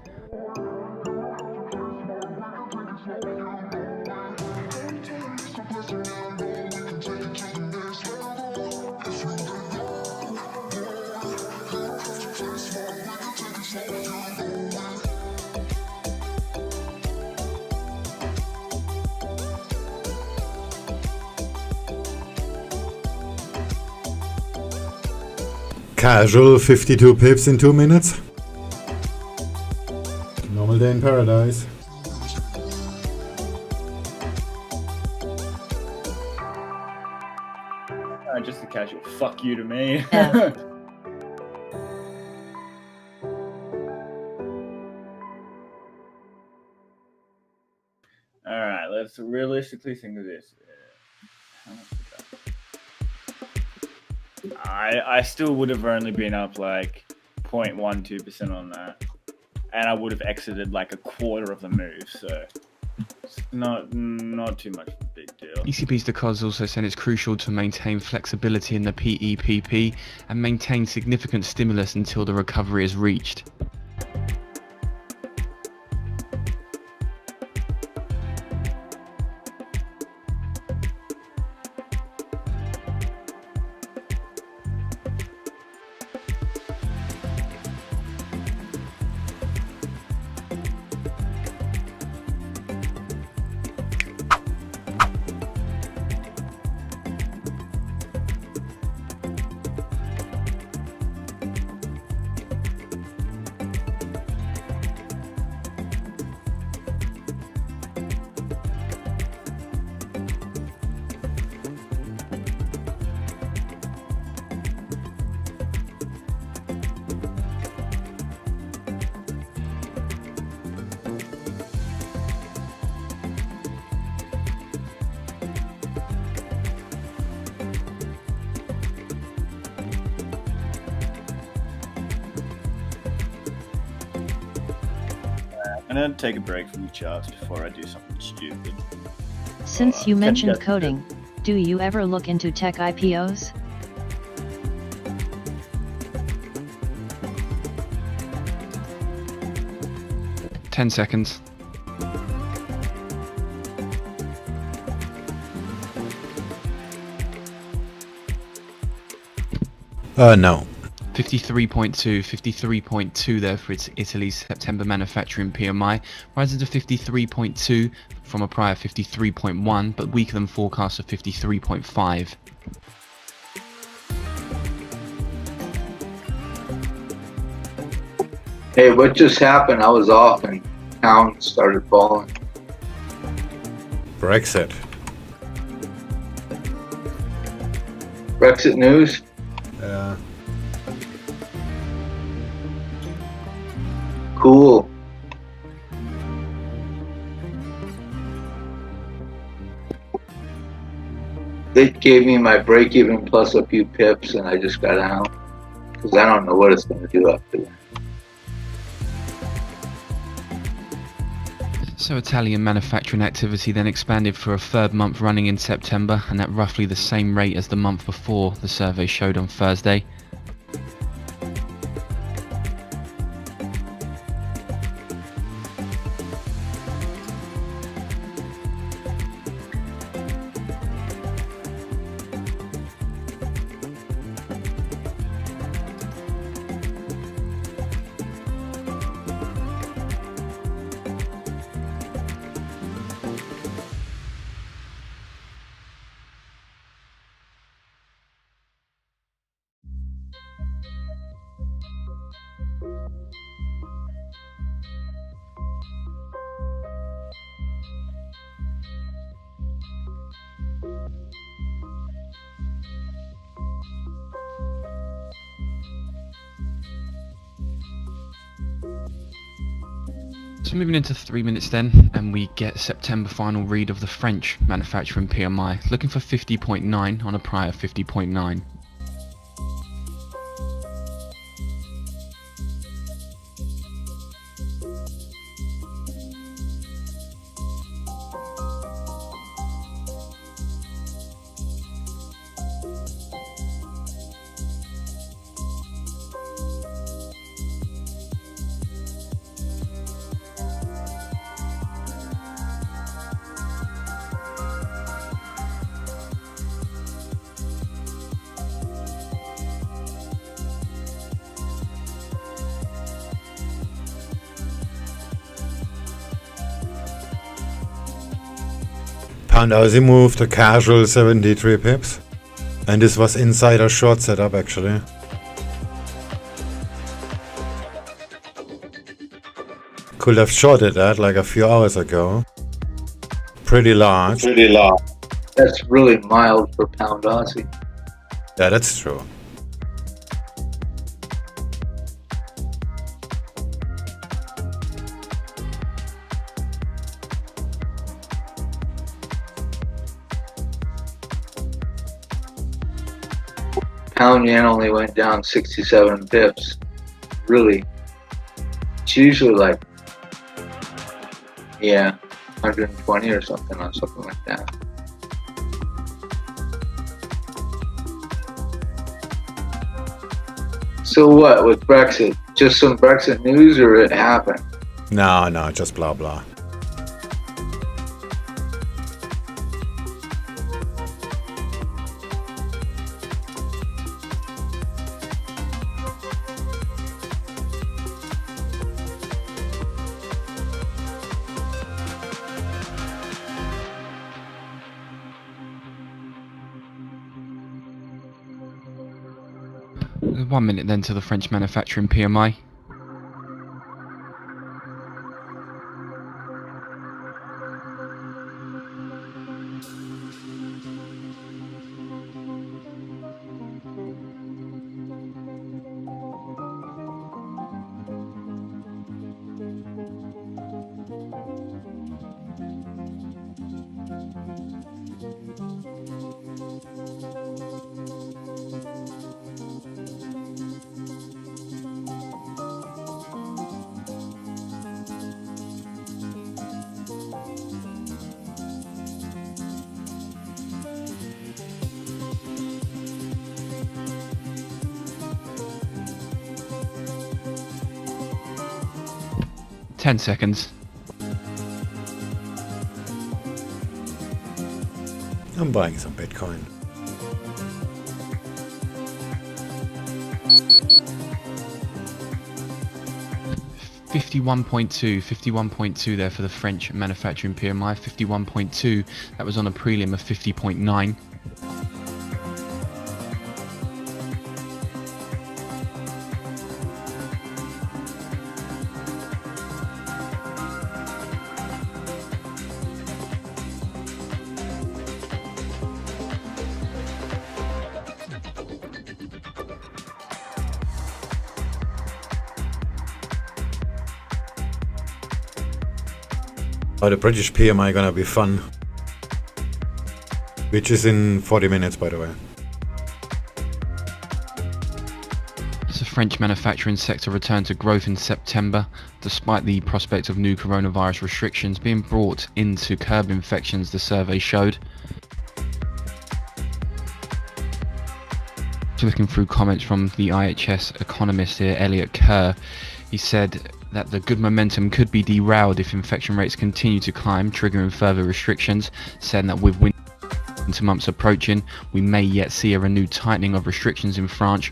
Casual 52 pips in 2 minutes. Normal day in paradise. Just a casual fuck you to me. Yeah. Alright, let's realistically think of this. How much is that? I still would have only been up like 0.12% on that. And I would have exited like a quarter of the move, so it's not too much of a big deal. ECB Stochastic also said it's crucial to maintain flexibility in the PEPP and maintain significant stimulus until the recovery is reached. I'm gonna take a break from the charts before I do something stupid. Since you catch mentioned guys. coding, do you ever look into tech IPOs? Ten seconds. No. 53.2 there for Italy's September manufacturing PMI, rises to 53.2 from a prior 53.1, but weaker than forecast of 53.5. Hey, what just happened? I was off and pound started falling. Brexit. Brexit news? Yeah. Cool. They gave me my break even plus a few pips and I just got out. Because I don't know what it's going to do after that. So Italian manufacturing activity then expanded for a third month running in September, and at roughly the same rate as the month before, the survey showed on Thursday. So moving into 3 minutes then, and we get September final read of the French manufacturing PMI, looking for 50.9 on a prior 50.9. Pound Aussie moved a casual 73 pips. And this was insider short setup actually. Could have shorted that like a few hours ago. Pretty large. Pretty large. That's really mild for pound Aussie. Yeah, that's true. Pound yen only went down 67 pips. Really. It's usually like, yeah, 120 or something like that. So what with Brexit? Just some Brexit news, or it happened? No, just blah blah. There's 1 minute then to the French manufacturing PMI. Ten seconds. I'm buying some Bitcoin. $51.2 there for the French manufacturing PMI. 51.2. That was on a prelim of 50.9. Oh, the British PMI gonna be fun. Which is in 40 minutes, by the way. The French manufacturing sector returned to growth in September, despite the prospect of new coronavirus restrictions being brought in to curb infections, the survey showed. So looking through comments from the IHS economist here, Elliot Kerr, he said that the good momentum could be derailed if infection rates continue to climb, triggering further restrictions, saying that with winter months approaching, we may yet see a renewed tightening of restrictions in France,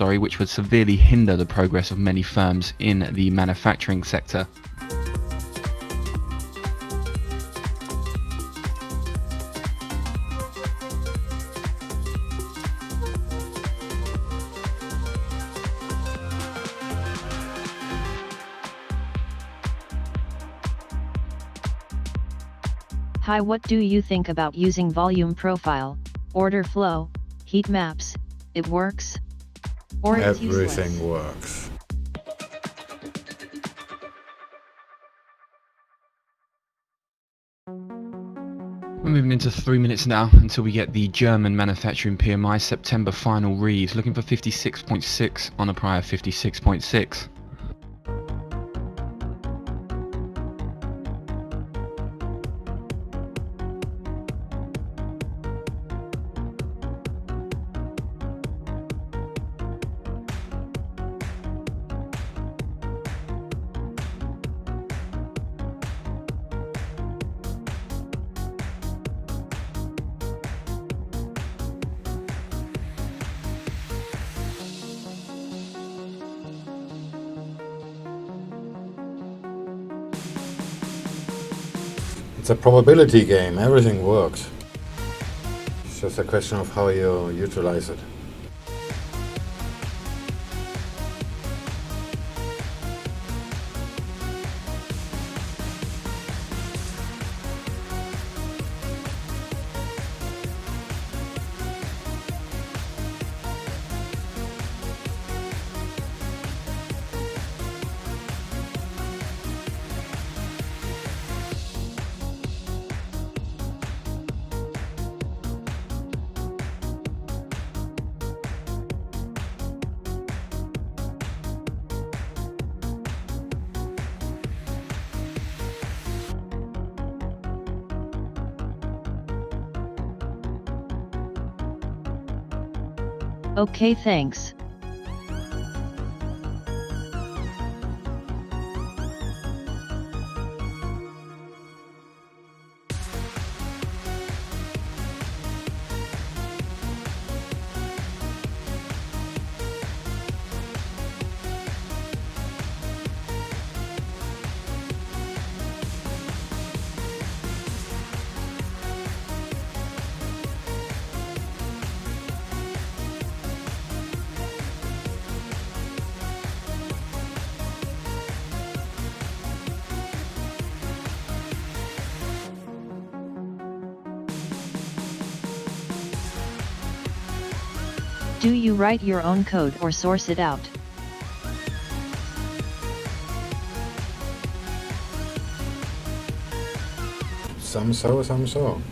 which would severely hinder the progress of many firms in the manufacturing sector. Hi, what do you think about using volume profile, order flow, heat maps? It works? Or it's useless? Everything works. We're moving into 3 minutes now until we get the German manufacturing PMI September final read, looking for 56.6 on a prior 56.6. It's a probability game, everything works. It's just a question of how you utilize it. Okay, thanks. Do you write your own code or source it out? Some so, some so.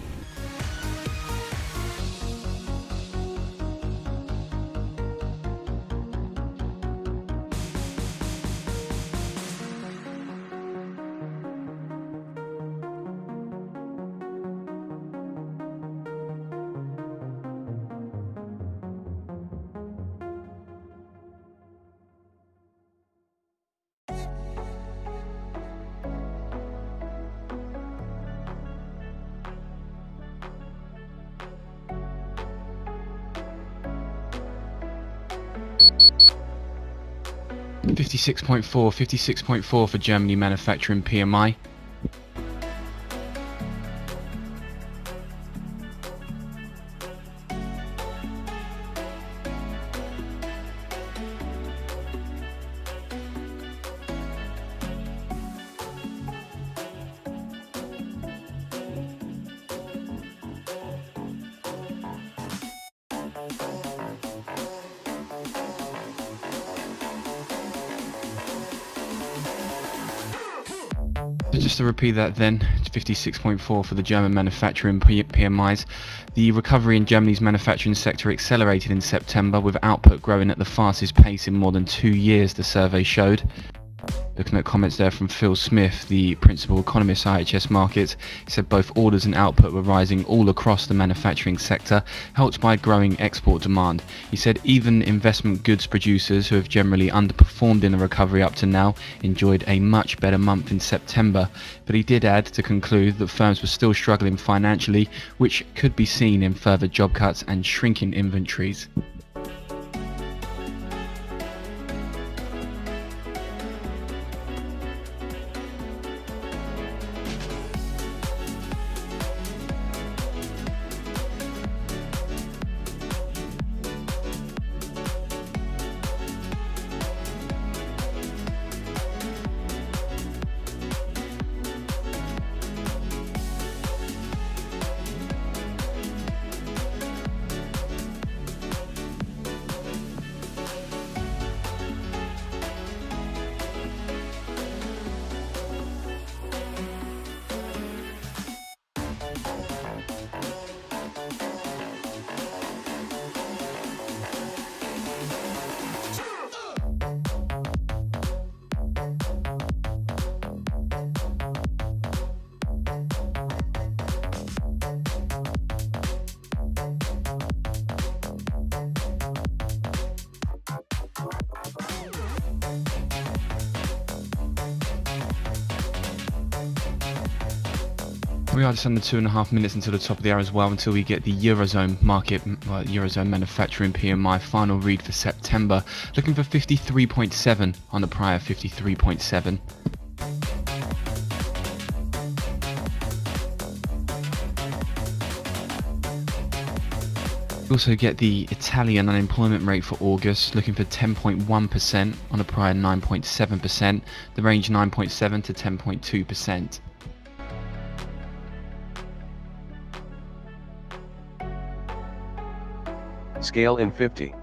$56.4 for Germany manufacturing PMI. So just to repeat that then, it's 56.4 for the German manufacturing PMIs. The recovery in Germany's manufacturing sector accelerated in September, with output growing at the fastest pace in more than 2 years, the survey showed. Looking at comments there from Phil Smith, the principal economist at IHS Markit, he said both orders and output were rising all across the manufacturing sector, helped by growing export demand. He said even investment goods producers, who have generally underperformed in the recovery up to now, enjoyed a much better month in September. But he did add to conclude that firms were still struggling financially, which could be seen in further job cuts and shrinking inventories. We are just under 2.5 minutes until the top of the hour as well, until we get the Eurozone market, Eurozone manufacturing PMI final read for September, looking for 53.7 on the prior 53.7. We also get the Italian unemployment rate for August, looking for 10.1% on a prior 9.7%, the range 9.7 to 10.2%. Scale in 50.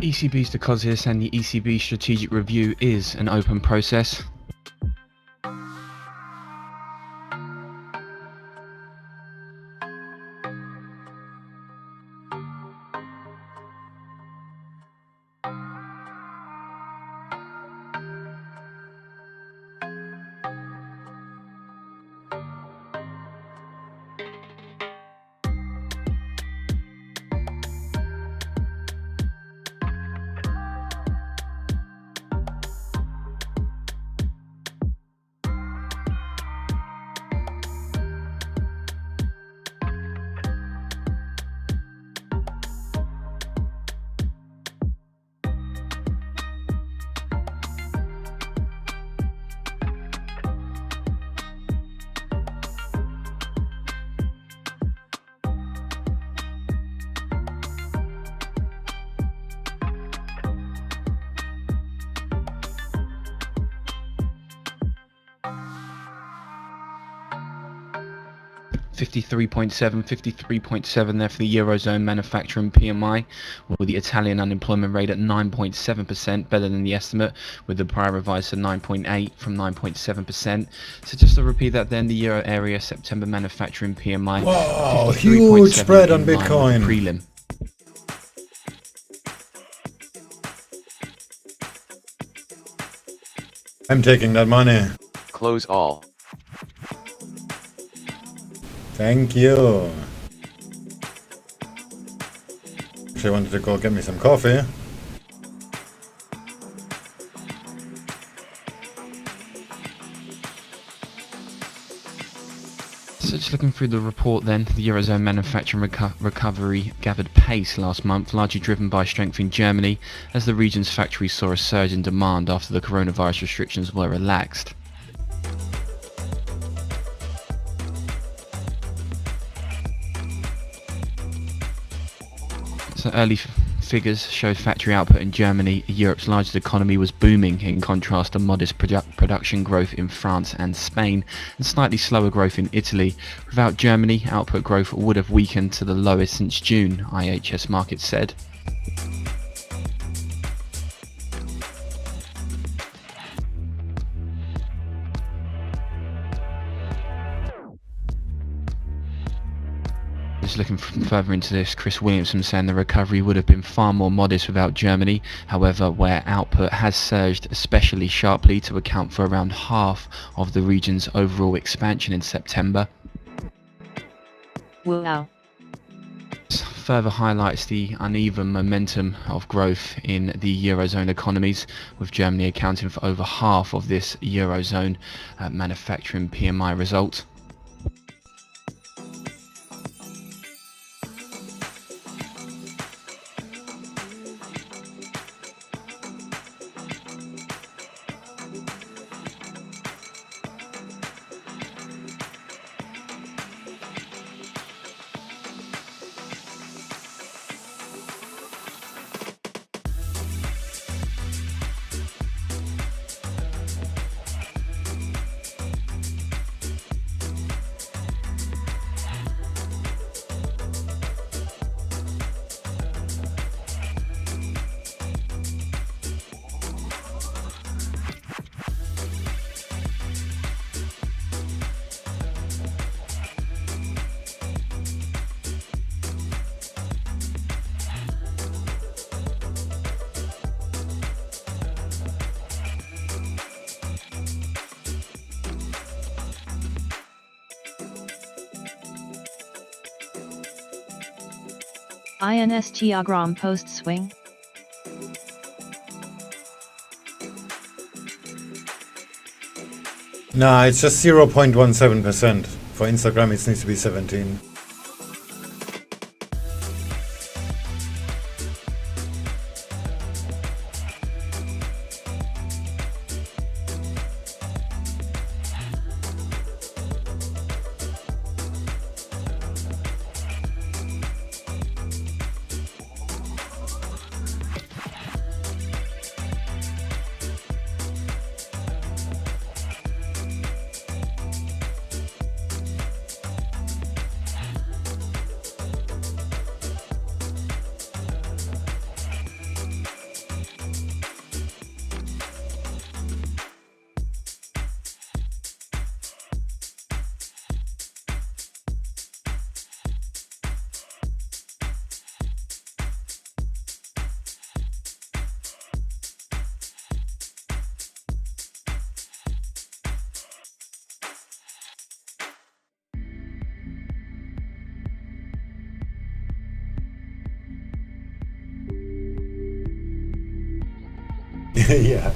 ECB's because here saying the ECB strategic review is an open process. $53.7 there for the Eurozone manufacturing PMI, with the Italian unemployment rate at 9.7%, better than the estimate, with the prior revised to 9.8 from 9.7%. So just to repeat that then, the Euro area September manufacturing PMI. Wow, huge spread on Bitcoin. Prelim. I'm taking that money. Close all. Thank you. Actually, I wanted to go get me some coffee. So just looking through the report then, the Eurozone manufacturing recovery gathered pace last month, largely driven by strength in Germany, as the region's factories saw a surge in demand after the coronavirus restrictions were relaxed. So early figures showed factory output in Germany, Europe's largest economy, was booming, in contrast to modest production growth in France and Spain, and slightly slower growth in Italy. Without Germany, output growth would have weakened to the lowest since June, IHS Markit said. Just looking further into this, Chris Williamson saying the recovery would have been far more modest without Germany, however, where output has surged especially sharply to account for around half of the region's overall expansion in September. Wow. Further highlights the uneven momentum of growth in the Eurozone economies, with Germany accounting for over half of this Eurozone manufacturing PMI result. INSTagram post swing. Nah, it's just 0.17%. For Instagram it needs to be 17. Yeah.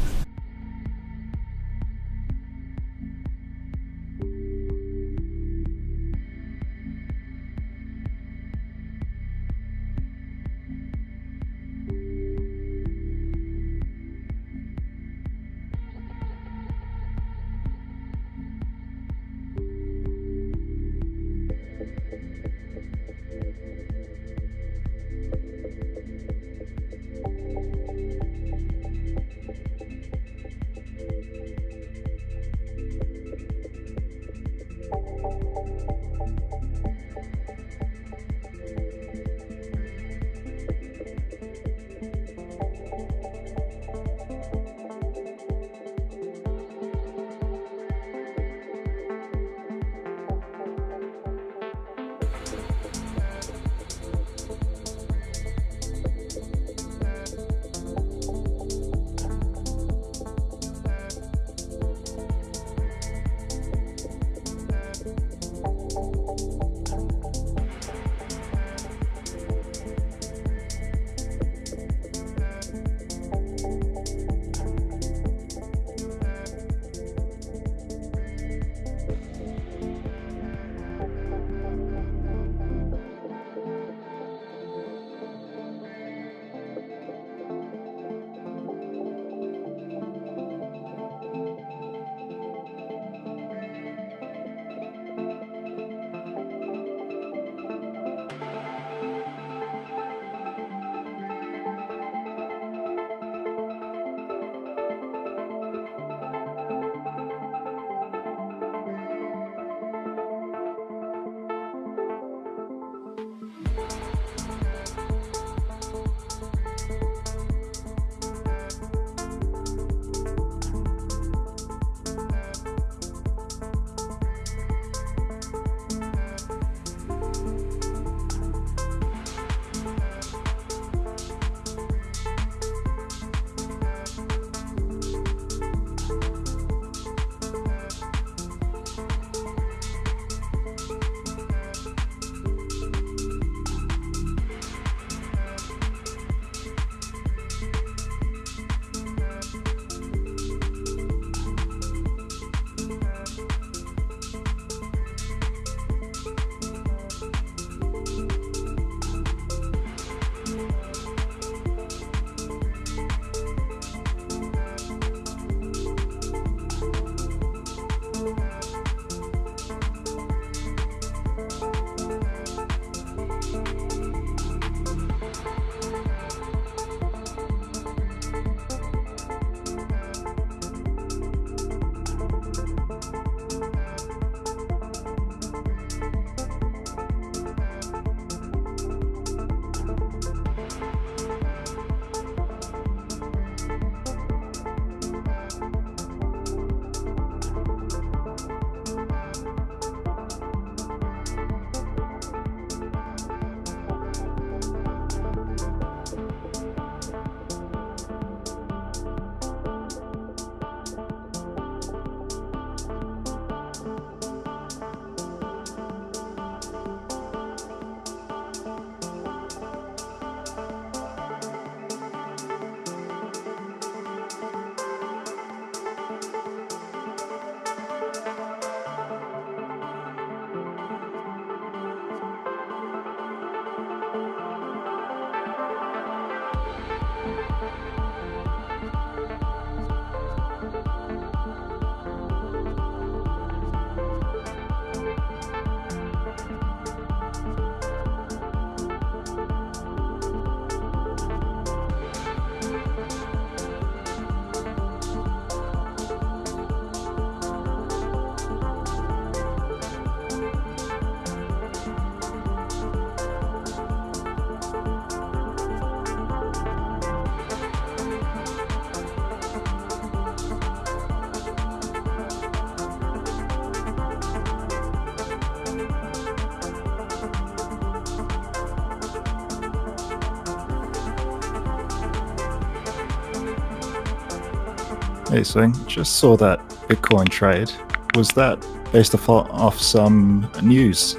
Hey, Swing, just saw that Bitcoin trade. Was that based off some news?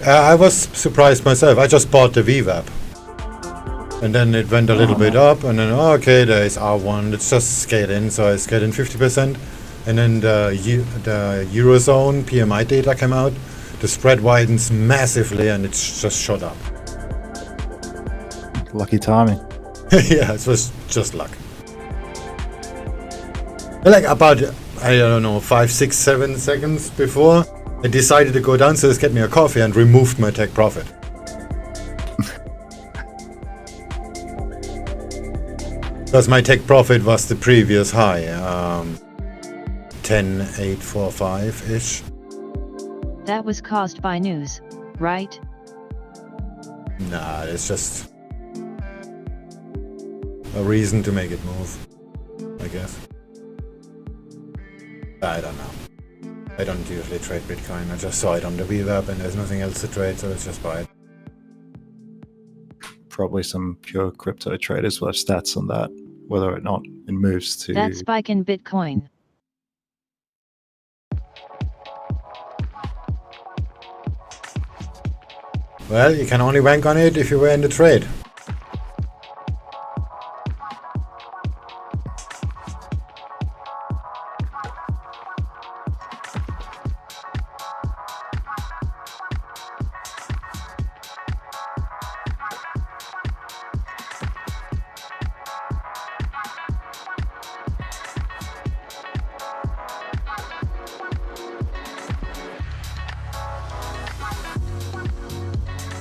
I was surprised myself. I just bought the VWAP. And then it went a little bit up, and then okay, there is R1. Let's just scale in. So I scaled in 50%, and then the Eurozone PMI data came out. The spread widens massively, and it's just shot up. Lucky timing. Yeah, it was just luck. Like about, I don't know, 5, 6, 7 seconds before, I decided to go downstairs, get me a coffee, and removed my take profit. Because my take profit was the previous high, 10,845-ish. That was caused by news, right? Nah, it's just a reason to make it move, I guess. I don't know. I don't usually trade Bitcoin. I just saw it on the VWAP and there's nothing else to trade, so let's just buy it. Probably some pure crypto traders will have stats on that, whether or not it moves to... That spike in Bitcoin. Well, you can only bank on it if you were in the trade.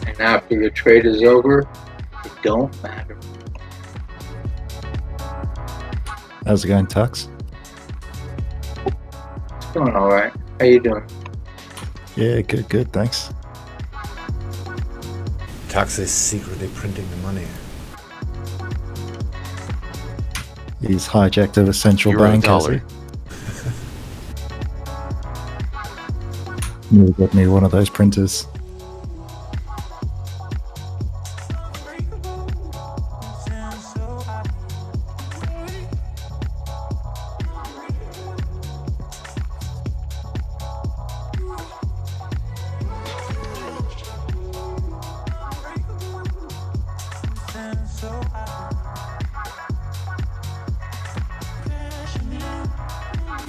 And after the trade is over, it don't matter. How's it going, Tux? It's going all right. How you doing? Yeah, good, thanks. Tux is secretly printing the money. He's hijacked a central bank, has he? You'll get me one of those printers.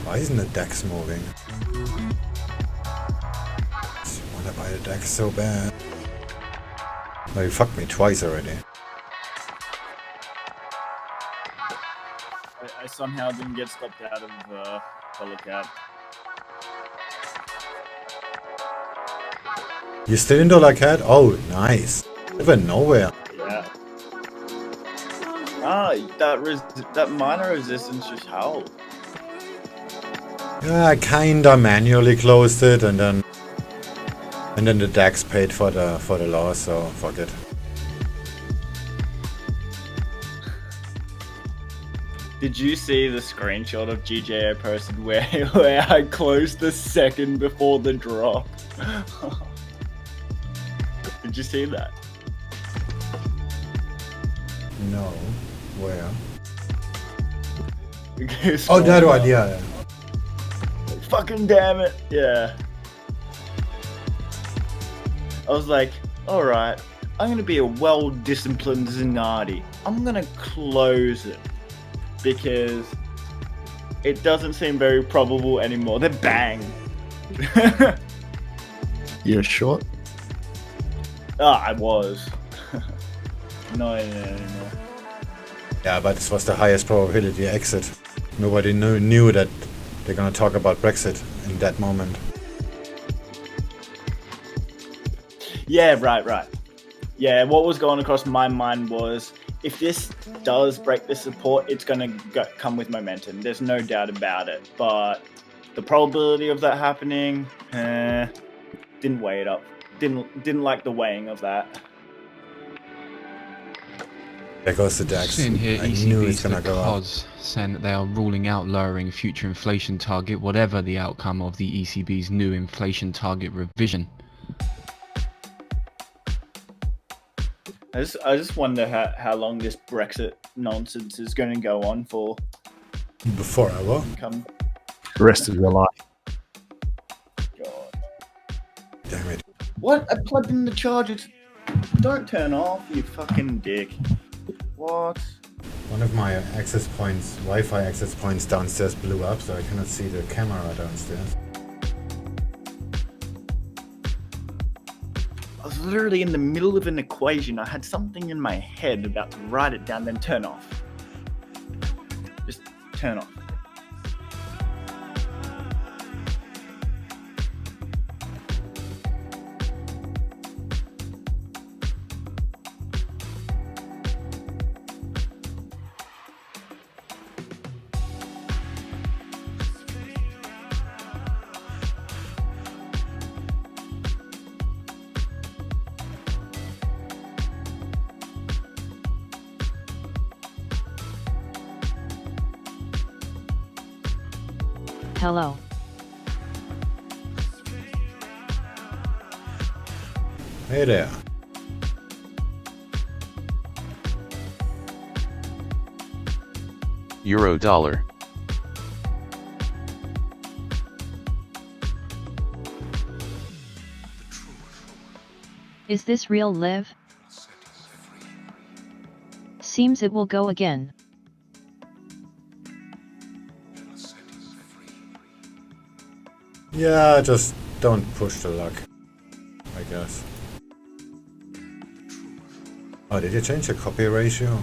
Why isn't the DAX moving? I wanna buy the DAX so bad. Oh, you fucked me twice already. I somehow didn't get stopped out of DollarCAD. You still in DollarCAD? Oh, nice. Even nowhere. Yeah. That minor resistance just held. Yeah, I kinda manually closed it, and then the DAX paid for the loss, so fuck it. Did you see the screenshot of GJO posted where I closed the second before the drop? Did you see that? No. Where? Oh, that one, yeah. Fucking damn it. Yeah. I was like, alright, I'm gonna be a well-disciplined Zanardi. I'm gonna close it. Because it doesn't seem very probable anymore. Then bang. You're short? I was. Not anymore. Yeah, but this was the highest probability exit. Nobody knew that they're gonna talk about Brexit in that moment. Yeah, right. Yeah, what was going across my mind was, if this does break the support, it's going to come with momentum. There's no doubt about it. But the probability of that happening, didn't weigh it up. Didn't like the weighing of that. There goes the DAX. Seeing here, I knew it's ECB's gonna go up. saying that they are ruling out lowering future inflation target, whatever the outcome of the ECB's new inflation target revision. I just wonder how long this Brexit nonsense is going to go on for. Forever. The rest of your life. God. Damn it. What? I plugged in the chargers. Don't turn off, you fucking dick. What? One of my access points, Wi-Fi access points downstairs blew up, so I cannot see the camera downstairs. I was literally in the middle of an equation. I had something in my head about to write it down, then turn off. Just turn off. Hello. Hey there. Euro dollar. Is this real, Liv? Seems it will go again. Yeah, just don't push the luck, I guess. Oh, did you change the copy ratio?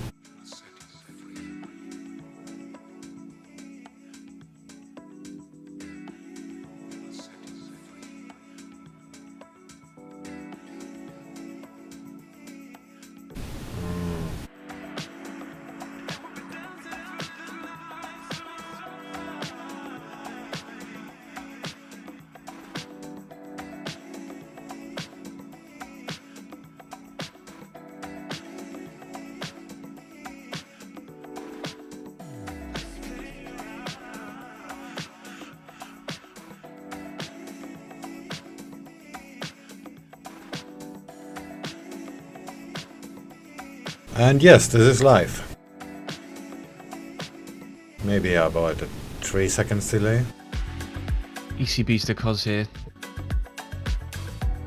And yes, this is live. Maybe about a 3 seconds delay. ECB's the cause here,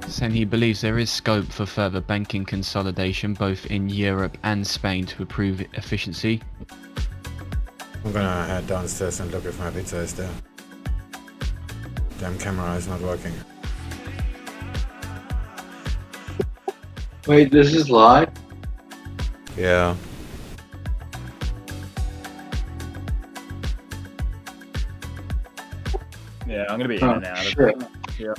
saying he believes there is scope for further banking consolidation both in Europe and Spain to improve efficiency. I'm gonna head downstairs and look if my pizza is there. Damn camera is not working. Wait, this is live? Yeah. Yeah, I'm gonna be in and out of sure. it. Yeah.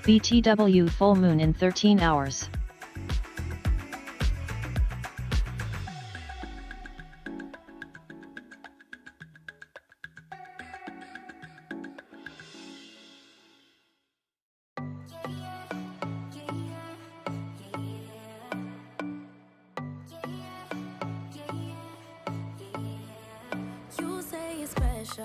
BTW full moon in 13 hours. You say it's special,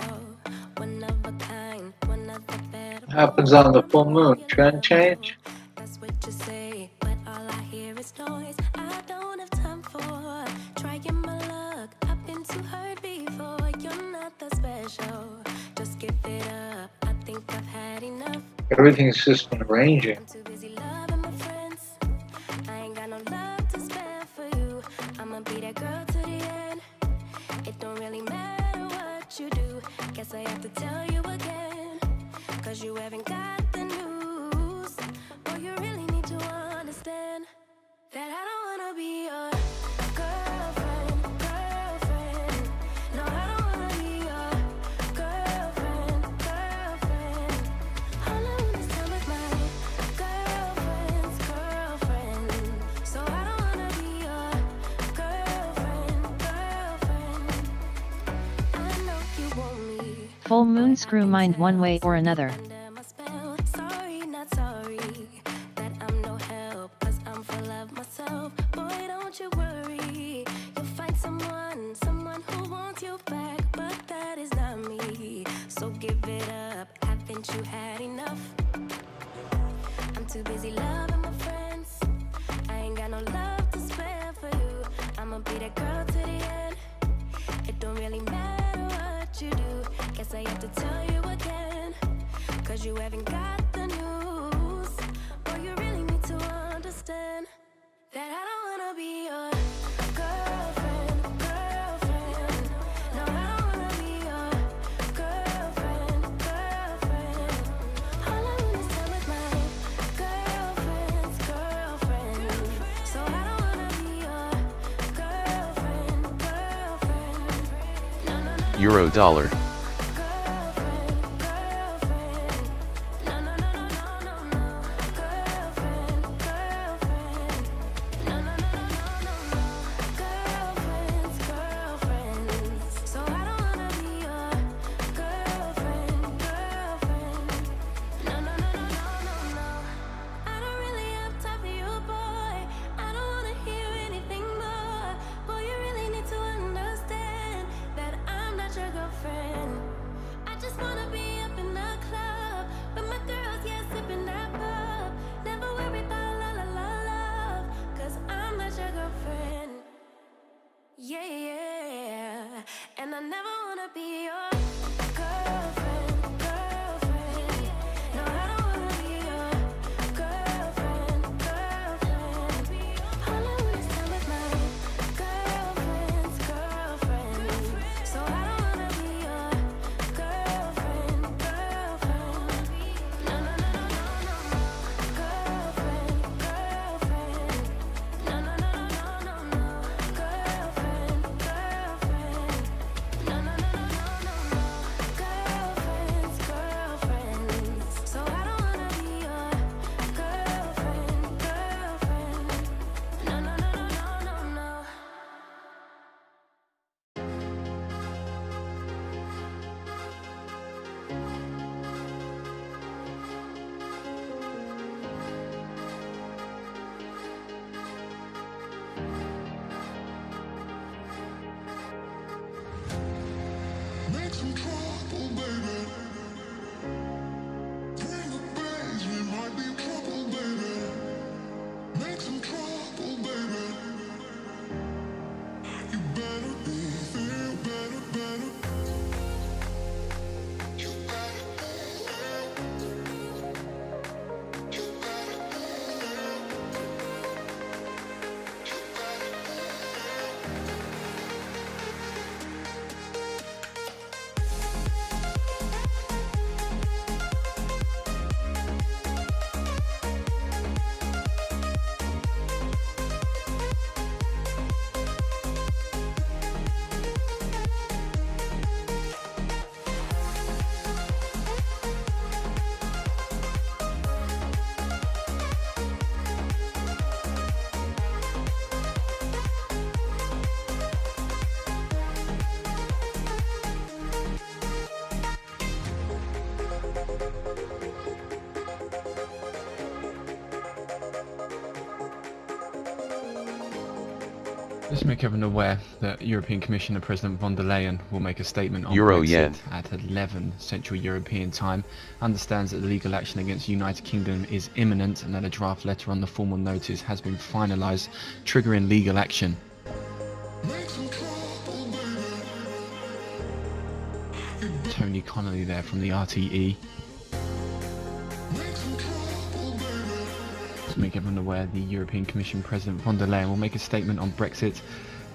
one of a kind, one of the better. Happens on the full moon. Trend change? That's what you say, but all I hear is noise. I don't have time for trying my luck. I've been too hurt before. You're not that special. Just give it up. I think I've had enough. Everything's just been arranging. Too busy loving my friends. I ain't got no love to spare for you. I'ma be that girl to the end. It don't really matter what you do. Guess I have to tell you again. Cause you haven't got the news. Boy, you really need to understand that I don't wanna be your girlfriend, girlfriend. No, I don't wanna be your girlfriend, girlfriend. All I want is time with my girlfriend's girlfriend. So I don't wanna be your girlfriend, girlfriend. I know you want me. Full moon screw mind one way or another. Sorry, not sorry that I'm no help, cause I'm full of myself. Boy, don't you worry. want you back, but that is not me. So give it up, haven't you had enough? I'm too busy loving my friends. I ain't got no love to spare for you. I'ma be that girl to the end. It don't really matter what you do. Guess I have to tell you again, 'cause you haven't got the news. Boy, you really need to understand that I don't wanna be your girlfriend, girlfriend. No, I don't wanna be your girlfriend, girlfriend. All I wanna is time with my girlfriend's girlfriend. So I don't wanna be your girlfriend, girlfriend. No, no, no. Euro dollar. Yeah, yeah, and I never wanna be your girlfriend, girlfriend. No, I don't wanna be your girlfriend, girlfriend. All I want is time with my girlfriend's girlfriend. So I don't wanna be your girlfriend, girlfriend. No, no, no, no, no, no, no. Girlfriend, girlfriend. No, no, no, no, no, no, no. Girlfriend, girlfriend. No, no, no, no, no, no, no. Girlfriends, girlfriends. So I don't wanna be your girlfriend, girlfriend. No, no, no, no, no, no, no. Make some trouble, baby. Bring the bass, we might be trouble, baby. Make some trouble, baby. You better be, feel better, better. You better be, you better Let's make everyone aware that European Commissioner President von der Leyen will make a statement on Euro Brexit yen. at 11 Central European Time. Understands that the legal action against the United Kingdom is imminent and that a draft letter on the formal notice has been finalised, triggering legal action. Tony Connolly there from the RTE. To make everyone aware, the European Commission President von der Leyen will make a statement on Brexit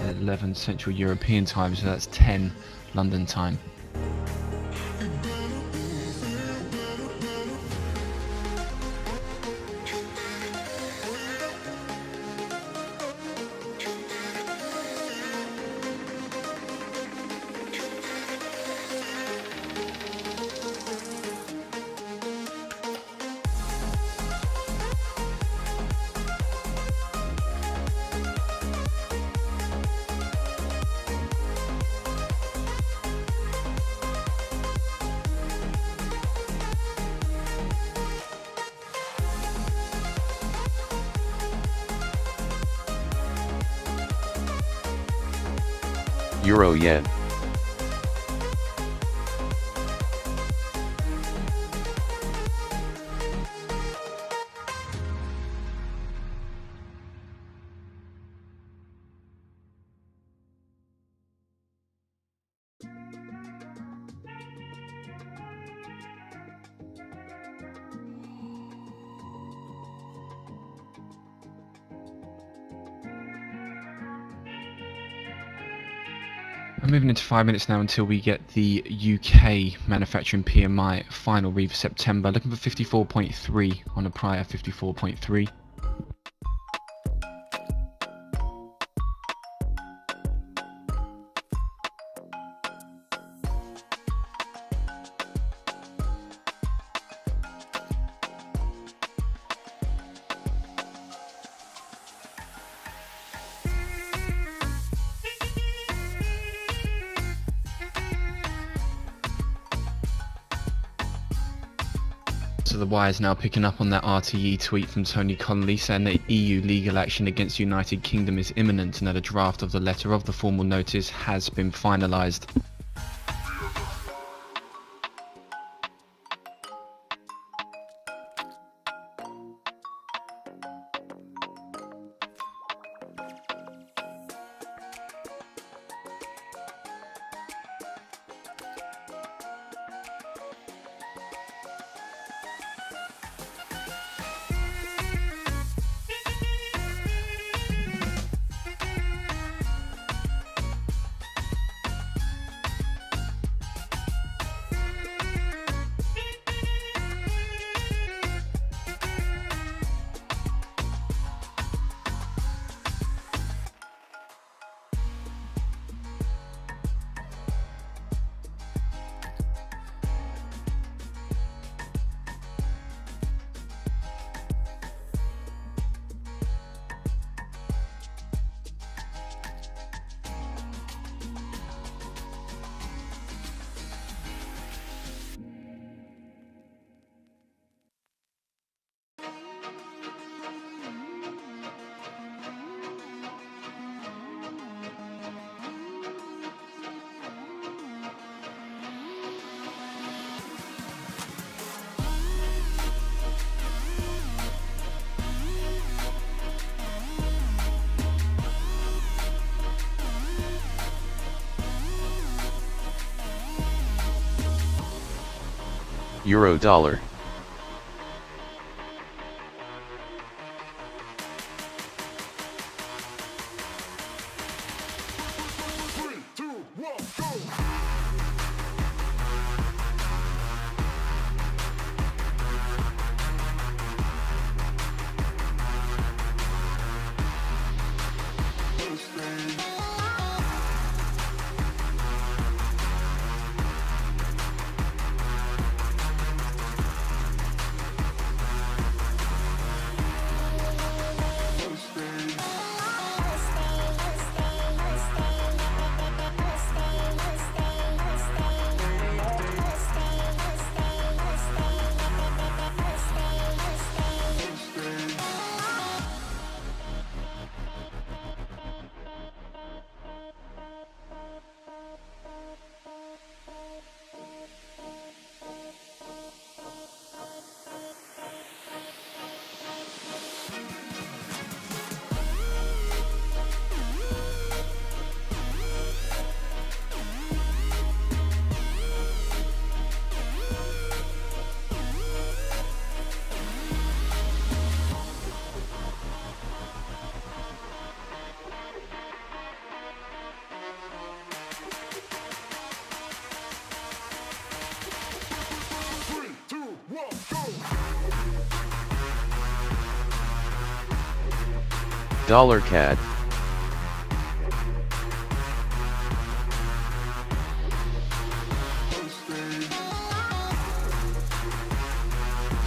at 11 Central European Time, so that's 10 London time. Euro yen. I'm moving into 5 minutes now until we get the UK manufacturing PMI final read for September. Looking for 54.3 on a prior 54.3. So the wire is now picking up on that RTE tweet from Tony Connolly saying that EU legal action against United Kingdom is imminent and that a draft of the letter of the formal notice has been finalised. Euro dollar. Dollar CAD.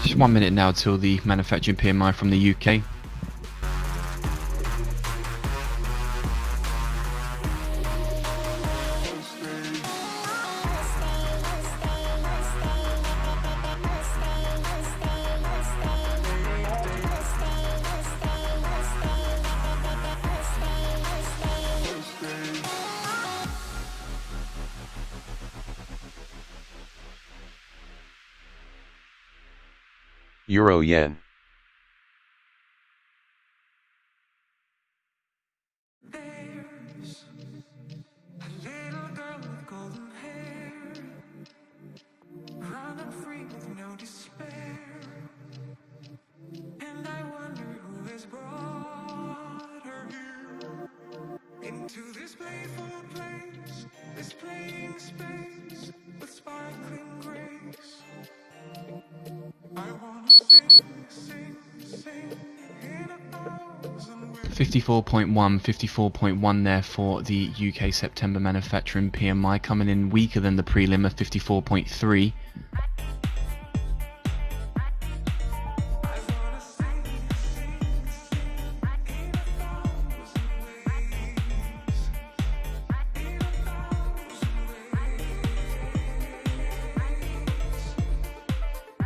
Just 1 minute now till the manufacturing PMI from the UK. Euro yen. Running free with no despair. And I wonder who has brought her here into this playful place. $54.1 there for the UK September manufacturing PMI, coming in weaker than the prelim of 54.3.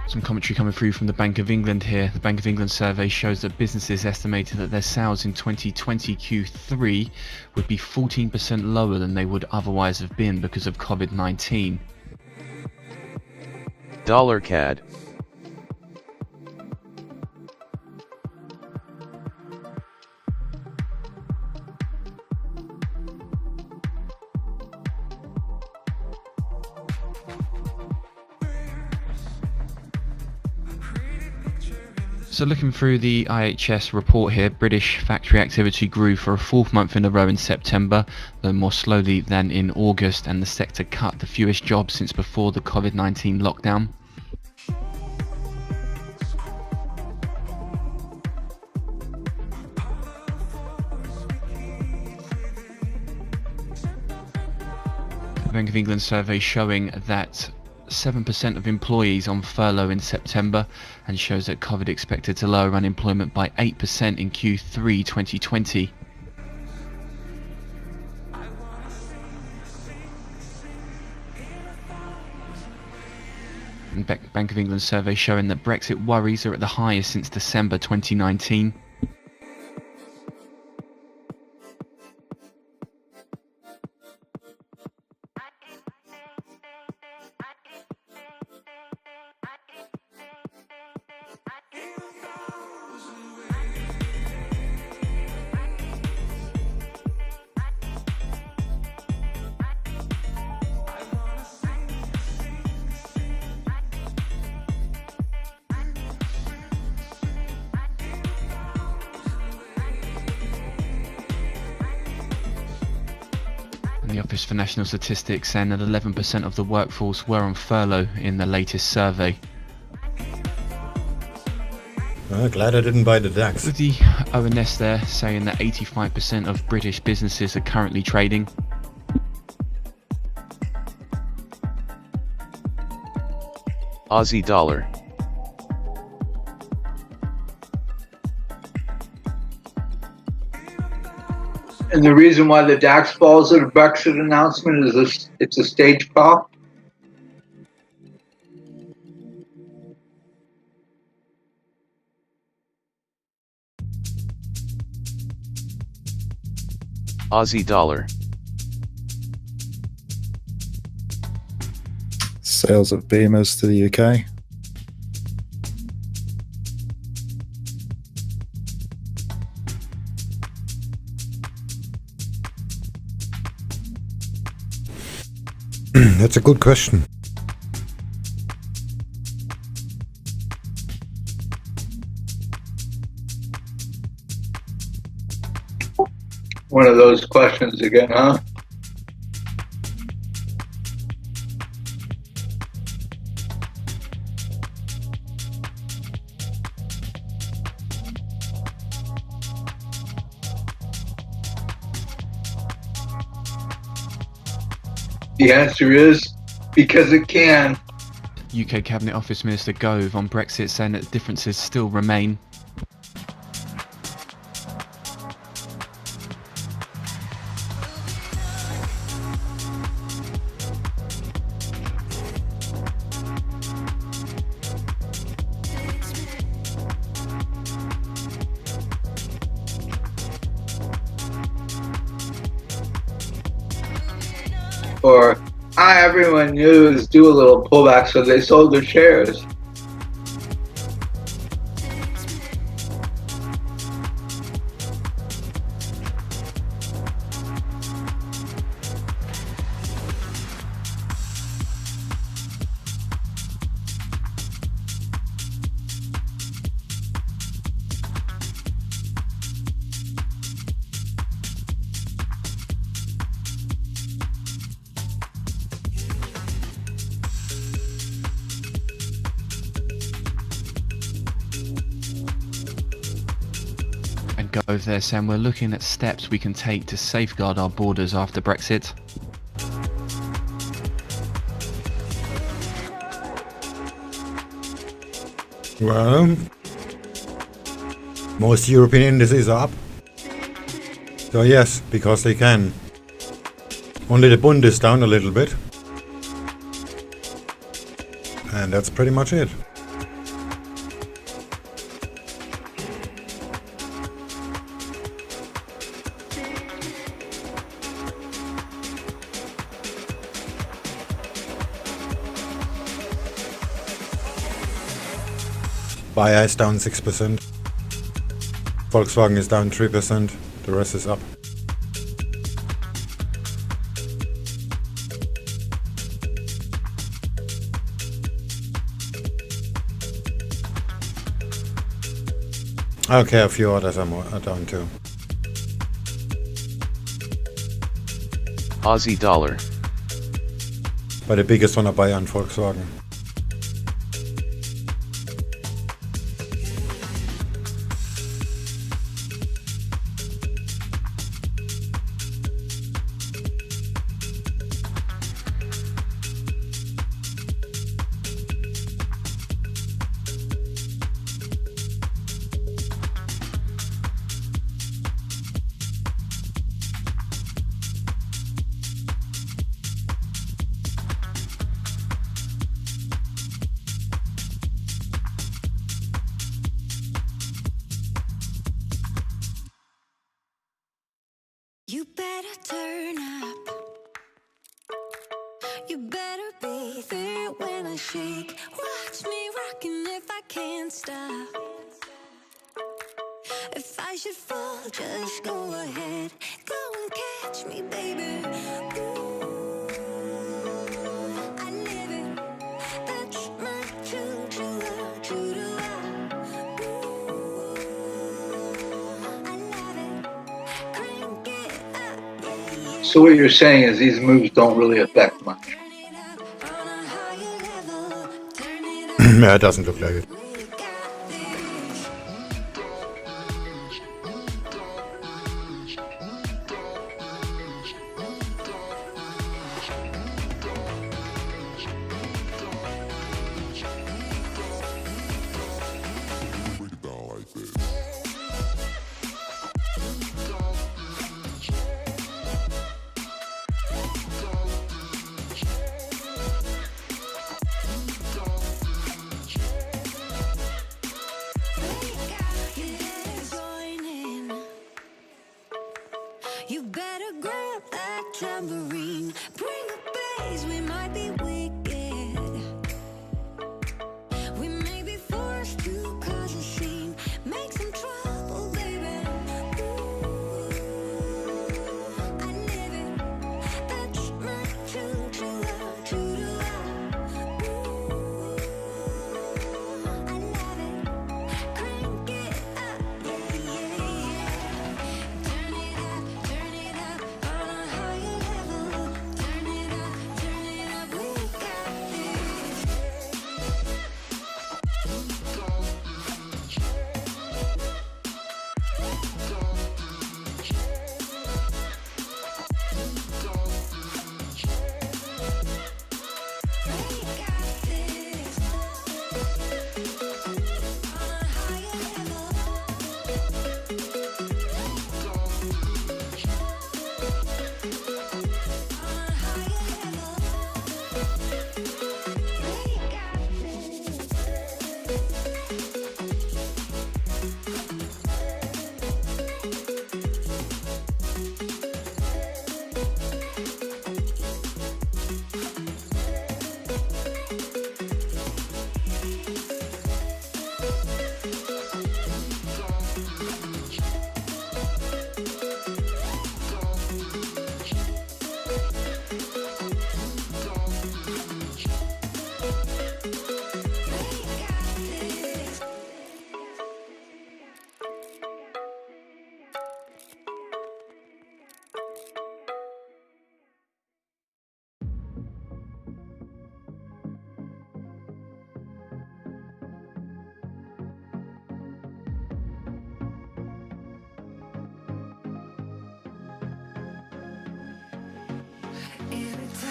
Some commentary coming through from the Bank of England here. The Bank of England survey shows that businesses estimated that their sales in 2020 Q3 would be 14% lower than they would otherwise have been because of COVID-19. $CAD. So looking through the IHS report here, British factory activity grew for a fourth month in a row in September, though more slowly than in August, and the sector cut the fewest jobs since before the COVID-19 lockdown. The Bank of England survey showing that 7% of employees on furlough in September, and shows that COVID expected to lower unemployment by 8% in Q3 2020. And Bank of England survey showing that Brexit worries are at the highest since December 2019. The Office for National Statistics saying that 11% of the workforce were on furlough in the latest survey. Glad I didn't buy the DAX. With the ONS there saying that 85% of British businesses are currently trading. Aussie dollar. And the reason why the DAX falls at a Brexit announcement is it's a stage call. Aussie dollar. Sales of Beamers to the UK. That's a good question. One of those questions again, huh? The answer is because it can. UK Cabinet Office Minister Gove on Brexit saying that differences still remain. Or everyone knew is do a little pullback, so they sold their shares. Gove there saying we're looking at steps we can take to safeguard our borders after Brexit. Well, most European indices are up. So yes, because they can. Only the Bund is down a little bit. And that's pretty much it. Bayer is down 6%. Volkswagen is down 3%. The rest is up. Okay, a few others are down too. Aussie dollar. But the biggest one are Bayer and Volkswagen. You better turn up. You better be there when I shake. Watch me rocking if I can't stop. If I should fall, just go ahead. Go and catch me, baby. Ooh, I live it. That's my true love, true to love. Ooh, I love it. Crank it up, yeah, yeah. So what you're saying is these moves don't really affect much. Yeah, it doesn't look like it. You better grab that tambourine. Bring the bass, we might be wicked. We may be forced to cause a scene. Make some trouble, baby. Ooh, I live it. That's my true love, true to love. Ooh, I love it. Crank it up, yeah, yeah, yeah. Turn it up on a higher level. Turn it up, we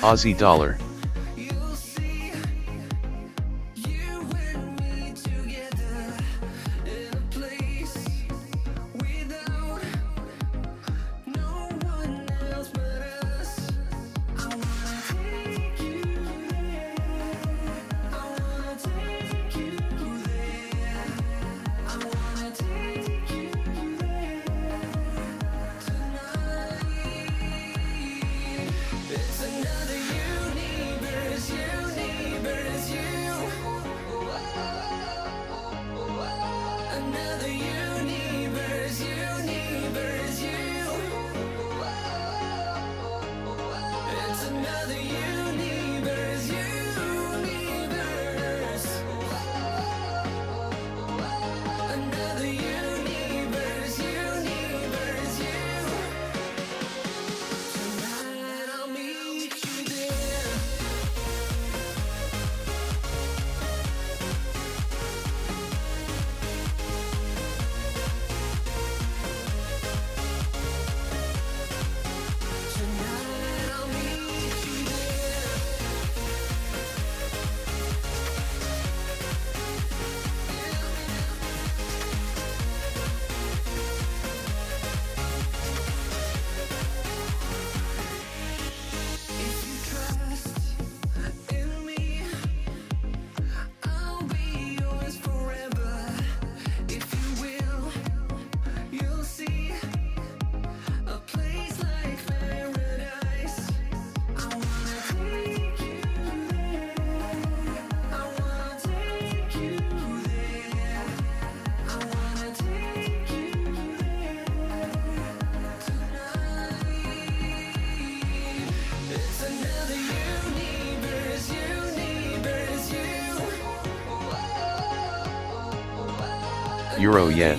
Aussie dollar. Euro yen.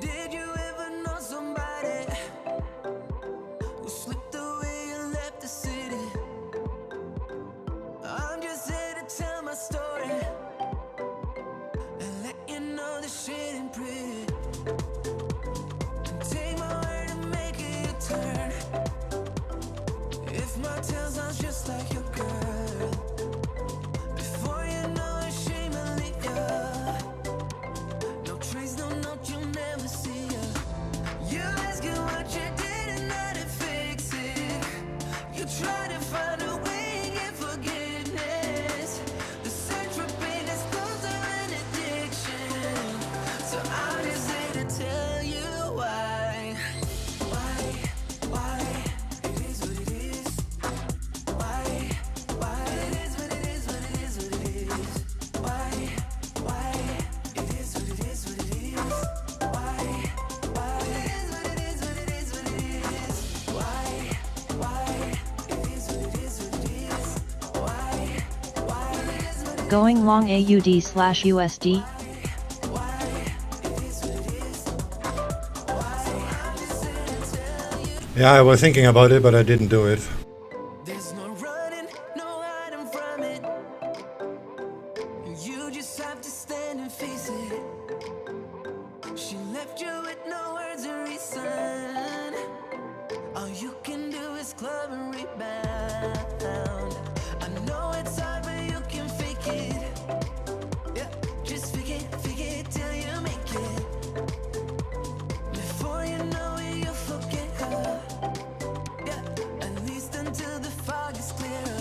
Did you ever know somebody who slipped away and left the city? I'm just here to tell my story and let you know this shit ain't pretty. Take my word and make it your turn. If my tale sounds just like your girl, before you know it, shame will leave ya. No trace, no note, you'll never see ya. You ask her what you did and how to fix it. You try to find a way and get forgiveness. The search for pain is closer an addiction. So I'm just here to tell you why. Why? It is what it is. Why? It is what it is, what it is, what it is. Why? It is what it is, what it is. Why? It is what it is, what it is, what it is. Why? It is what it is, what it is. Why? It is what it is. Going long AUD/USD? Yeah, I was thinking about it, but I didn't do it. There's no running, no hiding from it. You just have to stand and face it. She left you with no words of reason. All you can do is club and rebound. I know it's hard, but you can fake it. Yeah, just fake it till you make it. Before you know it, you forget her. Yeah, at least until the fog is clear.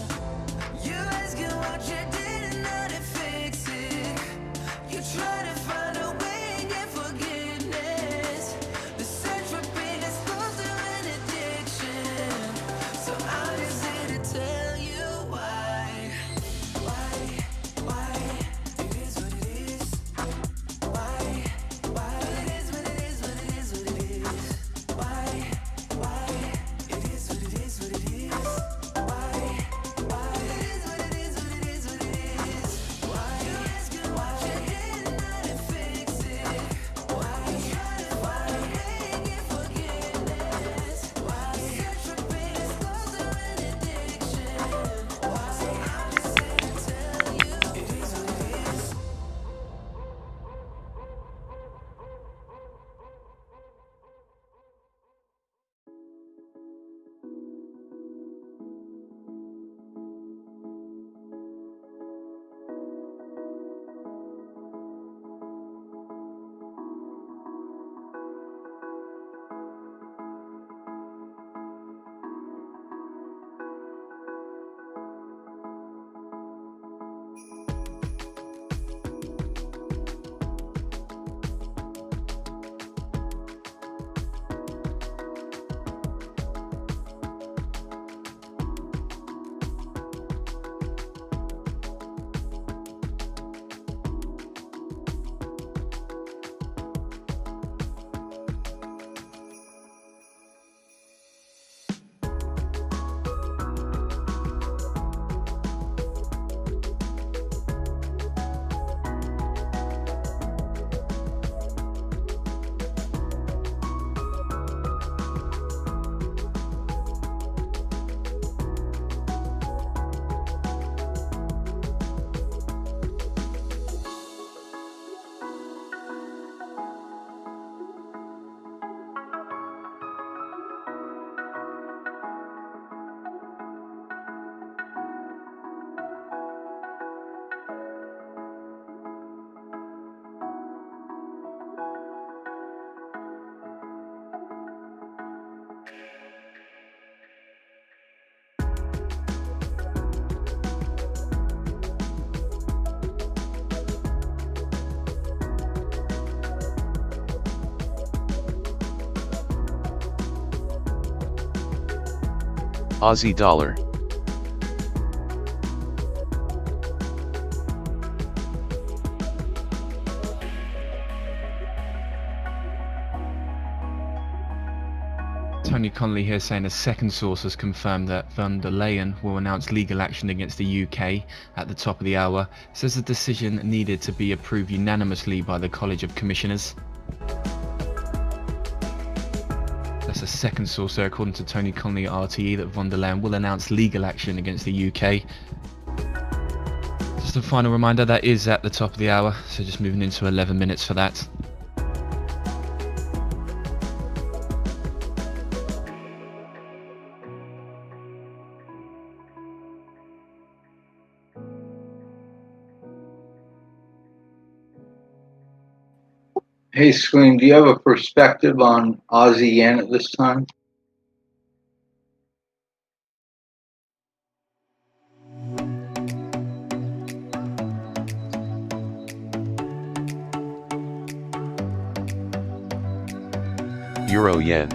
You ask her what you did and how to fix it. You try to find a way and get forgiveness. The search for pain is close to an addiction. So I'm just here to tell you why. Why? It is what it is. Why? It is what it is, what it is, what it is. Why? It is what it is, what it is. Why? It is what it is, what it is, what it is. Why? You ask her what you did and how to fix it. Why? You try to find a way and get forgiveness. Why? Search for pain is close to an addiction. Why? So I'm just here to tell you, it is what it is. Aussie dollar. Tony Connolly here saying a second source has confirmed that von der Leyen will announce legal action against the UK at the top of the hour. Says the decision needed to be approved unanimously by the College of Commissioners. That's a second source there, according to Tony Connolly at RTE, that von der Leyen will announce legal action against the UK. Just a final reminder, that is at the top of the hour, so just moving into 11 minutes for that. Hey, Swing, do you have a perspective on Aussie yen at this time? Euro yen.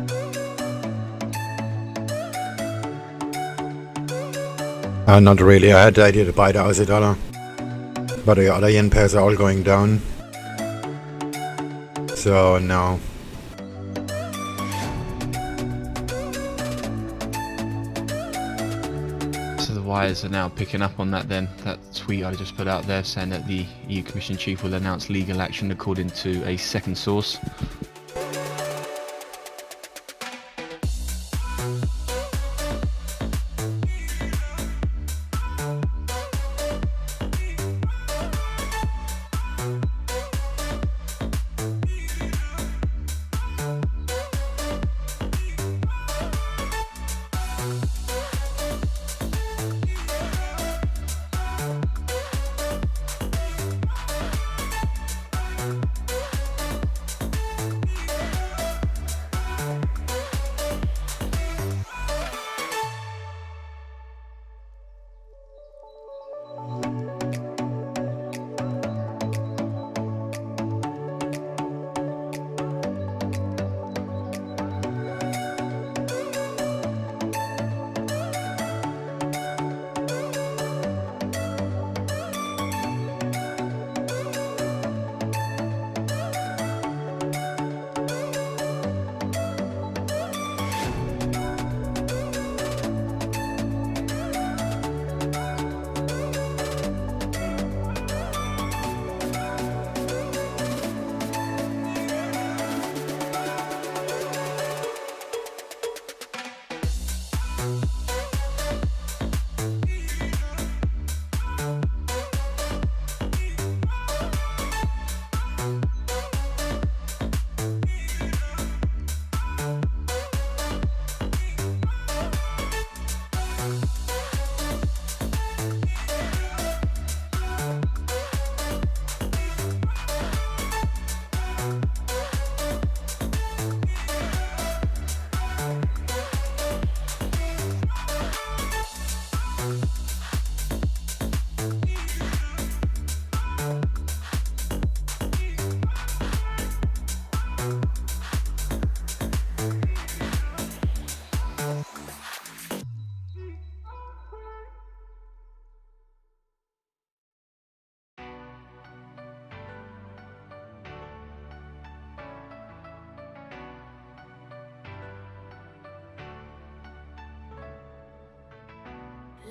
Not really. I had the idea to buy the Aussie dollar, but the other yen pairs are all going down. So no. So the wires are now picking up on that then. That tweet I just put out there saying that the EU Commission Chief will announce legal action according to a second source.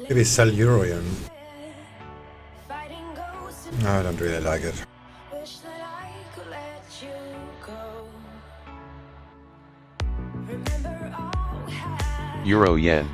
Maybe sell euro yen. No, I don't really like it. Euro yen.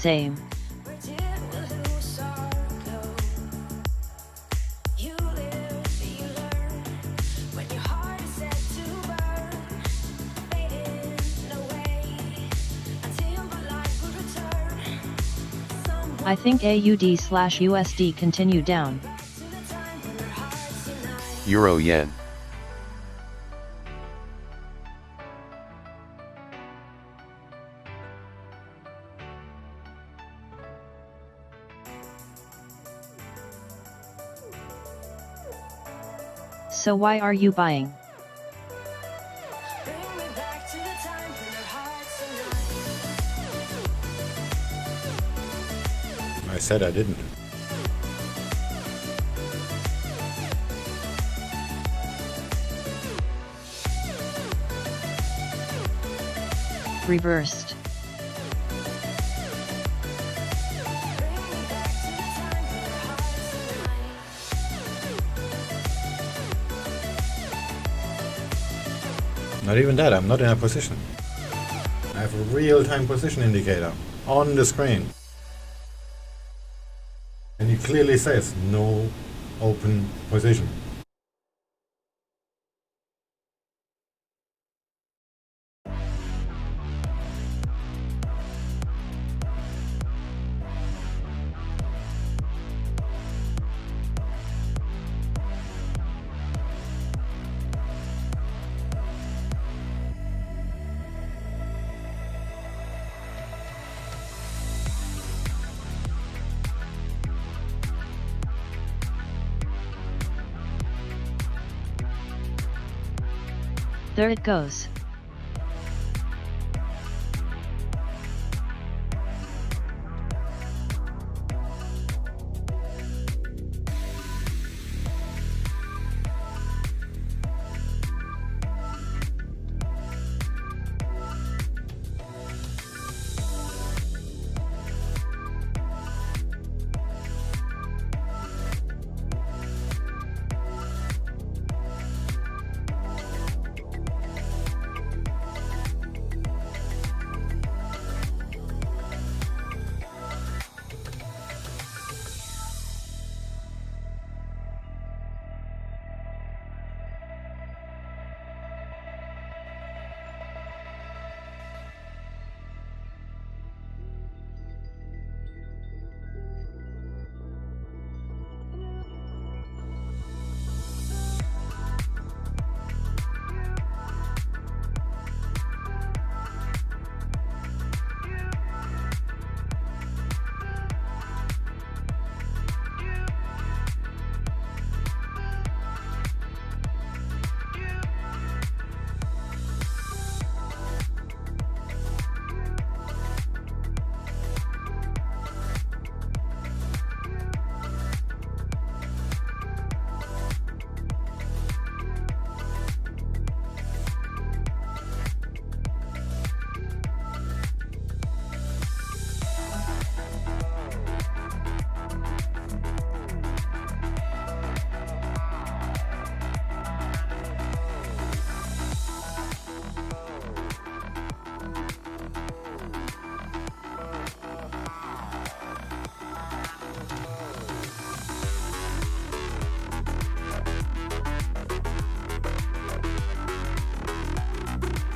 Same. I think AUD/USD continue down. Euro yen. So why are you buying? I said I didn't. Reversed. Not even that, I'm not in a position. I have a real-time position indicator on the screen. And it clearly says no open position. There it goes.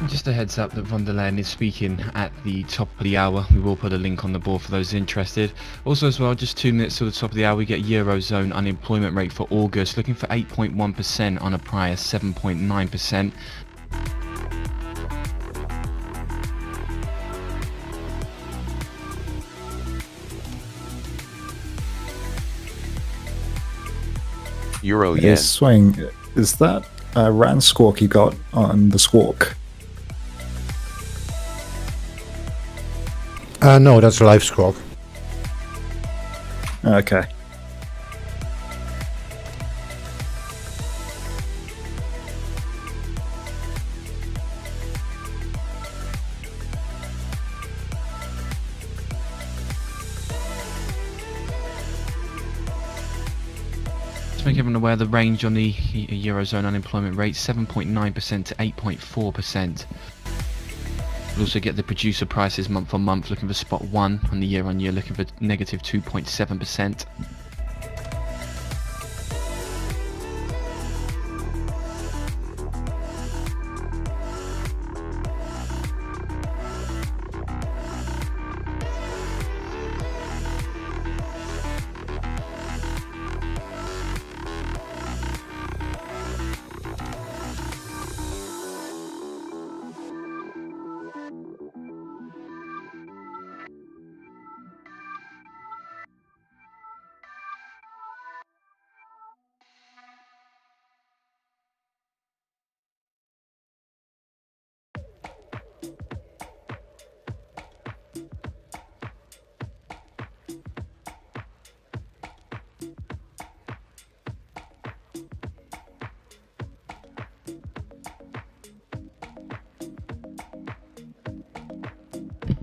Just a heads up that von der Leyen is speaking at the top of the hour. We will put a link on the board for those interested. Also as well, just 2 minutes to the top of the hour, we get Eurozone unemployment rate for August, looking for 8.1% on a prior 7.9%. Euro Hey, yen. Swing, is that a Rand squawk you got on the squawk? No, that's live squawk. Okay. Just make everyone aware the range on the Eurozone unemployment rate, 7.9% to 8.4%. We'll also get the producer prices month on month, looking for spot 1, and the year on year looking for negative 2.7%.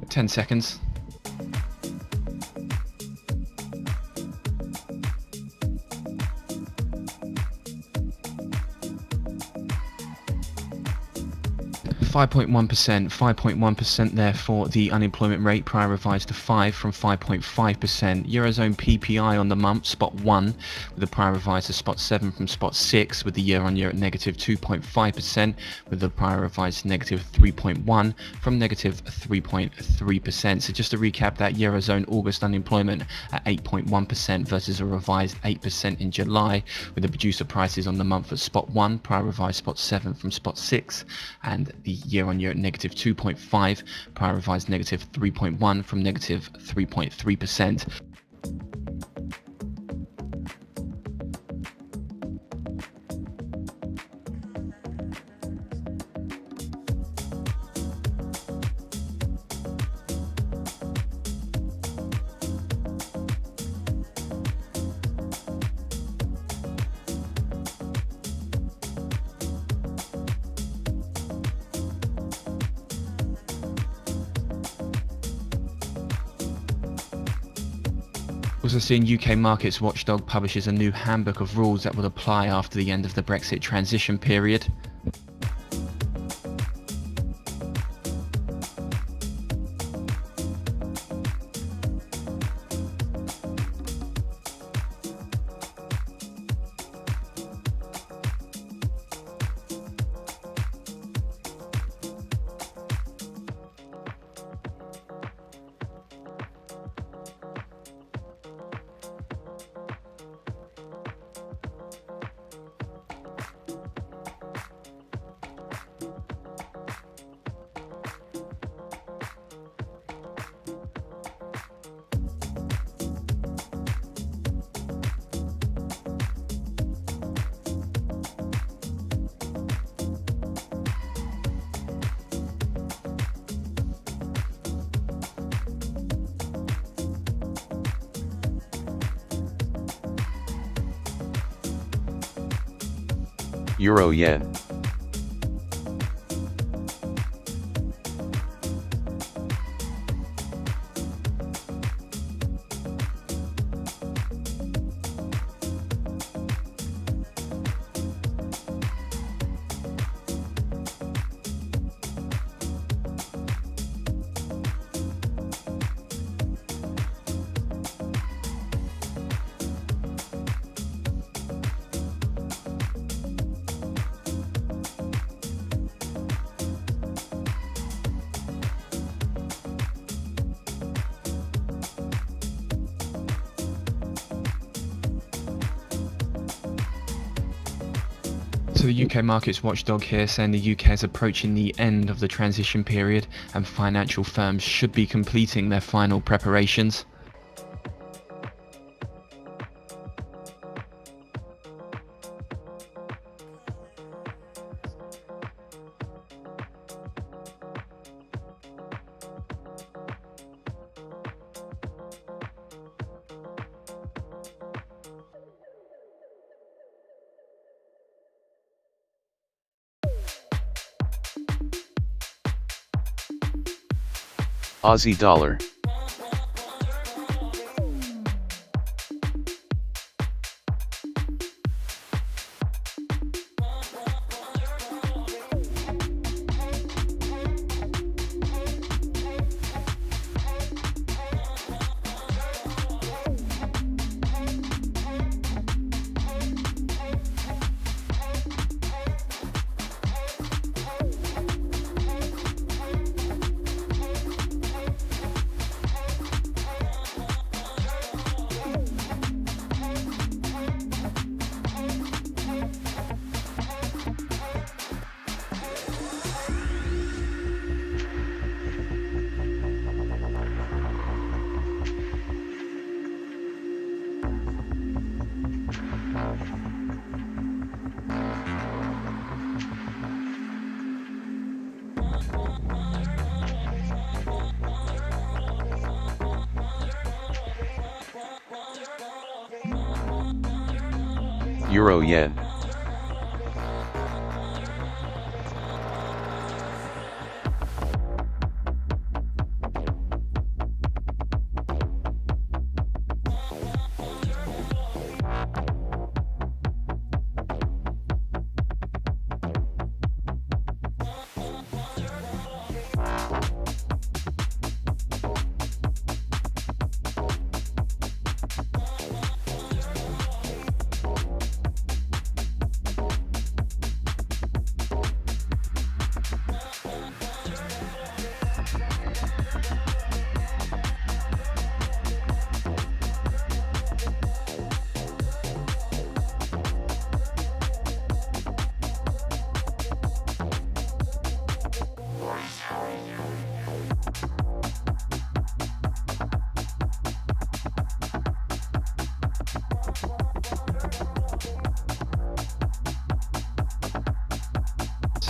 Ten seconds. .1% there for the unemployment rate, prior revised to 5 from 5.5%. Eurozone PPI on the month, spot 1, with the prior revised to spot 7 from spot 6, with the year on year at negative 2.5%, with the prior revised to negative 3.1 from negative 3.3%. So just to recap that, Eurozone August unemployment at 8.1% versus a revised 8% in July, with the producer prices on the month at spot 1, prior revised spot 7 from spot 6, and the year on year at negative 2.5, prior revised negative 3.1 from negative 3.3%. Also seeing UK Markets Watchdog publishes a new handbook of rules that will apply after the end of the Brexit transition period. Euro yen. to the UK markets watchdog here, saying the UK is approaching the end of the transition period and financial firms should be completing their final preparations. Aussie dollar. Euro yen.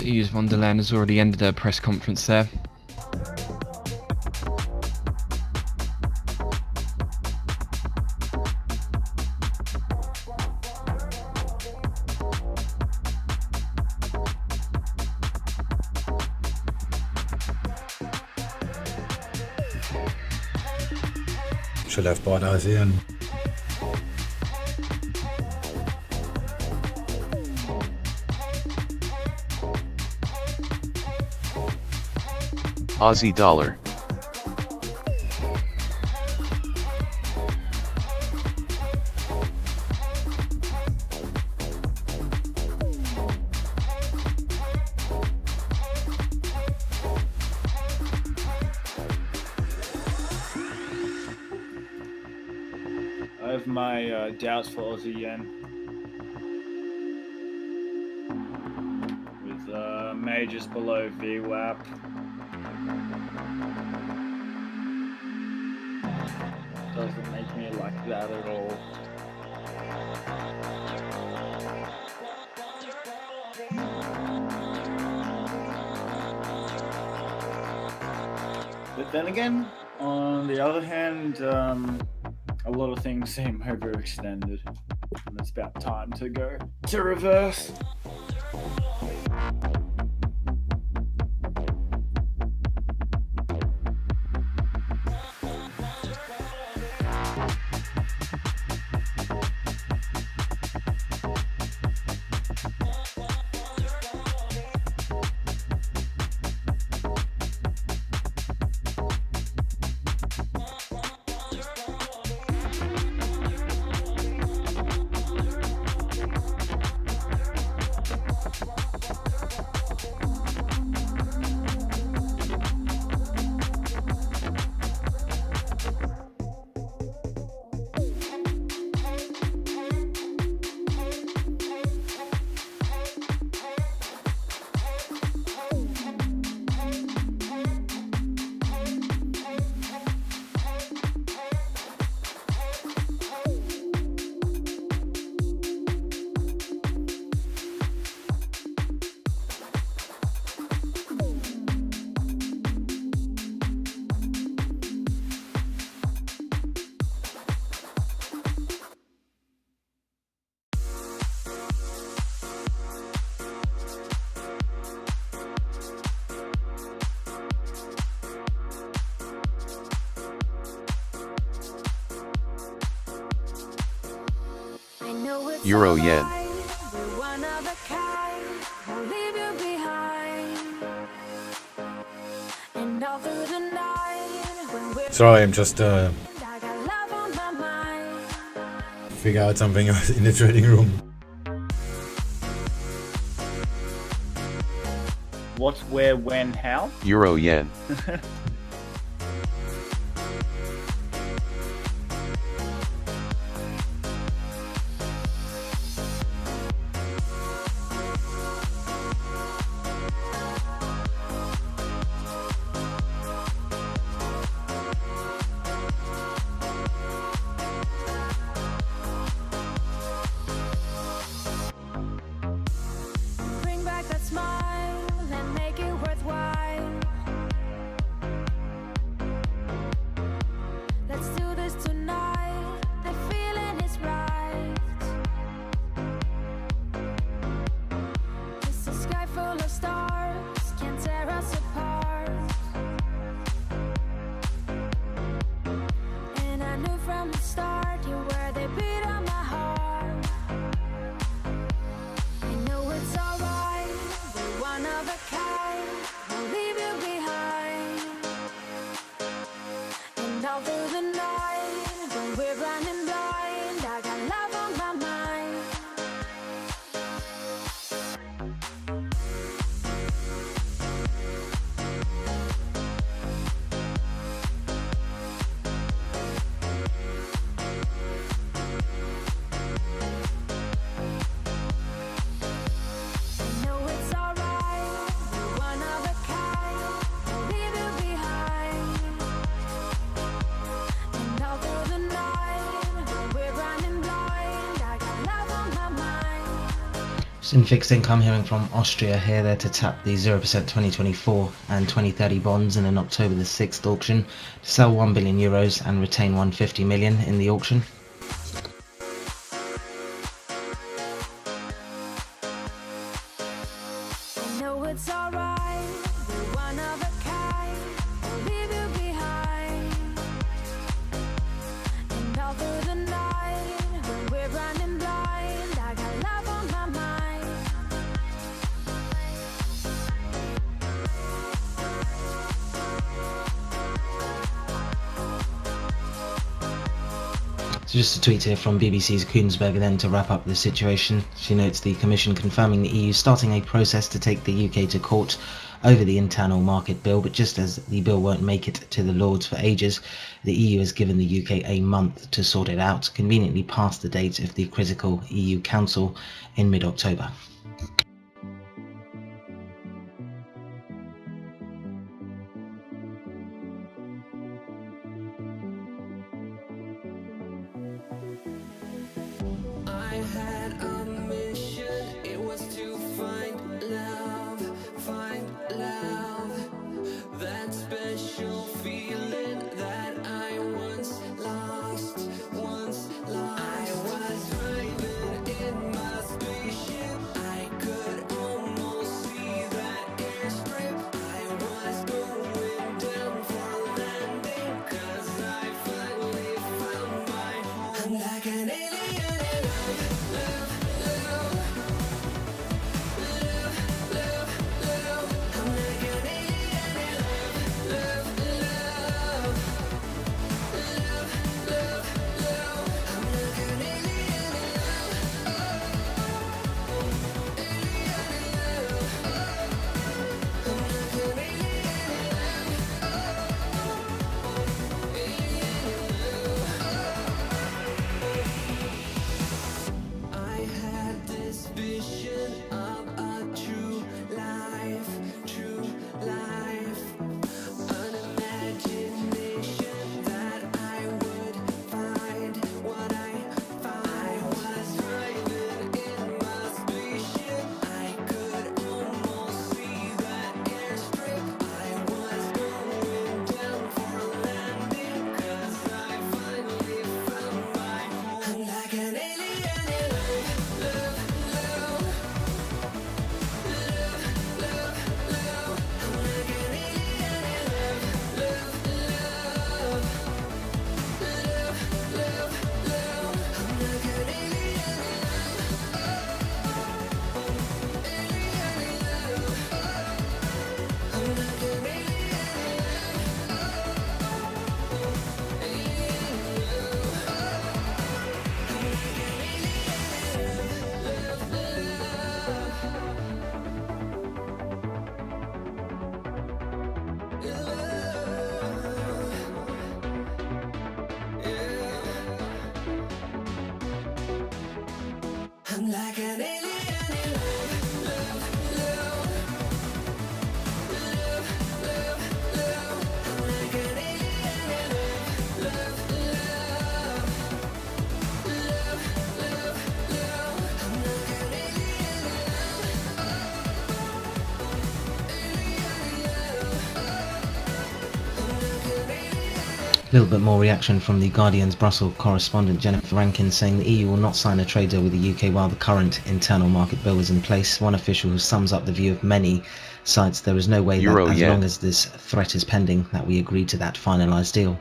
Urs von der Leyen has already ended her press conference there. Should have bought ASEAN. Aussie dollar. I have my doubts for Aussie yen. With majors below VWAP. Doesn't make me like that at all. But then again, on the other hand, a lot of things seem overextended, and it's about time to go to reverse. Euro yen. One of a kind, I'll leave you behind. And all through the night, when we're Sorry, I'm just I got love on my mind. figure out something in the trading room. What's where, when, how? Euro yen. Bring back that smile and make it worthwhile. Let's do this tonight. The feeling is right. It's a sky full of stars, can't tear us apart. And I knew from the start you were the beat of my heart. I know it's alright, we're one of a kind, we'll leave you behind. And all through the night, when we're running blind, I got love on my mind. I know it's alright, we're one of a kind, we'll leave you behind. And all through the night, when we're running blind, I got love on my mind. Just in fixed income, hearing from Austria here, there to tap the 0% 2024 and 2030 bonds in an October the 6th auction to sell 1 billion euros and retain 150 million in the auction. I know it's alright, we're one of a kind, we'll leave you behind. And all through the night, when we're running blind, I got love on my mind. So just a tweet here from BBC's Koonsberger then to wrap up the situation. She notes the Commission confirming the EU starting a process to take the UK to court over the internal market bill, but just as the bill won't make it to the Lords for ages, the EU has given the UK a month to sort it out, conveniently past the date of the critical EU Council in mid-October. I had a mission, it was to find love, that special feeling that I once lost. I was driving in my spaceship, I could almost see that airstrip. I was going down for landing, 'cause I finally found my home. I'm like an alien in love, A little bit more reaction from the Guardian's Brussels correspondent Jennifer Rankin, saying the EU will not sign a trade deal with the UK while the current internal market bill is in place. One official who sums up the view of many cites there is no way that as long as this threat is pending that we agree to that finalised deal.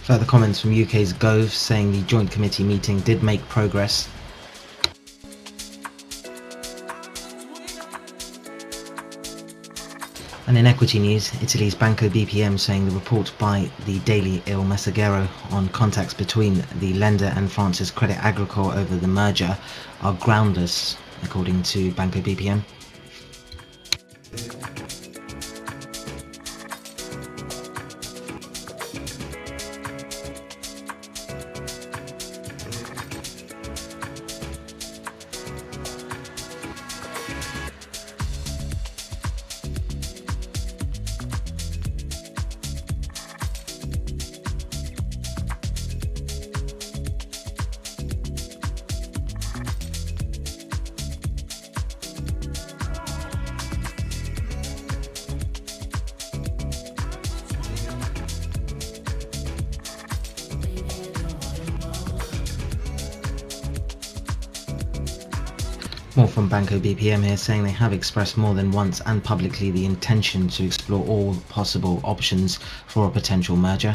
Further comments from UK's Gove, saying the joint committee meeting did make progress. And in equity news, Italy's Banco BPM saying the report by the daily Il Messaggero on contacts between the lender and France's Credit Agricole over the merger are groundless, according to Banco BPM. More from Banco BPM here, saying they have expressed more than once and publicly the intention to explore all possible options for a potential merger.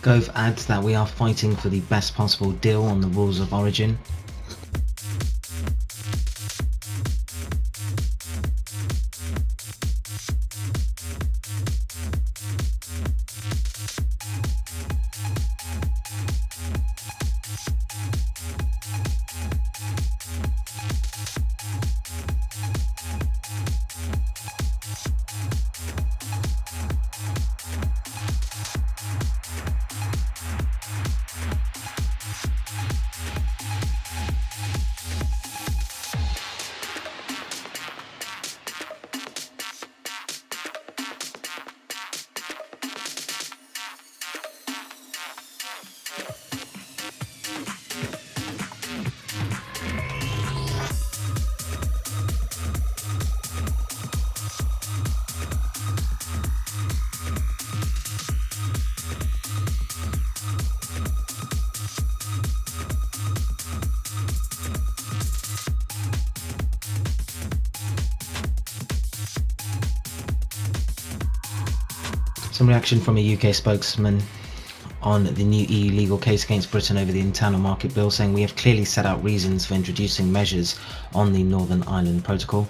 Gove adds that we are fighting for the best possible deal on the rules of origin. Some reaction from a UK spokesman on the new EU legal case against Britain over the internal market bill, saying we have clearly set out reasons for introducing measures on the Northern Ireland Protocol.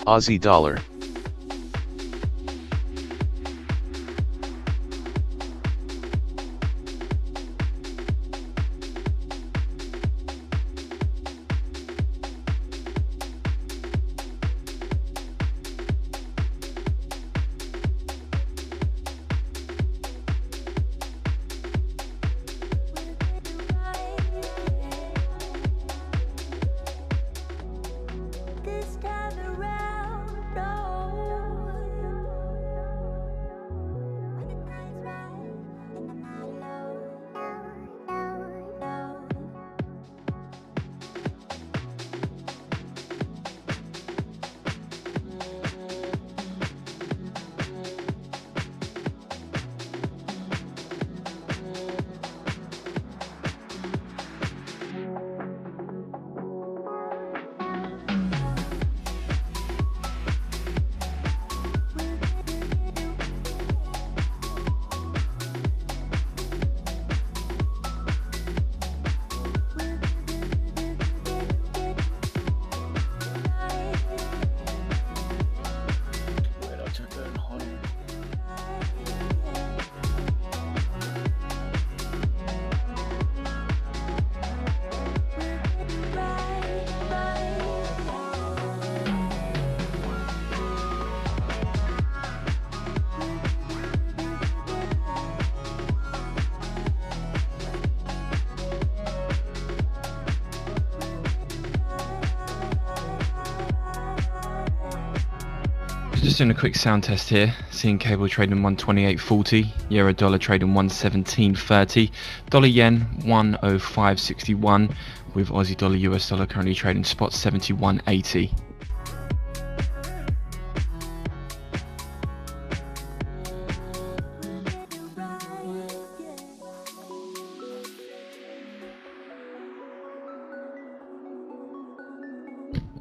Aussie dollar. Just doing a quick sound test here, seeing cable trading 128.40, euro dollar trading 117.30, dollar yen 105.61, with Aussie dollar US dollar currently trading spot 71.80.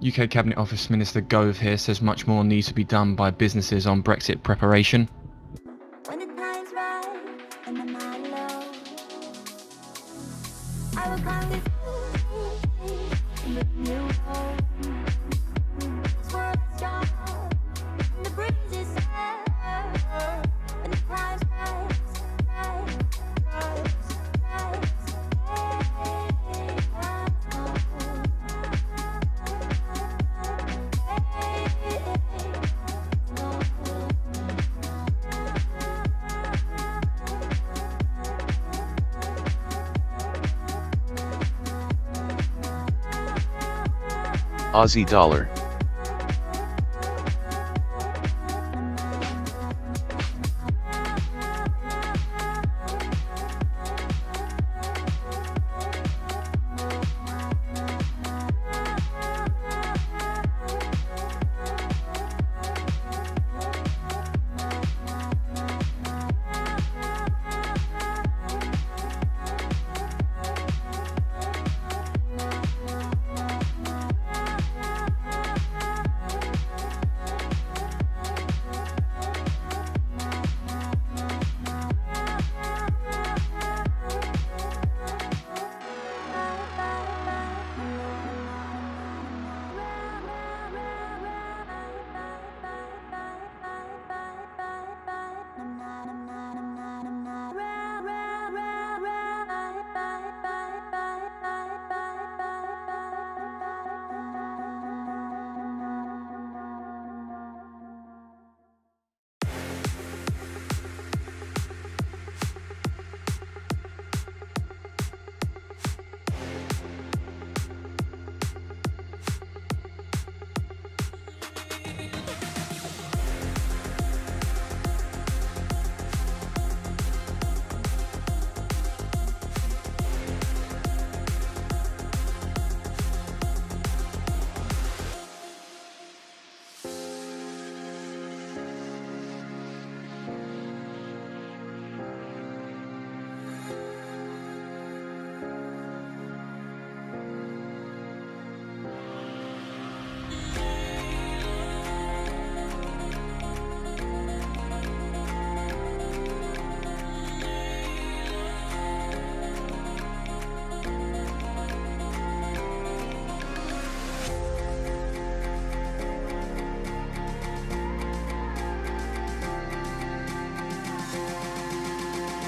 UK Cabinet Office Minister Gove here says much more needs to be done by businesses on Brexit preparation. When the time's right and the night low, I will come with you in the new home. This world's strong and the breeze is set. When the time's right, Aussie dollar.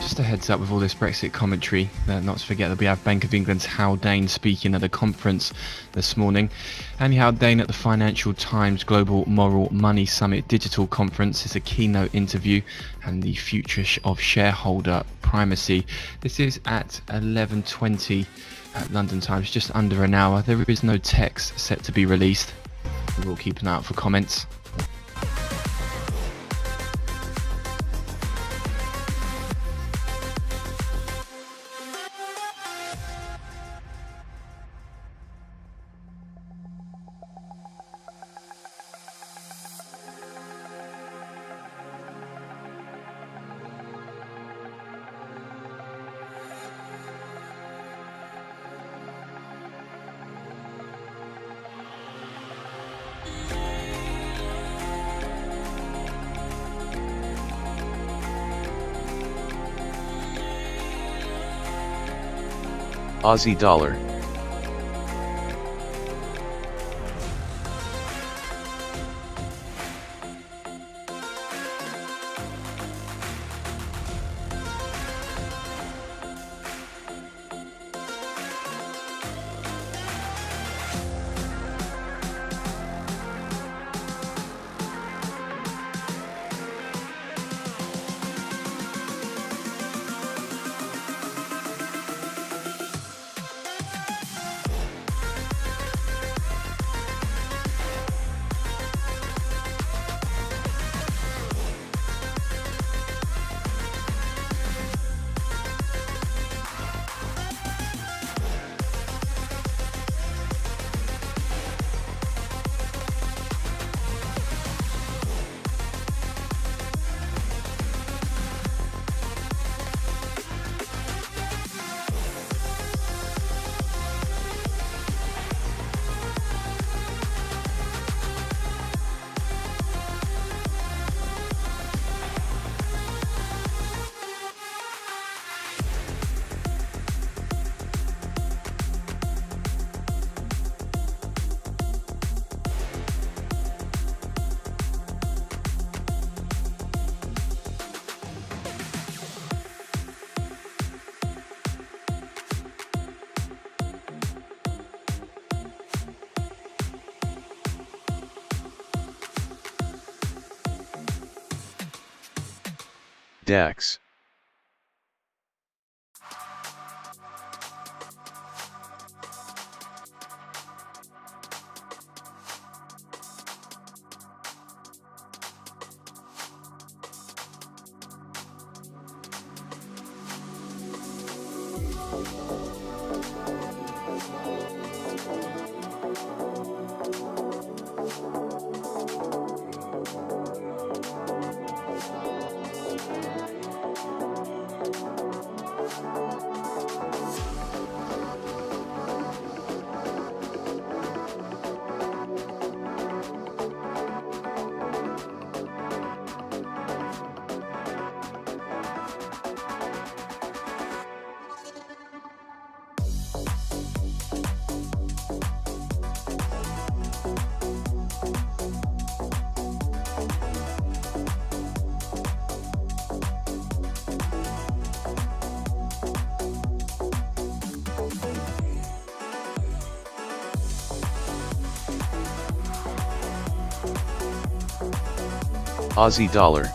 Just a heads up with all this Brexit commentary, not to forget that we have Bank of England's Haldane speaking at the conference this morning. Andy Haldane at the Financial Times Global Moral Money Summit Digital Conference is a keynote interview and the future of shareholder primacy. This is at 11:20 at London time, it's just under an hour. There is no text set to be released. We will keep an eye out for comments. Aussie dollar. DAX. Aussie dollar.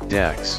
DAX.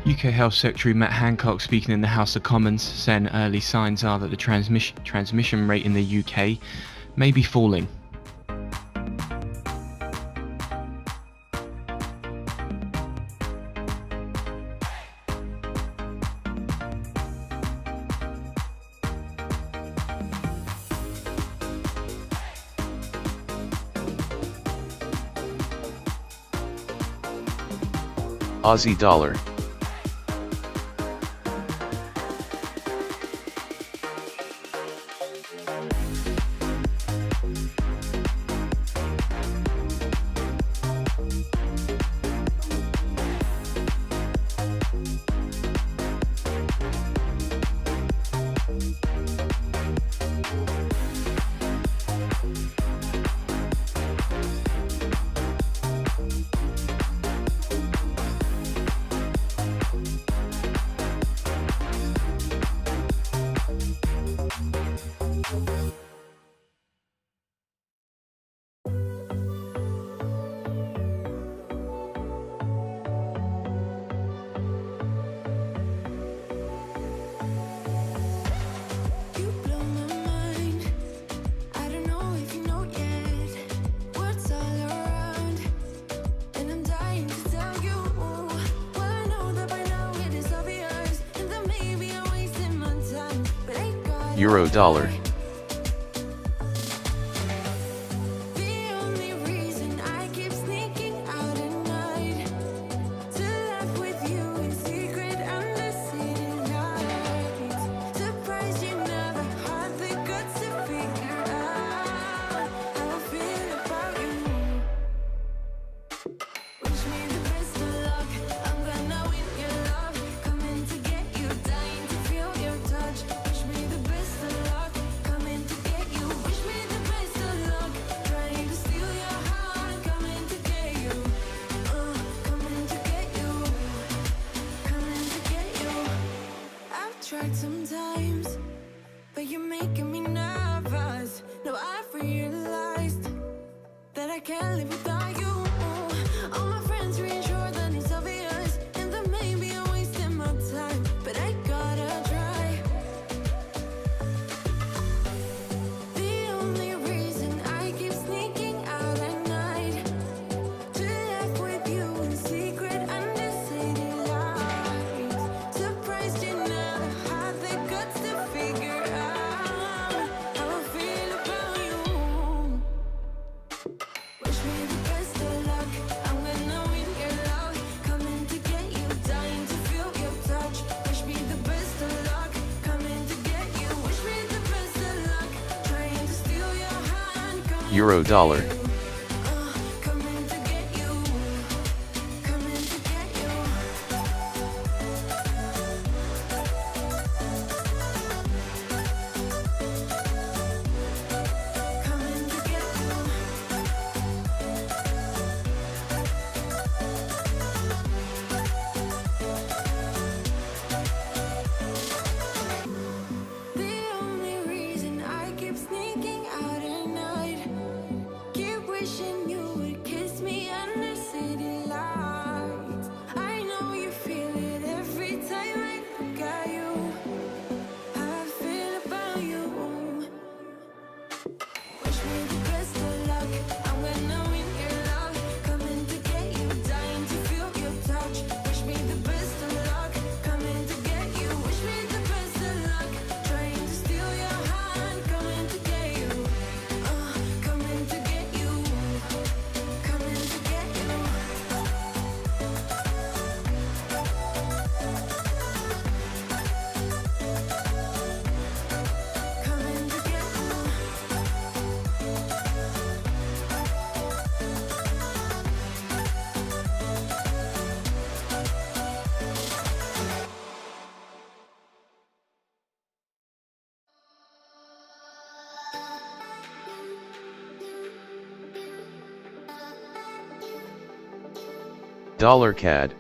UK Health Secretary Matt Hancock speaking in the House of Commons, saying early signs are that the transmission rate in the UK may be falling. Aussie dollar. Euro dollar. Tried sometimes, but you're making me nervous. Now I've realized that I can't live without you. All my friends reassure that it's obvious, and that maybe I'm wasting my time, but I gotta try. The only reason I keep sneaking out at night to laugh with you in secret under city lights. Surprised you never had the guts to figure out how I feel about you. Wish me the best of luck. I'm gonna win your love. Coming to get you, dying to feel your touch. Wish me the best of luck. Coming to get you. Wish me the best of luck. Trying to steal your hand. Euro dollar. Coming to get you. Coming to get you. Coming to get you. The only reason I keep sneaking out at night, keep Dollar CAD.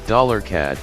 Dollar CAD.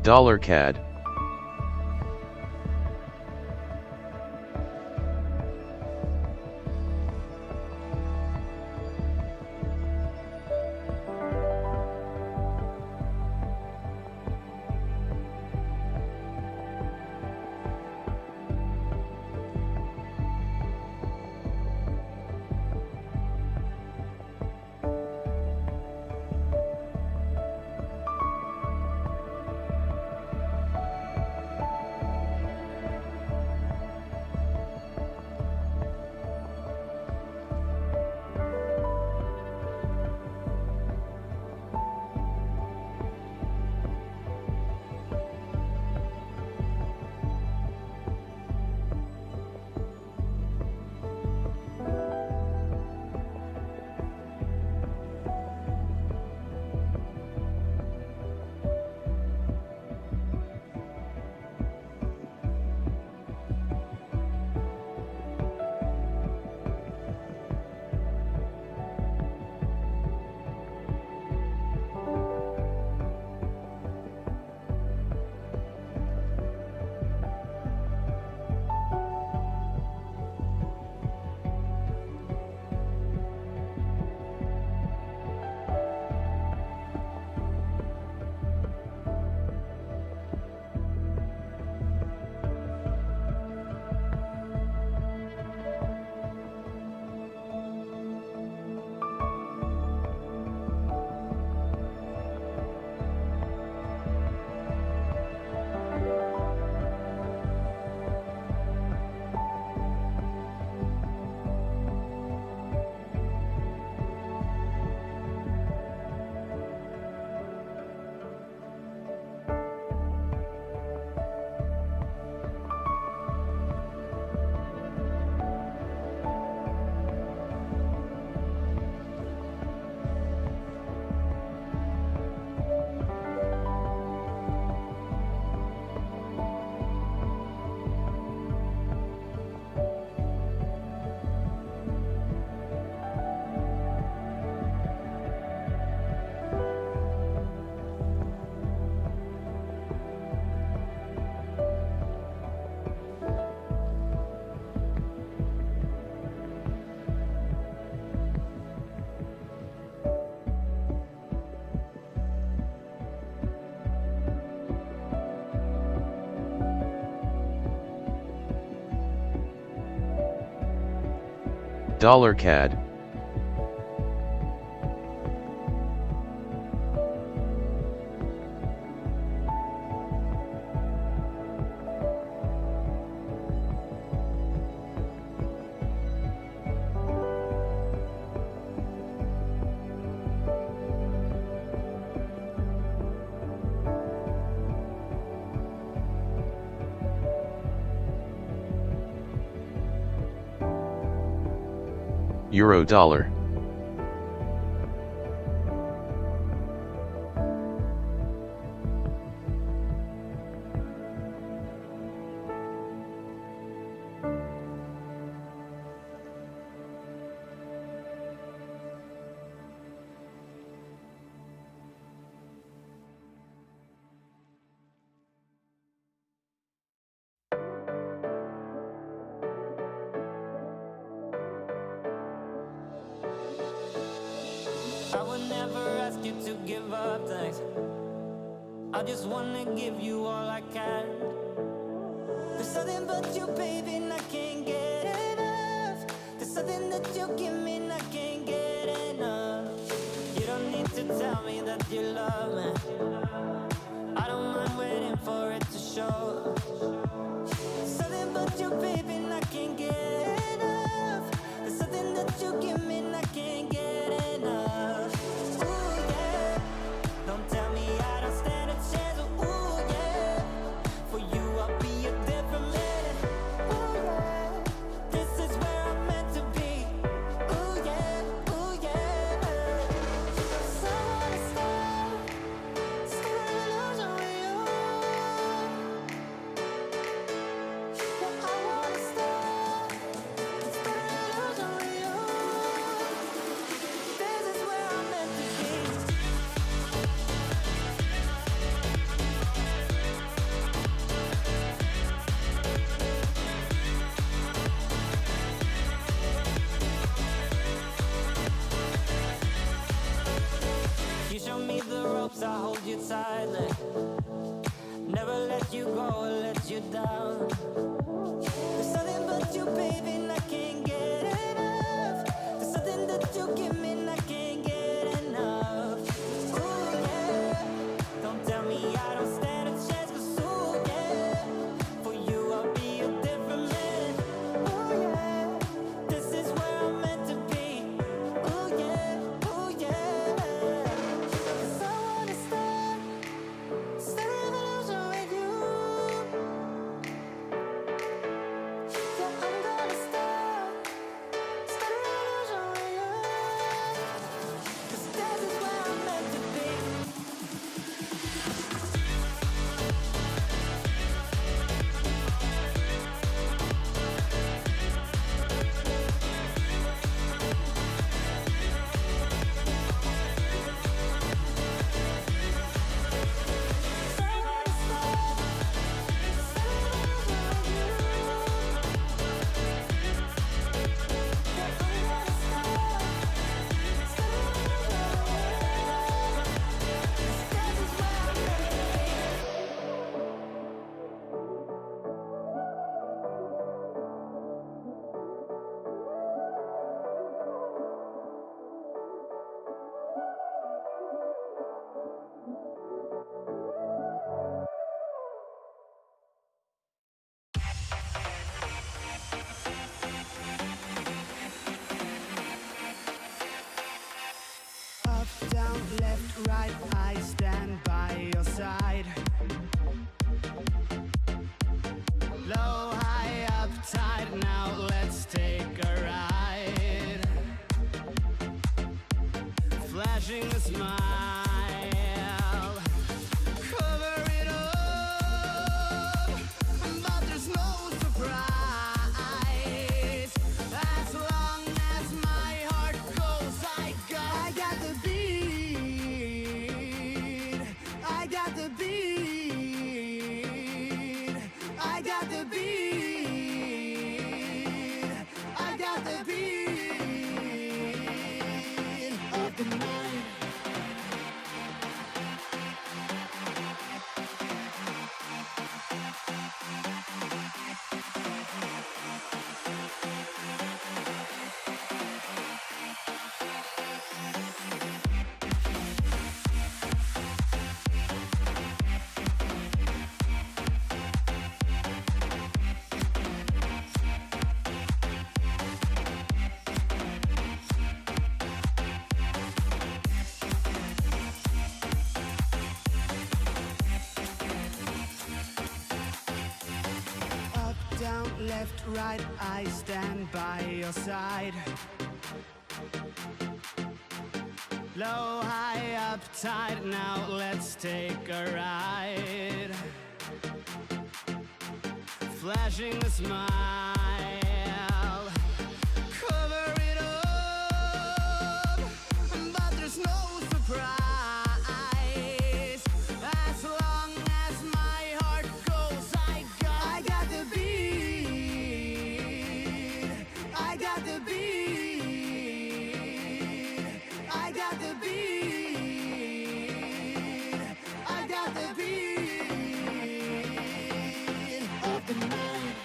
Dollar CAD. Dollar CAD. Euro dollar. I would never ask you to give up things. I just wanna give you all I can. There's something but you, baby, and I can't get enough. There's something that you give me, and I can't get enough. You don't need to tell me that you love me. I don't mind waiting for it to show. There's something but you, baby, and I can't get enough. There's something that you give me, and I can't get enough. Ooh, yeah. Don't tell me I don't stand a chance. Ooh, yeah. For you, I'll be a different man. Ooh, yeah. This is where I'm meant to be. Ooh, yeah. Ooh, yeah. So I wanna start an illusion with you. Yeah, I wanna start an illusion with you. This is where I'm meant to be. You show me the ropes, I hold you tightly. Never let you go or let you down. There's something but you, baby, and I can't get enough. There's something that you give me, and I can't get enough. Ooh, yeah. Don't tell me I don't stand a chance, 'cause ooh, yeah. For you, I'll be a different man. Ooh, yeah. This is where I'm meant to be. Ooh, yeah. Ooh, yeah. 'Cause I wanna start an illusion with you. Yeah, I'm gonna start an illusion with you. 'Cause this is where I'm meant to be. Up, down, left, right, I stand by your side. Low, high, up, tight, now let's take a ride. Flashing a smile, cover it up, but there's no surprise. As long as my heart goes, I got the beat. I got the beat. I got the beat. I got the beat of the night. left, right, I stand by your side. Low, high, up, tight, now let's take a ride. Flashing a smile, cover it up, but there's no surprise. As long as my heart goes, I got the beat. I got the beat. I got the beat. I got the beat of the night.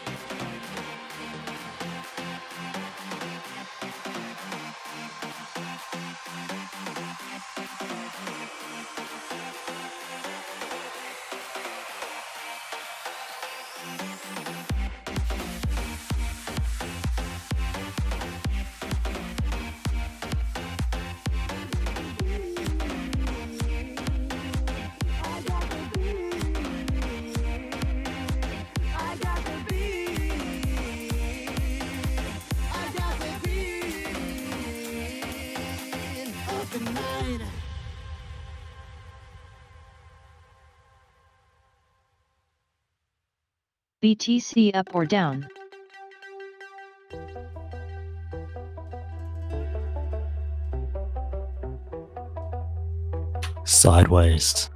I got the beat. I got the beat of the night. BTC up or down? Sideways.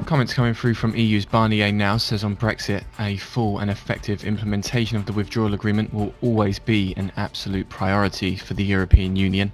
comments coming through from EU's Barnier now says on Brexit, a full and effective implementation of the withdrawal agreement will always be an absolute priority for the European Union.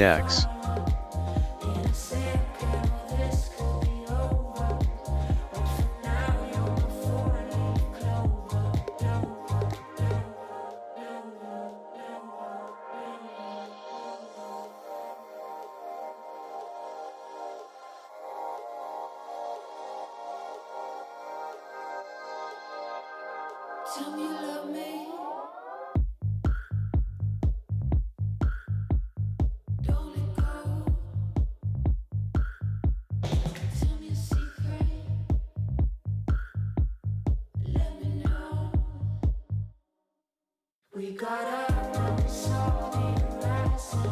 DAX. Tell me you love me. Don't let go. Tell me a secret. Let me know. We got up, saw the horizon.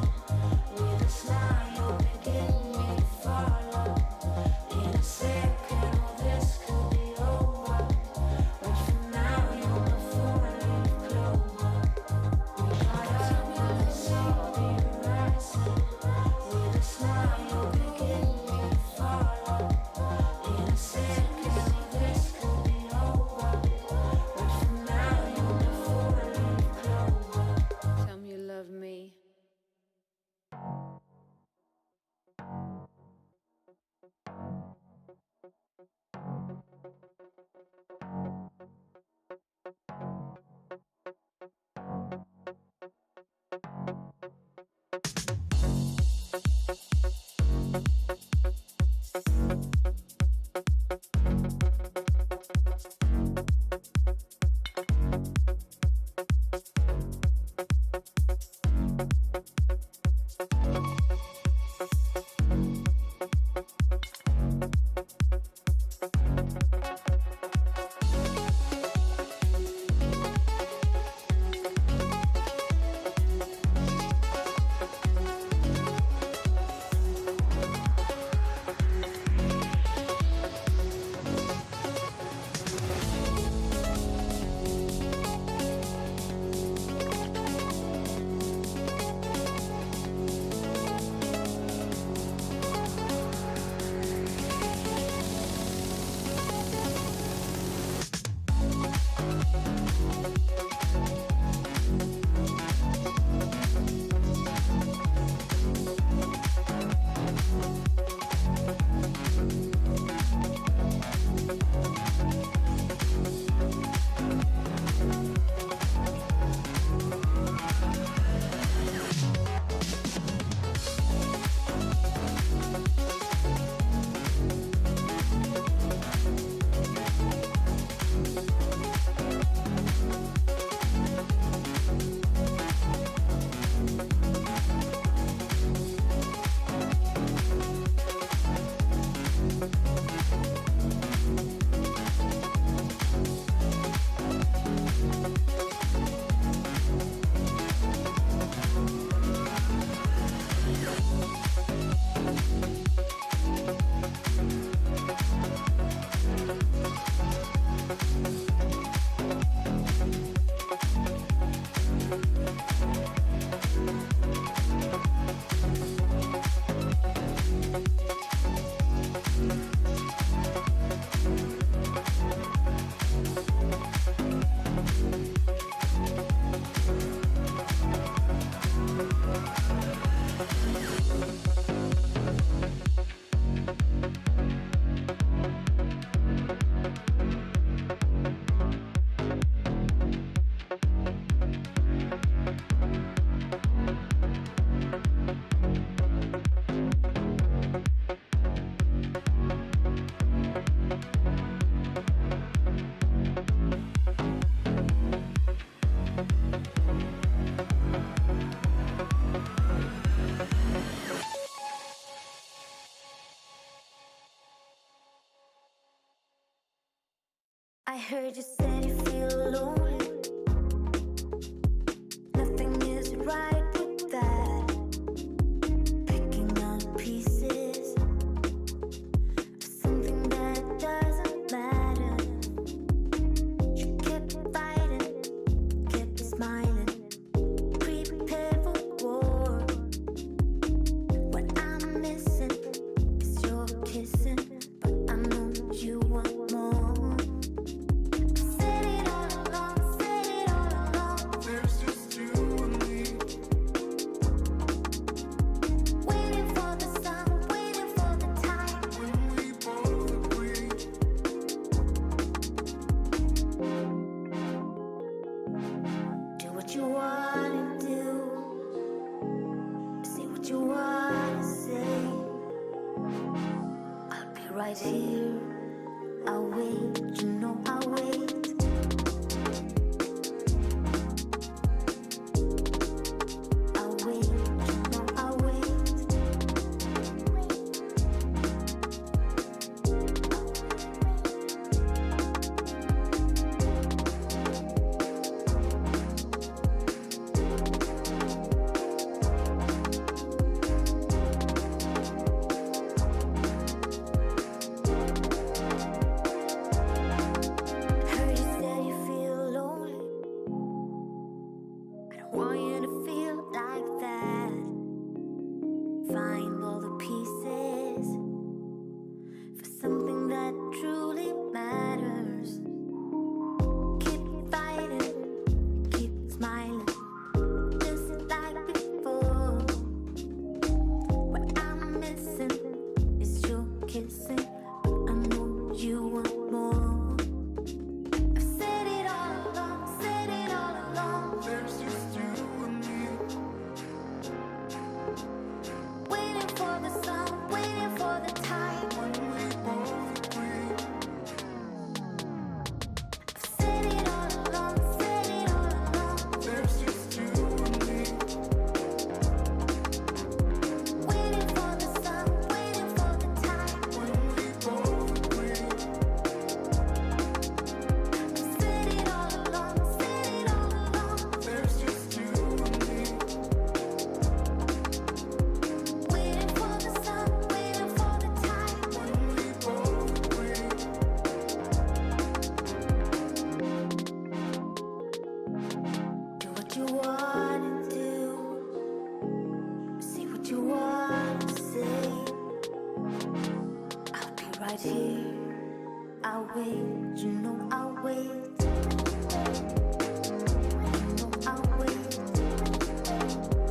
With a smile, you'll begin me to follow. In a second, all this could be over. But for now, you're my four-leaf clover. We got up, saw the horizon. With a smile, you'll begin me to follow. In a second, all this could be over. But for now, you're my four-leaf clover. Tell me you love me. I heard you said you feel lonely. Nothing is right with that. Picking up pieces of something that doesn't matter. You kept fighting, kept smiling. Prepare for war. What I'm missing is your kissing, but I know you want more. Said it all along. right here. I'll wait, you know I'll wait. I'll wait, you know I'll wait. Heard you said you feel lonely. I don't want you to feel like that. Find all the pieces for something that truly matters. Keep fighting, keep smiling, just like before. What I'm missing is your kissing. I know you want more. I've said it all along, said it all along. There's just you and me. Waiting for the sun, waiting for the time when we both agree. I've said it all along, said it all along. There's just you and me. Waiting for the sun, waiting for the time when we both agree. I've said it all along, said it all along. There's just you and me. Waiting for the sun, waiting for the time when we both agree. Do what you wanna do. Say what you wanna say. I'll be right here. I'll wait, you know I'll wait. You know I'll wait.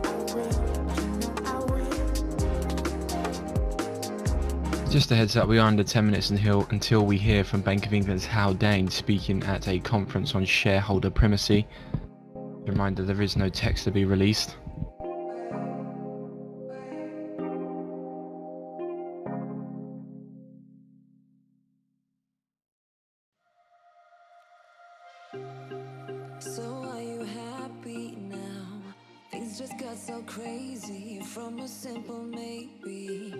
I'll wait, you know I'll wait. Just a heads up, we are under 10 minutes until we hear from Bank of England's Hal Dane speaking at a conference on shareholder primacy. Reminder, there is no text to be released. So are you happy now? Things just got so crazy from a simple maybe.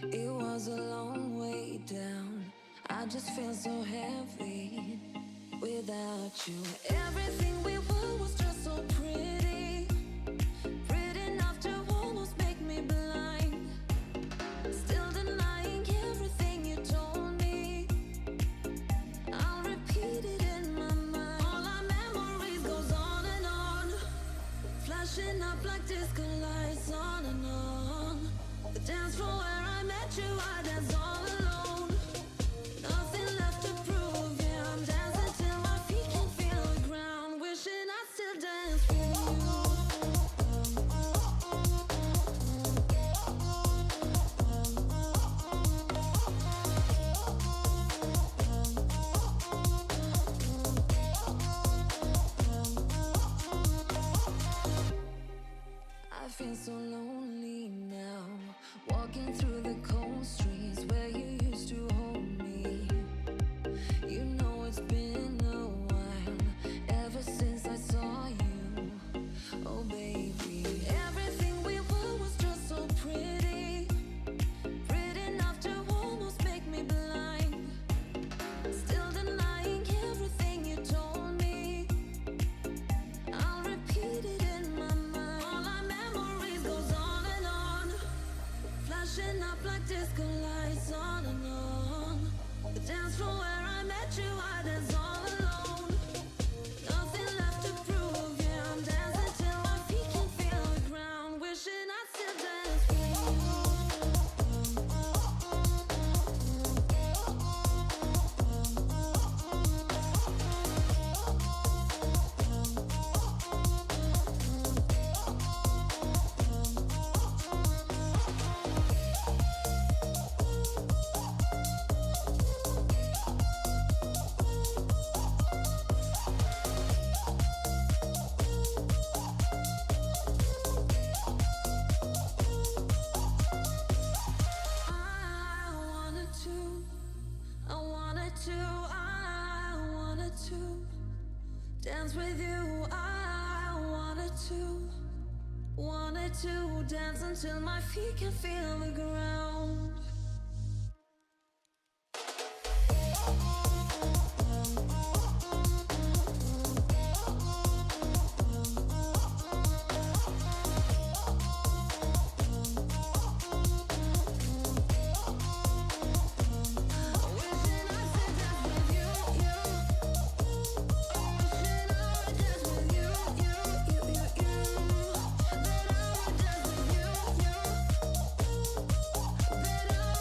It was a long way down. I just feel so heavy without you. Everything we were was just so pretty. Pretty enough to almost make me blind. Still denying everything you told me. I'll repeat it in my mind. All our memories goes on and on, flashing up like disco lights on and on. The dance floor where I met you, I danced all alone. Nothing left to prove, yeah, I'm dancing till my feet can feel the ground. Wishing I still dance with I feel so lonely now, walking through the cold streets where you used to hold me. You know it's been a while, ever since I saw you. Oh baby, everything we were was just so pretty. Pretty enough to almost make me blind. Still denying everything you told me. I'll repeat it in my mind. All our memories goes on and on, flashing up like disco lights on and on. The dance floor where I met you, I danced all alone. Nothing left to prove, yeah, I'm dancing till my feet can feel the ground. Wishing I still dance with dance with you. I wanted to dance until my feet can feel the ground. But I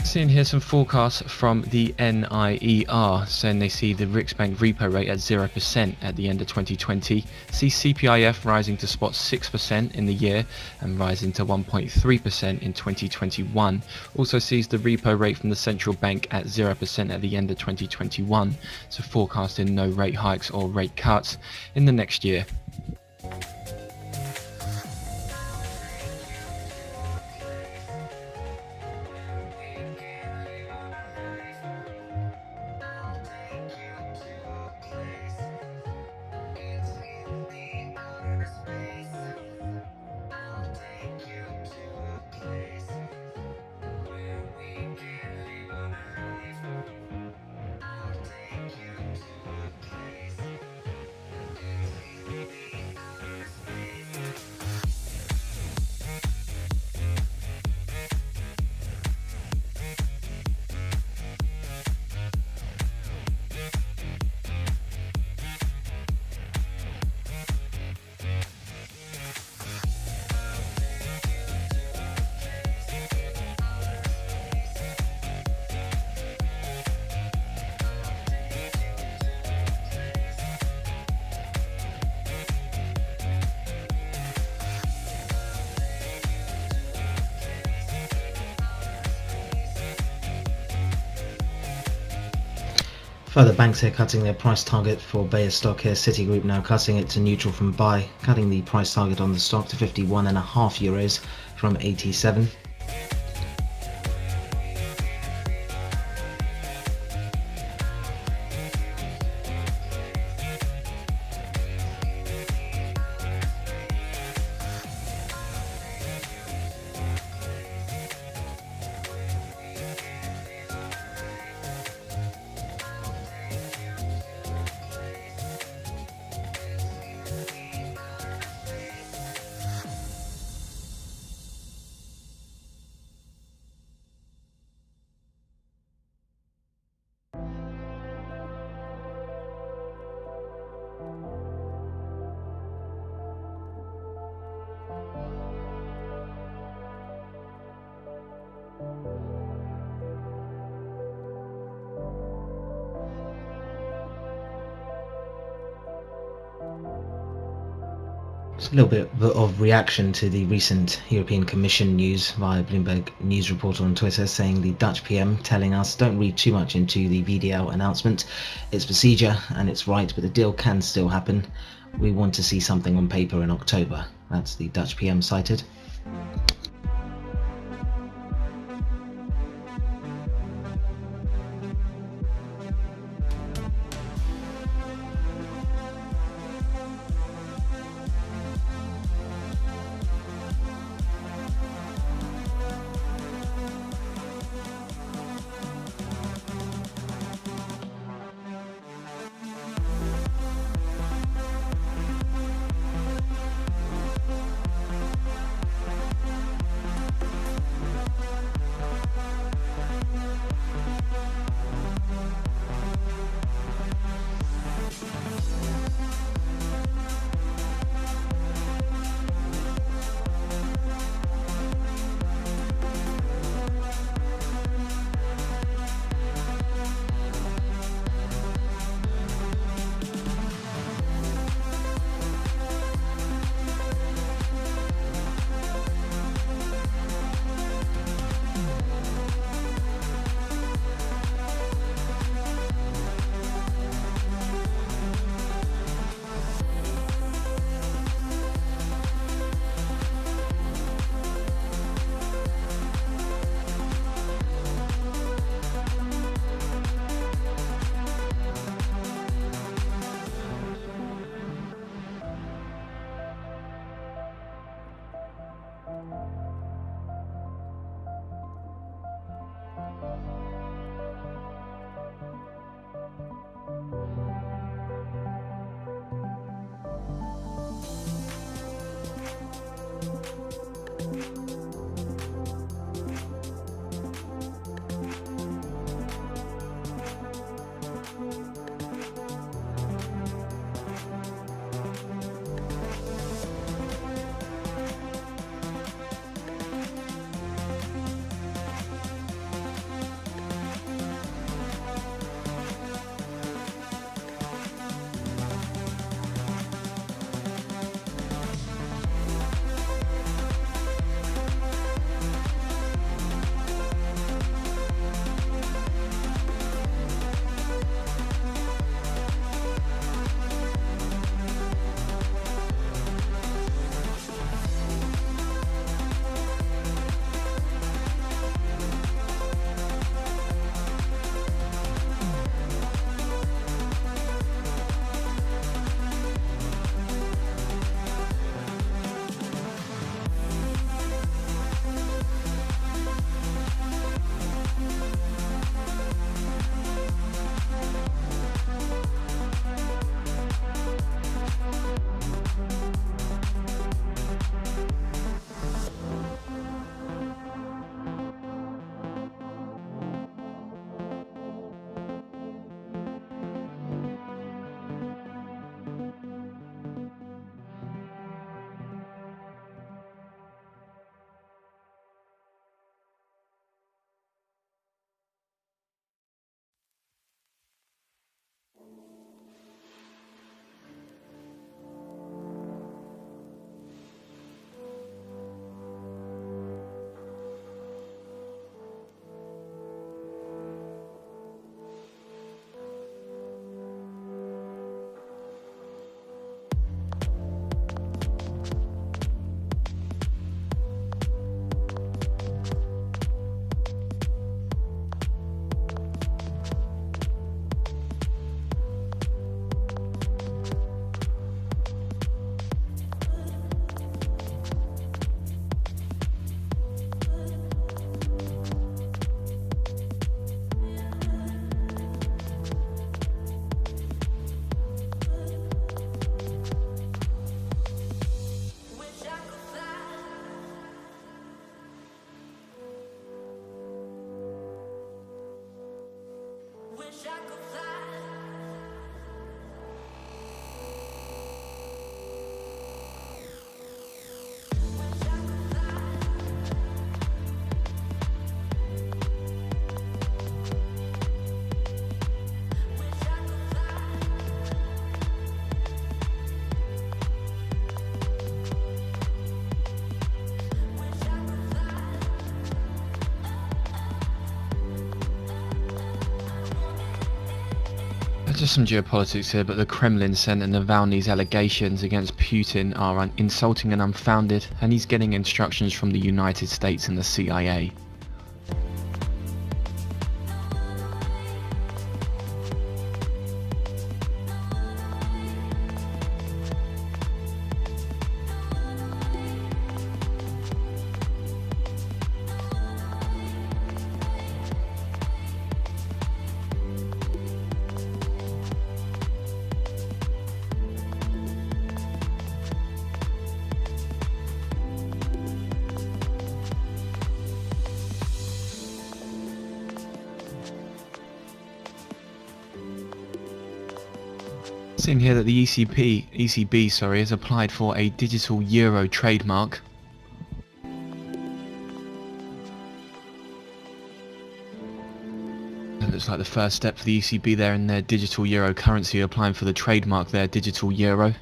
Seeing here some forecasts from the NIER saying they see the Riksbank repo rate at 0% at the end of 2020, see CPIF rising to spot 6% in the year and rising to 1.3% in 2021. Also sees the repo rate from the central bank at 0% at the end of 2021, so forecasting no rate hikes or rate cuts in the next year. Further banks here cutting their price target for Bayer stock here. Citigroup now cutting it to neutral from buy, cutting the price target on the stock to 51.5 euros from 87. A little bit of reaction to the recent European Commission news via Bloomberg News Reporter on Twitter, saying the Dutch PM telling us don't read too much into the VDL announcement. It's procedure and it's right, but the deal can still happen. We want to see something on paper in October. That's the Dutch PM cited. Just some geopolitics here, but the Kremlin sent Navalny's allegations against Putin are insulting and unfounded, and he's getting instructions from the United States and the CIA. Seeing here that the ECB has applied for a digital euro trademark. It looks like the first step for the ECB there in their digital euro currency, applying for the trademark there, digital euro.